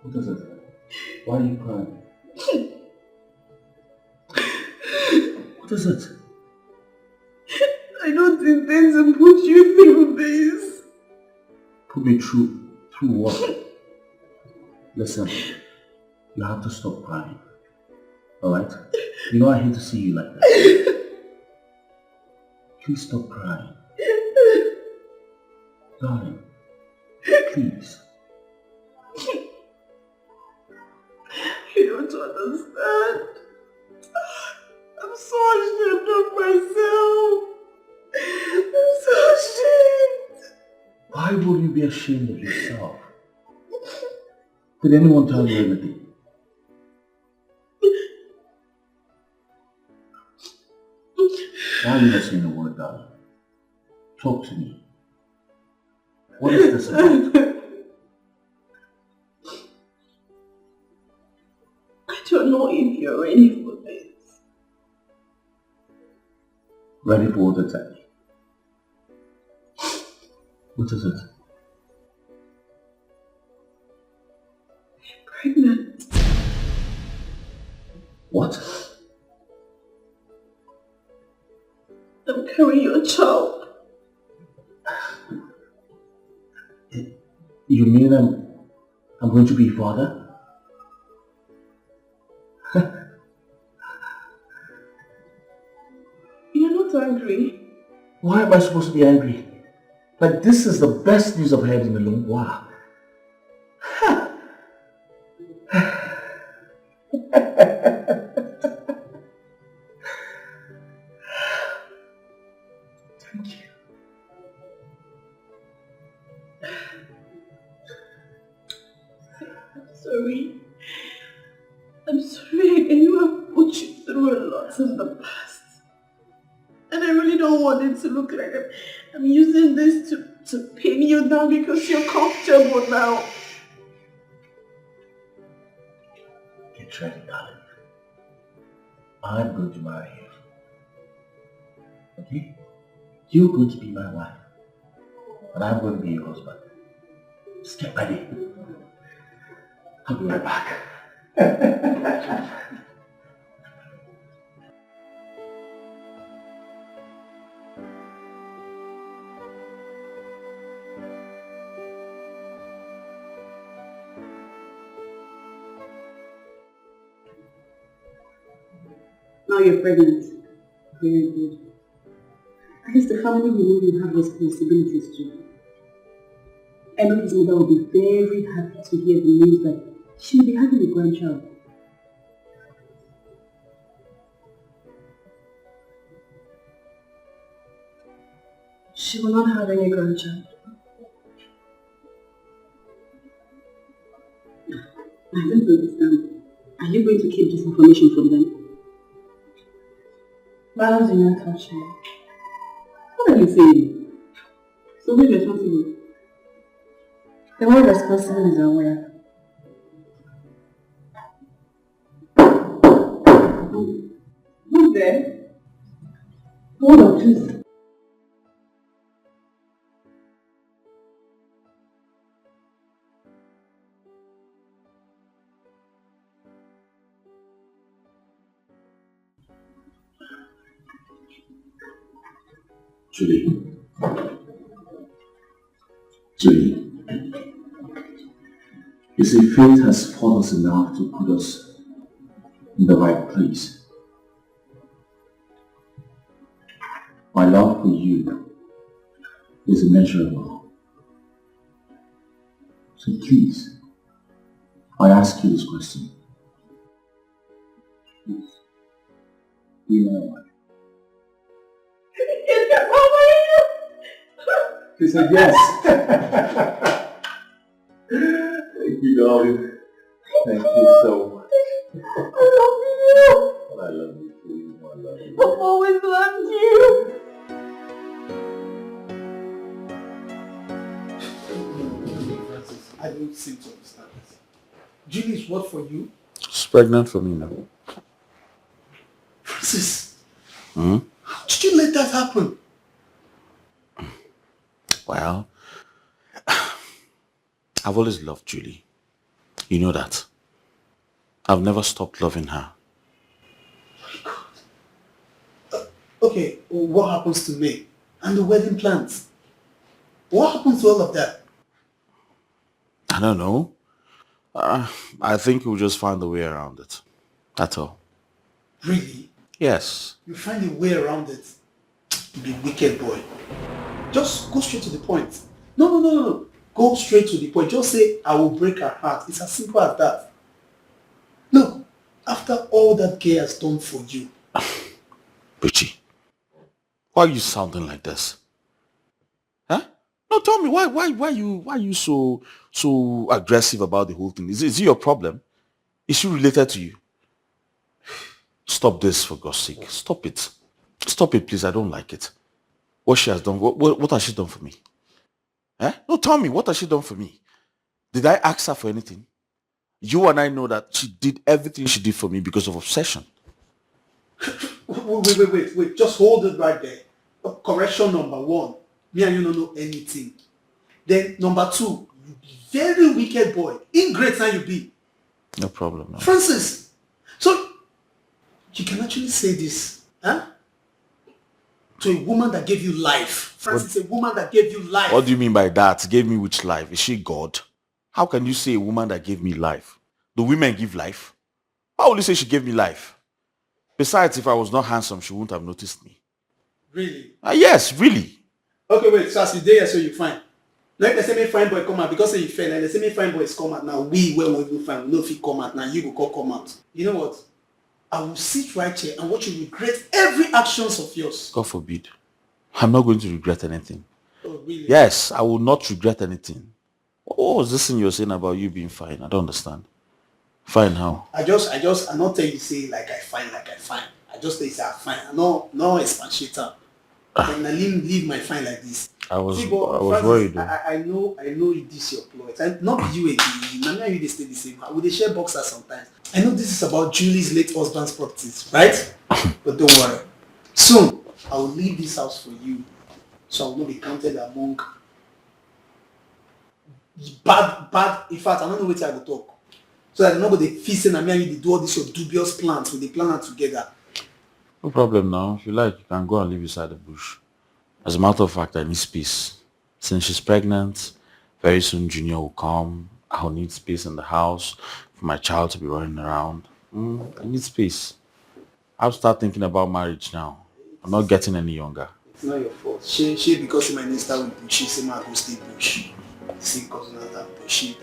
What is it? Why are you crying? What is it? I don't intend to put you through this. Put me through what? Listen, you have to stop crying. Alright? You know I hate to see you like that. Please stop crying. Darling, please. You don't understand. I'm so ashamed of myself. I'm so ashamed. Why would you be ashamed of yourself? Did anyone tell you anything? Why are you not saying a word, darling? Talk to me. What is this about? I don't know if you're ready for this. Ready for what exactly? What is it? Pregnant. What? I'm carrying your child. You mean I'm going to be a father? You're not angry. Why am I supposed to be angry? Like, this is the best news I've heard in a long while. Thank you. Sorry. I'm sorry I know I've put you through a lot in the past. And I really don't want it to look like I'm using this to pin you down because you're comfortable now. Get ready, darling. I'm going to marry you. Okay? You're going to be my wife. And I'm going to be your husband. Just get ready. I'll be right back. Now you're pregnant. Very good. I guess the family will know you have responsibilities too. I know his mother will be very happy to hear the news that she will be having a grandchild. She will not have any grandchild. I don't understand. Are you going to keep this information from them? Balance did not touch me. What are you saying? So who's responsible? The one responsible is aware. Who's there? Hold on, please. Julie. Julie. You see, fate has fought us enough to put us in the right place. My love for you is immeasurable. So please, I ask you this question. Please, be my wife. She said yes. Thank you, darling. Thank you so much. I love you. I love you too. I love you. I've always loved you. I don't seem to understand this. Julie is what for you? She's pregnant for me now. Francis, Hmm? how did you let that happen? Well, I've always loved Julie. You know that. I've never stopped loving her. Okay, what happens to May? And the wedding plans? What happens to all of that? don't know. I think we'll just find a way around it. That's all. Really? Yes. You find a way around it. You be wicked boy. Just go straight to the point. No. Go straight to the point. Just say, I will break her heart. It's as simple as that. Look, after all that Gay has done for you. Richie, why are you sounding like this? Huh? No, tell me, why you so aggressive about the whole thing? Is it your problem? Is she related to you? Stop this, for God's sake. Stop it. Stop it, please. I don't like it. What she has done, what has she done for me? Eh? No, tell me, what has she done for me? Did I ask her for anything? You and I know that she did everything she did for me because of obsession. Wait. Just hold it right there. Correction number 1. Me and you don't know anything. Then number 2, you be very wicked boy. Ingrate now you be. No problem. No. Francis, so you can actually say this, huh? To a woman that gave you life. Francis, a woman that gave you life. What do you mean by that? Gave me which life? Is she God? How can you say a woman that gave me life? Do women give life? Why would you say she gave me life? Besides, if I was not handsome, she wouldn't have noticed me. Really? Yes, really. Okay, wait, so as you there, so you fine. Like they say me fine boy come out because you fail. Like they say me fine boys come out now. We where we will find, we know if he come out now. You go come out. You know what? I will sit right here and watch you regret every actions of yours. God forbid. I'm not going to regret anything. Oh, really? Yes, I will not regret anything. What was this thing you're saying about you being fine? I don't understand. Fine how? I not tell you say like I fine. I just tell you say I fine. I no expansion. And I leave my fine like this. I was Francis, worried. I know it is your ploy. And not you again. Now you they stay the same. We they share boxers sometimes. I know this is about Julie's late husband's properties, right? But don't worry. Soon I will leave this house for you, so I will not be counted among bad. In fact, I don't know what I will talk. So that nobody feasting and me and you do all these your dubious plans with the plan together. No problem now. If you like, you can go and live beside the bush. As a matter of fact, I need space. Since she's pregnant, very soon Junior will come. I'll need space in the house for my child to be running around. I need space. I'll start thinking about marriage now. I'm not getting any younger. It's not your fault. She because my name start with bush, she say my go stay bush. See because not that bush.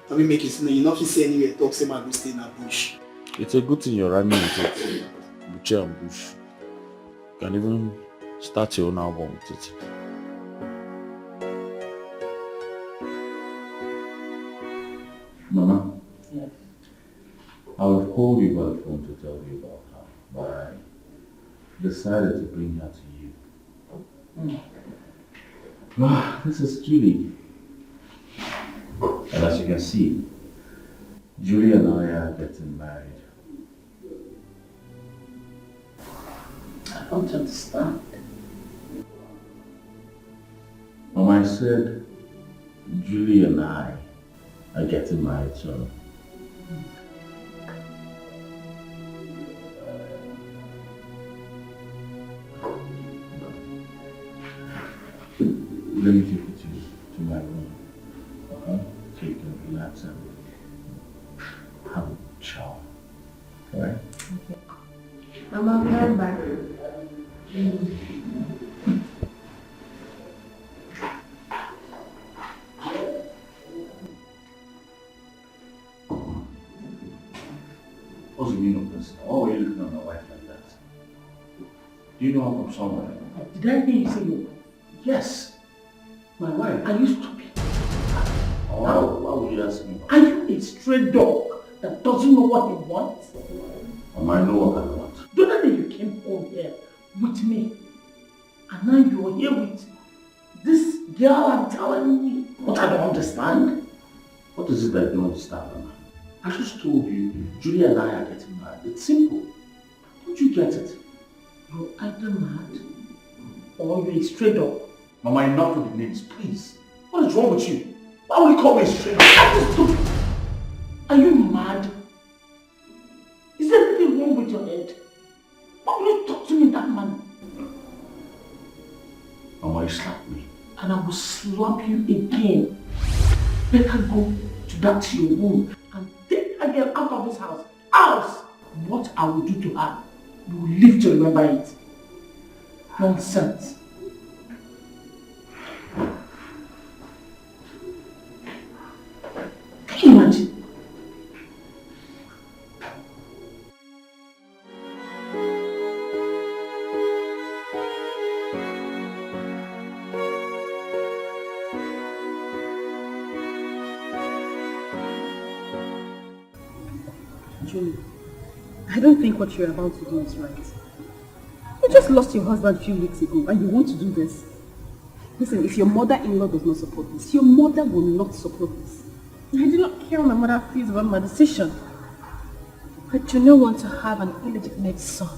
I mean make it you not say anywhere talk say my go stay in a bush. It's a good thing you're running with it. Bush and bush. You can even start your own album with it. Mama? Yes. I would call you by the phone to tell you about her, but I decided to bring her to you. This is Julie. And as you can see, Julie and I are getting married. I don't understand. Mama, I said Julie and I are getting married, so let me take you to my room, okay? So you can relax and have a shower, alright? Okay. Mama, I'll be right back. What's the meaning of this? Oh, you're looking at my wife like that. Do you know I'm from somewhere? Did I hear you say your wife? Yes. My wife. Are you stupid? Why would you ask me? Are you a stray dog that doesn't know what he wants? I know what I want. The other day you came home here with me, and now you are here with this girl I'm telling me what I don't understand. What is it that you don't understand, Mama? I just told you, Julie and I are getting married. It's simple. Don't you get it? You're either mad or you're a stray dog. Mama, enough with the names, please. What is wrong with you? Why would you call me a stray dog? Are you mad? Is there anything wrong with your head? Why would you talk to me in that manner? Mama, you slapped me. And I will slap you again. better go to that your room and take that girl out of this house. Else, what I will do to her, you will live to remember it. Nonsense. Can you imagine? Julie, I don't think what you're about to do is right. You just lost your husband a few weeks ago and you want to do this. Listen, if your mother-in-law does not support this, your mother will not support this. I do not care what my mother feels about my decision. I do not want to have an illegitimate son.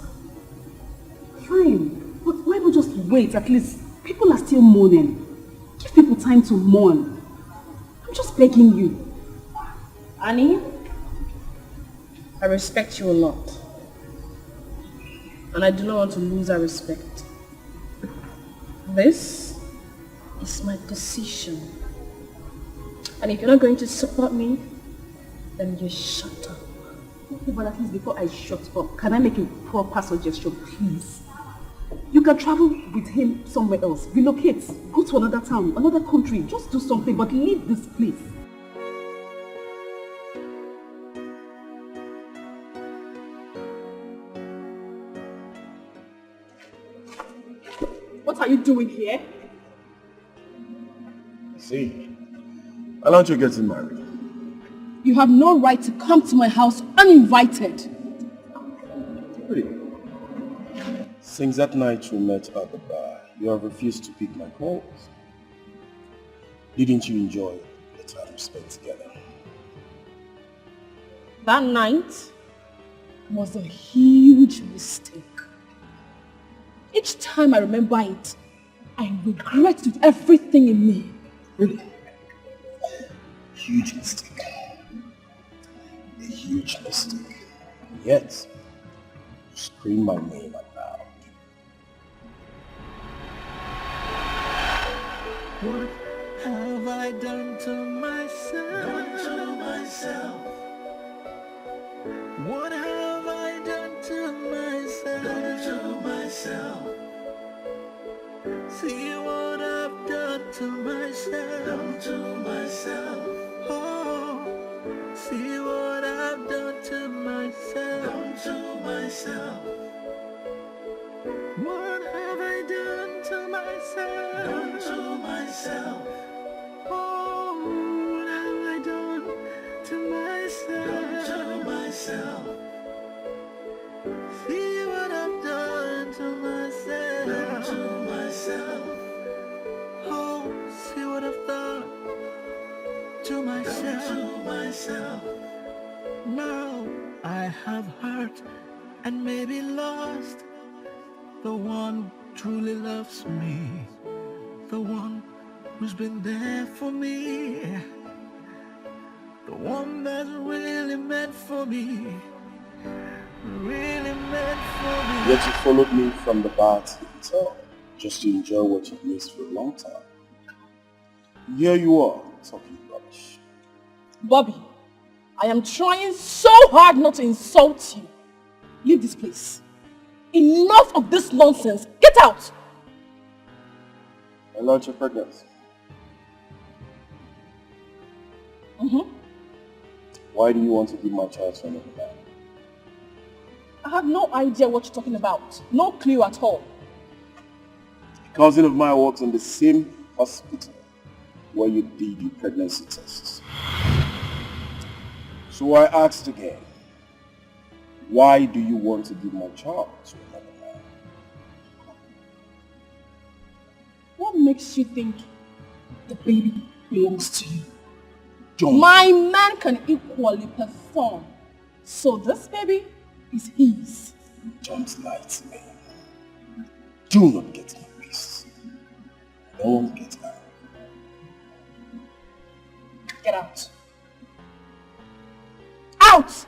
Fine, but why not just wait? At least people are still mourning. Give people time to mourn. I'm just begging you. Annie, I respect you a lot. And I do not want to lose that respect. This is my decision. And if you're not going to support me, then just shut up. Okay, but at least before I shut up, can I make a proper suggestion, please? You can travel with him somewhere else. Relocate. Go to another town, another country. Just do something, but leave this place. What are you doing here? See, why don't you get married? You have no right to come to my house uninvited. Really? Since that night we met at the bar, you have refused to pick my calls. Didn't you enjoy the time we spent together? That night was a huge mistake. Each time I remember it, I regret with everything in me. Really? Huge mistake. A huge mistake. Yet, you scream my name out loud. What have I done to myself? What have I done to myself? See what I've done to myself. Oh, see what I've done to myself. What have I done to myself? Oh, what have I done to myself? See what I've done to myself. Oh, see what I've done to myself. Now I have hurt and maybe lost the one who truly loves me, the one who's been there for me, the one that's really meant for me, really meant for me. Yet you followed me from the bar to the hotel, just to enjoy what you've missed for a long time. Here you are, talking rubbish. Bobby, I am trying so hard not to insult you. Leave this place. Enough of this nonsense. Get out! I learned your pregnancy. Why do you want to give my child to another man? I have no idea what you're talking about. No clue at all. A cousin of mine works in the same hospital where you did your pregnancy tests. So I asked again, why do you want to give my child to another man? What makes you think the baby belongs to you? Don't. My man can equally perform. So this baby is his. Don't lie to me. Do not get me pissed. Don't get out. Get out. Out!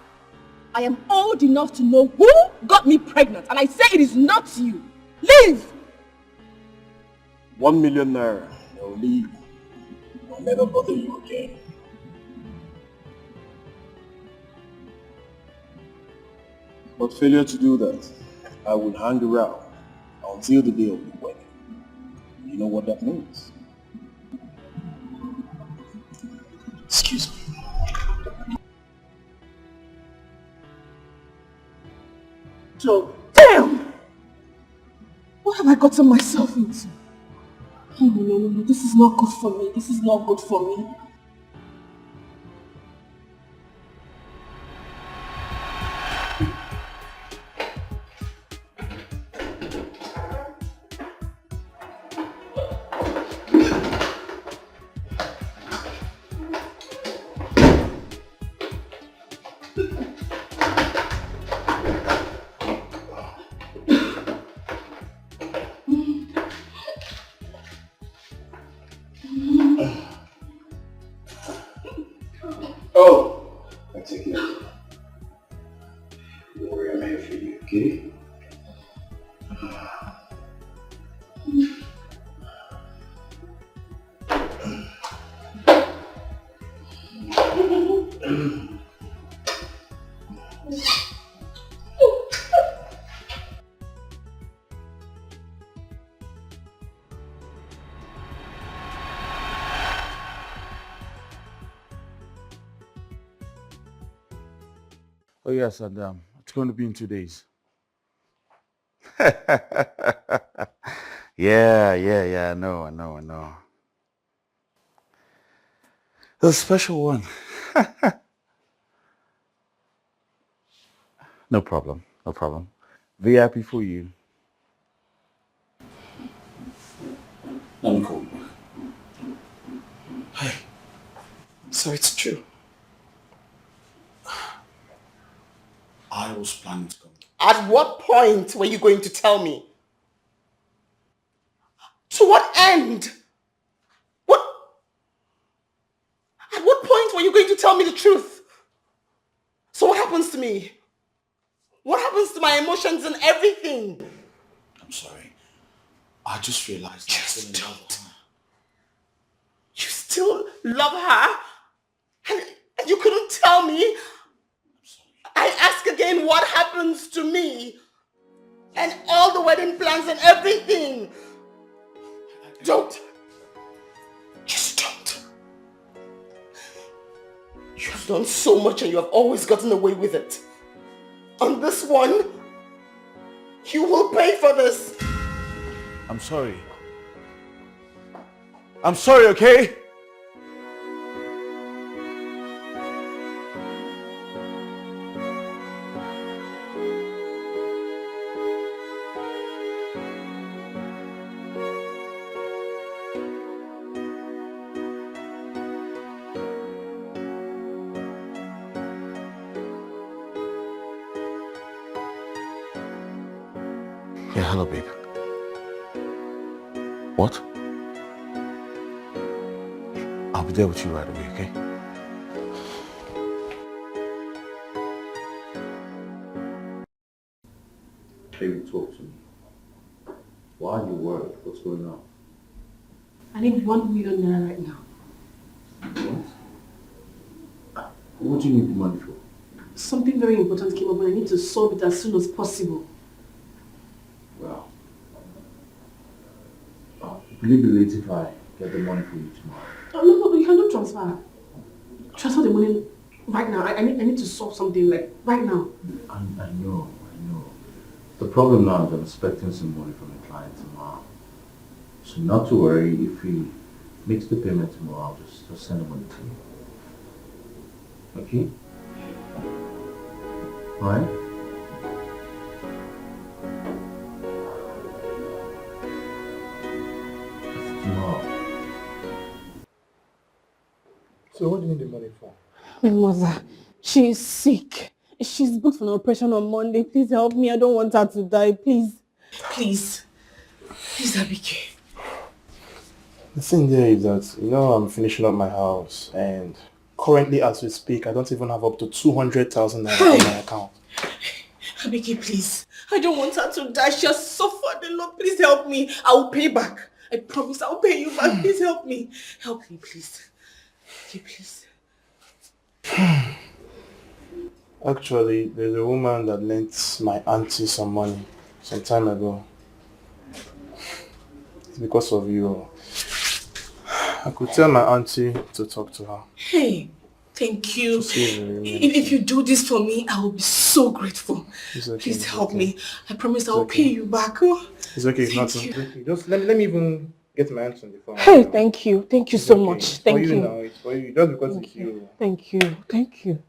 I am old enough to know who got me pregnant, and I say it is not you. Leave! 1 million naira. I'll leave. I'll never bother you again. But failure to do that, I will hang around until the day of the wedding. You know what that means? Excuse me. Joe, damn! What have I gotten myself into? Oh, no, this is not good for me. This is not good for me. Oh! I take it. Don't worry, I'm here for you, okay? Oh yes, and it's going to be in 2 days. Yeah, I know. The special one. No problem. VIP for you. Let me call you. Hey, so it's true. I was planning to come. At what point were you going to tell me? To what end? At what point were you going to tell me the truth? So what happens to me? What happens to my emotions and everything? I'm sorry. I just realized I'm still in love with her. You still love her? And you couldn't tell me? I ask again, what happens to me? And all the wedding plans and everything? Don't. Just don't. You have done so much and you have always gotten away with it. On this one, you will pay for this. I'm sorry. I'm sorry, okay? Yeah, hello, babe. What? I'll be there with you right away, okay? Baby, talk to me. Why are you worried? What's going on? I need 1 million naira right now. What? What do you need the money for? Something very important came up and I need to solve it as soon as possible. Well, will you be late if I get the money for you tomorrow? No, you cannot transfer. Transfer the money right now. I need to solve something like right now. I know. The problem now is I'm expecting some money from a client tomorrow. So not to worry, if he makes the payment tomorrow, I'll just send the money to you. Okay? Alright? Tomorrow. So what do you need the money for? My mother, she is sick. She's booked for an operation on Monday. Please help me. I don't want her to die. Please. Please, Abike. The thing there is that, I'm finishing up my house and currently as we speak, I don't even have up to 200,000 naira on my account. Abike, please. I don't want her to die. She has suffered a lot. Please help me. I will pay back. I promise I'll pay you back. Please help me. Help me, please. Okay, please. Actually, there's a woman that lent my auntie some money some time ago. It's because of you. I could tell my auntie to talk to her. Hey, thank you. If If you do this for me, I will be so grateful. okay, Please help me. I promise I will pay you back. It's okay, it's not Thank okay. Just let me even get my hands on the phone. Hey, thank you. Thank you so much. It's Thank for you you. now. It's for you. Just because it's you. Thank you. Thank you.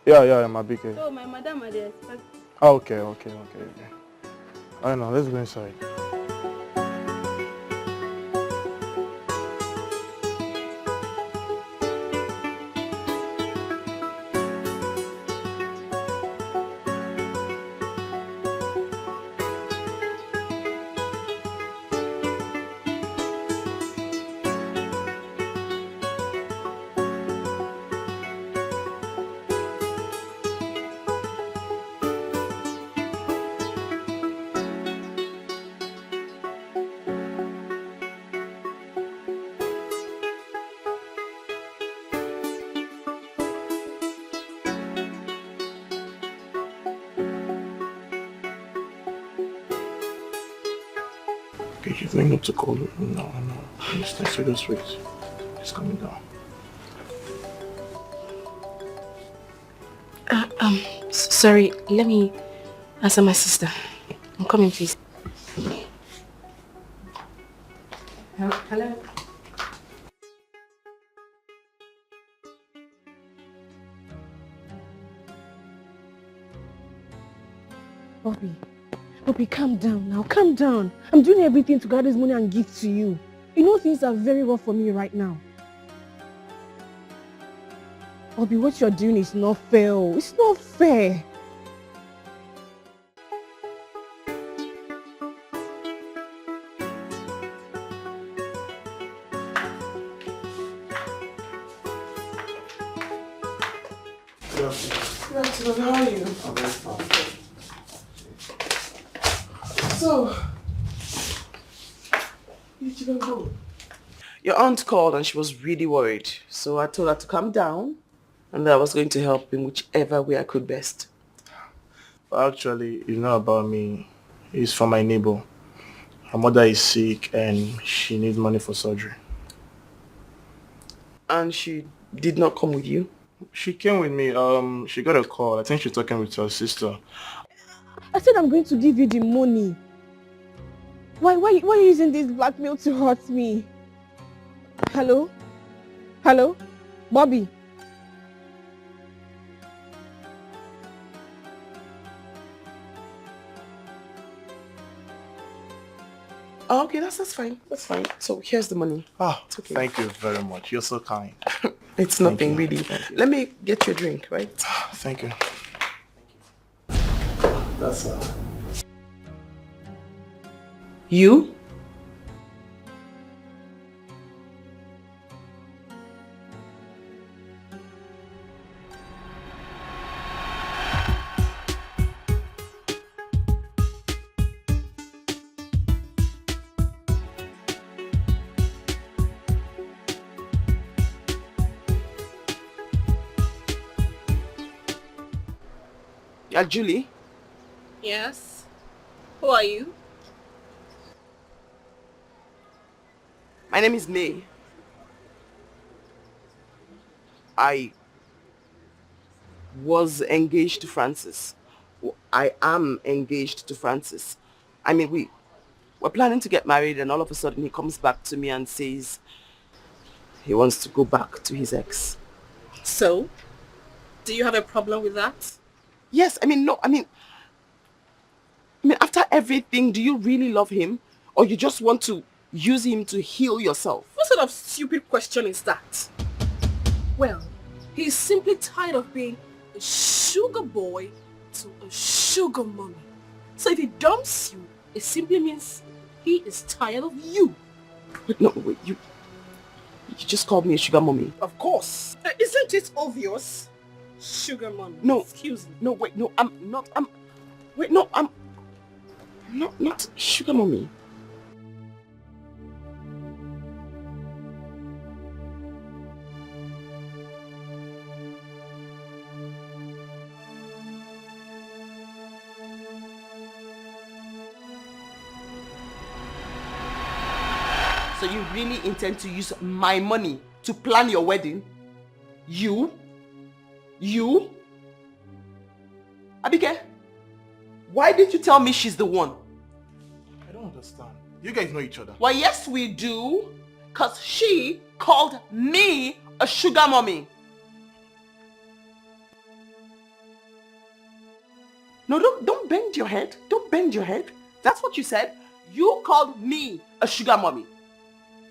Yeah, my big So my madam are there expect. Oh, okay. I know, let's go inside. Okay, he's going up to call her. No. Just wait. He's coming down. Sorry, let me answer my sister. I'm coming, please. Hello? Bobby, calm down now. Calm down. I'm doing everything to gather this money and give to you. You know things are very rough for me right now. Bobby, what you're doing is not fair. It's not fair. Good afternoon, how are you? I'm very fine. So, where did you go? Your aunt called and she was really worried. So I told her to calm down and that I was going to help in whichever way I could best. Actually, you know about me. It's for my neighbor. Her mother is sick and she needs money for surgery. And she did not come with you? She came with me. She got a call. I think she's talking with her sister. I said I'm going to give you the money. Why are you using this blackmail to hurt me? Hello? Hello? Bobby? Oh, okay, that's fine. That's fine. So here's the money. It's okay. Thank you very much. You're so kind. It's nothing really. Let me get you a drink, right? Thank you. That's You? Julie? Yes? Who are you? My name is May. I was engaged to Francis. I am engaged to Francis. I mean, we're planning to get married and all of a sudden he comes back to me and says he wants to go back to his ex. So? Do you have a problem with that? Yes, I mean, after everything, do you really love him? Or you just want to use him to heal yourself. What sort of stupid question is that? Well, he's simply tired of being a sugar boy to a sugar mommy. So if he dumps you, it simply means he is tired of you. Wait, no, wait, you just called me a sugar mommy. Of course. Isn't it obvious? Sugar mommy. No. Excuse me. No, wait, no, I'm not sugar mommy. So you really intend to use my money to plan your wedding? You? Abike, why didn't you tell me she's the one? I don't understand. You guys know each other. Well, yes we do. Because she called me a sugar mommy. No, don't bend your head. Don't bend your head. That's what you said. You called me a sugar mommy.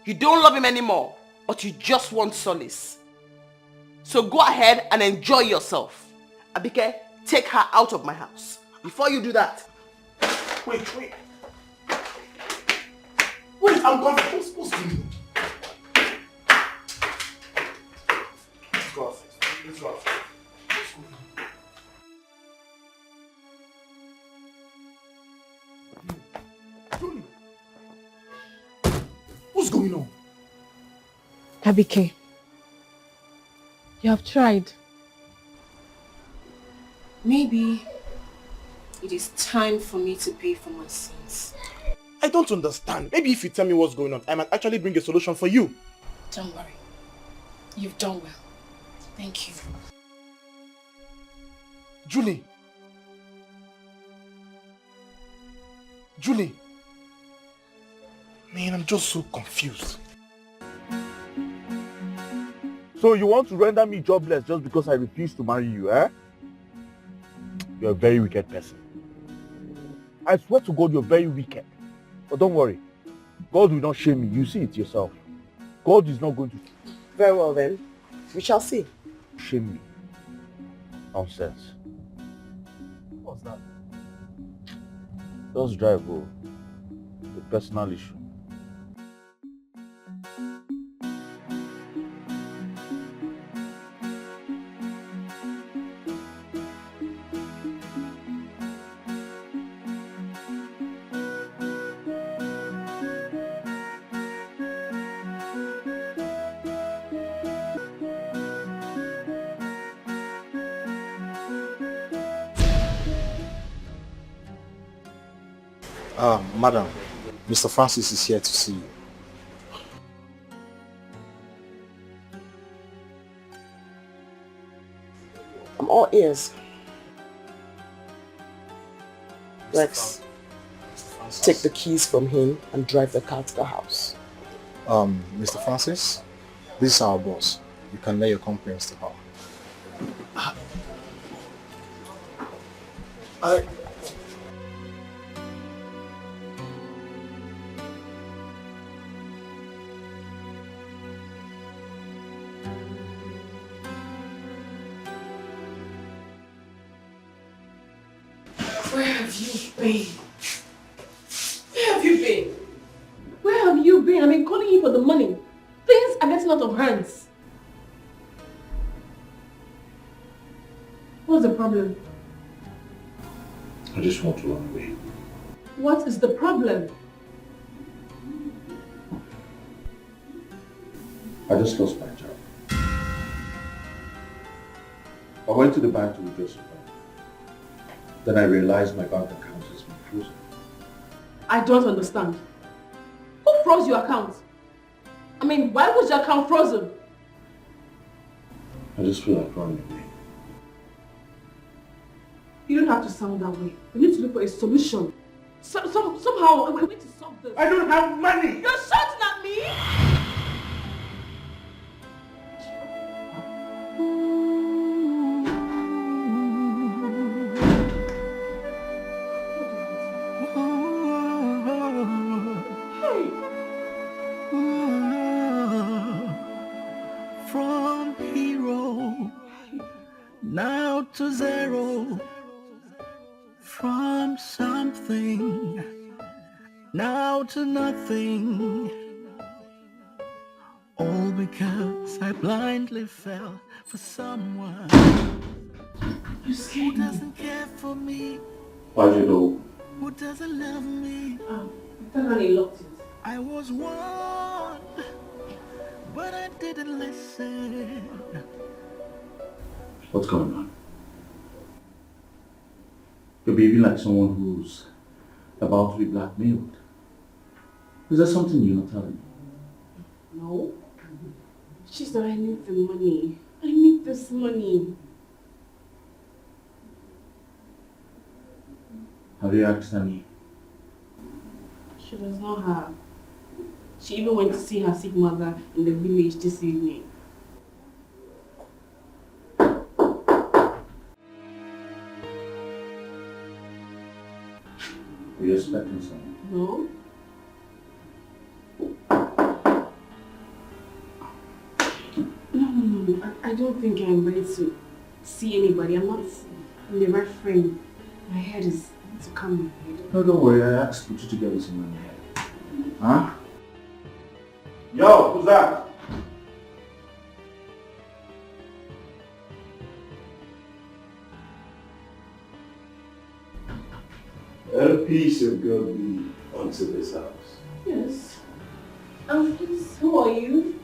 You don't love him anymore, but you just want solace. So go ahead and enjoy yourself. Abike, take her out of my house. Before you do that. Wait, I'm confused. What's going on? Let's go outside. Let's go outside. What's going on? Abike, you have tried. Maybe it is time for me to pay for my sins. I don't understand. Maybe if you tell me what's going on, I might actually bring a solution for you. Don't worry. You've done well. Thank you. Julie. Man, I'm just so confused. So you want to render me jobless just because I refuse to marry you, eh? You're a very wicked person. I swear to God, you're very wicked. But don't worry. God will not shame me. You see it yourself. God is not going to... Very well then. We shall see. Shame me. Nonsense. What's that? Just drive, oh. A personal issue. Madam, Mr. Francis is here to see you. I'm all ears. Lex, take the keys from him and drive the car to the house. Mr. Francis, this is our boss. You can lay your complaints to her. Where have you been? Where have you been? Where have you been? I've been calling you for the money. Things are getting out of hands. What's the problem? I just want to run away. What is the problem? I just lost my job. I went to the bank to withdraw some money. Then I realized my bank account has been frozen. I don't understand. Who froze your account? I mean, why was your account frozen? I just feel like running away. You don't have to sound that way. We need to look for a solution. Somehow, we need to solve this. I don't have money! You're shouting at me? From hero now to zero, from something now to nothing, all because I blindly fell for someone who doesn't care for me, Why'd you know? who doesn't love me. I was warned, but I didn't listen. What's going on? You're behaving like someone who's about to be blackmailed. Is there something you're not telling me? No. It's just that I need the money. I need this money. Have you asked Annie? She does not have. She even went to see her sick mother in the village this evening. Are you expecting someone? No. No. I don't think I'm ready to see anybody. I'm the right frame. My head is to come. No, don't worry. I asked put you together with someone in your head. Huh? Yo, who's that? Let a piece of God be unto this house. Yes. Please, who are you?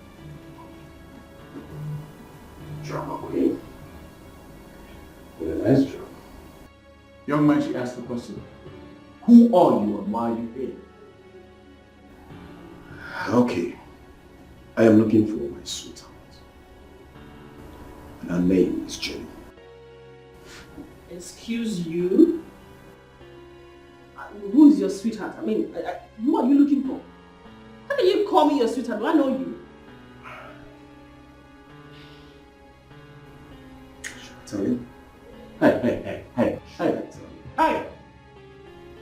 Drama queen. With a nice drum. Young man, she asked the question. Who are you and why are you here? Okay. I am looking for my sweetheart. And her name is Jenny. Excuse you? Who is your sweetheart? I mean, who are you looking for? How can you call me your sweetheart? Do I know you? Tell you? Hey.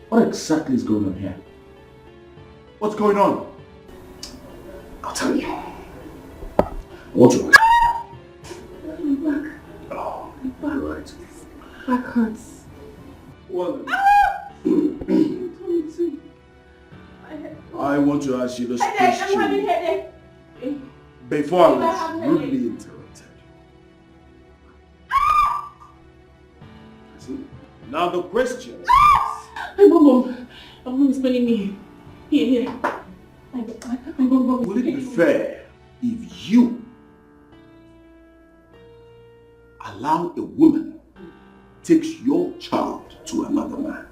What exactly is going on here? What's going on? I'll tell you. I want to... My back. Oh, My back. right. Back hurts. Well, You told me to. I want to ask you this I'm having question headache. before I was rudely interrupted. See? Now the question. My mom is calling me. Here. My mom. Would it be fair if you allow a woman takes your child to another man?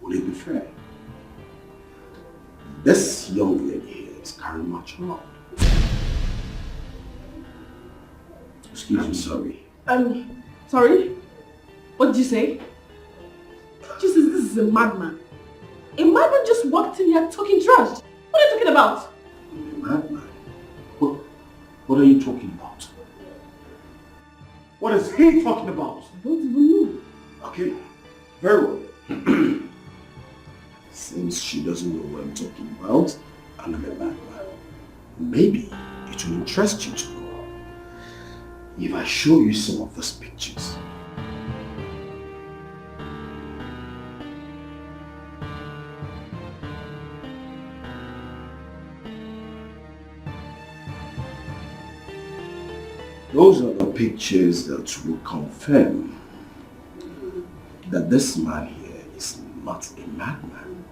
Would it be fair? This young lady here is carrying my child. Excuse me, sorry. Sorry? What did you say? Jesus, this is a madman. A madman just walked in here talking trash. What are you talking about? A madman? What are you talking about? What is he talking about? I don't even know. Okay, very well. Since she doesn't know what I'm talking about, and I'm a madman, maybe it will interest you to know if I show you some of these pictures. Those are the pictures that will confirm that this man here is not a madman.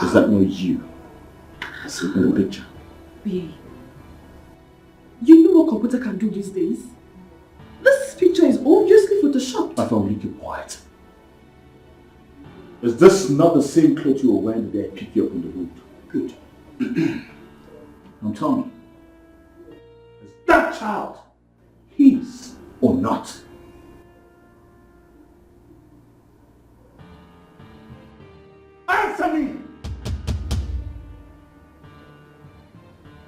Is that not you? See in the picture? Babe, you know what computer can do these days? This picture is obviously photoshopped. My phone, keep quiet. Is this not the same clothes you were wearing the day I picked you up on the road? Good. Now tell me, is that child his or not? Answer me!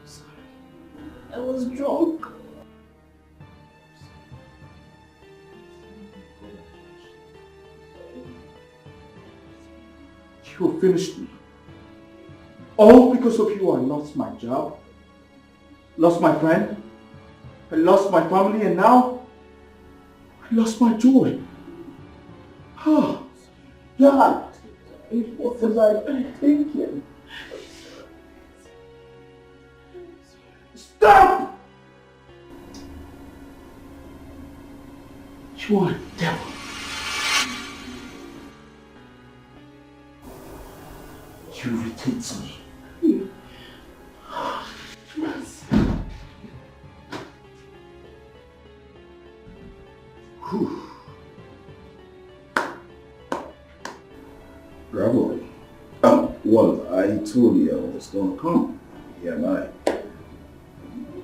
Sorry. I was drunk. You You finished me. All because of you I lost my job, lost my friend, I lost my family, and now I lost my joy. Ah, God, what was I thinking? Stop! You are a devil. You irritate me. Bravo. Well, I told you I was going to come. Here am I.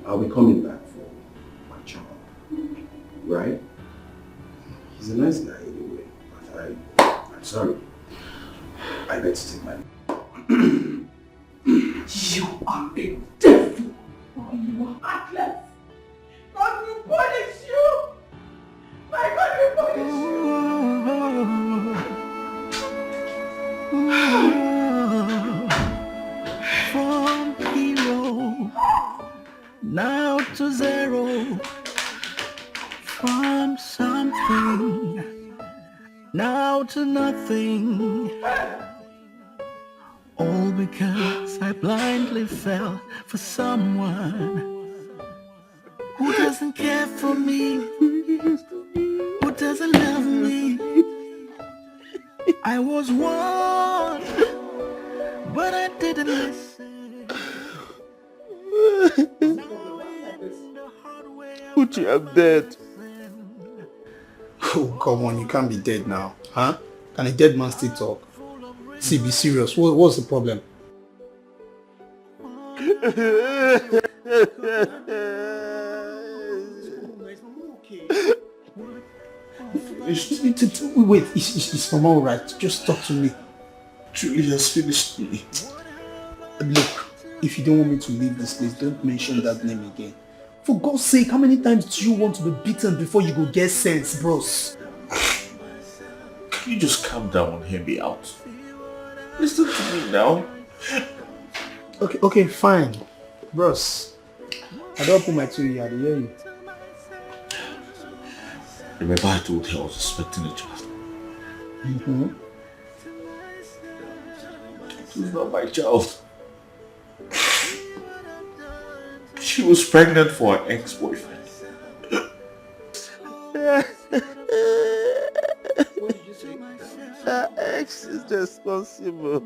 I'll be coming back for my job. Right? He's a nice guy anyway, but I'm sorry. I better take my... You are a devil. You are heartless. God will punish you. My God will punish From hero now to zero, from something now to nothing, all because I blindly fell for someone who doesn't care for me, who doesn't love me. I was one, but I didn't listen. Uchi, I'm dead. Oh, come on, you can't be dead now. Huh? Can a dead man still talk? See, be serious. What's the problem? Wait, it's Mama alright? Just talk to me. Julie has finished me. Look, if you don't want me to leave this place, don't mention that name again. For God's sake, how many times do you want to be beaten before you go get sense, bros? Can you just calm down and hear me out? Listen to me now. Okay, fine. Bros, I don't put my two here, I hear you. Remember I told you I was expecting a child? Mm-hmm. She's not my child. She was pregnant for her ex-boyfriend. Her ex is responsible.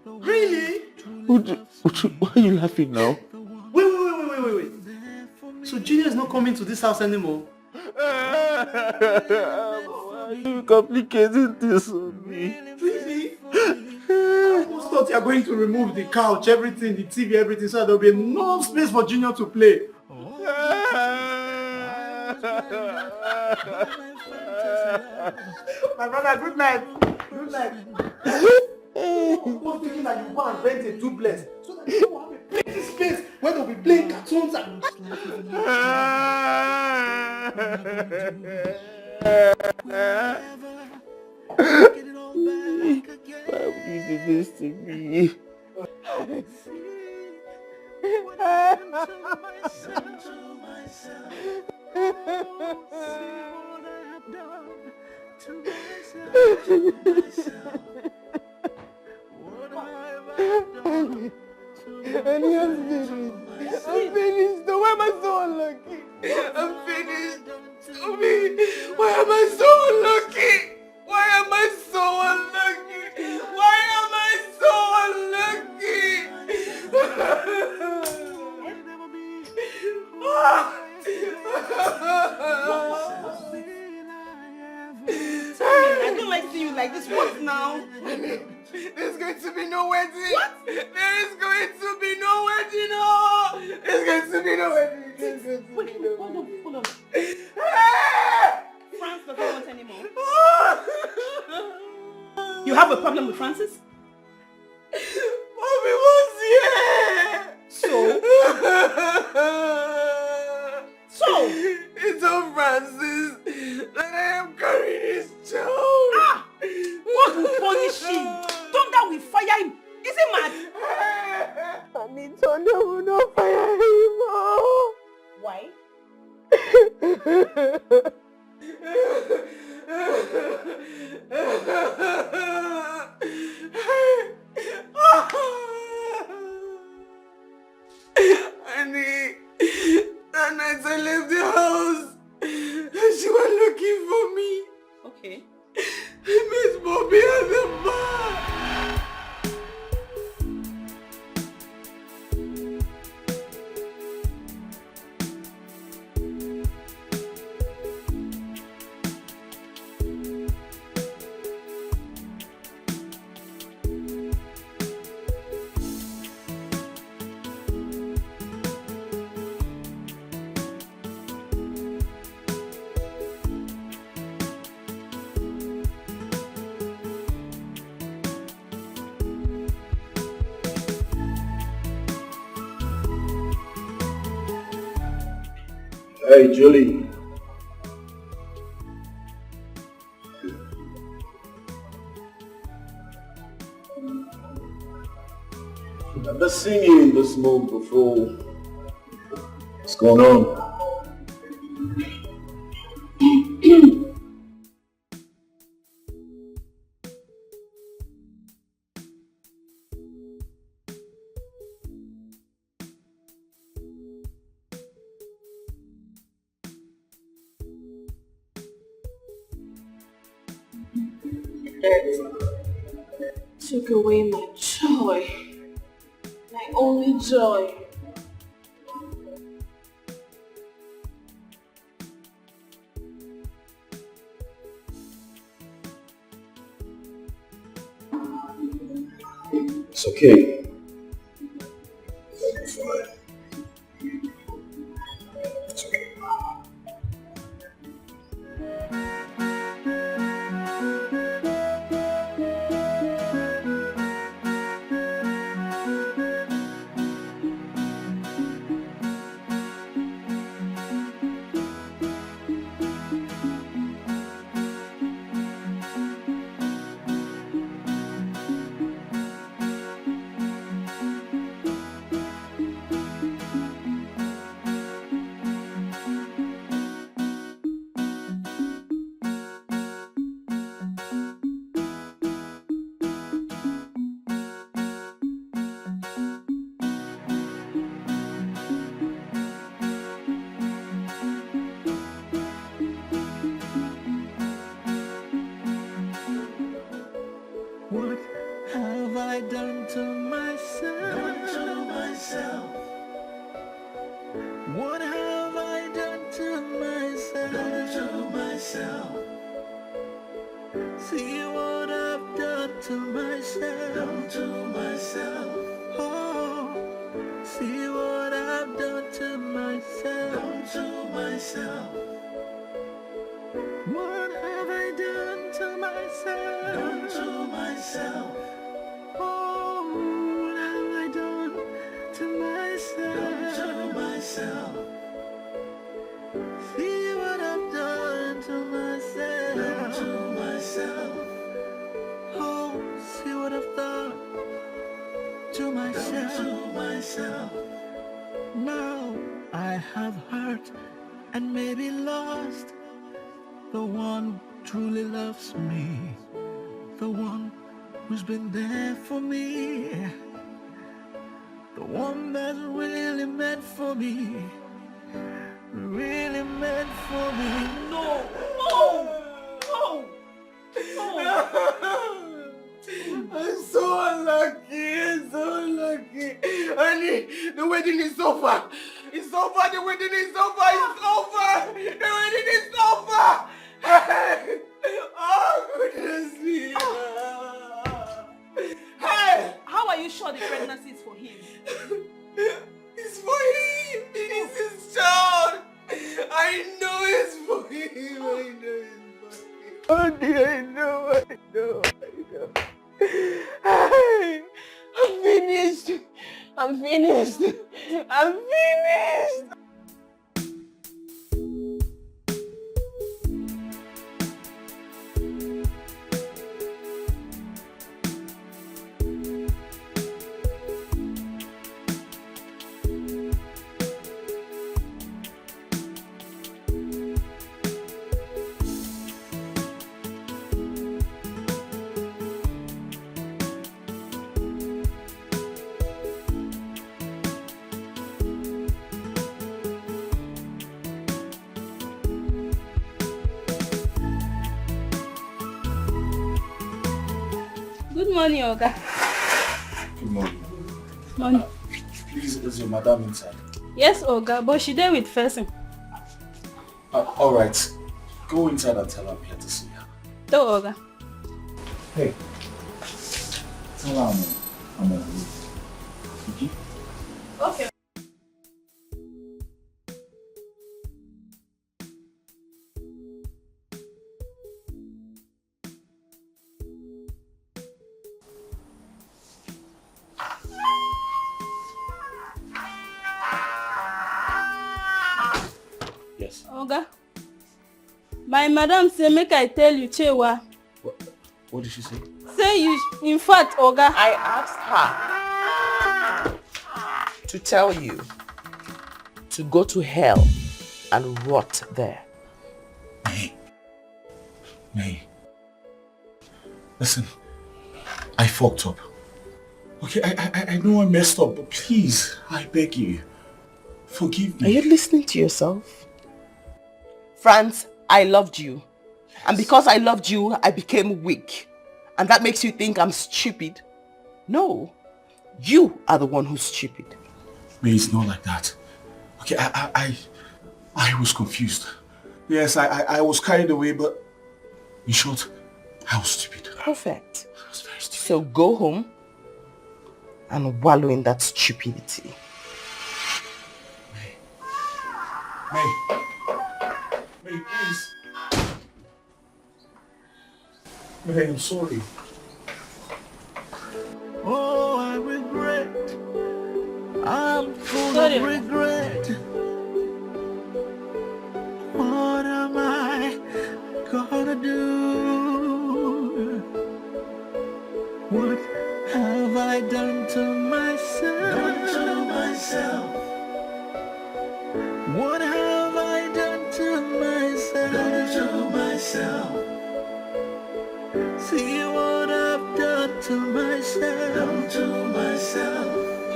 Really? Why are you laughing now? Wait. So Junior is not coming to this house anymore? Why are you complicating this on me? Really? I almost thought you are going to remove the couch, everything, the TV, everything, so there will be enough space for Junior to play. My brother, good night. Good night. I was thinking that you go and rent a duplex so that you will have a plenty space where they'll be playing cartoons and... Why would you do this to me? And you're finished. I'm finished. Why am I so unlucky? I'm finished. Tell me, why am I so unlucky? Why am I so unlucky? Why am I so unlucky? Sorry, I don't like seeing you like this. What now? There's going to be no wedding. What? There is going to be no wedding. Oh, there's going to be no wedding. Wait, hold on. France doesn't want anymore. You have a problem with Francis? Mommy was here. So? It's on Francis that I am currently his child. Ah! God will punish him. Thunder will fire him. Is he mad? Honey, Thunder will not fire him. Oh. Why? Honey, that night I left the house. She was looking for me. Okay. I met Bobby at the bar. Hey, Julie. I've never seen you in this mood before. What's going on? Took away my joy. My only joy. It's okay. It's fine. It's okay. What have I done to myself? What have I done to myself? See what I've done to myself. Oh, see what I've done to myself. What have I done to myself? Oh, what have I done to myself? See what I've done to myself. Oh, see what I've done to myself. Now I have hurt and maybe lost the one who truly loves me, the one who's been there for me, the one that's really meant for me, really meant for me. No! I'm so unlucky. Honey, the wedding is over. It's over. The wedding is over. It's over. The wedding is over. Oh, goodness me. Hey! How are you sure the pregnancy is for him? It's for him. It is his child. I know it's for him. Honey, I know. Hey, I'm finished. Good morning, Oga. Good morning. Morning. Please, is your madam inside? Yes, Oga, but she there with person. Alright. Go inside and tell her I'm here to see her. Do, Oga. Hey. Tell her I'm on the way. Okay? Okay. Yes. Oga, my madam say make I tell you, Chewa. What did she say? Say you, in fact, Oga. I asked her to tell you to go to hell and rot there. May. Listen, I fucked up. Okay, I know I messed up, but please, I beg you, forgive me. Are you listening to yourself? France, I loved you. Yes. And because I loved you, I became weak. And that makes you think I'm stupid? No, you are the one who's stupid. May, it's not like that. Okay, I was confused. Yes, I was carried away, but in short, I was stupid. Perfect. I was very stupid. So go home and wallow in that stupidity. May, please. May, I'm sorry. Oh, I regret. I'm full of regret. What am I gonna do? What have I done to myself? What have I done to myself? See what I've done to myself.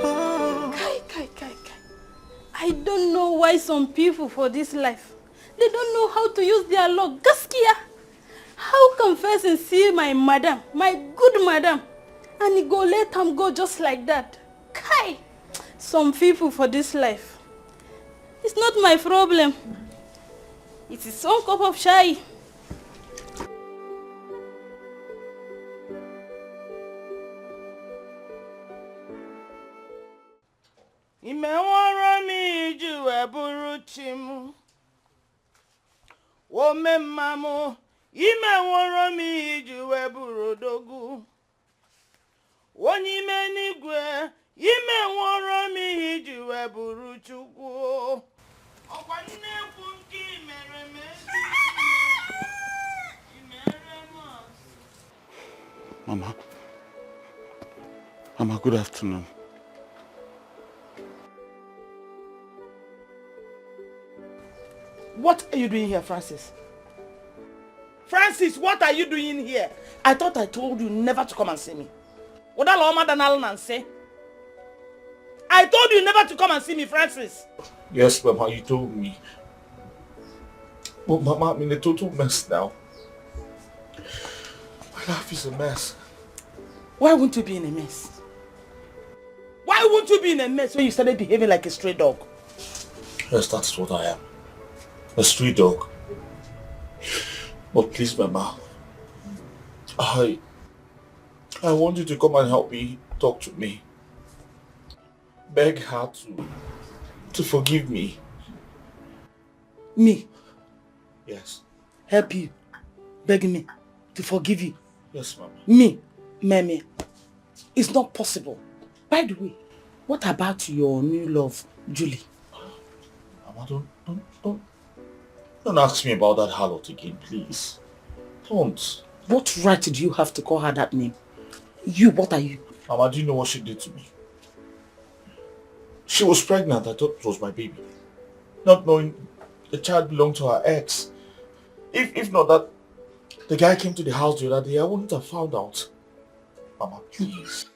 Oh. Kai. I don't know why some people for this life, they don't know how to use their luck. Gaskiya. How can person see my madam, my good madam, and he go let him go just like that? Kai. Some people for this life. It's not my problem. It's his own cup of chai. Imewara mi ju eburu chimu. Ome mamu. Imewara mi ju eburu dogu. Onyime nigwe. Imewara mi ju eburu chukwu. Mama, good afternoon. What are you doing here, Francis? Francis, what are you doing here? I thought I told you never to come and see me. I told you never to come and see me, Francis. Yes, Mama, you told me. But Mama, I'm in a total mess now. My life is a mess. Why won't you be in a mess? Why won't you be in a mess when you started behaving like a stray dog? Yes, that's what I am. A street dog. But please, Mama, I want you to come and help me, talk to me. Beg her to forgive me. Me? Yes. Help you? Beg me to forgive you? Yes, Mama. Me? Meme? It's not possible. By the way, what about your new love, Julie? Mama, don't ask me about that harlot again, please. Don't. What right did you have to call her that name? You, what are you? Mama, do you know what she did to me? She was pregnant. I thought it was my baby. Not knowing the child belonged to her ex. If not that the guy came to the house the other day, I wouldn't have found out. Mama, please.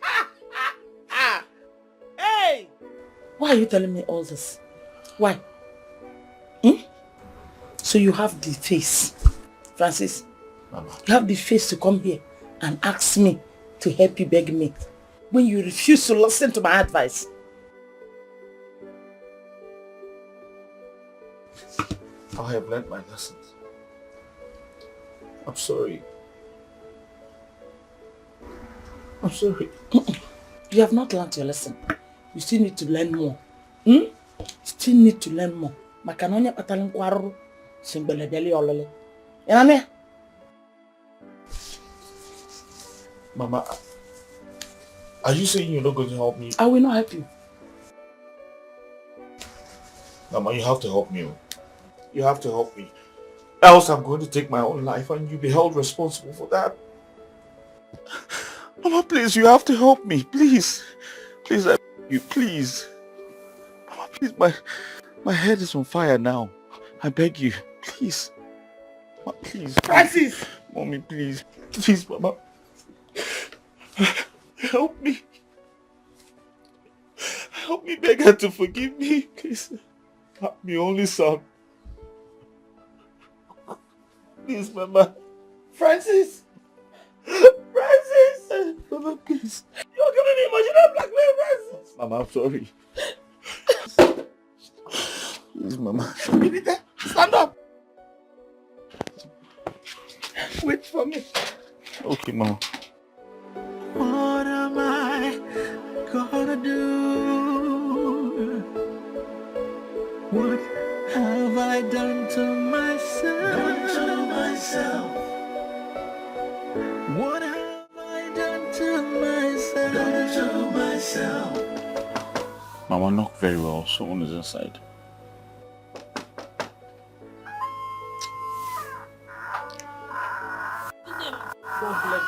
Hey! Why are you telling me all this? Why? So you have the face, Francis, Mama. You have the face to come here and ask me to help you beg me when you refuse to listen to my advice? I have learned my lessons. I'm sorry. I'm sorry. You have not learned your lesson. You still need to learn more. You still need to learn more. Makanonya pataling kwaru simbele beli olole. Yaname? Mama, are you saying you're not going to help me? I will not help you. Mama, you have to help me. You have to help me. Else I'm going to take my own life and you'll be held responsible for that. Mama, please, you have to help me. Please. Please, I beg you, please. Mama, please, my head is on fire now. I beg you, please. Mama, please. Francis! Mommy, please. Please, Mama. Help me. Help me beg her to forgive me, please. My only son. Please, Mama. Francis! Francis! Mama, please. You're giving emotional blackmail, Francis! Mama, I'm sorry. Please, Mama. Give it there. Stand up. Wait for me. Okay, Mama. What am I gonna do? What have I done to myself? What have I done to myself? Mama, knock very well. Someone is inside. God bless.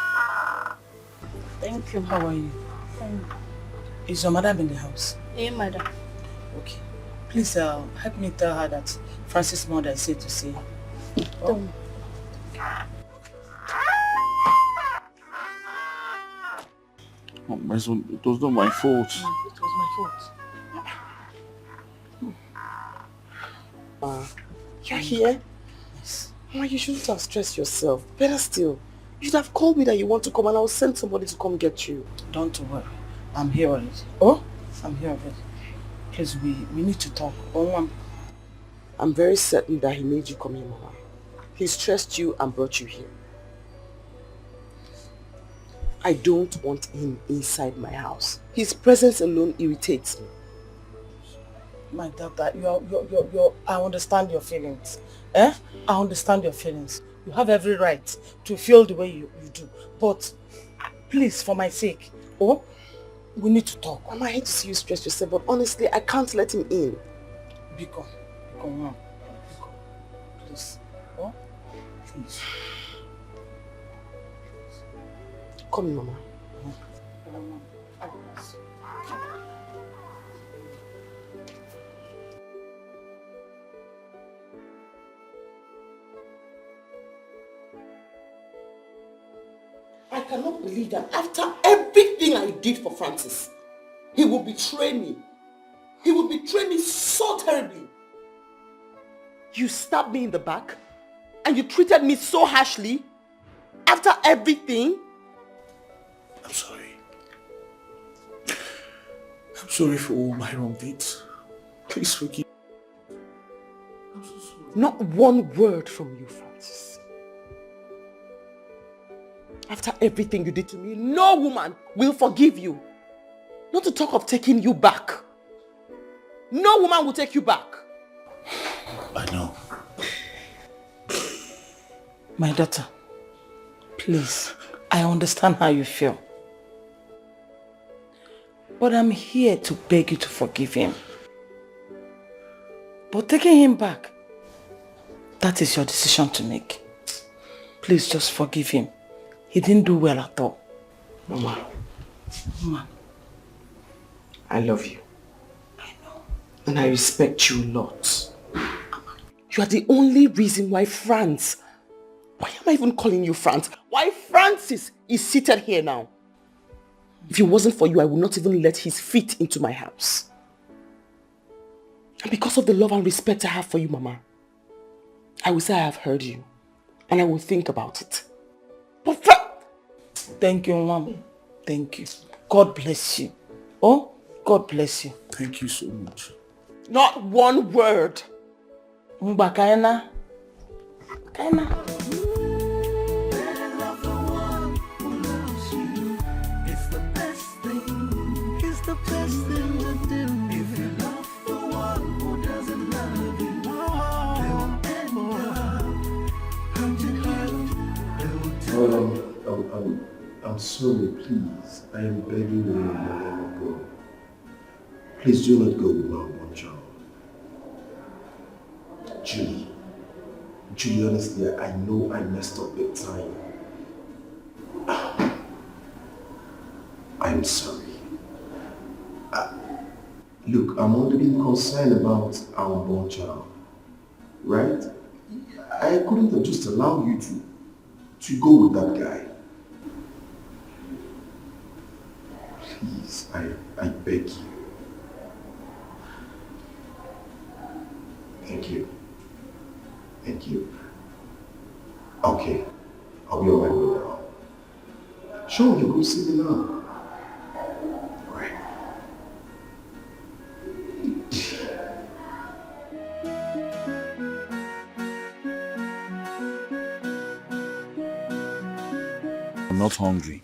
Thank you. How are you? Fine. Is your madam in the house? Hey, madam. Okay. Please help me tell her that Francis' mother is here to see her. Oh. Oh, my son, it was not my fault. It was my fault. You're here? Yes. Mama, you shouldn't have stressed yourself. Better still, you should have called me that you want to come and I'll send somebody to come get you. Don't worry. I'm here already. Oh? I'm here already. Please, we need to talk. I'm very certain that he made you come here, Mama. He stressed you and brought you here. I don't want him inside my house. His presence alone irritates me. My daughter, I understand your feelings. I understand your feelings. You have every right to feel the way you do. But please, for my sake, we need to talk. Mama, I hate to see you stress yourself, but honestly, I can't let him in. Biko, please. Please. Come in, Mama. I cannot believe that after everything I did for Francis, he will betray me. He will betray me so terribly. You stabbed me in the back and you treated me so harshly after everything. I'm sorry. I'm sorry for all my wrong deeds. Please forgive me. I'm so sorry. Not one word from you, Francis. After everything you did to me, no woman will forgive you. Not to talk of taking you back. No woman will take you back. I know. My daughter, please, I understand how you feel. But I'm here to beg you to forgive him. But taking him back, that is your decision to make. Please just forgive him. He didn't do well at all. Mama. Mama. I love you. I know. And I respect you a lot. You are the only reason why France... Why am I even calling you France? Why Francis is seated here now? If it wasn't for you, I would not even let his feet into my house. And because of the love and respect I have for you, Mama, I will say I have heard you. And I will think about it. But thank you, Mom. thank you. God bless you. Oh, God bless you. Thank you so much. Not one word. Mba kaina. Kaina. It's the best thing. It's the best thing to do. If you love the one who doesn't love you, they will end up hurting you. I'm sorry, please. I am begging you, let me go. Please do not go with my one child. Julie, honestly, I know I messed up big time. I'm sorry. Look, I'm only being concerned about our unborn child, right? I couldn't have just allowed you to go with that guy. Please, I beg you. Thank you. Thank you. Okay, I'll be on my way now. Sure, you go see me now. Right. I'm not hungry.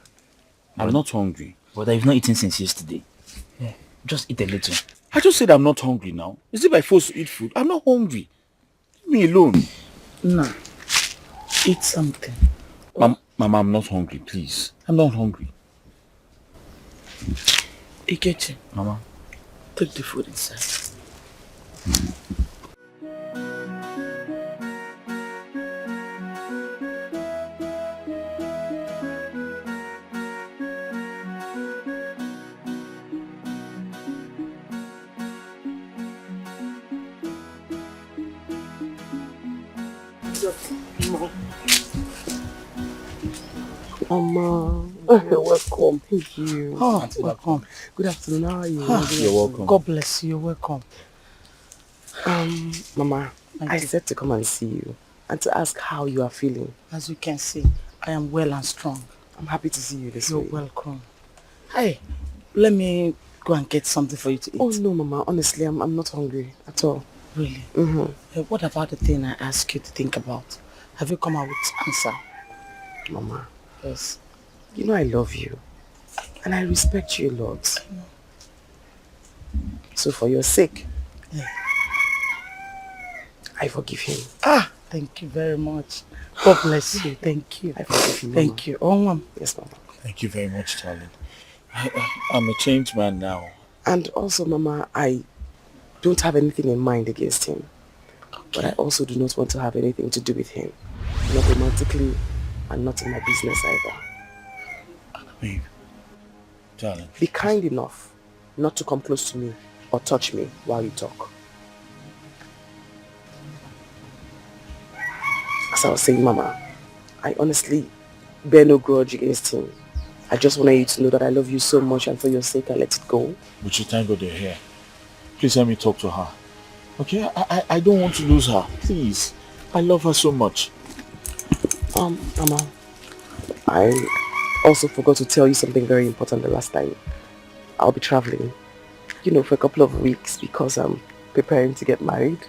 I'm not hungry. But I've not eaten since yesterday. Yeah, just eat a little. I just said I'm not hungry now. Is it by force to eat food? I'm not hungry. Leave me alone. No. Eat something. Mama, I'm not hungry, please. I'm not hungry. Ikechi. Mama. Take the food inside. Mama, welcome. Thank you. Oh, welcome. Good afternoon. How are you? You're welcome. God bless you. You're welcome. Mama, I said to come and see you and to ask how you are feeling. As you can see, I am well and strong. I'm happy to see you this You're way. welcome. Hey, let me go and get something for you to eat. Oh no, Mama. Honestly, I'm not hungry at all. Really? Mm-hmm. What about the thing I asked you to think about? Have you come out with answer? Mama. Yes. You know I love you. And I respect you a lot. So for your sake, I forgive him. Thank you very much. God bless you. Thank you. I forgive you, Mama. Thank you. Oh, Mom. Yes, Mama. Thank you very much, darling. I'm a changed man now. And also, Mama, I don't have anything in mind against him. Okay. But I also do not want to have anything to do with him. Not romantically and not in my business either. Babe, darling. Be kind enough not to come close to me or touch me while you talk. As I was saying, Mama, I honestly bear no grudge against him. I just wanted you to know that I love you so much, and for your sake, I let it go. But you thank God you're here. Please let me talk to her. Okay? I don't want to lose her. Please. I love her so much. Mama, I also forgot to tell you something very important the last time. I'll be traveling, for a couple of weeks because I'm preparing to get married.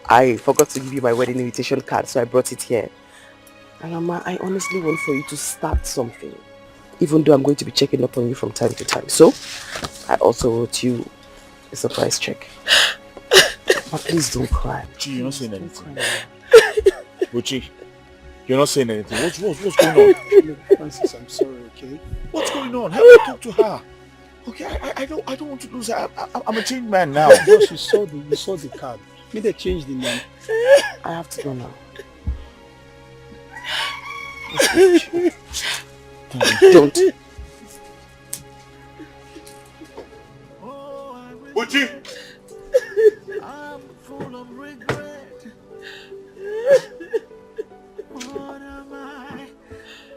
I forgot to give you my wedding invitation card, so I brought it here. And Mama, I honestly want for you to start something, even though I'm going to be checking up on you from time to time. So, I also wrote you a surprise check. But please don't cry. Chi, you're not saying anything. Uchi, you're not saying anything. What's going on? Look, Francis, I'm sorry, okay? What's going on? Help me talk to her. Okay, I don't want to lose her. I'm a changed man now. Because you saw the card. May they change the name. I have to go now. Don't. Uchi! I'm full of regret. What am I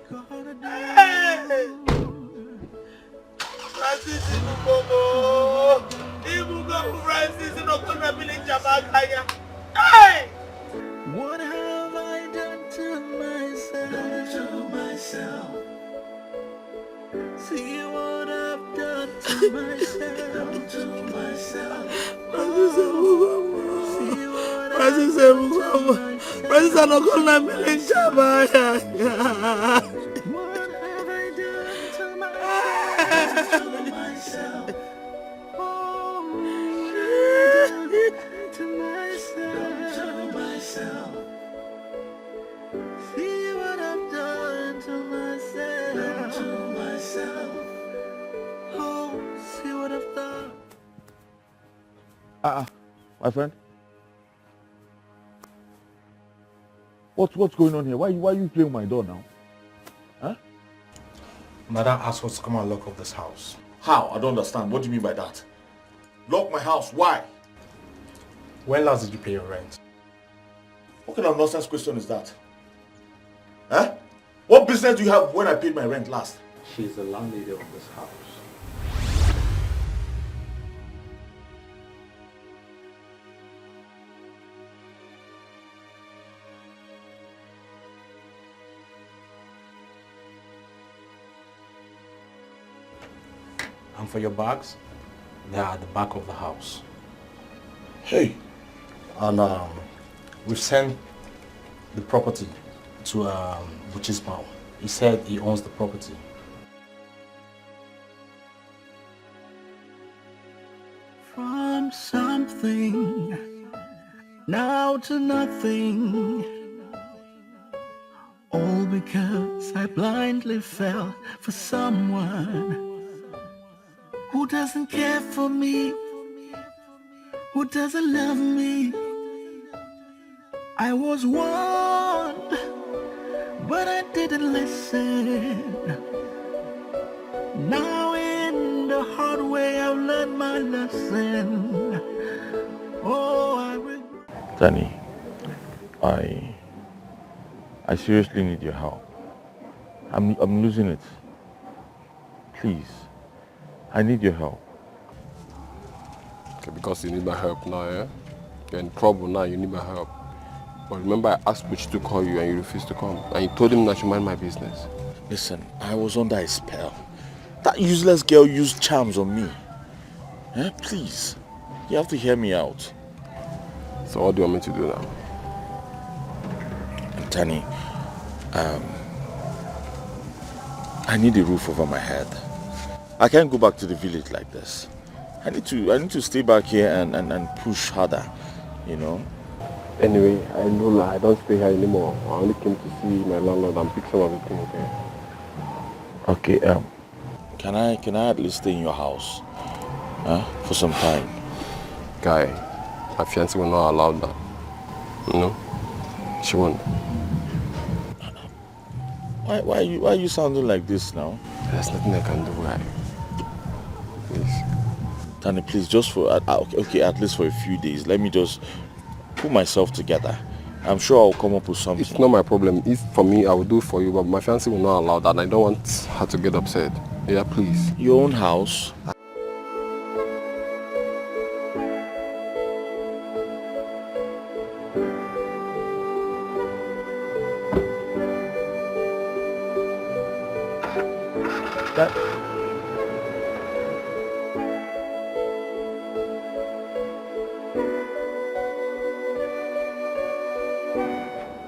gonna do? Francis Francis Hey! What have I done to myself? My friend. What's going on here? Why are you playing my door now? Huh? Madam asked us to come and lock up this house. How? I don't understand. What do you mean by that? Lock my house? Why? When last did you pay your rent? What kind of nonsense question is that? Huh? What business do you have when I paid my rent last? She's the landlady of this house. And for your bags, they are at the back of the house. Hey. And we've sent the property to Buchi's mom. He said he owns the property. From something now to nothing, all because I blindly fell for someone who doesn't care for me, who doesn't love me. I was warned, but I didn't listen. Now in the hard way I've learned my lesson. Oh, I regret. Danny, I seriously need your help. I'm losing it. Please, I need your help. Okay, because you need my help now, yeah? You're in trouble now, you need my help. But remember I asked Butch to call you and you refused to come. And you told him that you mind my business. Listen, I was under a spell. That useless girl used charms on me. Eh? Please, you have to hear me out. So what do you want me to do now? Tani, I need a roof over my head. I can't go back to the village like this. I need to stay back here and push harder, you know. Anyway, I know I don't stay here anymore. I only came to see my landlord and pick some of the things, okay? Okay, can I at least stay in your house? For some time? Guy, my fiancé will not allow that. You know? She won't. Why are you sounding like this now? There's nothing I can do, guy. Please. Tani, please, just for, okay, at least for a few days, let me just put myself together. I'm sure I'll come up with something. It's not my problem. If for me, I will do it for you, but my fiancé will not allow that, and I don't want her to get upset. Yeah, please. Your own house?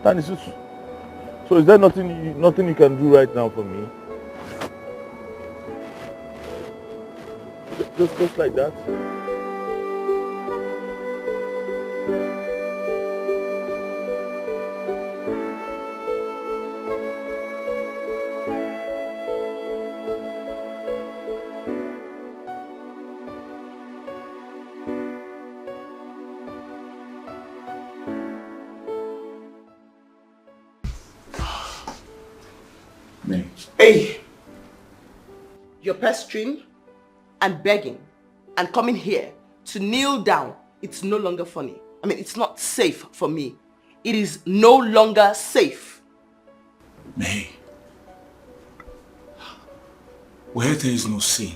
Danny, so is there nothing you can do right now for me? Just like that? Hey! You're pestering and begging and coming here to kneel down. It's no longer funny. I mean, it's not safe for me. It is no longer safe. May, where there is no sin,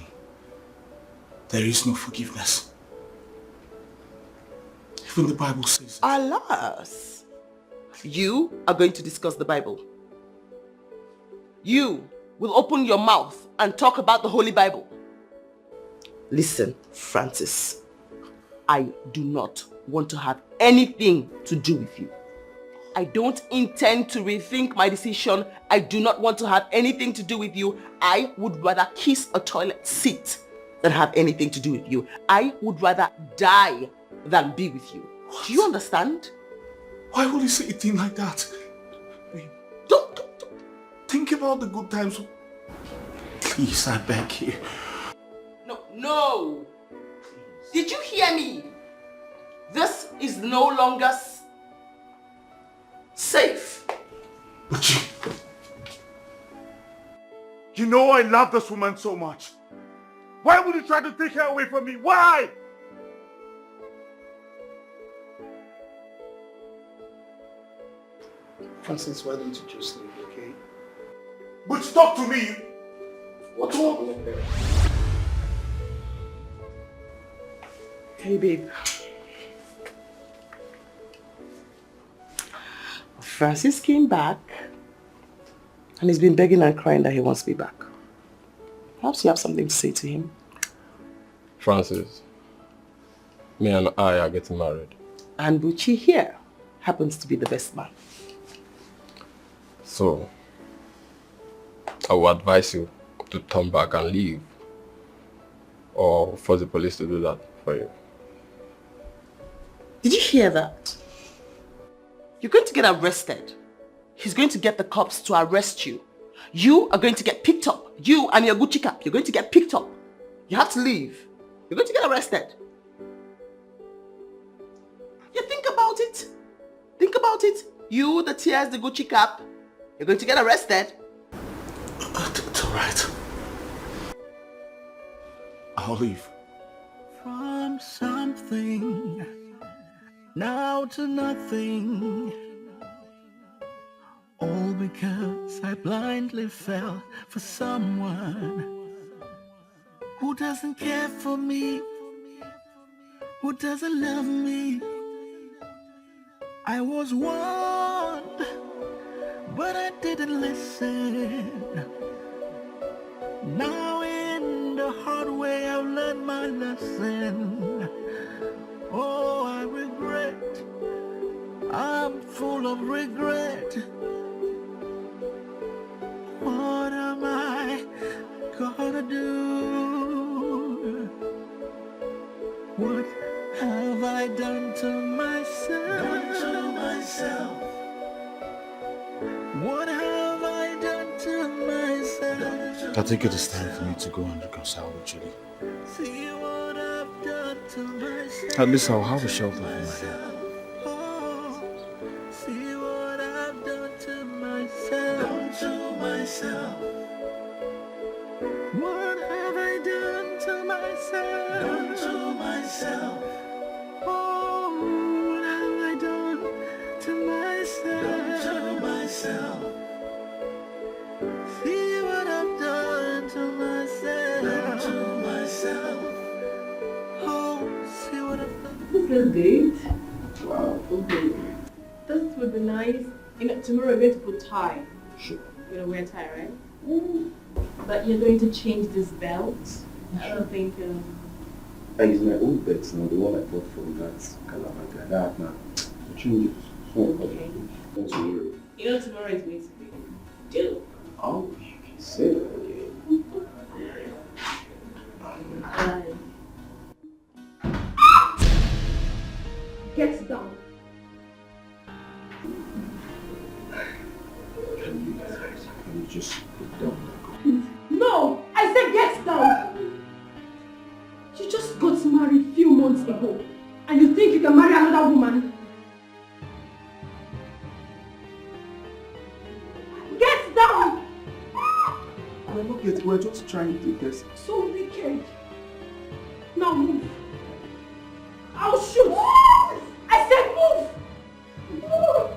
there is no forgiveness. Even the Bible says it. Alas, you are going to discuss the Bible. You will open your mouth and talk about the Holy Bible. Listen, Francis. I do not want to have anything to do with you. I don't intend to rethink my decision. I do not want to have anything to do with you. I would rather kiss a toilet seat than have anything to do with you. I would rather die than be with you. What? Do you understand? Why would you say a thing like that? Don't. Think about the good times. Please, I beg you. No. Did you hear me? This is no longer safe. But you know I love this woman so much. Why would you try to take her away from me? Why? Francis, why don't you just leave, okay? But talk to me. What's wrong? Hey, babe. Francis came back and he's been begging and crying that he wants me back. Perhaps you have something to say to him. Francis, me and I are getting married. And Buchi here happens to be the best man. So, I would advise you to turn back and leave, or force the police to do that for you. Did you hear that? You're going to get arrested. He's going to get the cops to arrest you. You are going to get picked up. You and your Gucci cap, you're going to get picked up. You have to leave. You're going to get arrested. You think about it. Think about it. You, the tears, the Gucci cap, you're going to get arrested. It's alright. I'll leave. From something now to nothing, all because I blindly fell for someone who doesn't care for me, who doesn't love me. I was warned, but I didn't listen. Now in the hard way I've learned my lesson. Oh, I regret, I'm full of regret. What am I gonna do? What have I done to myself? What have I done to myself? I think it is time for me to go and reconcile with Julie. See what I've done to myself. At least I'll have a shelter in my head. See what I've done to myself. What have I done to myself? Oh, what have I done to myself? See what I've done to myself. Oh, see what I've done. This is good. Wow. Okay. This would be nice. You know, tomorrow we're going to put tie. Sure. You're going to wear tie, right? But you're going to change this belt. I don't think... I use my old belt now, the one I bought from that Calabar. That now. Change it. Okay. Don't worry. You know tomorrow is going to be do. Oh, you can say that again. Get down. Can you just put down that gun? No! I said get down! You just got married a few months ago. And you think you can marry another woman? Get down! We're not yet, we're just trying to test. So wicked. Now move. I'll shoot. I said move! Move!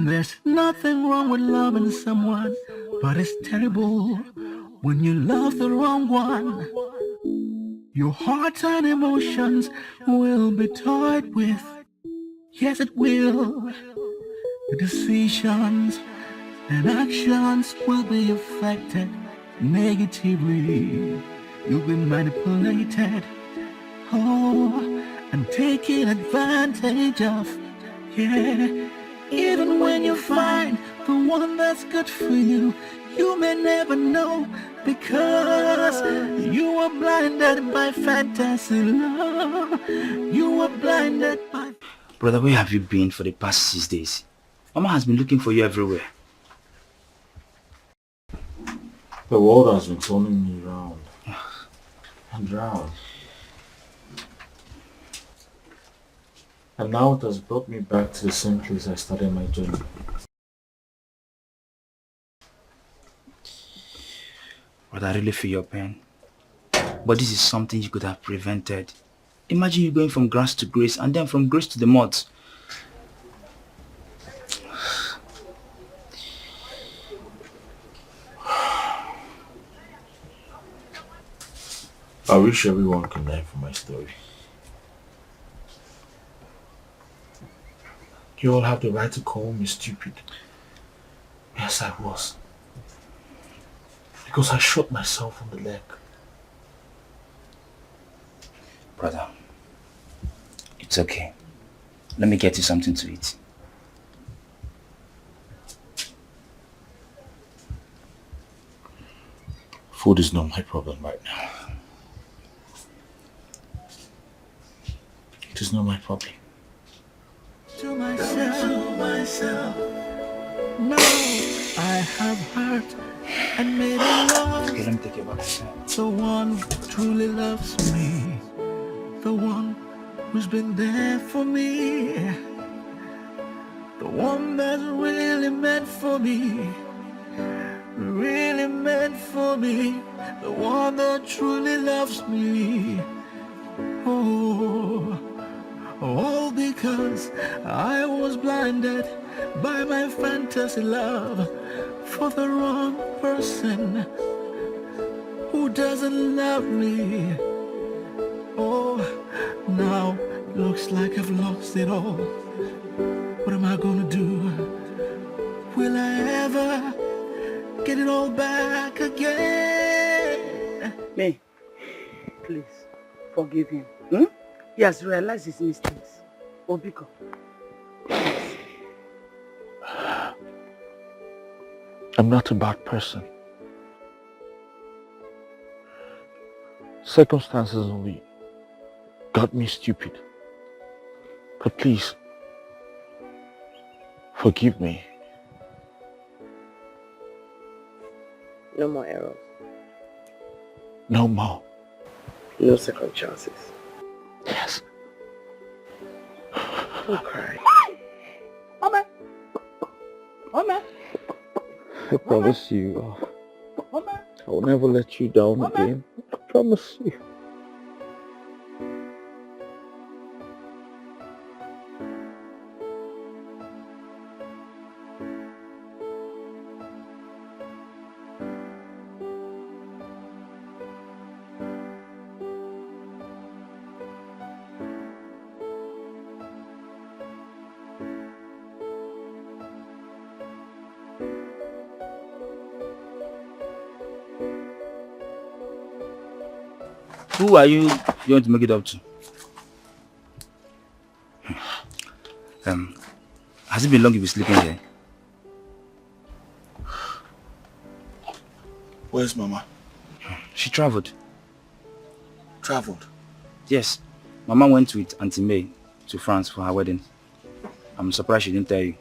There's nothing wrong with loving someone, but it's terrible when you love the wrong one. Your heart and emotions will be toyed with. Yes, it will. The decisions and actions will be affected negatively. You'll be manipulated, and taken advantage of. Yeah, even when you find the one that's good for you, you may never know because you are blinded by fantasy love. You are blinded by... Brother, where have you been for the past 6 days? Mama has been looking for you everywhere. The world has been turning me round and round. And now it has brought me back to the same place I started my journey. Brother, I really feel your pain. But this is something you could have prevented. Imagine you going from grass to grace and then from grace to the mud. I wish everyone could learn from my story. You all have the right to call me stupid. Yes, I was. Because I shot myself on the leg. Brother, it's okay. Let me get you something to eat. Food is not my problem right now. It is not my problem. To myself, no, I have hurt and made a love. Okay, let me take you back. The one who truly loves me, the one who's been there for me, the one that's really meant for me, really meant for me, the one that truly loves me. Oh, all because I was blinded by my fantasy love for the wrong person who doesn't love me. Oh, now looks like I've lost it all. What am I gonna do? Will I ever get it all back again? May, please, forgive him. Hmm? He has realized his mistakes. Obiko, please. I'm not a bad person. Circumstances only got me stupid. But please, forgive me. No more errors. No more. No second chances. Yes. Don't cry. Mama! Mama! I promise you, Mama! I will never let you down again. I promise you. Who are you going to make it up to? Has it been long you've been sleeping here? Where's Mama? She traveled. Traveled? Yes. Mama went with Auntie May to France for her wedding. I'm surprised she didn't tell you.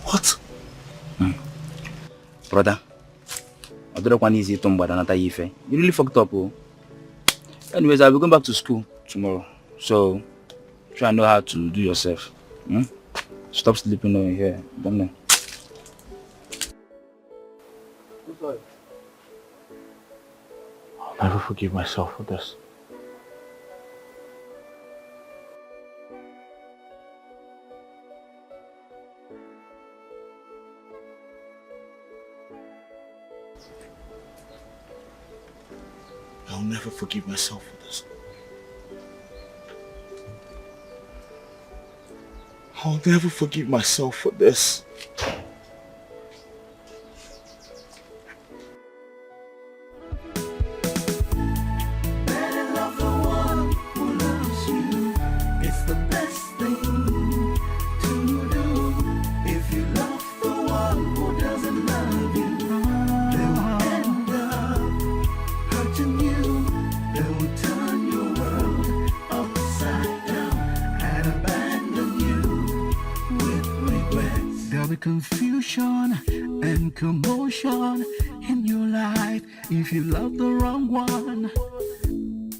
What? Brother, I don't want easy to you really fucked up, oh. Anyways, I'll be going back to school tomorrow. So, try and know how to do yourself. Stop sleeping over here. Don't know. I'm sorry. I'll never forgive myself for this. I'll never forgive myself for this. I'll never forgive myself for this. Confusion and commotion in your life. If you love the wrong one,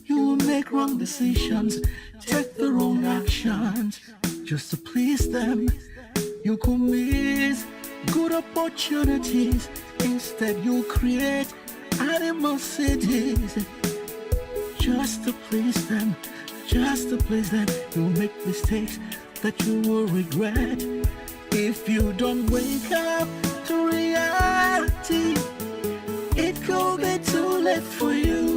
you will make wrong decisions, take the wrong actions just to please them. You could miss good opportunities. Instead you create animosities just to please them, just to please them. You'll make mistakes that you will regret. If you don't wake up to reality, it could be too late for you.